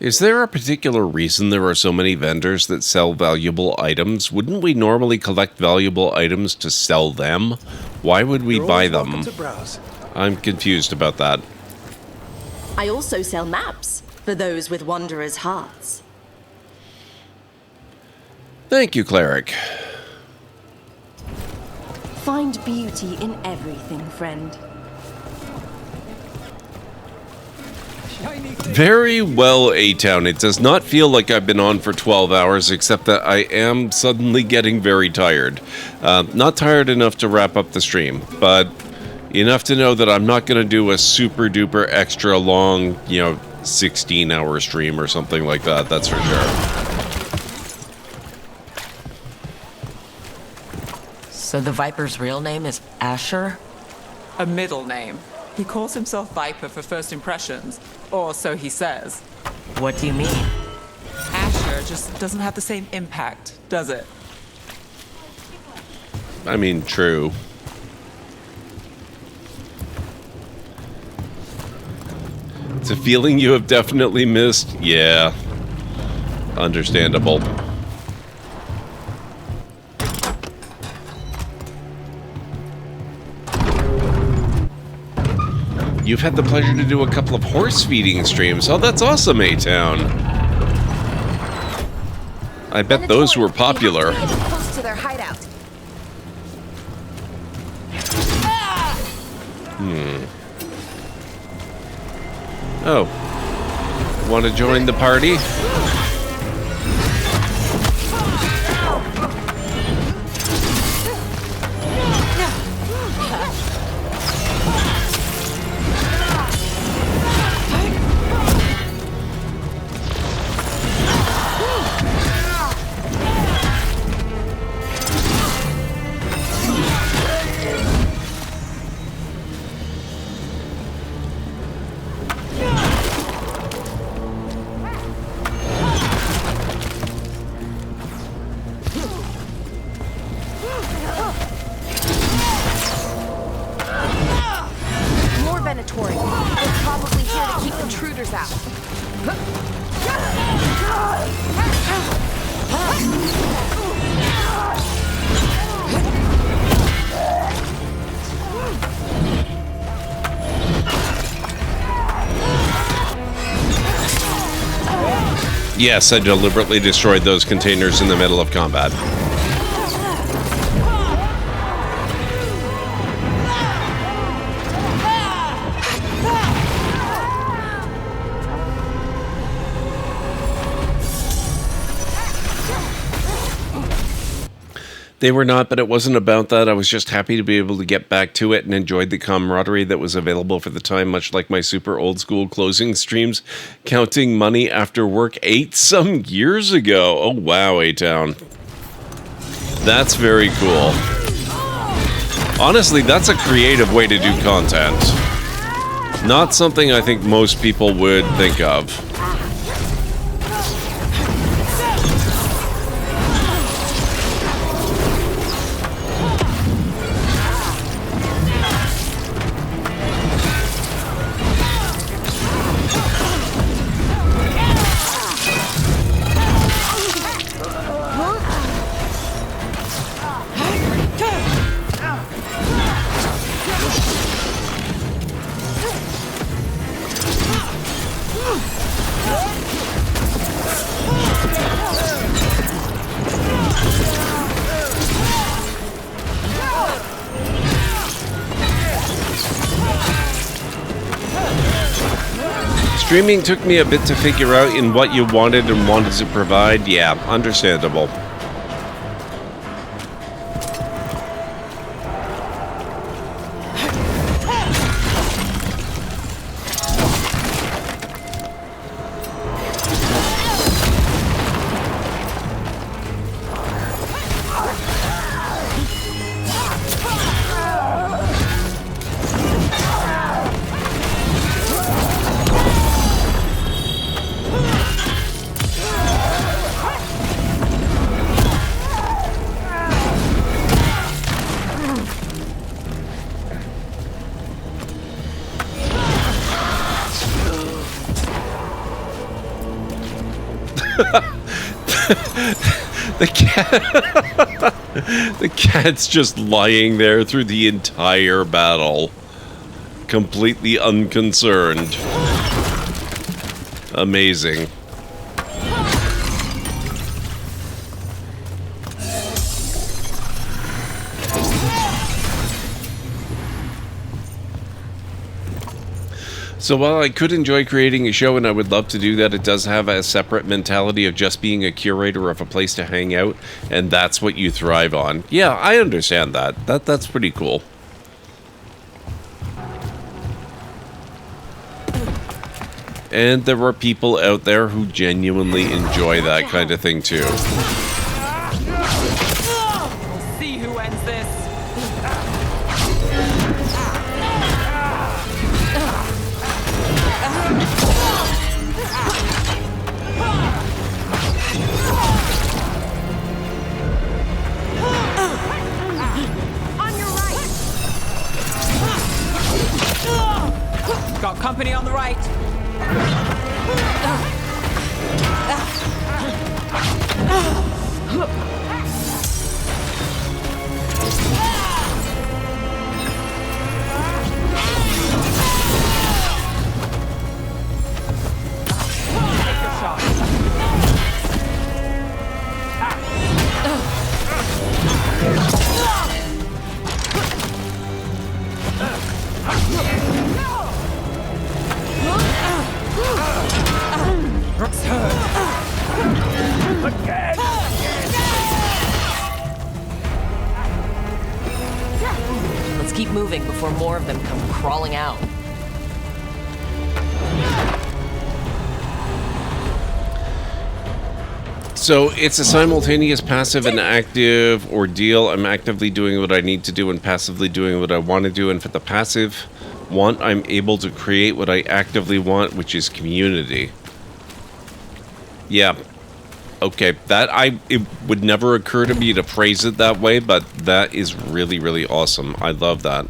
Is there a particular reason there are so many vendors that sell valuable items? Wouldn't we normally collect valuable items to sell them? Why would we buy them? I'm confused about that. I also sell maps for those with wanderers' hearts. Thank you, Cleric. Find beauty in everything, friend. Very well, A-Town. It does not feel like I've been on for 12 hours, except that I am suddenly getting very tired. Not tired enough to wrap up the stream, but enough to know that I'm not going to do a super duper extra long, 16-hour stream or something like that, that's for sure. So the Viper's real name is Asher? A middle name. He calls himself Viper for first impressions, or so he says. What do you mean? Asher just doesn't have the same impact, does it? I mean, true. It's a feeling you have definitely missed. Yeah. Understandable. You've had the pleasure to do a couple of horse feeding streams. Oh, that's awesome, A-Town. I bet those were popular. Close to their hideout. Oh. Want to join the party? Yes, I deliberately destroyed those containers in the middle of combat. They were not, but it wasn't about that. I was just happy to be able to get back to it and enjoyed the camaraderie that was available for the time, much like my super old school closing streams, counting money after work 8 some years ago. Oh, wow, A-Town. That's very cool. Honestly, that's a creative way to do content. Not something I think most people would think of. Streaming took me a bit to figure out in what you wanted and wanted to provide. Yeah, understandable. The cat's just lying there through the entire battle, completely unconcerned. Amazing. So while I could enjoy creating a show and I would love to do that, it does have a separate mentality of just being a curator of a place to hang out, and that's what you thrive on. Yeah, I understand that. That's pretty cool. And there are people out there who genuinely enjoy that kind of thing too. We'll see who ends this. On your right. Got company on the right. Let's keep moving before more of them come crawling out. So it's a simultaneous passive and active ordeal. I'm actively doing what I need to do and passively doing what I want to do. And for the passive want, I'm able to create what I actively want, which is community. Yeah. Okay, it would never occur to me to phrase it that way, but that is really, really awesome. I love that.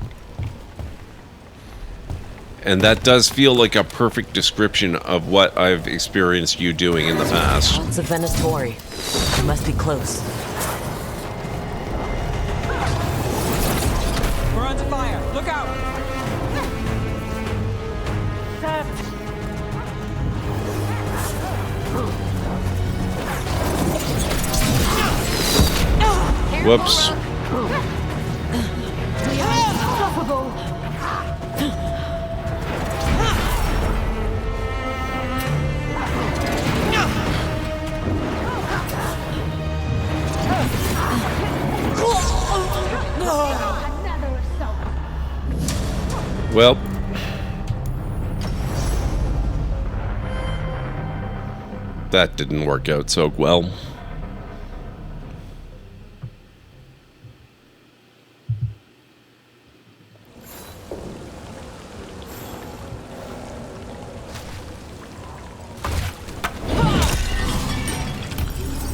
And that does feel like a perfect description of what I've experienced you doing in the past. Lots of Venatori. We must be close. We're under fire. Look out! Whoops. We are unstoppable. Well, that didn't work out so well.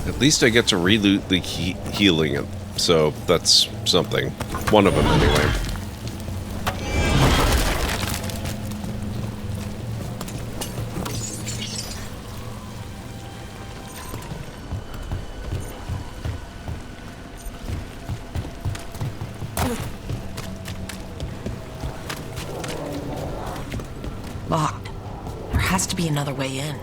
At least I get to reloot the healing, so that's something. One of them, anyway. Locked. There has to be another way in.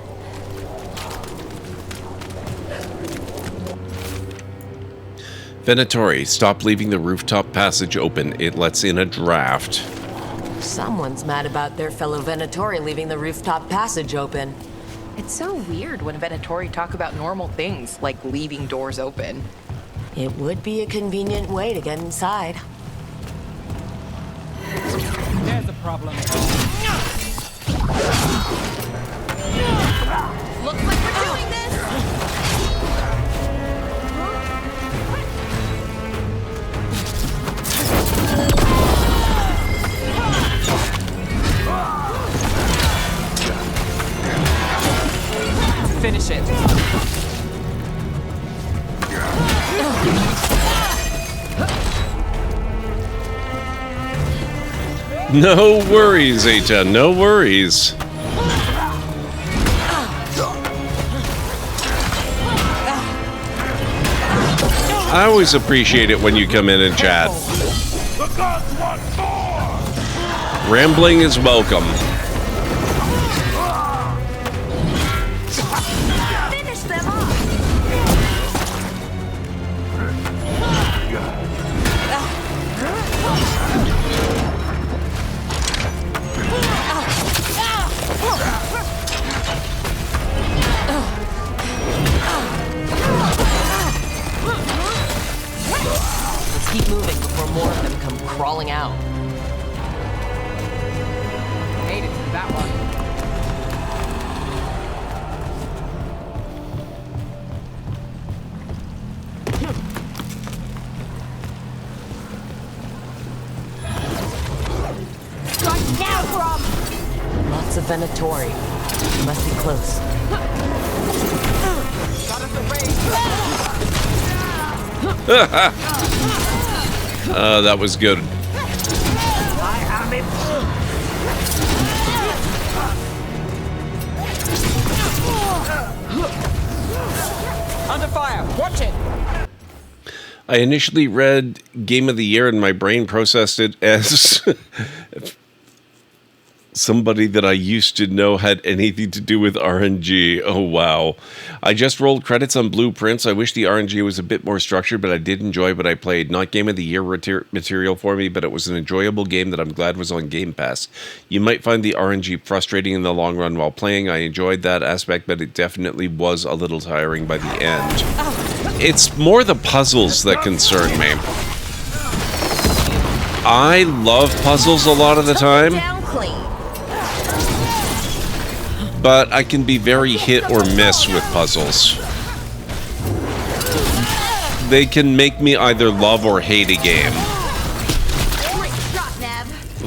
Venatori, stop leaving the rooftop passage open. It lets in a draft. Someone's mad about their fellow Venatori leaving the rooftop passage open. It's so weird when Venatori talk about normal things, like leaving doors open. It would be a convenient way to get inside. There's a problem. Looks like we're doing this! Finish it. No worries, Eta, no worries. I always appreciate it when you come in and chat. Rambling is welcome. Finish them off! Let's keep moving before more of them come crawling out. Made it through that one. Venatori. He must be close. That was good. Under fire! Watch it! I initially read Game of the Year and my brain processed it as somebody that I used to know had anything to do with RNG. Oh, wow. I just rolled credits on Blueprints. I wish the RNG was a bit more structured, but I did enjoy what I played. Not Game of the Year material for me, but it was an enjoyable game that I'm glad was on Game Pass. You might find the RNG frustrating in the long run while playing. I enjoyed that aspect, but it definitely was a little tiring by the end. It's more the puzzles that concern me. I love puzzles a lot of the time, but I can be very hit or miss with puzzles. They can make me either love or hate a game.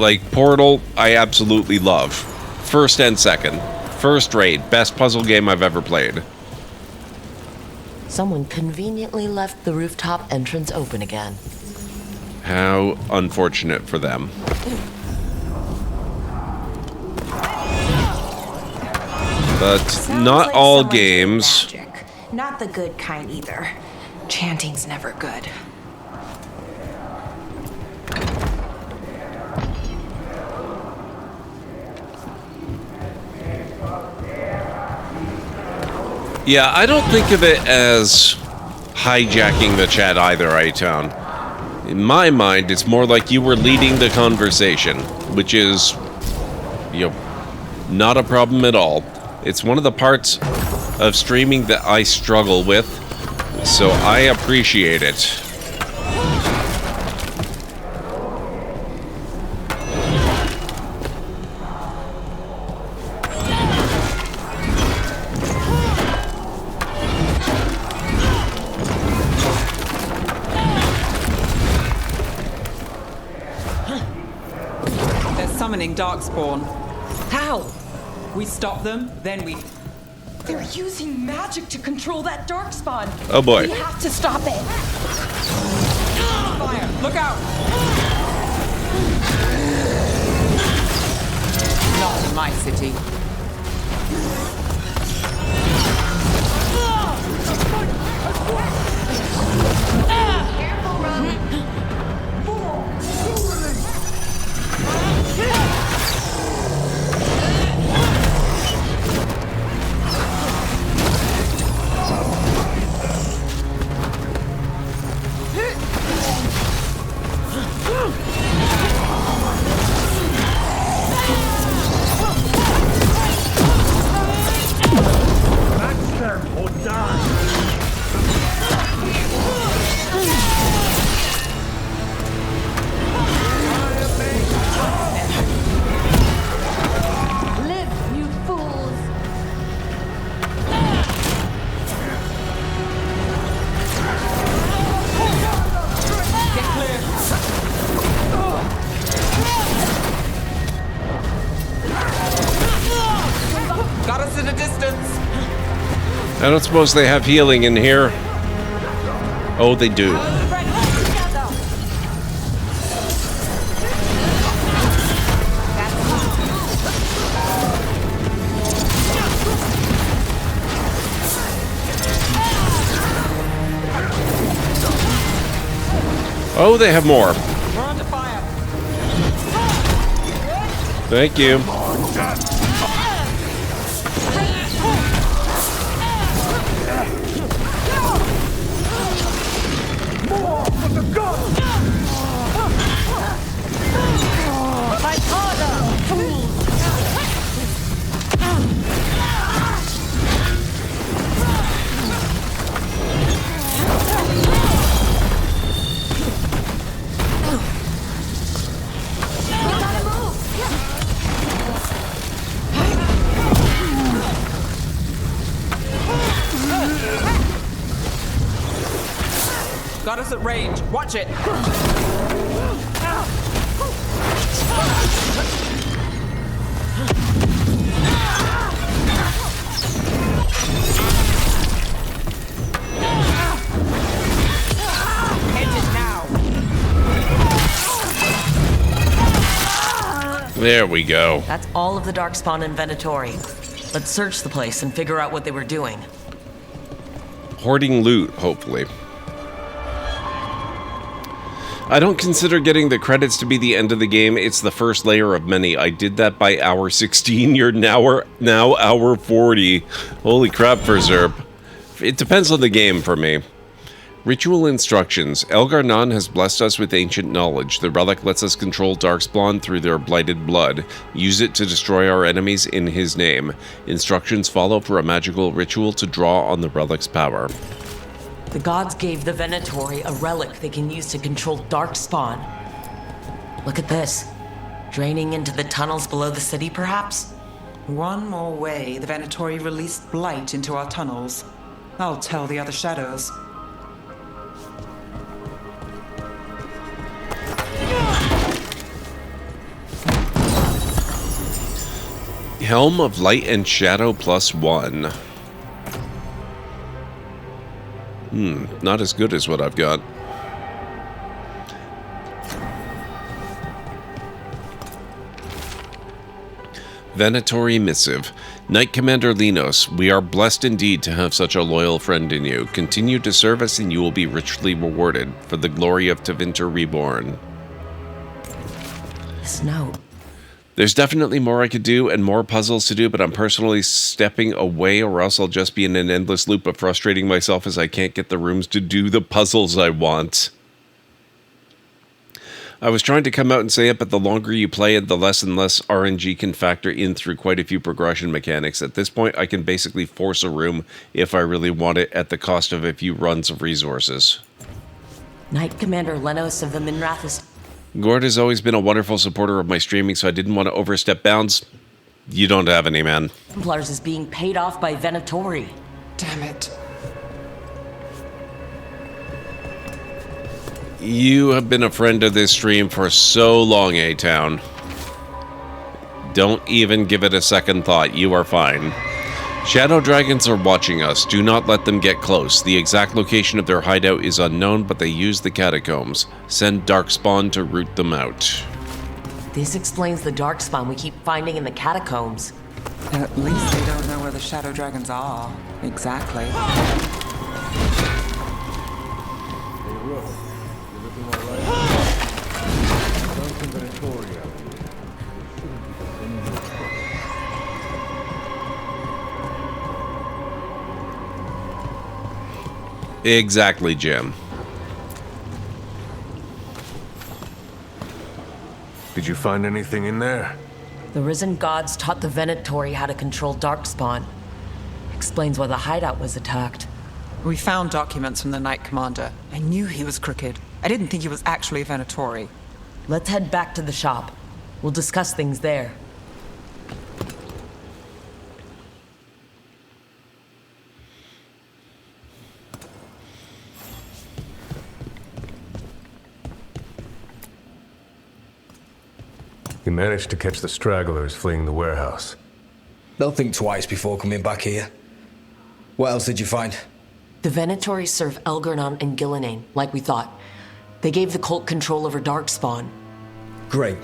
Like Portal, I absolutely love. First and second. First rate, best puzzle game I've ever played. Someone conveniently left the rooftop entrance open again. How unfortunate for them. But not all games. Magic. Not the good kind either. Chanting's never good. Yeah, I don't think of it as hijacking the chat either, A-Town. In my mind, it's more like you were leading the conversation, which is, you know, not a problem at all. It's one of the parts of streaming that I struggle with, so I appreciate it. Summoning Darkspawn. How? We stop them, then we... They're using magic to control that Darkspawn. Oh boy. We have to stop it. Fire! Look out! Not in my city. I don't suppose they have healing in here. Oh, they do. Oh, they have more. We're under fire. Thank you. Got us at range. Watch it. There we go. That's all of the Darkspawn inventory. Let's search the place and figure out what they were doing. Hoarding loot, hopefully. I don't consider getting the credits to be the end of the game. It's the first layer of many. I did that by hour 16. You're now hour 40. Holy crap for Zerp. It depends on the game for me. Ritual instructions. Elgar has blessed us with ancient knowledge. The relic lets us control Darkspawn through their blighted blood. Use it to destroy our enemies in his name. Instructions follow for a magical ritual to draw on the relic's power. The gods gave the Venatori a relic they can use to control Darkspawn. Look at this. Draining into the tunnels below the city, perhaps? One more way the Venatori released blight into our tunnels. I'll tell the other shadows. Helm of Light and Shadow +1. Not as good as what I've got. Venatori Missive. Knight Commander Linos, we are blessed indeed to have such a loyal friend in you. Continue to serve us and you will be richly rewarded for the glory of Tevinter Reborn. This note. There's definitely more I could do and more puzzles to do, but I'm personally stepping away or else I'll just be in an endless loop of frustrating myself as I can't get the rooms to do the puzzles I want. I was trying to come out and say it, but the longer you play it, the less and less RNG can factor in through quite a few progression mechanics. At this point, I can basically force a room if I really want it at the cost of a few runs of resources. Knight Commander Lenos of the Minrathis. Gord has always been a wonderful supporter of my streaming, so I didn't want to overstep bounds. You don't have any, man. Templars is being paid off by Venatori. Damn it. You have been a friend of this stream for so long, A-Town. Don't even give it a second thought. You are fine. Shadow dragons are watching us. Do not let them get close. The exact location of their hideout is unknown, but they use the catacombs. Send Darkspawn to root them out. This explains the Darkspawn we keep finding in the catacombs. At least they don't know where the shadow dragons are. Exactly. Exactly, Jim. Did you find anything in there? The risen gods taught the Venatori how to control Darkspawn. Explains why the hideout was attacked. We found documents from the Knight Commander. I knew he was crooked. I didn't think he was actually a Venatori. Let's head back to the shop. We'll discuss things there. You managed to catch the stragglers fleeing the warehouse. They'll think twice before coming back here. What else did you find? The Venatori serve Elgarnon and Gillinane, like we thought. They gave the cult control over Darkspawn. Great.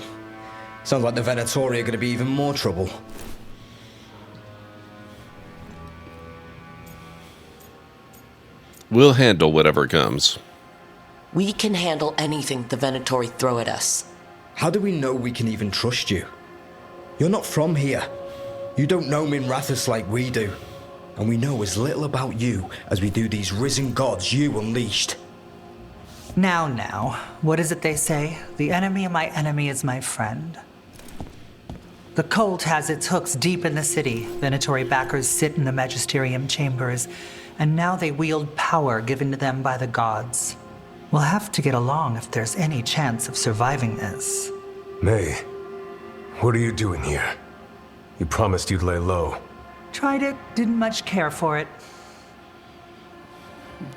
Sounds like the Venatori are going to be even more trouble. We'll handle whatever comes. We can handle anything the Venatori throw at us. How do we know we can even trust you? You're not from here. You don't know Minrathis like we do. And we know as little about you as we do these risen gods you unleashed. Now, what is it they say? The enemy of my enemy is my friend. The cult has its hooks deep in the city. Venatori backers sit in the magisterium chambers, and now they wield power given to them by the gods. We'll have to get along if there's any chance of surviving this. May, what are you doing here? You promised you'd lay low. Tried it, didn't much care for it.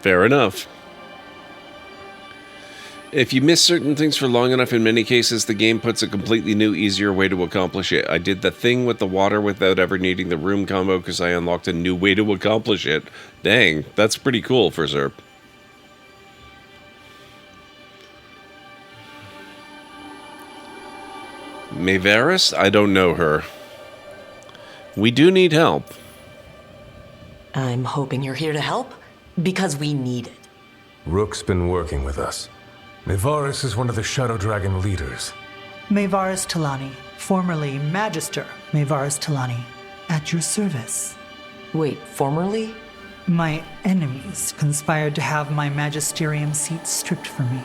Fair enough. If you miss certain things for long enough, in many cases, the game puts a completely new, easier way to accomplish it. I did the thing with the water without ever needing the room combo because I unlocked a new way to accomplish it. Dang, that's pretty cool for Zerp. Maevaris? I don't know her. We do need help. I'm hoping you're here to help, because we need it. Rook's been working with us. Maevaris is one of the Shadow Dragon leaders. Maevaris Talani, formerly Magister Maevaris Talani, at your service. Wait, formerly? My enemies conspired to have my magisterium seat stripped from me.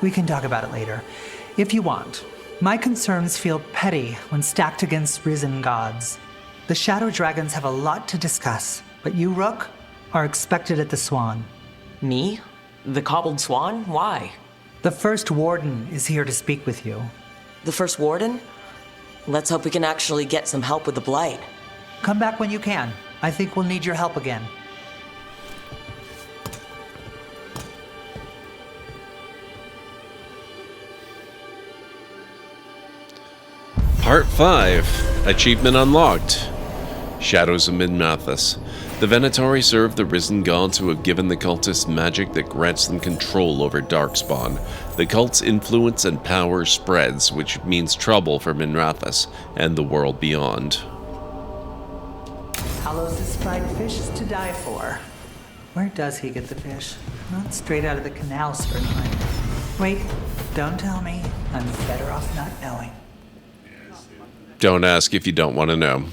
We can talk about it later, if you want. My concerns feel petty when stacked against risen gods. The Shadow Dragons have a lot to discuss, but you, Rook, are expected at the Swan. Me? The Cobbled Swan? Why? The First Warden is here to speak with you. The First Warden? Let's hope we can actually get some help with the Blight. Come back when you can. I think we'll need your help again. Part 5. Achievement unlocked. Shadows of Mid-Mathis. The Venatori serve the risen gods who have given the cultists magic that grants them control over Darkspawn. The cult's influence and power spreads, which means trouble for Mid-Mathis and the world beyond. Talos' fried fish is to die for. Where does he get the fish? Not straight out of the canal, certainly. Wait, don't tell me. I'm better off not knowing. Don't ask if you don't want to know.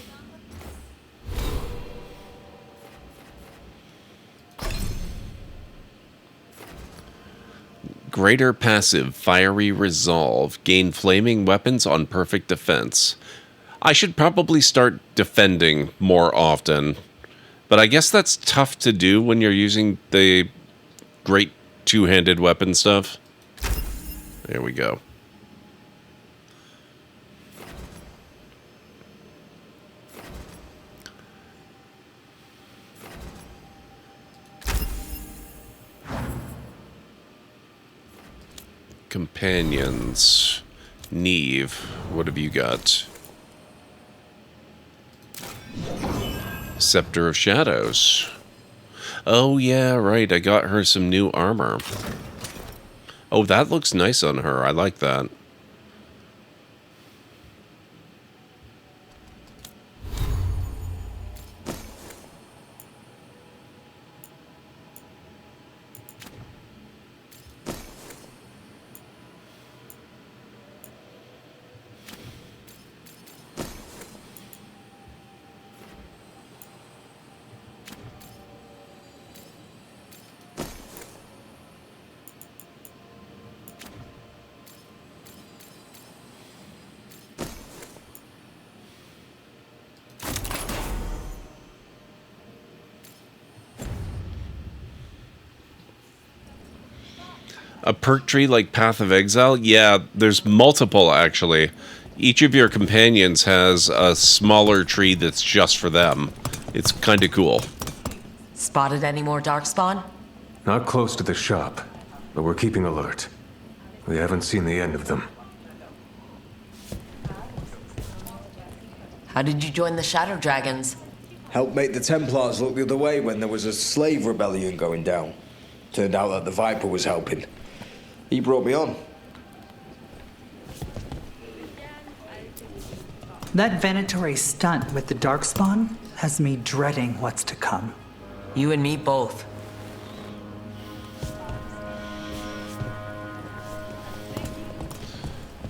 Greater passive, fiery resolve. Gain flaming weapons on perfect defense. I should probably start defending more often. But I guess that's tough to do when you're using the great two-handed weapon stuff. There we go. Companions. Neve, what have you got? Scepter of Shadows. Oh yeah, right, I got her some new armor. Oh, that looks nice on her, I like that. A perk tree like Path of Exile? Yeah, there's multiple, actually. Each of your companions has a smaller tree that's just for them. It's kind of cool. Spotted any more Darkspawn? Not close to the shop, but we're keeping alert. We haven't seen the end of them. How did you join the Shadow Dragons? Helped make the Templars look the other way when there was a slave rebellion going down. Turned out that the Viper was helping. He brought me on. That Venatori stunt with the Darkspawn has me dreading what's to come. You and me both.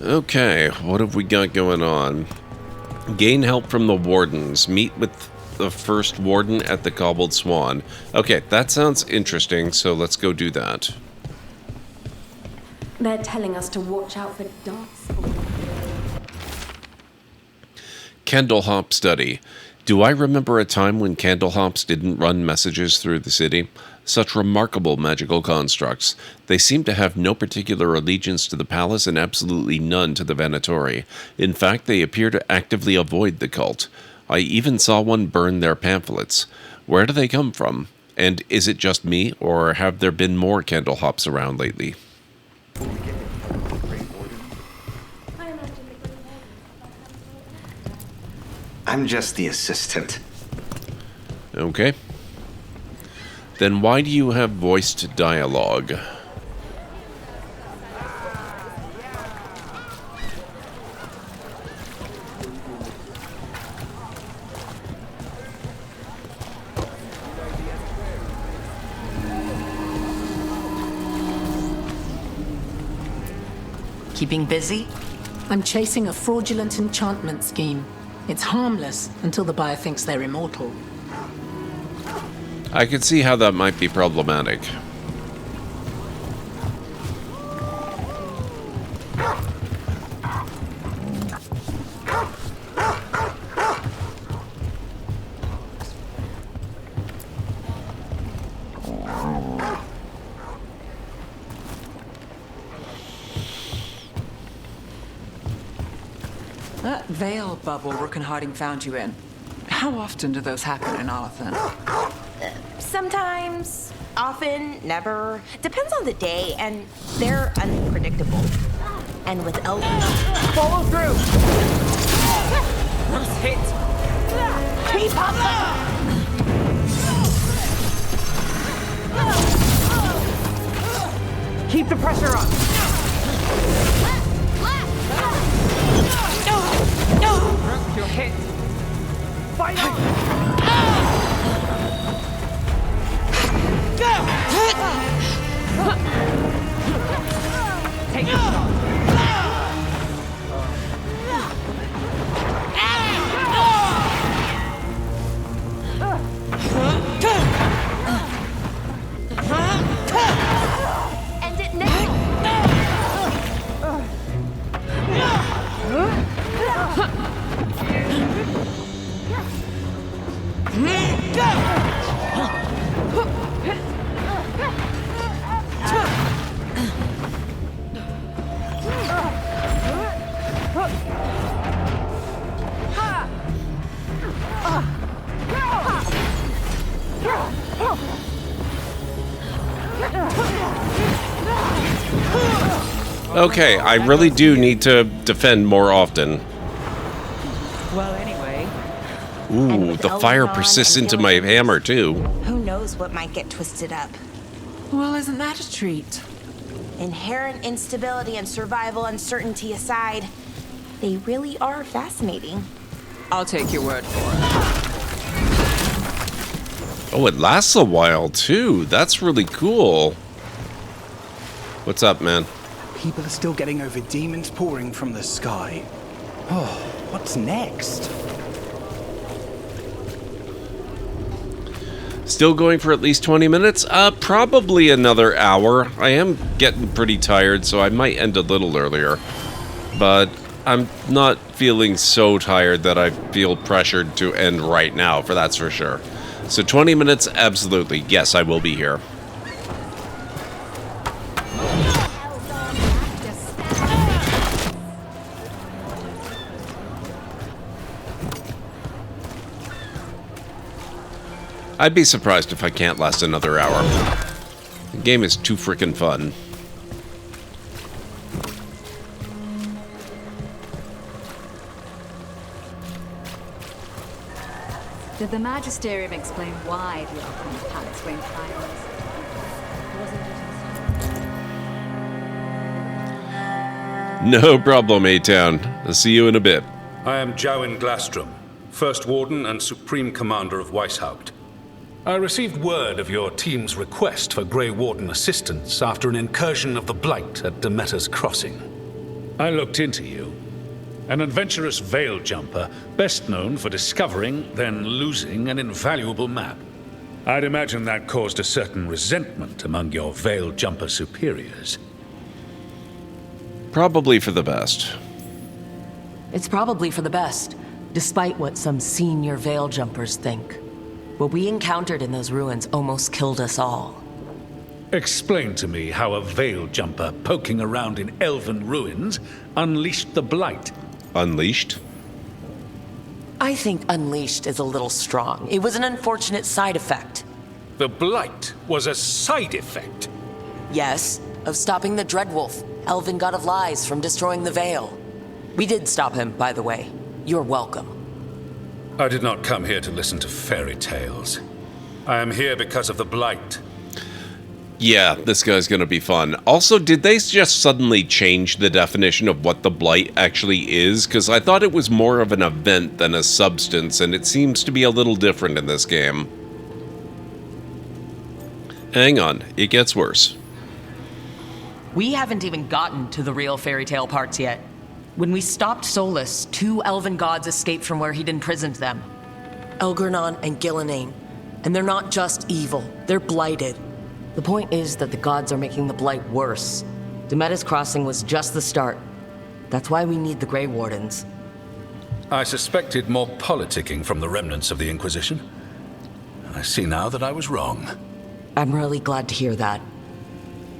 Okay, what have we got going on? Gain help from the Wardens. Meet with the First Warden at the Cobbled Swan. Okay, that sounds interesting, so let's go do that. They're telling us to watch out for Darkspawn. Candlehop Study. Do I remember a time when Candlehops didn't run messages through the city? Such remarkable magical constructs. They seem to have no particular allegiance to the palace and absolutely none to the Venatori. In fact, they appear to actively avoid the cult. I even saw one burn their pamphlets. Where do they come from? And is it just me, or have there been more Candlehops around lately? I'm just the assistant. Okay. Then why do you have voiced dialogue? Keeping busy? I'm chasing a fraudulent enchantment scheme. It's harmless until the buyer thinks they're immortal. I could see how that might be problematic. That veil bubble Rook and Harding found you in. How often do those happen in Arthur? Sometimes, often, never. Depends on the day, and they're unpredictable. And with Elven... Follow through! Nice hit! Keep up! Keep the pressure on! Rook, you're hit! Fight on! Take a shot! End it now! Okay, I really do need to defend more often. Well, anyway. Ooh, the fire persists into my hammer, too. Who knows what might get twisted up? Well, isn't that a treat? Inherent instability and survival uncertainty aside, they really are fascinating. I'll take your word for it. Oh, it lasts a while, too. That's really cool. What's up, man? People are still getting over demons pouring from the sky. Oh, what's next? Still going for at least 20 minutes? Probably another hour. I am getting pretty tired, so I might end a little earlier. But I'm not feeling so tired that I feel pressured to end right now, for that's for sure. So 20 minutes, absolutely. Yes, I will be here. I'd be surprised if I can't last another hour. The game is too freaking fun. Did the Magisterium explain why the Archon's palace rained fireworks? No problem, A-Town. I'll see you in a bit. I am Jowin Glastrom, First Warden and Supreme Commander of Weishaupt. I received word of your team's request for Grey Warden assistance after an incursion of the Blight at Demeter's Crossing. I looked into you. An adventurous veil jumper, best known for discovering, then losing an invaluable map. I'd imagine that caused a certain resentment among your veil jumper superiors. Probably for the best. It's probably for the best, despite what some senior veil jumpers think. What we encountered in those ruins almost killed us all. Explain to me how a veil jumper poking around in elven ruins unleashed the Blight. Unleashed? I think unleashed is a little strong. It was an unfortunate side effect. The Blight was a side effect? Yes, of stopping the Dreadwolf, elven god of lies, from destroying the Veil. We did stop him, by the way. You're welcome. I did not come here to listen to fairy tales. I am here because of the Blight. Yeah, this guy's gonna be fun. Also, did they just suddenly change the definition of what the Blight actually is? Because I thought it was more of an event than a substance, and it seems to be a little different in this game. Hang on, it gets worse. We haven't even gotten to the real fairy tale parts yet. When we stopped Solus, 2 elven gods escaped from where he'd imprisoned them. Elgernon and Gillenane. And they're not just evil, they're blighted. The point is that the gods are making the Blight worse. Demetis Crossing was just the start. That's why we need the Grey Wardens. I suspected more politicking from the remnants of the Inquisition. I see now that I was wrong. I'm really glad to hear that.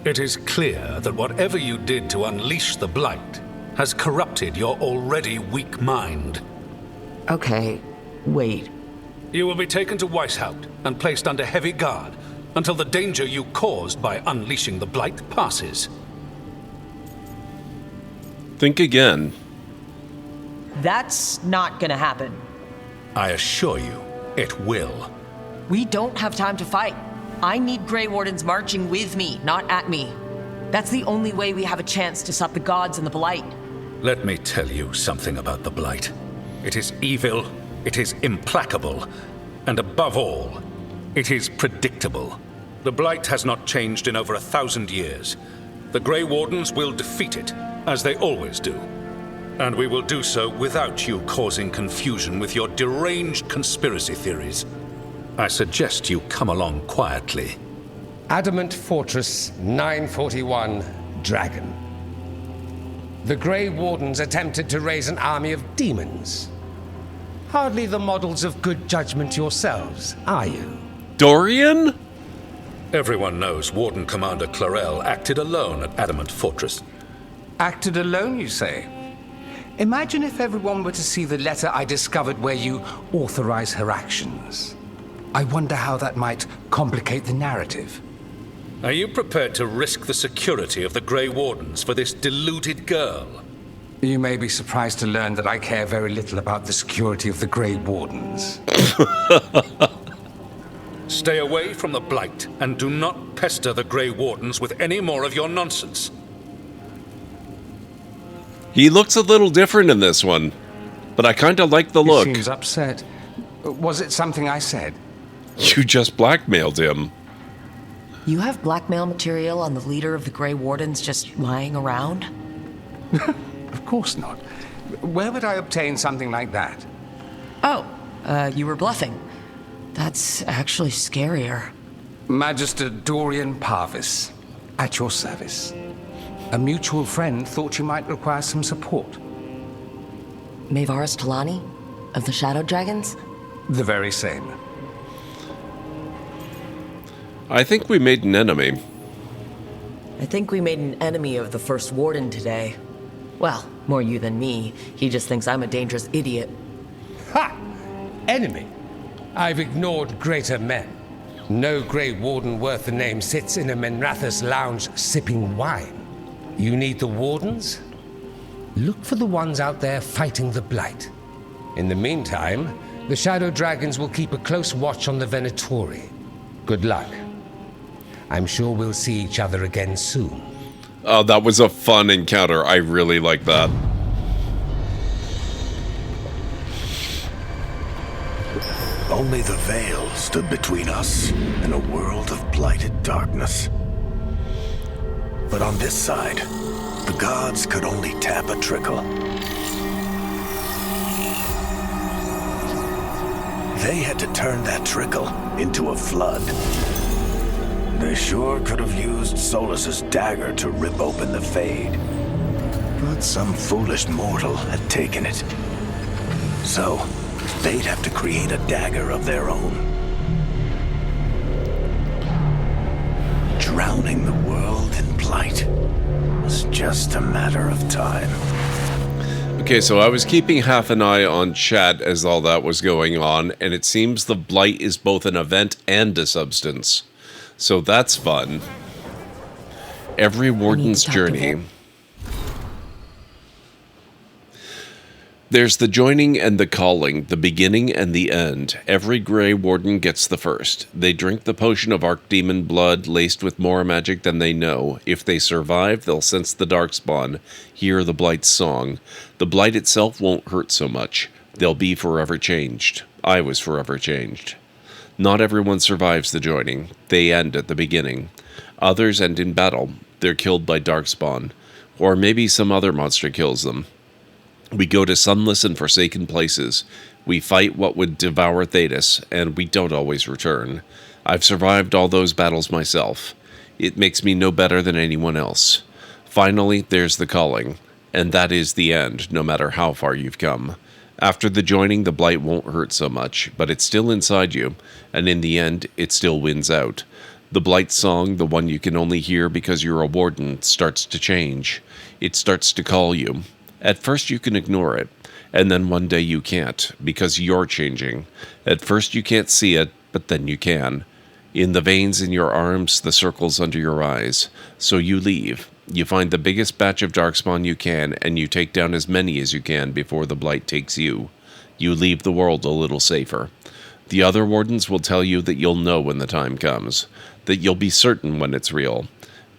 It is clear that whatever you did to unleash the Blight has corrupted your already weak mind. Okay, wait. You will be taken to Weishaupt and placed under heavy guard until the danger you caused by unleashing the Blight passes. Think again. That's not gonna happen. I assure you, it will. We don't have time to fight. I need Grey Wardens marching with me, not at me. That's the only way we have a chance to stop the gods and the Blight. Let me tell you something about the Blight. It is evil, it is implacable, and above all, it is predictable. The Blight has not changed in over 1,000 years. The Grey Wardens will defeat it, as they always do. And we will do so without you causing confusion with your deranged conspiracy theories. I suggest you come along quietly. Adamant Fortress 941, Dragon. The Grey Wardens attempted to raise an army of demons. Hardly the models of good judgment yourselves, are you? Dorian? Everyone knows Warden Commander Clarel acted alone at Adamant Fortress. Acted alone, you say? Imagine if everyone were to see the letter I discovered where you authorize her actions. I wonder how that might complicate the narrative. Are you prepared to risk the security of the Grey Wardens for this deluded girl? You may be surprised to learn that I care very little about the security of the Grey Wardens. Stay away from the Blight, and do not pester the Grey Wardens with any more of your nonsense. He looks a little different in this one, but I kind of like the look. He seems upset. Was it something I said? You just blackmailed him. You have blackmail material on the leader of the Grey Wardens just lying around? Of course not. Where would I obtain something like that? Oh, you were bluffing. That's actually scarier. Magister Dorian Parvis, at your service. A mutual friend thought you might require some support. Maevaris Talani? Of the Shadow Dragons? The very same. I think we made an enemy. I think we made an enemy of the First Warden today. Well, more you than me. He just thinks I'm a dangerous idiot. Ha! Enemy? I've ignored greater men. No Grey Warden worth the name sits in a Menrathus lounge sipping wine. You need the Wardens? Look for the ones out there fighting the Blight. In the meantime, the Shadow Dragons will keep a close watch on the Venatori. Good luck. I'm sure we'll see each other again soon. Oh, that was a fun encounter. I really like that. Only the Veil stood between us and a world of blighted darkness. But on this side, the gods could only tap a trickle. They had to turn that trickle into a flood. They sure could have used Solus's dagger to rip open the Fade. But some foolish mortal had taken it. So, they'd have to create a dagger of their own. Drowning the world in blight was just a matter of time. Okay, so I was keeping half an eye on chat as all that was going on, and it seems the Blight is both an event and a substance. So that's fun. Every warden's journey. There's the joining and the calling, the beginning and the end. Every Grey Warden gets the first. They drink the potion of Archdemon blood laced with more magic than they know. If they survive, they'll sense the Darkspawn, hear the Blight's song. The Blight itself won't hurt so much. They'll be forever changed. I was forever changed. Not everyone survives the joining. They end at the beginning. Others end in battle. They're killed by Darkspawn. Or maybe some other monster kills them. We go to sunless and forsaken places. We fight what would devour Thedas, and we don't always return. I've survived all those battles myself. It makes me no better than anyone else. Finally, there's the calling, and that is the end, no matter how far you've come. After the joining, the Blight won't hurt so much, but it's still inside you, and in the end, it still wins out. The Blight song, the one you can only hear because you're a warden, starts to change. It starts to call you. At first you can ignore it, and then one day you can't, because you're changing. At first you can't see it, but then you can. In the veins in your arms, the circles under your eyes. So you leave. You find the biggest batch of Darkspawn you can, and you take down as many as you can before the Blight takes you. You leave the world a little safer. The other wardens will tell you that you'll know when the time comes, that you'll be certain when it's real.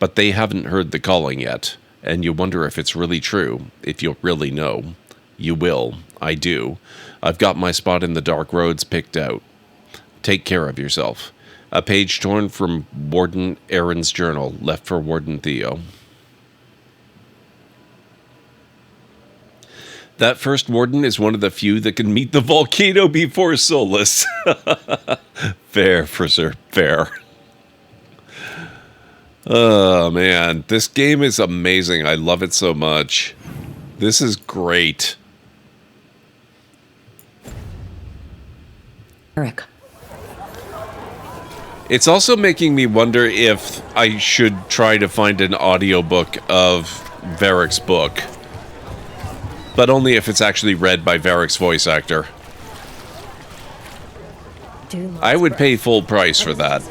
But they haven't heard the calling yet. And you wonder if it's really true, if you'll really know. You will. I do. I've got my spot in the dark roads picked out. Take care of yourself. A page torn from Warden Aaron's journal, left for Warden Theo. That first warden is one of the few that can meet the volcano before Solus. Fair, for sir. Fair. Oh, man. This game is amazing. I love it so much. This is great. Eric. It's also making me wonder if I should try to find an audiobook of Varric's book. But only if it's actually read by Varric's voice actor. I would pay full price for that.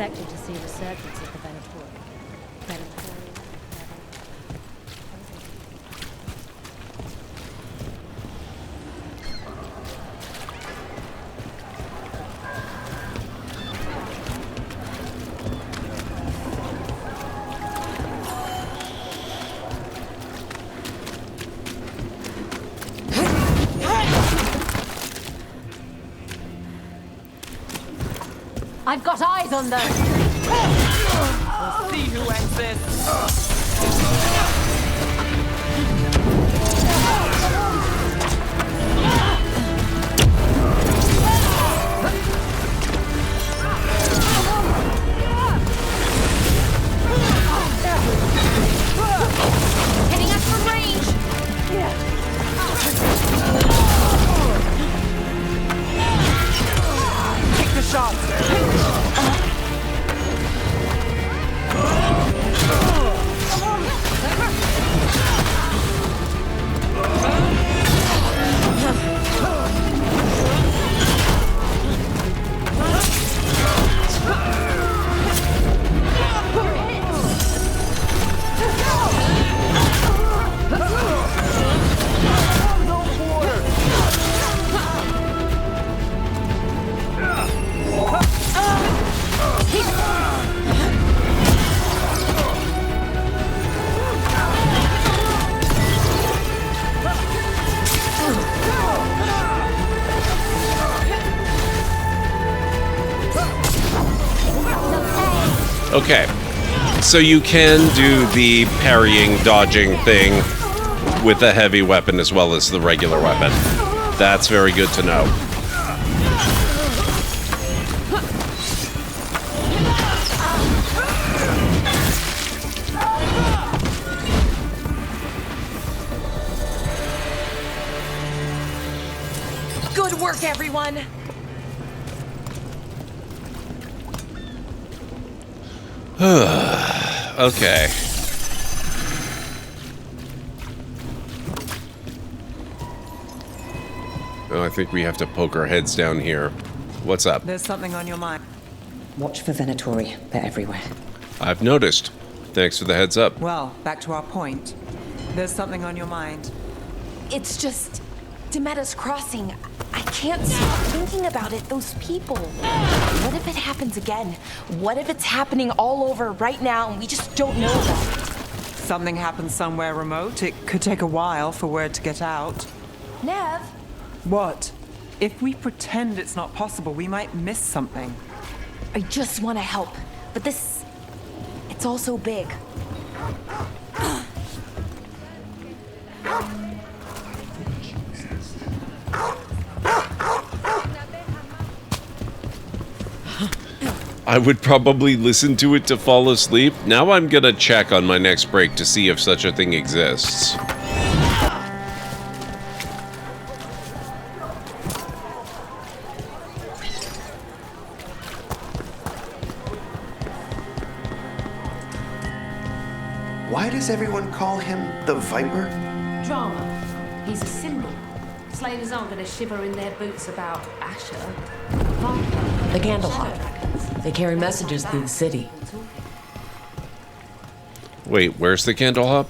I've got eyes on them. We'll see who ends this. Hitting us from range. Take the shot. Okay, so you can do the parrying, dodging thing with the heavy weapon as well as the regular weapon. That's very good to know. Good work, everyone! Okay. Oh, I think we have to poke our heads down here. What's up? There's something on your mind. Watch for Venatori. They're everywhere. I've noticed. Thanks for the heads up. Well, back to our point. There's something on your mind. It's just Demetta's Crossing. I can't stop thinking about it. Those people. What if it happens again? What if it's happening all over right now and we just don't know about it? Something happens somewhere remote. It could take a while for word to get out. Nev? What? If we pretend it's not possible, we might miss something. I just want to help, but this... it's all so big. I would probably listen to it to fall asleep. Now I'm gonna check on my next break to see if such a thing exists. Why does everyone call him the Viper? Drama. He's a symbol. Slavers aren't going to shiver in their boots about Asher. The Candlehop. They carry messages through the city. Wait, where's the Candlehop?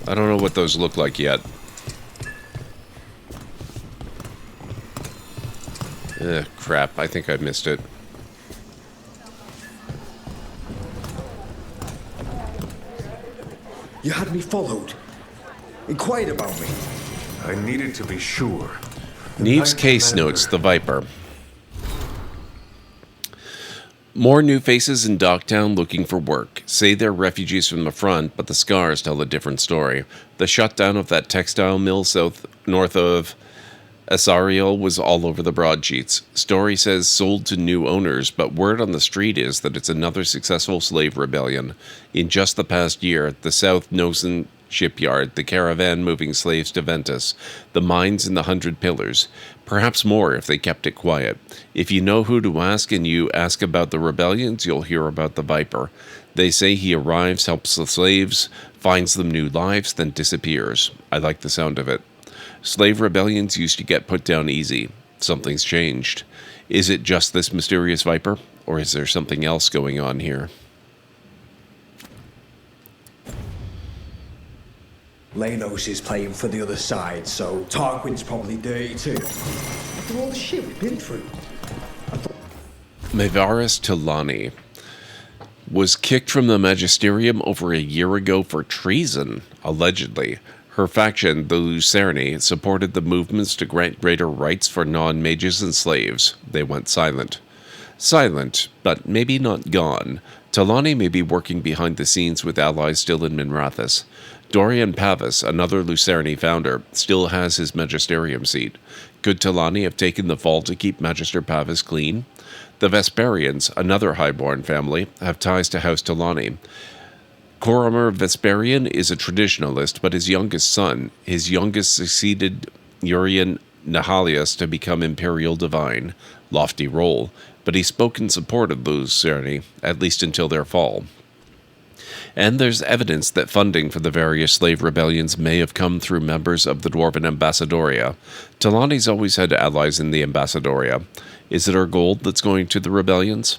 I don't know what those look like yet. Crap. I think I missed it. You had me followed. Inquired about me. I needed to be sure. Neve's case notes the Viper. More new faces in Docktown looking for work. Say they're refugees from the front, but the scars tell a different story. The shutdown of that textile mill north of Asariel was all over the broadsheets. Story says sold to new owners, but word on the street is that it's another successful slave rebellion. In just the past year, the South Nosen shipyard, the caravan moving slaves to Ventus, the mines in the 100 Pillars, perhaps more if they kept it quiet. If you know who to ask and you ask about the rebellions, you'll hear about the Viper. They say he arrives, helps the slaves, finds them new lives, then disappears. I like the sound of it. Slave rebellions used to get put down easy. Something's changed. Is it just this mysterious Viper, or is there something else going on here? Lanos is playing for the other side, so Tarquin's probably dirty too. After all the shit we've been through. Mevaris Tilani was kicked from the Magisterium over a year ago for treason, allegedly. Her faction, the Lucerni, supported the movements to grant greater rights for non-mages and slaves. They went silent. Silent, but maybe not gone. Tilani may be working behind the scenes with allies still in Minrathous. Dorian Pavis, another Lucerni founder, still has his magisterium seat. Could Tilani have taken the fall to keep Magister Pavis clean? The Vesperians, another highborn family, have ties to House Tilani. Coromir Vesperian is a traditionalist, but his youngest succeeded Urian Nahalius to become Imperial Divine. Lofty role, but he spoke in support of the Lucerni, at least until their fall. And there's evidence that funding for the various slave rebellions may have come through members of the Dwarven Ambassadoria. Tilani's always had allies in the Ambassadoria. Is it our gold that's going to the rebellions?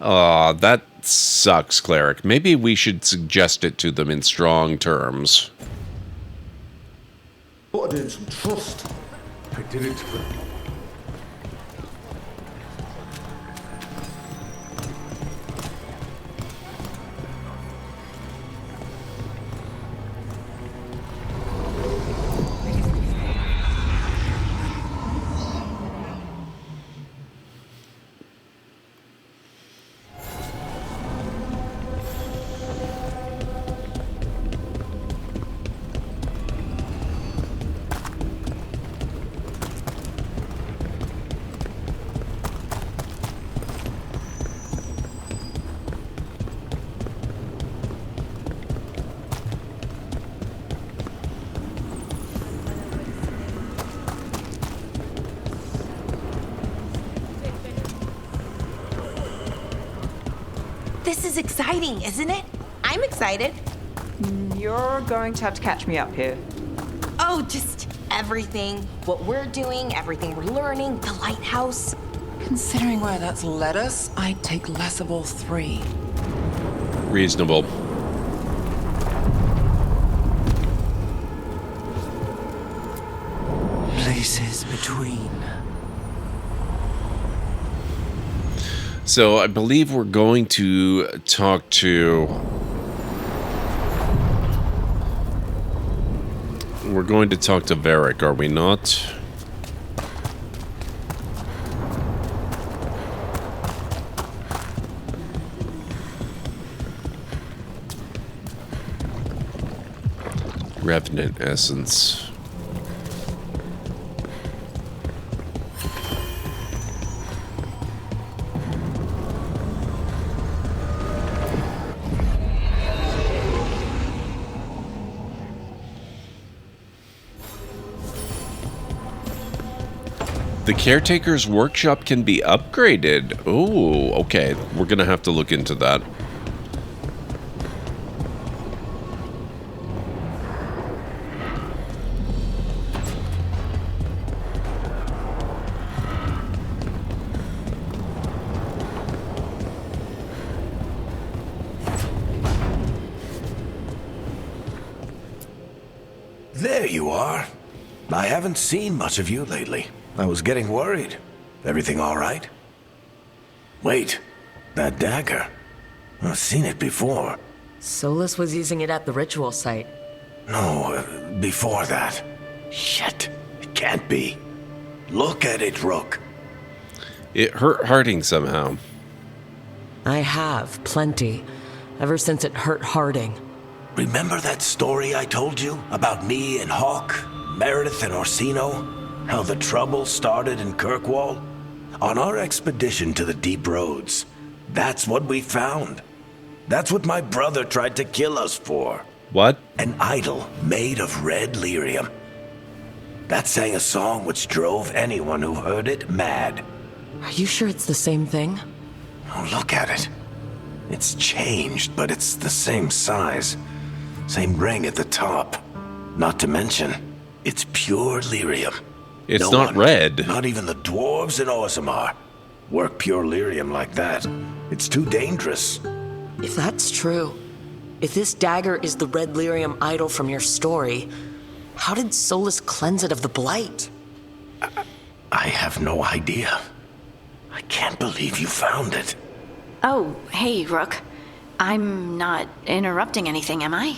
Aw, that sucks, Cleric. Maybe we should suggest it to them in strong terms. Put it in some trust. I did it for... This is exciting, isn't it? I'm excited. You're going to have to catch me up here. Oh, just everything. What we're doing, everything we're learning, the lighthouse. Considering where that's led us, I'd take less of all three. Reasonable. Places between. So I believe we're going to talk to... We're going to talk to Varric, are we not? Revenant Essence. The caretaker's workshop can be upgraded. Oh, okay. We're gonna have to look into that. There you are. I haven't seen much of you lately. I was getting worried. Everything all right? Wait, that dagger. I've seen it before. Solus was using it at the ritual site. No, before that. Shit, it can't be. Look at it, Rook. It hurt Harding somehow. I have, plenty. Ever since it hurt Harding. Remember that story I told you about me and Hawk, Meredith and Orsino? How the trouble started in Kirkwall? On our expedition to the Deep Roads, that's what we found. That's what my brother tried to kill us for. What? An idol made of red lyrium. That sang a song which drove anyone who heard it mad. Are you sure it's the same thing? Oh, look at it. It's changed, but it's the same size. Same ring at the top. Not to mention, it's pure lyrium. It's no not one, red. Not even the dwarves in Orzammar work pure lyrium like that. It's too dangerous. If that's true, if this dagger is the red lyrium idol from your story, how did Solus cleanse it of the blight? I have no idea. I can't believe you found it. Oh, hey, Rook. I'm not interrupting anything, am I?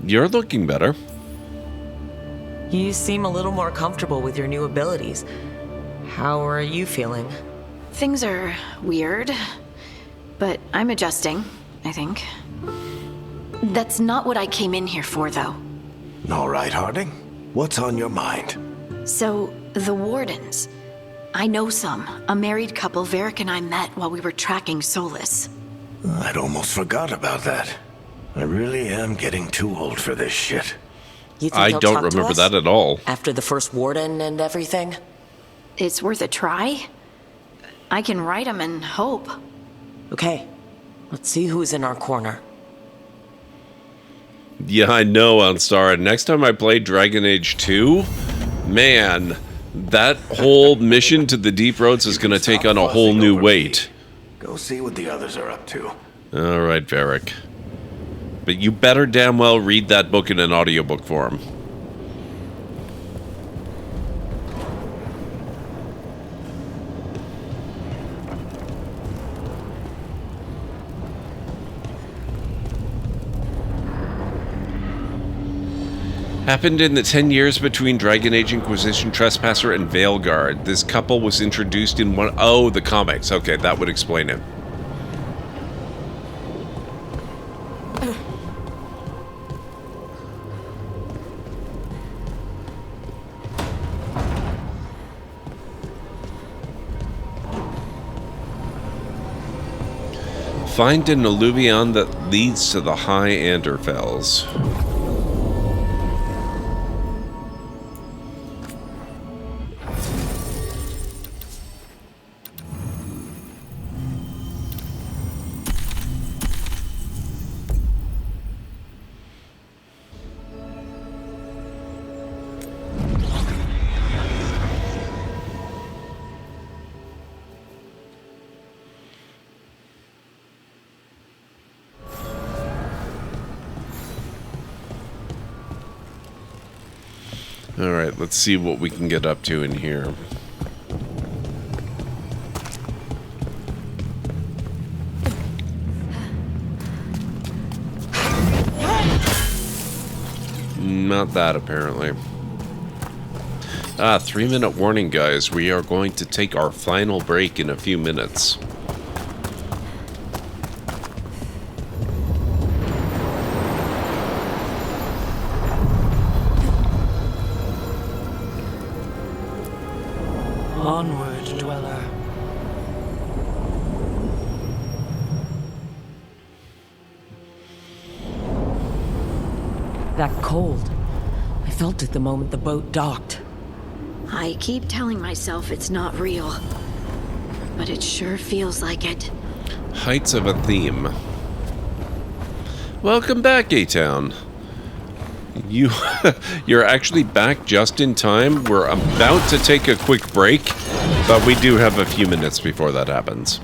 You're looking better. You seem a little more comfortable with your new abilities. How are you feeling? Things are weird, but I'm adjusting, I think. That's not what I came in here for, though. All right, Harding. What's on your mind? So, the Wardens. I know some. A married couple Varric and I met while we were tracking Solus. I'd almost forgot about that. I really am getting too old for this shit. You think I he'll don't talk to remember us? that at all. After the first warden and everything? It's worth a try. I can write him and hope. Okay, let's see who's in our corner. Yeah, I know, Onstar. Next time I play Dragon Age 2, man, that whole mission to the Deep Roads is going to take on a whole new weight. Go see what the others are up to. All right, Varric. But you better damn well read that book in an audiobook form. Happened in the 10 years between Dragon Age Inquisition Trespasser and Veilguard. This couple was introduced in one... Oh, the comics. Okay, that would explain it. Find an alluvion that leads to the High Anderfells. Alright, let's see what we can get up to in here. Not that, apparently. 3-minute warning, guys. We are going to take our final break in a few minutes. Onward, dweller. That cold. I felt it the moment the boat docked. I keep telling myself it's not real, but it sure feels like it. Heights of a theme. Welcome back, A-Town. You're actually back just in time. We're about to take a quick break, but we do have a few minutes before that happens.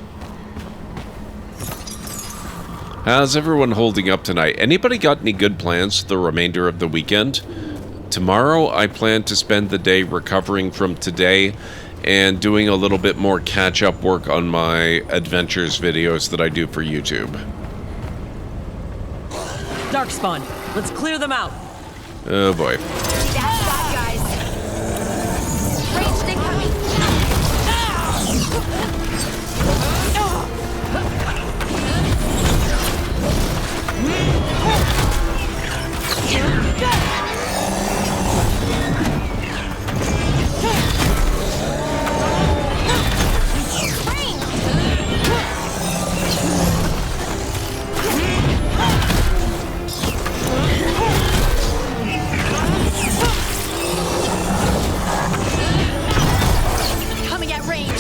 How's everyone holding up tonight? Anybody got any good plans for the remainder of the weekend? Tomorrow, I plan to spend the day recovering from today and doing a little bit more catch-up work on my adventures videos that I do for YouTube. Darkspawn, let's clear them out. Oh boy. That's bad, guys. Ranged incoming. Coming at range.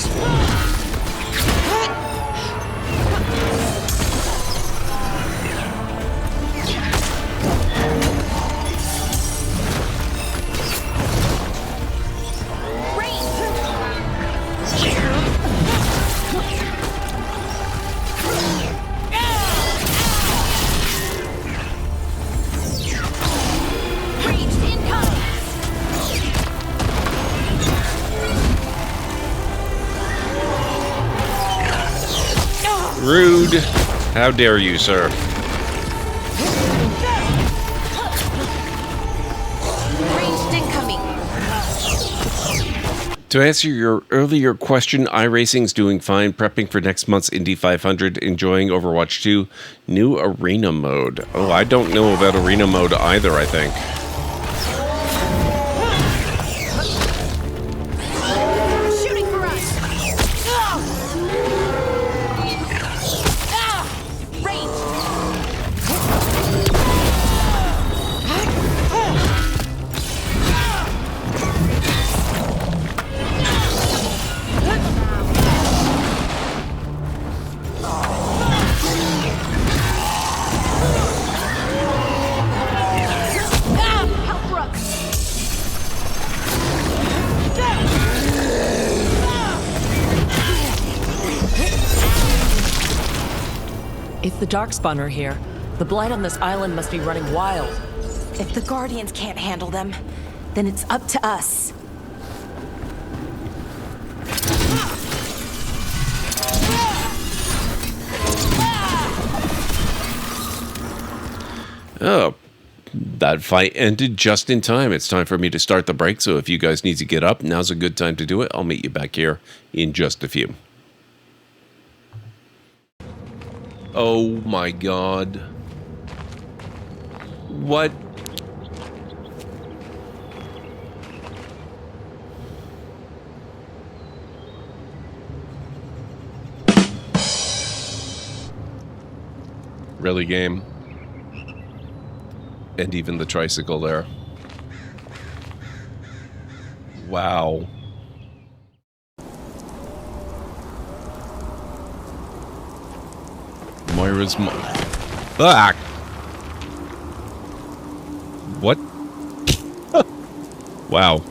Rude. How dare you, sir? Ranged incoming. To answer your earlier question, iRacing's doing fine, prepping for next month's Indy 500, enjoying Overwatch 2, new arena mode. Oh, I don't know about arena mode either, I think. Shooting for us. Range. Help Brooks. If the Darkspawn are here, the blight on this island must be running wild. If the Guardians can't handle them, then it's up to us. Oh, that fight ended just in time. It's time for me to start the break, so if you guys need to get up, now's a good time to do it. I'll meet you back here in just a few. Oh my god. What? Really, game? And even the tricycle there. Wow. Moira's Ah! What? Wow.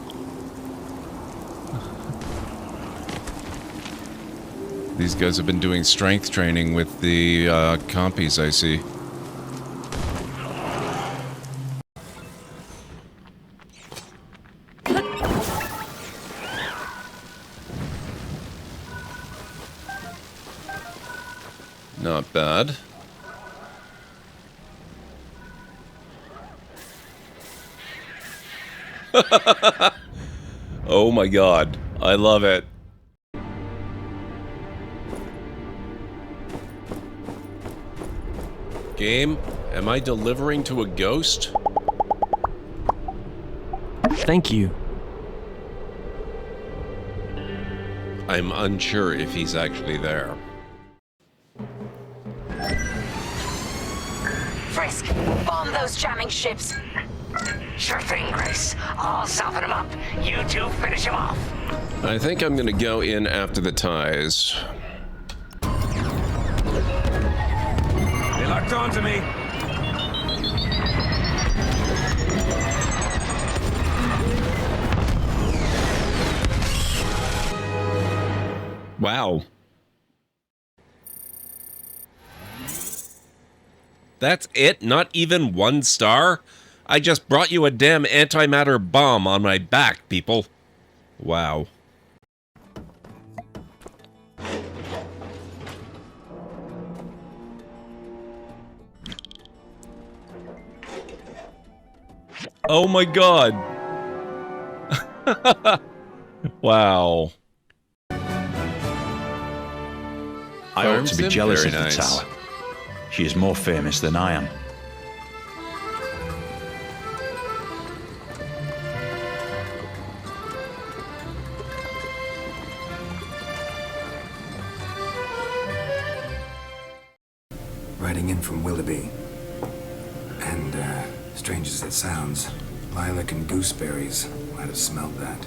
These guys have been doing strength training with the compies, I see. not bad. Oh my god, I love it. Game, am I delivering to a ghost? Thank you. I'm unsure if he's actually there. Frisk, bomb those jamming ships. Sure thing, Grace. I'll soften him up. You two finish him off. I think I'm gonna go in after the ties. They locked onto me. Wow. That's it? Not even 1 star? I just brought you a damn antimatter bomb on my back, people. Wow. Oh my god. Wow. I ought to be Farmsim? jealous Very of the nice. tower. She is more famous than I am. Riding in from Willoughby. And, strange as it sounds, lilac and gooseberries might have smelled that.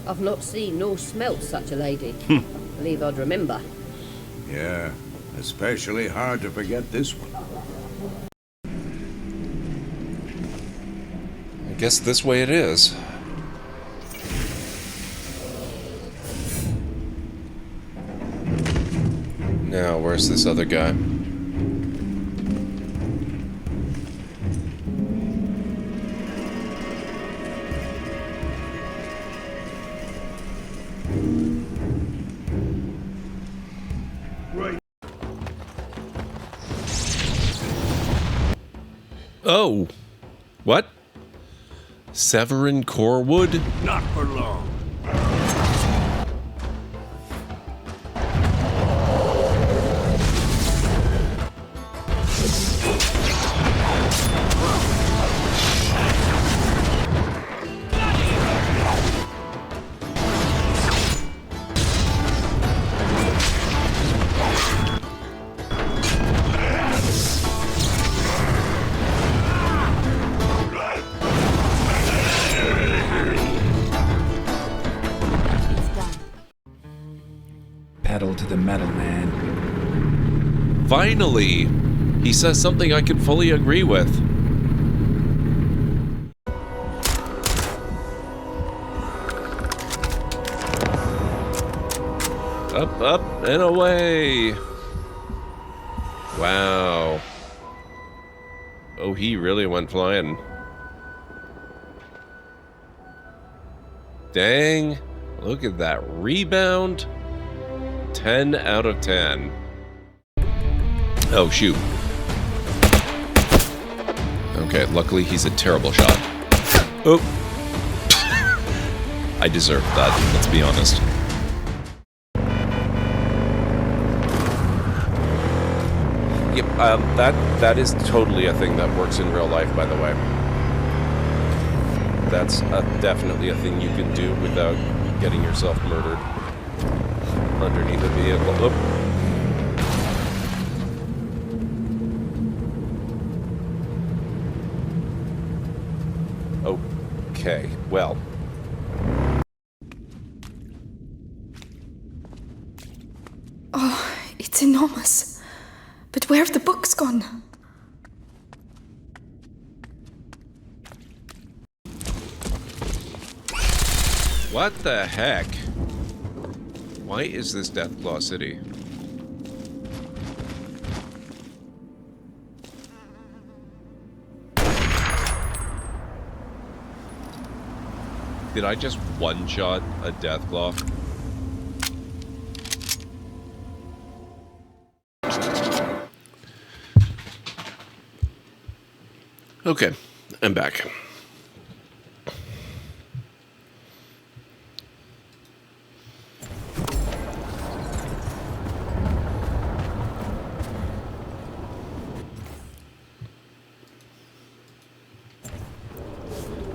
I've not seen nor smelt such a lady. Believe I'd remember. Yeah, especially hard to forget this one. I guess this way it is. Now, where's this other guy? Oh, what? Severin Corwood? Not for long. Pedal to the metal, man. Finally! He says something I can fully agree with. Up, up, and away! Wow. Oh, he really went flying. Dang. Look at that rebound. 10 out of 10. Oh, shoot. Okay, luckily he's a terrible shot. Oh. I deserved that, let's be honest. Yep, that is totally a thing that works in real life, by the way. That's definitely a thing you can do without getting yourself murdered underneath a vehicle. Oh. Okay, well. Oh, it's enormous. But where have the books gone? What the heck? Why is this Deathclaw City? Did I just one-shot a Deathclaw? Okay, I'm back.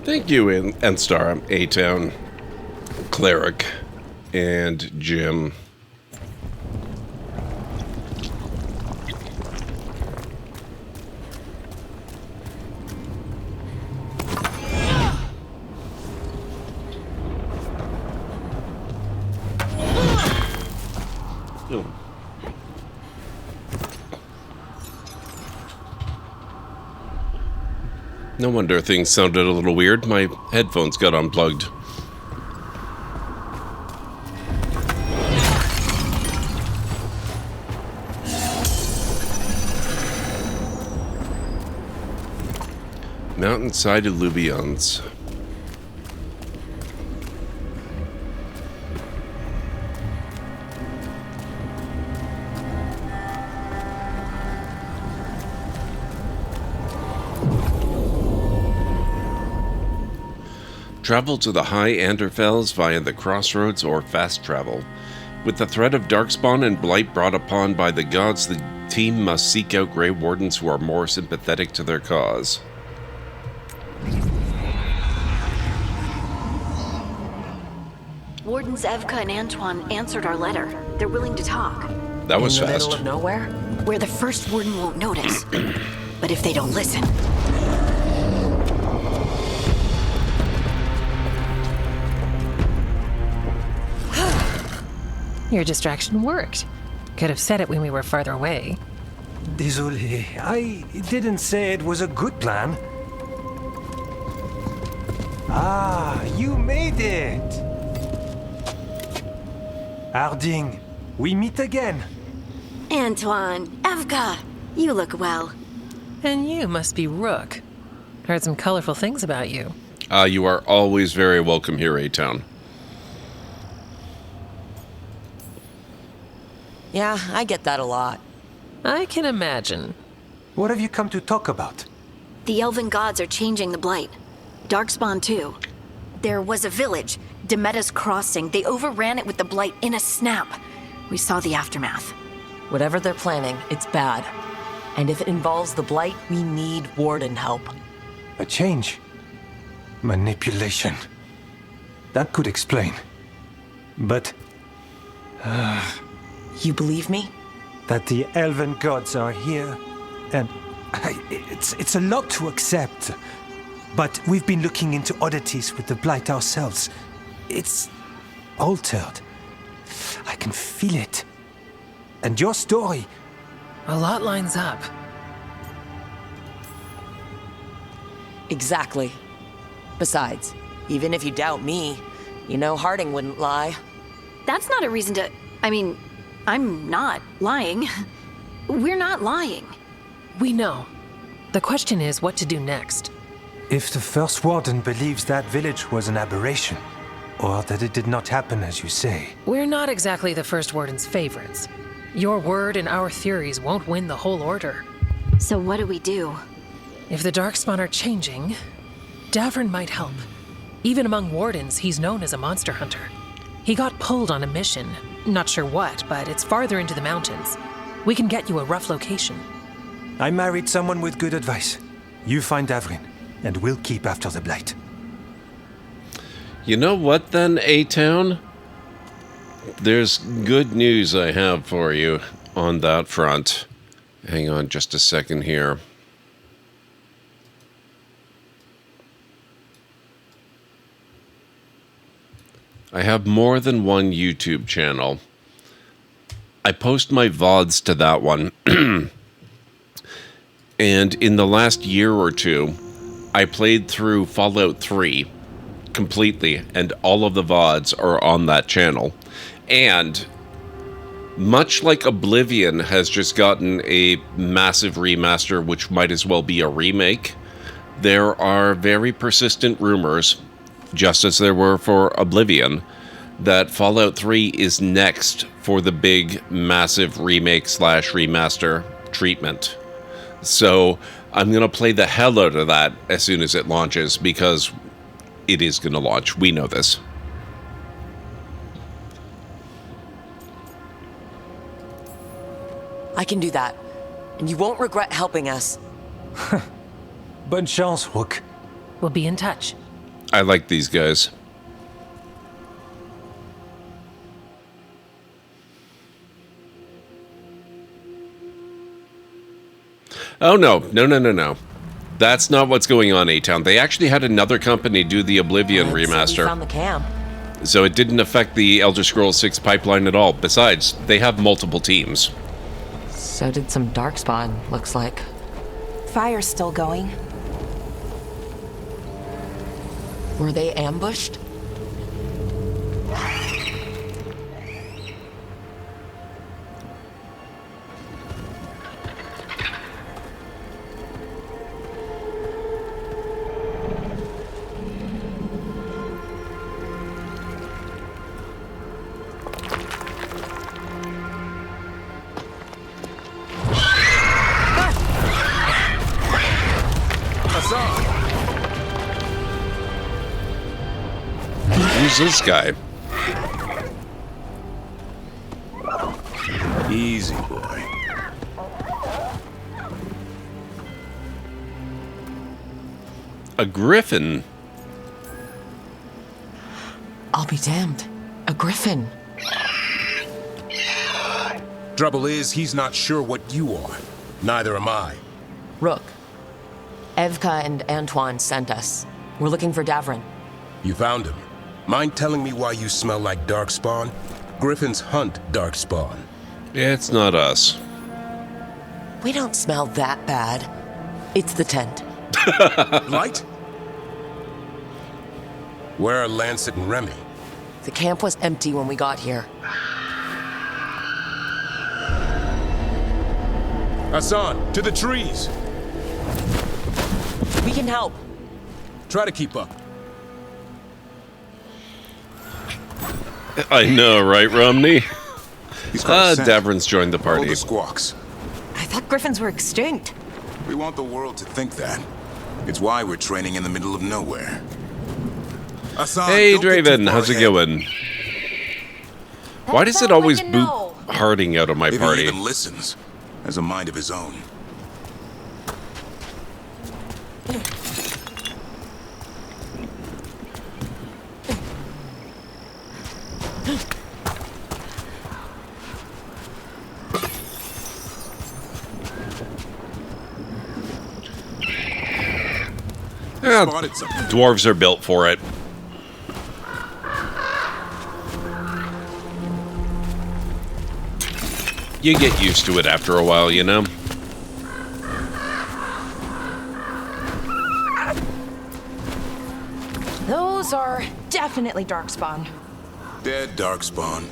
Thank you, Enstar, A-Town, Cleric, and Jim. Oh. No wonder things sounded a little weird. My headphones got unplugged. Mountainside alluvions. Travel to the High Anderfels via the Crossroads or fast travel. With the threat of Darkspawn and Blight brought upon by the gods, the team must seek out Grey Wardens who are more sympathetic to their cause. Wardens Evka and Antoine answered our letter. They're willing to talk. That was In the fast. middle of nowhere? Where the first warden won't notice. But if they don't listen... Your distraction worked. Could have said it when we were farther away. Désolé, I didn't say it was a good plan. Ah, you made it! Harding, we meet again. Antoine, Evka, you look well. And you must be Rook. Heard some colorful things about you. You are always very welcome here, A-Town. Yeah, I get that a lot. I can imagine. What have you come to talk about? The elven gods are changing the Blight. Darkspawn too. There was a village, Demeda's Crossing. They overran it with the Blight in a snap. We saw the aftermath. Whatever they're planning, it's bad. And if it involves the Blight, we need Warden help. A change. Manipulation. That could explain. But... You believe me? that the elven gods are here, and it's a lot to accept. But we've been looking into oddities with the Blight ourselves. It's altered. I can feel it. And your story... A lot lines up. Exactly. Besides, even if you doubt me, you know Harding wouldn't lie. That's not a reason to... I mean, I'm not lying. We're not lying. We know. The question is what to do next. If the First Warden believes that village was an aberration, or that it did not happen as you say... We're not exactly the First Warden's favorites. Your word and our theories won't win the whole order. So what do we do? If the Darkspawn are changing, Davrin might help. Even among Wardens, he's known as a monster hunter. He got pulled on a mission. Not sure what, but it's farther into the mountains. We can get you a rough location. I married someone with good advice. You find Davrin, and we'll keep after the Blight. You know what then, A-Town? There's good news I have for you on that front. Hang on just a second here. I have more than one YouTube channel. I post my VODs to that one. And in the last year or two, I played through Fallout 3 completely, and all of the VODs are on that channel. And much like Oblivion has just gotten a massive remaster, which might as well be a remake, there are very persistent rumors, just as there were for Oblivion, that Fallout 3 is next for the big, massive remake/remaster treatment. So I'm going to play the hell out of that as soon as it launches, because it is going to launch. We know this. I can do that. And you won't regret helping us. Bonne chance, Rook. We'll be in touch. I like these guys. Oh, no. No. That's not what's going on, A-Town. They actually had another company do the Oblivion remaster. We found the camp. So it didn't affect the Elder Scrolls 6 pipeline at all. Besides, they have multiple teams. So did some Darkspawn, looks like. Fire's still going. Were they ambushed? Who's this guy? Easy, boy. A griffin? I'll be damned. A griffin. Trouble is, he's not sure what you are. Neither am I. Rook. Evka and Antoine sent us. We're looking for Davrin. You found him. Mind telling me why you smell like Darkspawn? Griffins hunt Darkspawn. It's not us. We don't smell that bad. It's the tent. Light? Where are Lancet and Remy? The camp was empty when we got here. Hassan, to the trees! We can help. Try to keep up. I know, right, Romney? got a scent. Davrin's joined the Hold party. the squawks. I thought griffins were extinct. We want the world to think that. It's why we're training in the middle of nowhere. Hassan, Hey, don't get too Draven, far how's it ahead. going? Why does it always boot Harding out of my If party? he even listens, has a mind of his own. Yeah, Spotted something. dwarves are built for it. You get used to it after a while, you know? Those are definitely Darkspawn. Dead Darkspawn.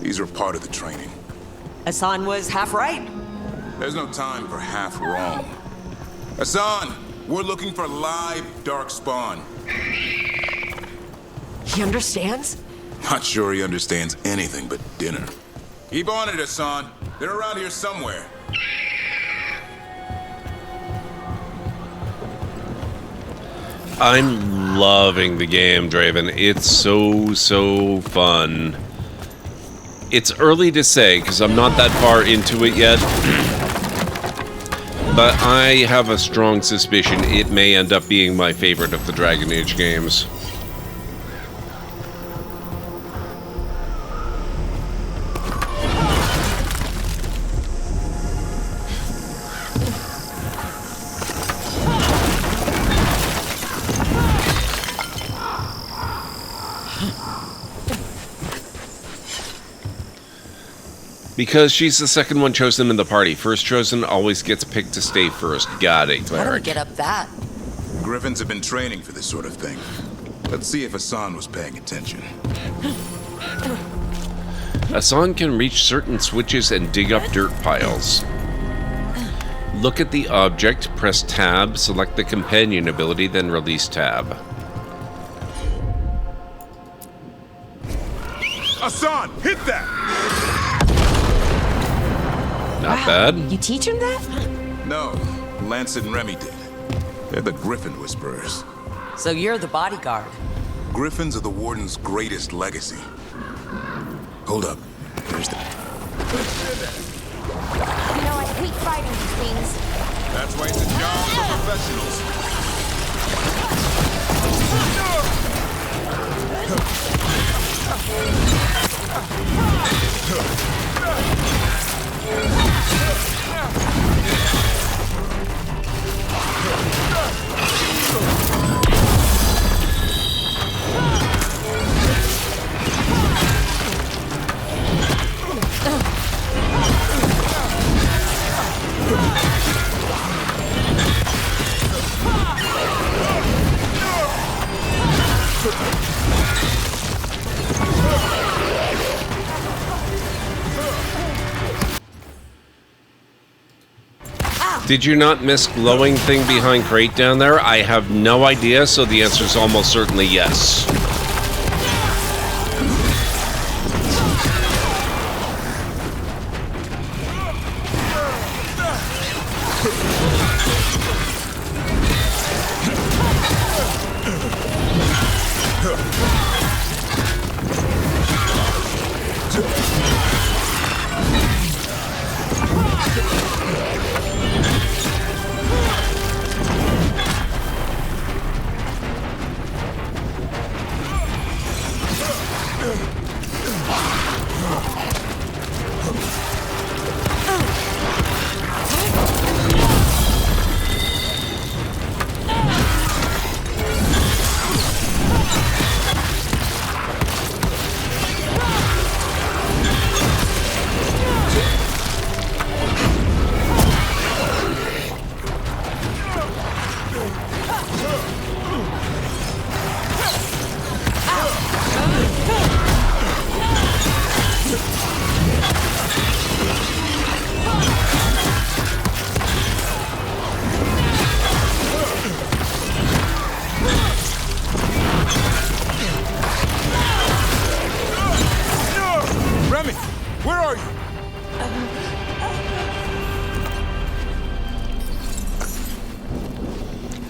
These are part of the training. Hassan was half right. There's no time for half wrong. Hassan, we're looking for live Darkspawn. He understands? Not sure he understands anything but dinner. Keep on it, Hassan. They're around here somewhere. I'm loving the game, Draven. It's so fun. It's early to say, because I'm not that far into it yet. But I have a strong suspicion it may end up being my favorite of the Dragon Age games. Because she's the second one chosen in the party. First chosen always gets picked to stay first. Got it, How do we cleric. get up that? Griffins have been training for this sort of thing. Let's see if Hassan was paying attention. Hassan can reach certain switches and dig up dirt piles. Look at the object, press tab, select the companion ability, then release tab. Hassan, hit that! Not bad. You teach him that? No, Lancet and Remy did. They're the Griffin Whisperers. So you're the bodyguard. Griffins are the Warden's greatest legacy. Hold up. There's the... You know, I hate fighting these things. That's why it's a job for professionals. Did you not miss glowing thing behind crate down there? I have no idea, so the answer is almost certainly yes.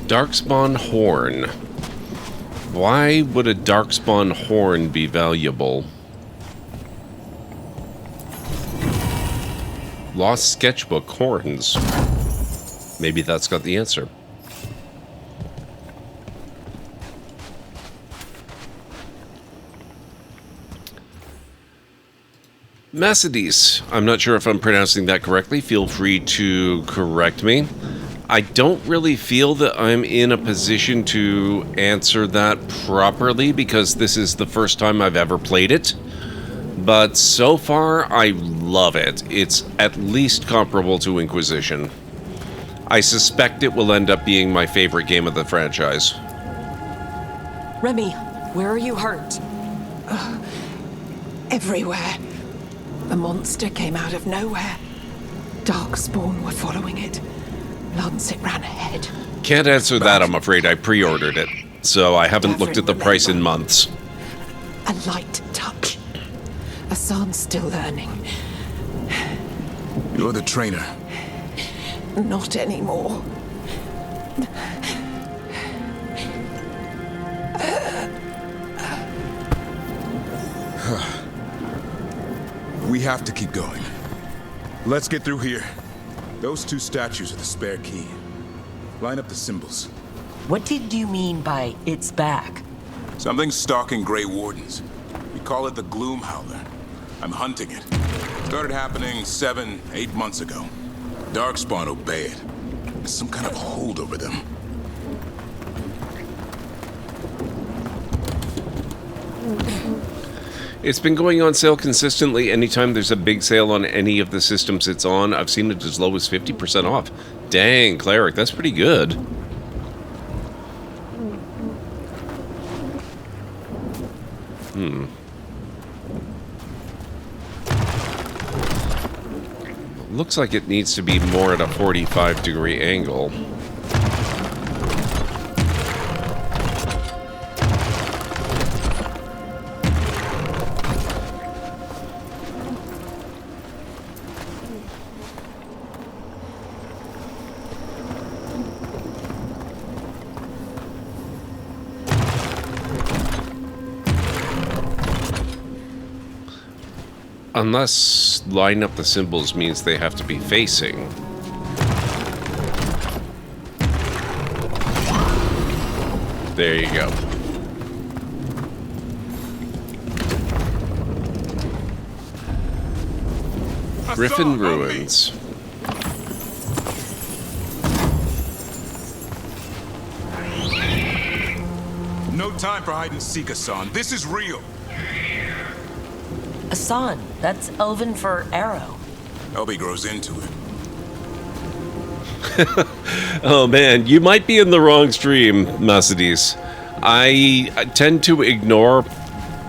Darkspawn horn. Why would a Darkspawn horn be valuable? Lost sketchbook horns. Maybe that's got the answer. Mercedes. I'm not sure if I'm pronouncing that correctly. Feel free to correct me. I don't really feel that I'm in a position to answer that properly because this is the first time I've ever played it. But so far, I love it. It's at least comparable to Inquisition. I suspect it will end up being my favorite game of the franchise. Remy, where are you hurt? Everywhere. The monster came out of nowhere. Darkspawn were following it. Lancet ran ahead. Can't answer that, I'm afraid. I pre-ordered it, so I haven't looked at the price in months. A light touch. Hassan's still learning. You're the trainer. Not anymore. We have to keep going. Let's get through here. Those two statues are the spare key. Line up the symbols. What did you mean by it's back? Something's stalking Grey Wardens. We call it the Gloom Howler. I'm hunting it. Started happening 7, 8 months ago. Darkspawn obey it. There's some kind of hold over them. It's been going on sale consistently anytime there's a big sale on any of the systems it's on. I've seen it as low as 50% off. Dang, Cleric, that's pretty good. Looks like it needs to be more at a 45-degree angle. Unless line up the symbols means they have to be facing. There you go. Griffin Ruins. No time for hide and seek, Hassan. This is real. Asan, that's Elven for arrow. Elby grows into it. Oh man, you might be in the wrong stream, Mercedes. I tend to ignore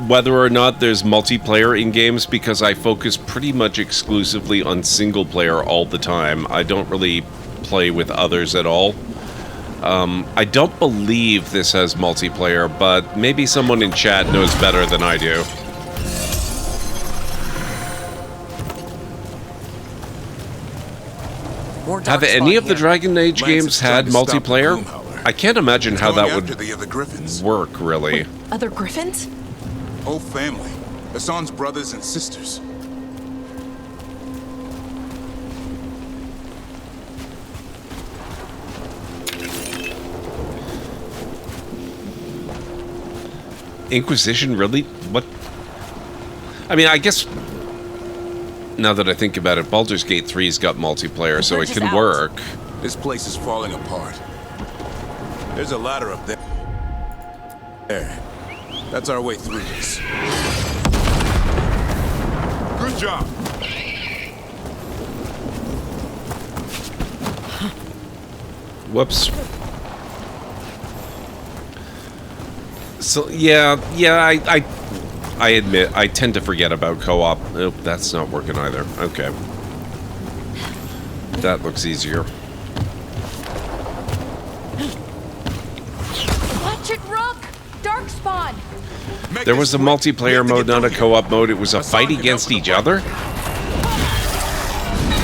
whether or not there's multiplayer in games because I focus pretty much exclusively on single player all the time. I don't really play with others at all. I don't believe this has multiplayer, but maybe someone in chat knows better than I do. Have any of the Dragon Age games had multiplayer? I can't imagine how that would work, really. Other Griffins? Whole family. Hassan's brothers and sisters. Inquisition, really? What? I mean, I guess now that I think about it, Baldur's Gate 3's got multiplayer, so it can work. This place is falling apart. There's a ladder up there. There. That's our way through this. Good job. Whoops. So I admit I tend to forget about co-op. Nope, that's not working either. Okay. That looks easier. Watch it, Rook! Darkspawn! There was a multiplayer mode, not a co-op mode. It was a fight against each other?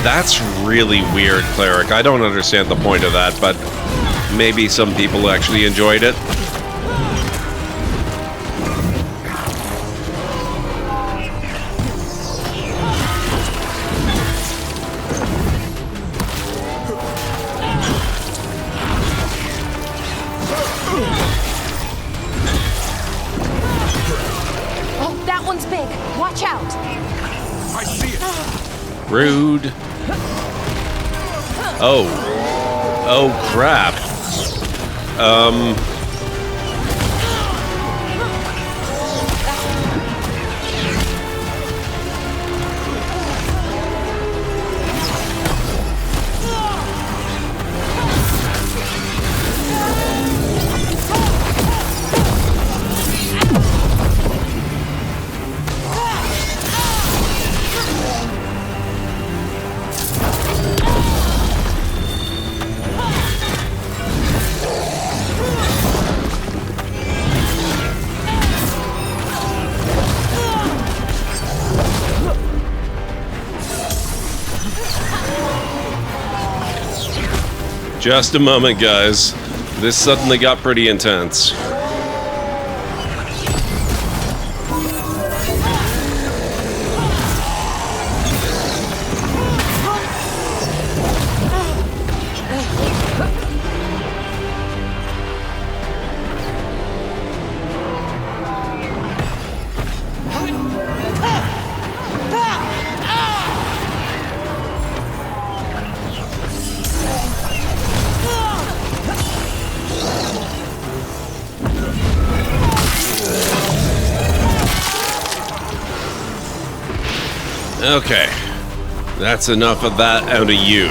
That's really weird, Cleric. I don't understand the point of that, but maybe some people actually enjoyed it. Rude. Oh. Oh, crap. Just a moment, guys. This suddenly got pretty intense. Okay, that's enough of that out of you.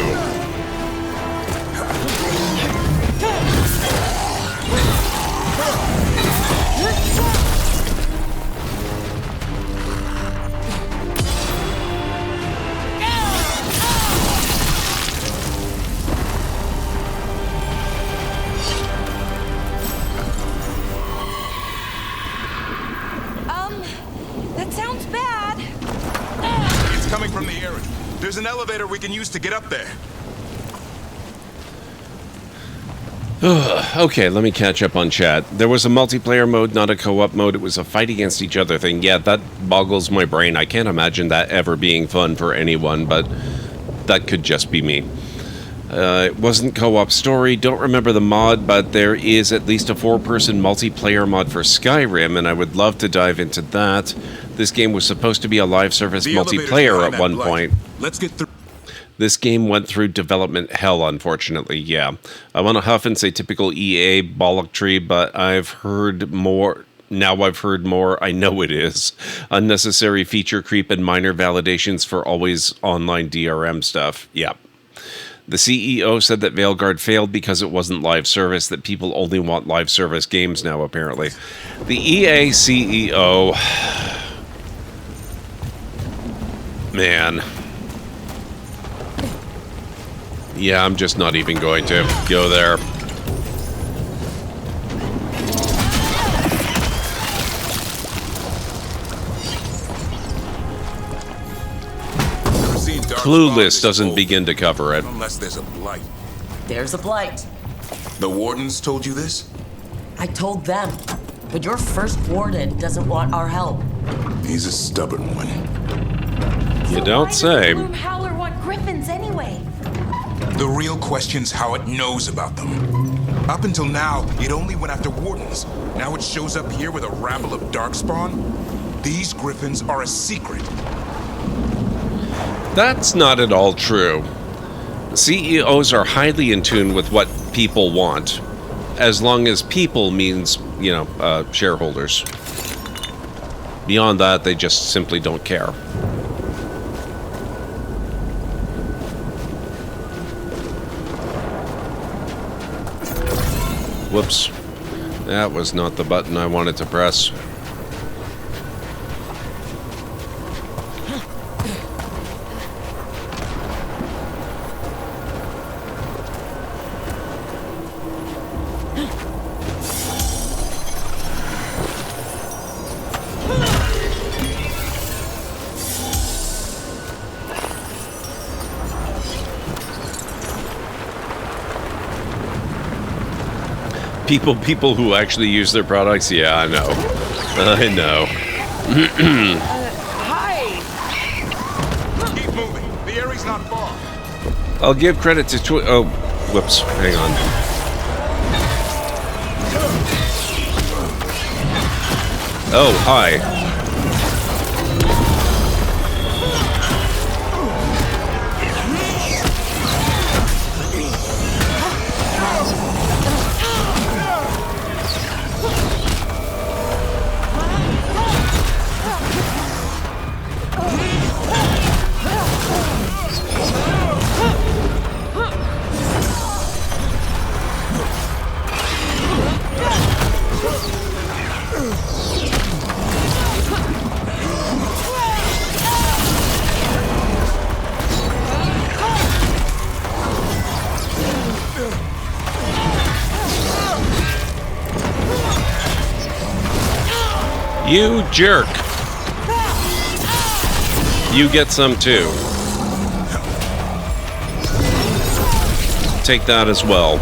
That sounds bad. It's coming from the area. There's an elevator we can use to get up there. Okay, let me catch up on chat. There was a multiplayer mode, not a co-op mode. It was a fight against each other thing. Yeah, that boggles my brain. I can't imagine that ever being fun for anyone, but that could just be me. It wasn't co-op story. Don't remember the mod, but there is at least a 4-person multiplayer mod for Skyrim, and I would love to dive into that. This game was supposed to be a live service multiplayer at one point. Let's get through. This game went through development hell, unfortunately, yeah. I want to huff and say typical EA bollocktree, but I've heard more. Now I've heard more. I know it is. Unnecessary feature creep and minor validations for always online DRM stuff. Yeah. The CEO said that Veilguard failed because it wasn't live service, that people only want live service games now, apparently. The EA CEO... Man... Yeah, I'm just not even going to go there. Clueless doesn't begin to cover it. Unless there's a blight. There's a blight. The wardens told you this? I told them. But your first warden doesn't want our help. He's a stubborn one. You don't say. Why does the Howler want griffins anyway? The real question's how it knows about them. Up until now, it only went after wardens. Now it shows up here with a rabble of darkspawn? These griffins are a secret. That's not at all true. CEOs are highly in tune with what people want, as long as people means, shareholders. Beyond that, they just simply don't care. Whoops. That was not the button I wanted to press. People who actually use their products, yeah, I know. I know. Hi! Keep moving. The area's not far. I'll give credit to oh, whoops, hang on. Oh, hi. You jerk. You get some too. Take that as well.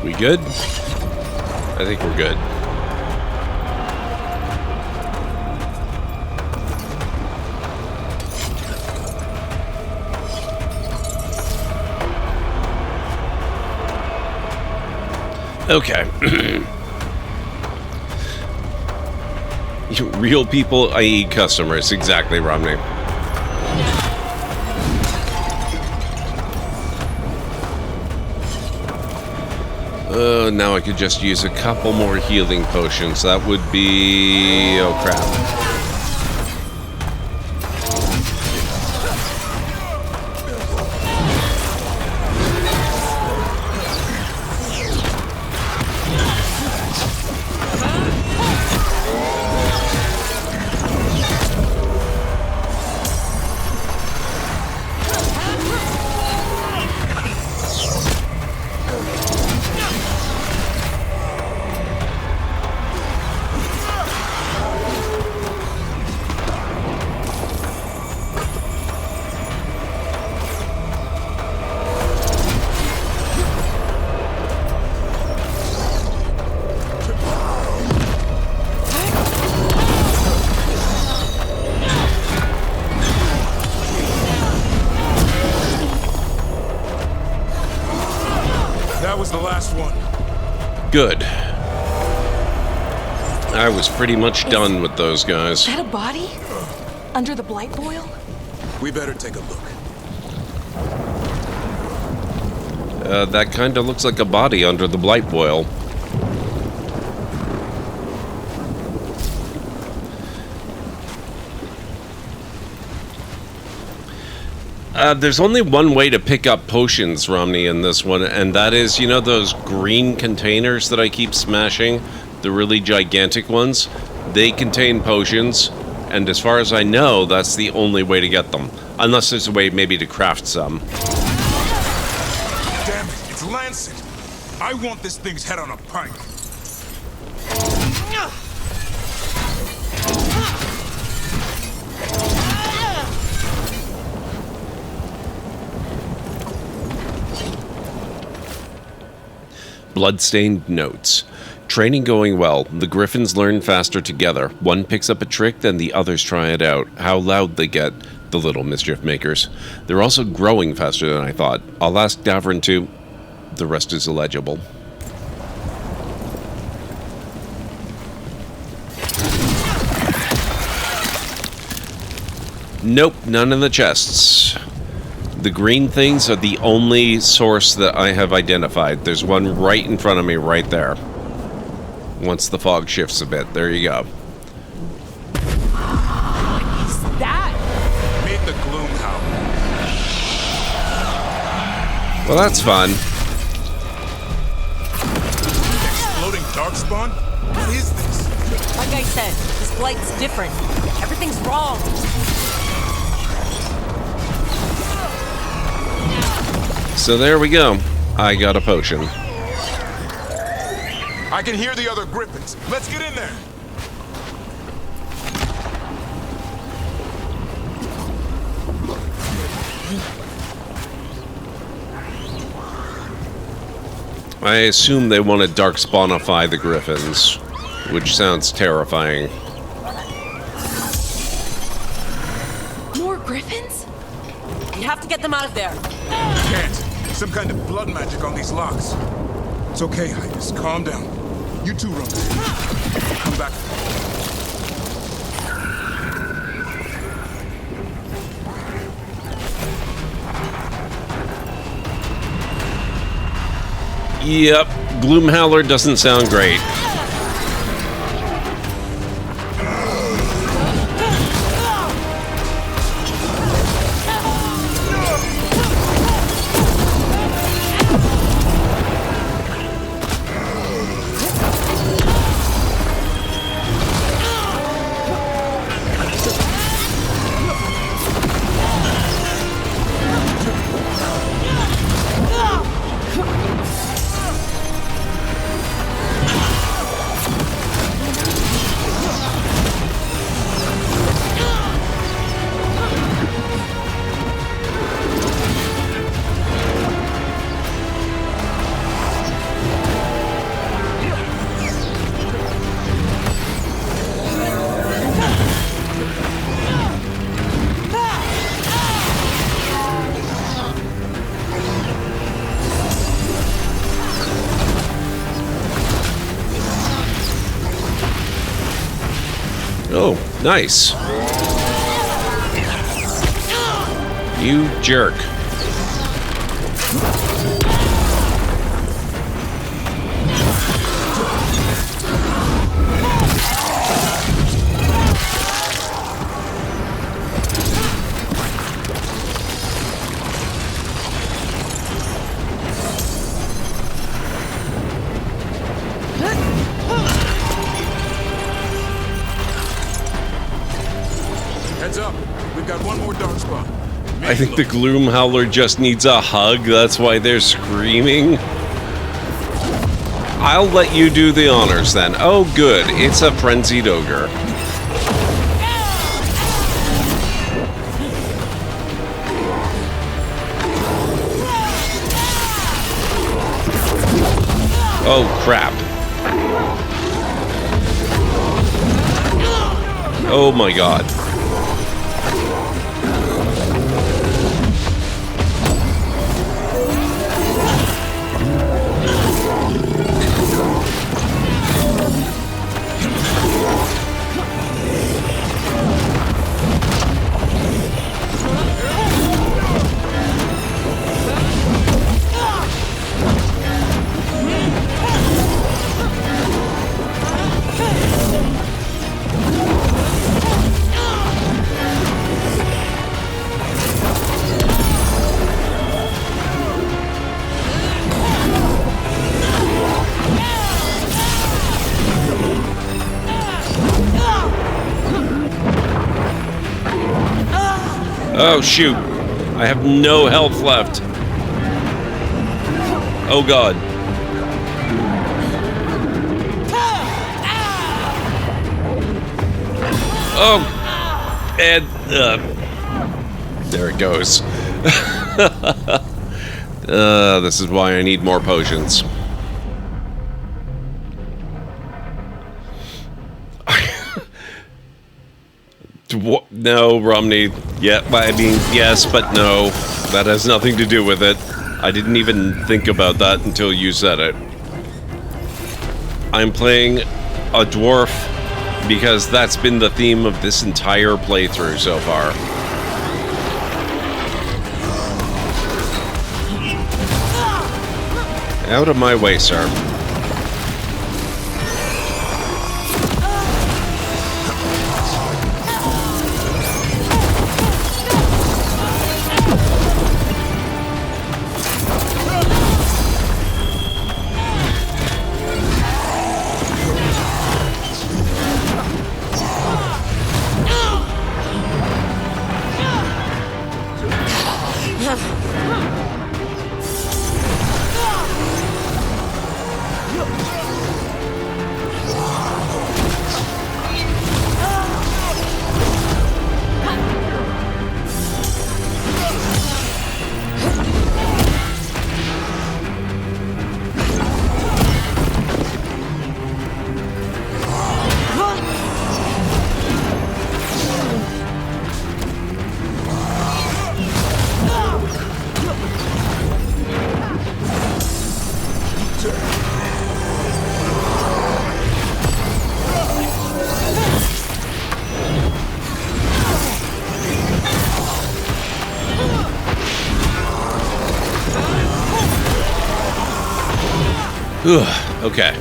We good? I think we're good. Okay. Real people, i.e. customers. Exactly, Romney. Now I could just use a couple more healing potions. That would be... oh crap. Good. I was pretty much done with those guys. Is that a body? Under the blight boil? We better take a look. That kind of looks like a body under the blight boil. There's only one way to pick up potions, Romney, in this one, and that is, you know those green containers that I keep smashing? The really gigantic ones? They contain potions, and as far as I know, that's the only way to get them. Unless there's a way maybe to craft some. Damn it, it's Lancet! I want this thing's head on a pike. Bloodstained notes. Training going well. The Griffins learn faster together. One picks up a trick, then the others try it out. How loud they get, the little mischief makers. They're also growing faster than I thought. I'll ask Davern to... The rest is illegible. Nope, none in the chests. The green things are the only source that I have identified. There's one right in front of me right there. Once the fog shifts a bit, there you go. What is that? Meet the Gloomhowler. Well, that's fun. Exploding darkspawn? What is this? Like I said, this blight's different. Everything's wrong. So there we go. I got a potion. I can hear the other Griffins. Let's get in there. I assume they want to darkspawnify the Griffins, which sounds terrifying. More Griffins? You have to get them out of there. Can't. Some kind of blood magic on these locks. It's okay, Highness. Calm down. You too, Roman. Come back. Yep, Gloomhowler doesn't sound great. Oh, nice. You jerk. I think the Gloom Howler just needs a hug. That's why they're screaming. I'll let you do the honors then. Oh, good. It's a frenzied ogre. Oh, crap. Oh my god. Oh, shoot. I have no health left. Oh, God. Oh. And, there it goes. This is why I need more potions. No, Romney. Yeah, I mean, yes, but no. That has nothing to do with it. I didn't even think about that until you said it. I'm playing a dwarf because that's been the theme of this entire playthrough so far. Out of my way, sir. Ugh, okay.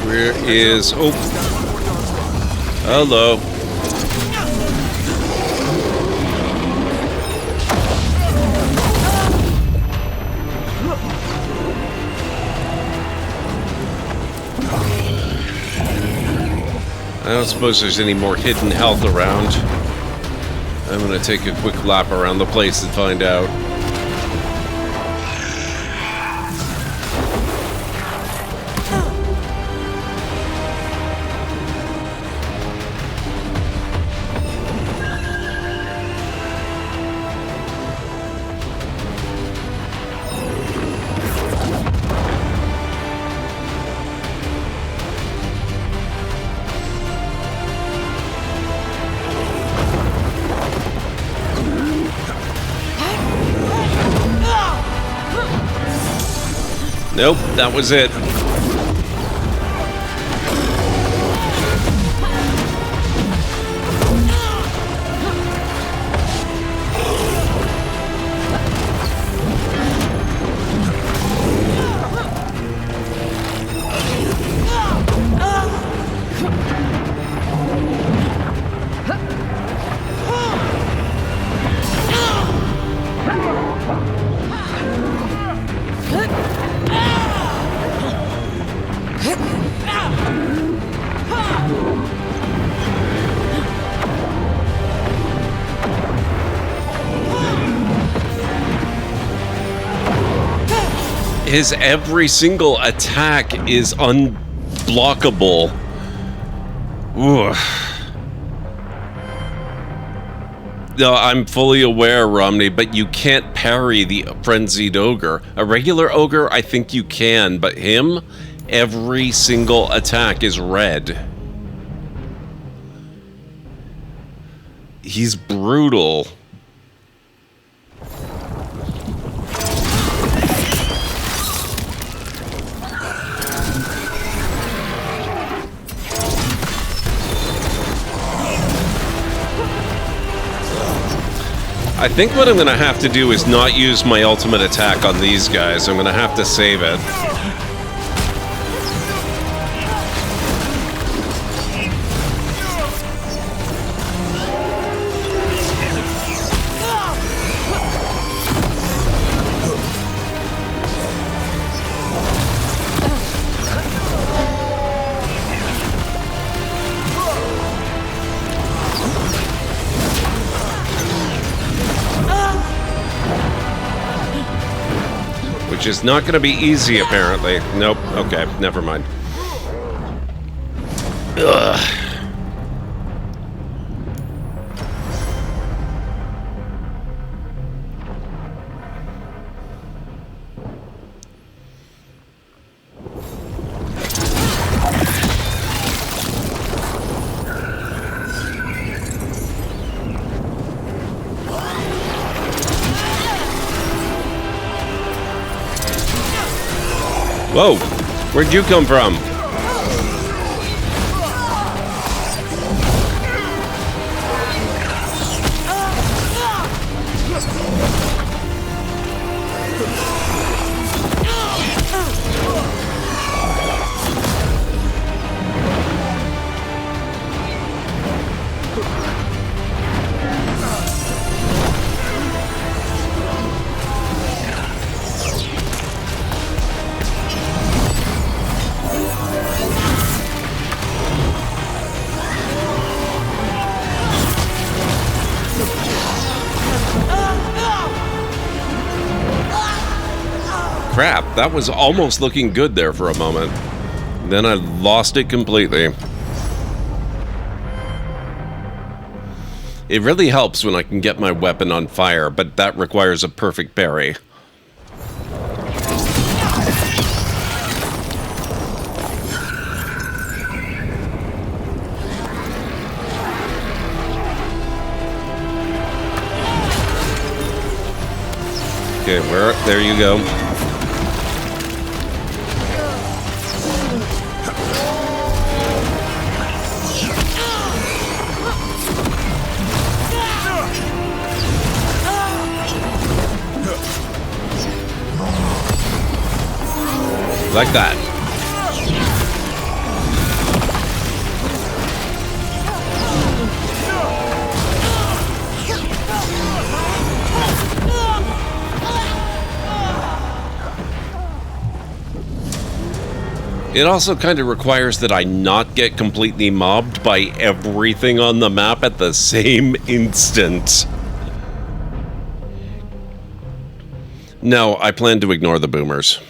Where is... Oh. Hello. I don't suppose there's any more hidden health around. I'm gonna take a quick lap around the place and find out. Nope, that was it. his every single attack is unblockable. Ooh. No, I'm fully aware, Romney, but you can't parry the frenzied ogre. A regular ogre, I think you can, but him, every single attack is red. He's brutal. I think what I'm going to have to do is not use my ultimate attack on these guys. I'm going to have to save it. Which is not going to be easy, apparently. Nope. Okay, never mind. Ugh. Whoa! Where'd you come from? Crap, that was almost looking good there for a moment. Then I lost it completely. It really helps when I can get my weapon on fire, but that requires a perfect parry. Okay, there you go. Like that. It also kind of requires that I not get completely mobbed by everything on the map at the same instant. No, I plan to ignore the boomers.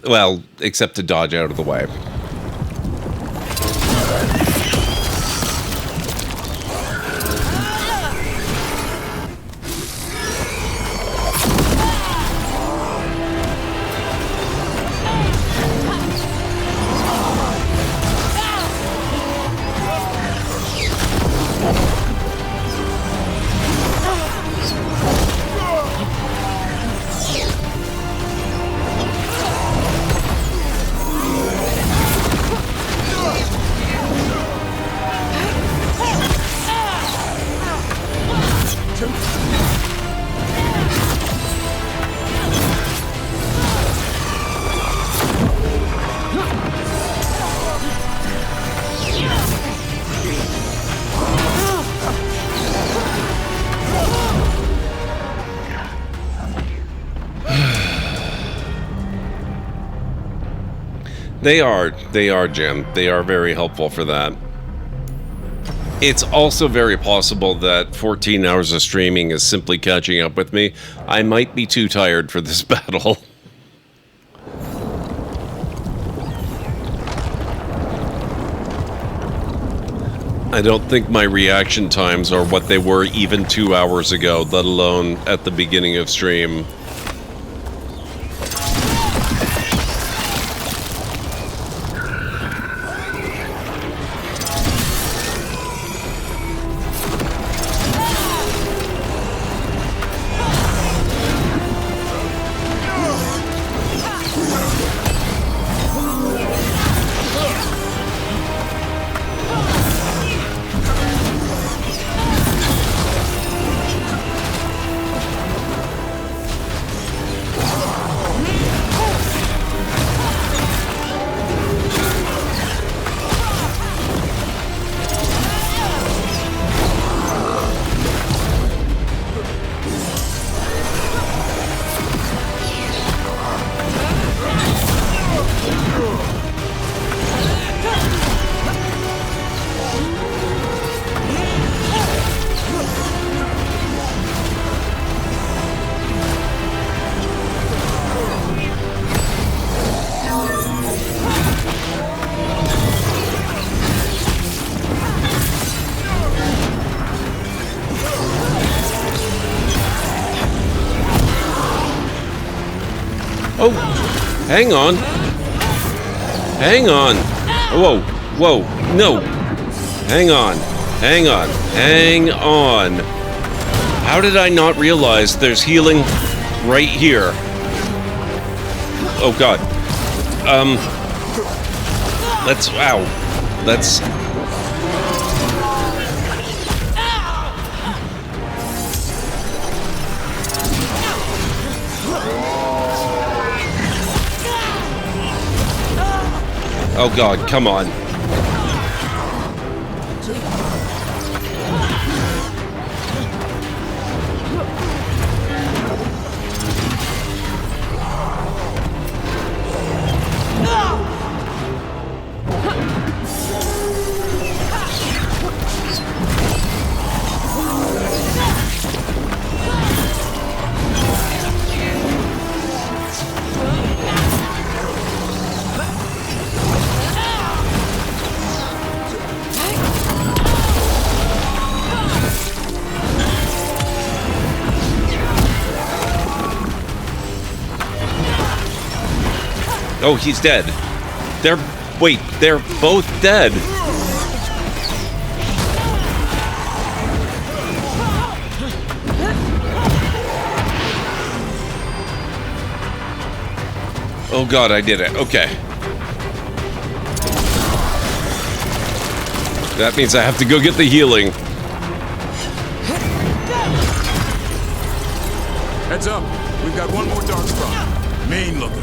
Well, except to dodge out of the way. They are, Jim. They are very helpful for that. It's also very possible that 14 hours of streaming is simply catching up with me. I might be too tired for this battle. I don't think my reaction times are what they were even 2 hours ago, let alone at the beginning of stream. Oh, hang on. Hang on. Whoa, whoa, no. Hang on, hang on, hang on. How did I not realize there's healing right here? Oh God. Let's. Oh God, come on. Oh, he's dead. They're both dead. Oh God, I did it. Okay. That means I have to go get the healing. Heads up. We've got one more darkspawn. Mean looking.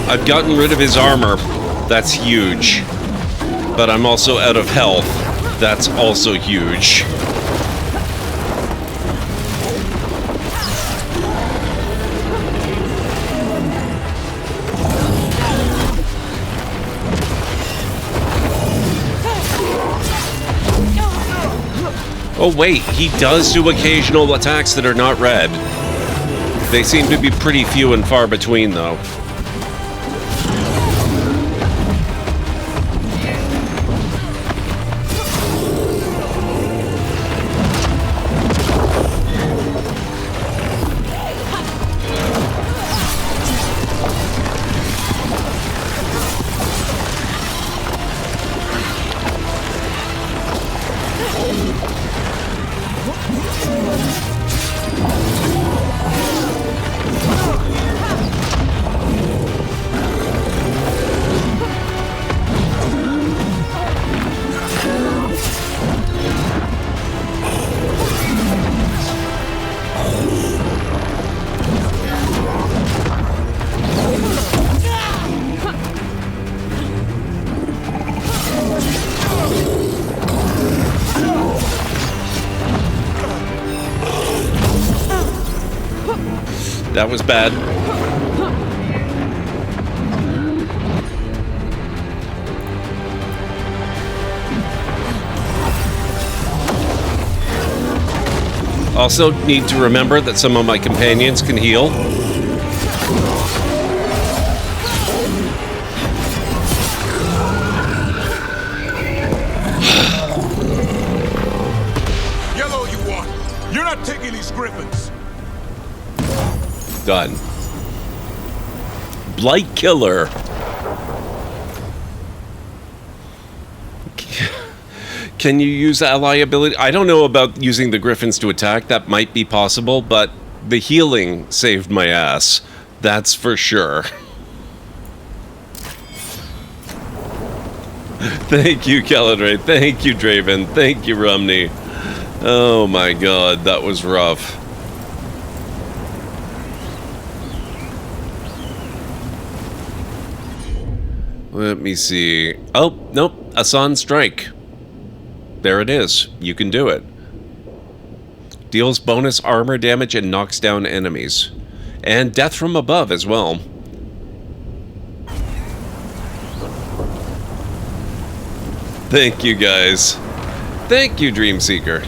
I've gotten rid of his armor. That's huge. But I'm also out of health. That's also huge. Oh wait, he does do occasional attacks that are not red. They seem to be pretty few and far between though. That was bad. Also need to remember that some of my companions can heal. Yellow you want. You're not taking these griffins. Done. Blight Killer. Can you use ally ability? I don't know about using the griffins to attack. That might be possible, but the healing saved my ass. That's for sure. Thank you, Caladray. Thank you, Draven. Thank you, Romney. Oh my god, that was rough. Let me see. Oh, nope. Asan Strike. There it is. You can do it. Deals bonus armor damage and knocks down enemies. And death from above as well. Thank you, guys. Thank you, Dreamseeker.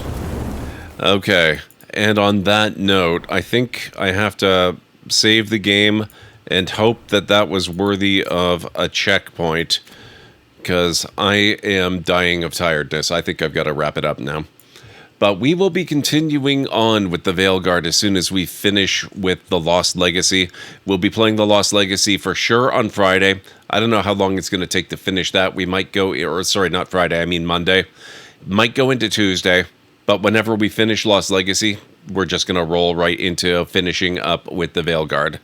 Okay. And on that note, I think I have to save the game and hope that that was worthy of a checkpoint, because I am dying of tiredness. I think I've got to wrap it up now. But we will be continuing on with the Veilguard as soon as we finish with the Lost Legacy. We'll be playing the Lost Legacy for sure on Friday. I don't know how long it's going to take to finish that. We might go, or sorry, not Friday, I mean Monday. Might go into Tuesday. But whenever we finish Lost Legacy, we're just going to roll right into finishing up with the Veilguard.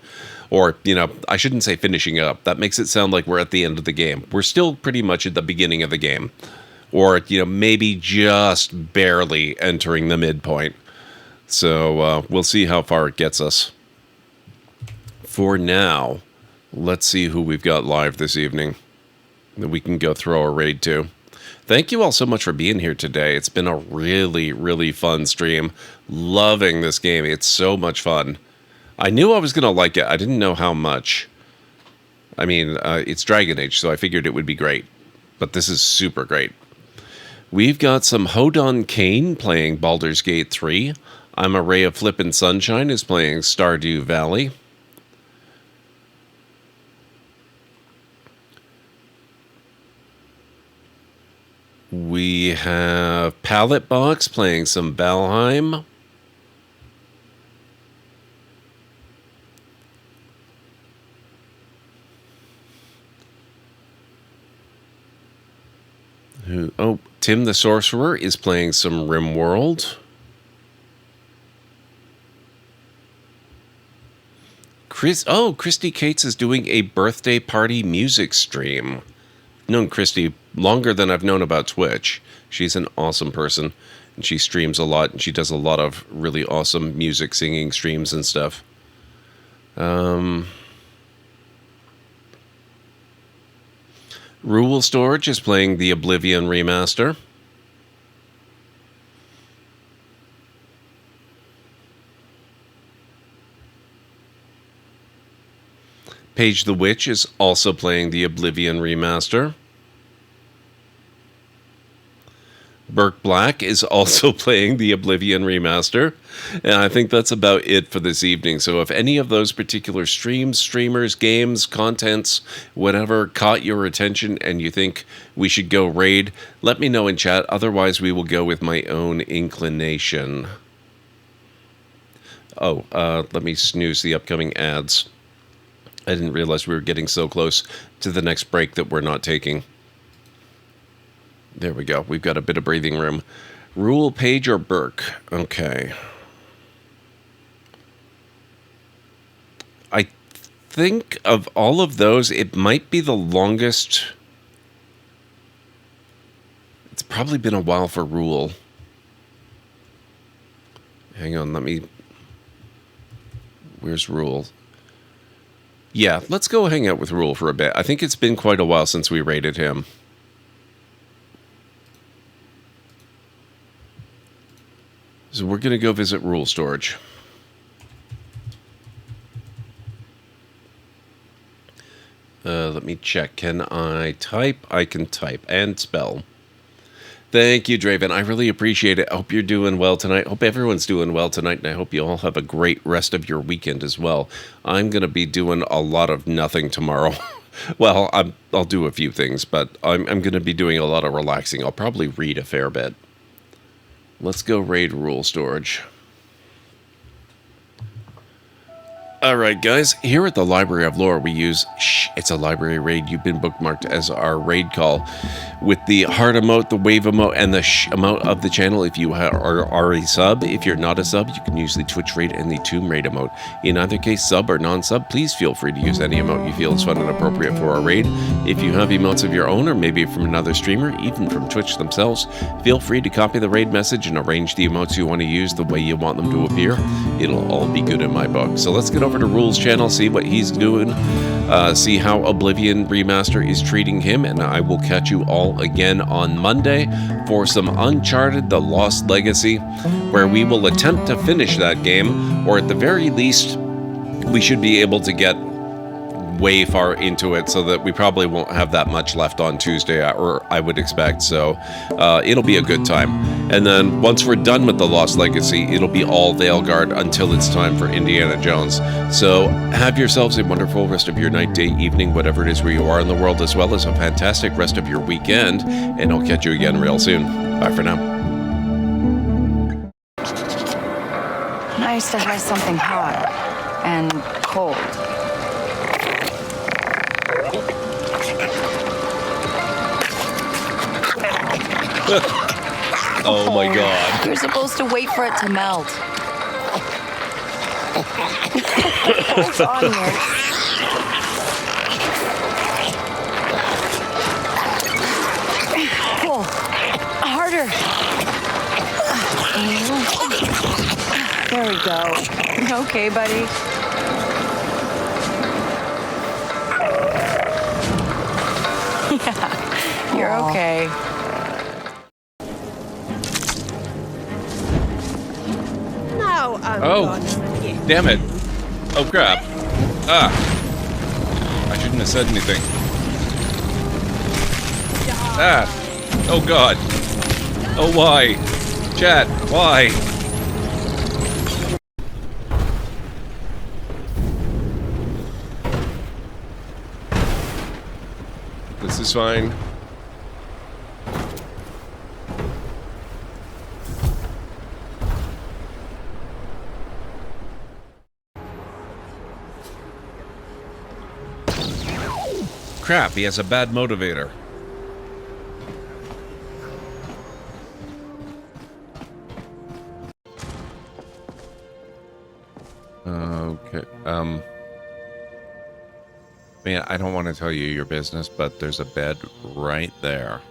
Or, you know, I shouldn't say finishing up. That makes it sound like we're at the end of the game. We're still pretty much at the beginning of the game. Or, you know, maybe just barely entering the midpoint. So, we'll see how far it gets us. For now, let's see who we've got live this evening that we can go throw a raid to. Thank you all so much for being here today. It's been a really, really fun stream. Loving this game. It's so much fun. I knew I was going to like it. I didn't know how much. I mean, it's Dragon Age, so I figured it would be great. But this is super great. We've got some Hodon Kane playing Baldur's Gate 3. I'm a Ray of Flippin' Sunshine is playing Stardew Valley. We have Pallet Box playing some Valheim. Oh, Tim the Sorcerer is playing some RimWorld. Christy Cates is doing a birthday party music stream. I've known Christy longer than I've known about Twitch. She's an awesome person, and she streams a lot, and she does a lot of really awesome music singing streams and stuff. Rule Storage is playing the Oblivion remaster. Paige the Witch is also playing the Oblivion remaster. Burke Black is also playing the Oblivion remaster. And I think that's about it for this evening. So if any of those particular streams, streamers, games, contents, whatever caught your attention and you think we should go raid, let me know in chat. Otherwise, we will go with my own inclination. Oh, let me snooze the upcoming ads. I didn't realize we were getting so close to the next break that we're not taking. There we go. We've got a bit of breathing room. Rule, Page, or Burke? Okay. I think of all of those, it might be the longest. It's probably been a while for Rule. Hang on, let me... Where's Rule? Yeah, let's go hang out with Rule for a bit. I think it's been quite a while since we raided him. So we're going to go visit Rule Storage. me check. Can I type? I can type and spell. Thank you, Draven. I really appreciate it. I hope you're doing well tonight. Hope everyone's doing well tonight, and I hope you all have a great rest of your weekend as well. I'm going to be doing a lot of nothing tomorrow. Well, I'll do a few things, but I'm going to be doing a lot of relaxing. I'll probably read a fair bit. Let's go raid rule storage. Alright guys, here at the Library of Lore we use it's a library raid. You've been bookmarked as our raid call with the heart emote, the wave emote, and the emote of the channel if you are a sub. If you're not a sub, you can use the Twitch raid and the Tomb raid emote. In either case, sub or non-sub, please feel free to use any emote you feel is fun and appropriate for our raid. If you have emotes of your own or maybe from another streamer, even from Twitch themselves, feel free to copy the raid message and arrange the emotes you want to use the way you want them to appear. It'll all be good in my book. So let's get over to Rules channel, see what he's doing, see how Oblivion Remaster is treating him, and I will catch you all again on Monday for some Uncharted: The Lost Legacy, where we will attempt to finish that game, or at the very least, we should be able to get way far into it so that we probably won't have that much left on Tuesday, or I would expect, so it'll be a good time. And then once we're done with The Lost Legacy, it'll be all Veilguard until it's time for Indiana Jones. So have yourselves a wonderful rest of your night, day, evening, whatever it is where you are in the world, as well as a fantastic rest of your weekend, and I'll catch you again real soon. Bye for now. Nice to have something hot and cold. Oh my god. You're supposed to wait for it to melt. Hold on here. Pull. Harder. There we go. Okay, buddy. Yeah, you're okay. Oh, damn it. Oh, crap. Ah. I shouldn't have said anything. Ah. Oh, God. Oh, why? Chat, why? This is fine. Crap, he has a bad motivator. Okay, man, I don't want to tell you your business, but there's a bed right there.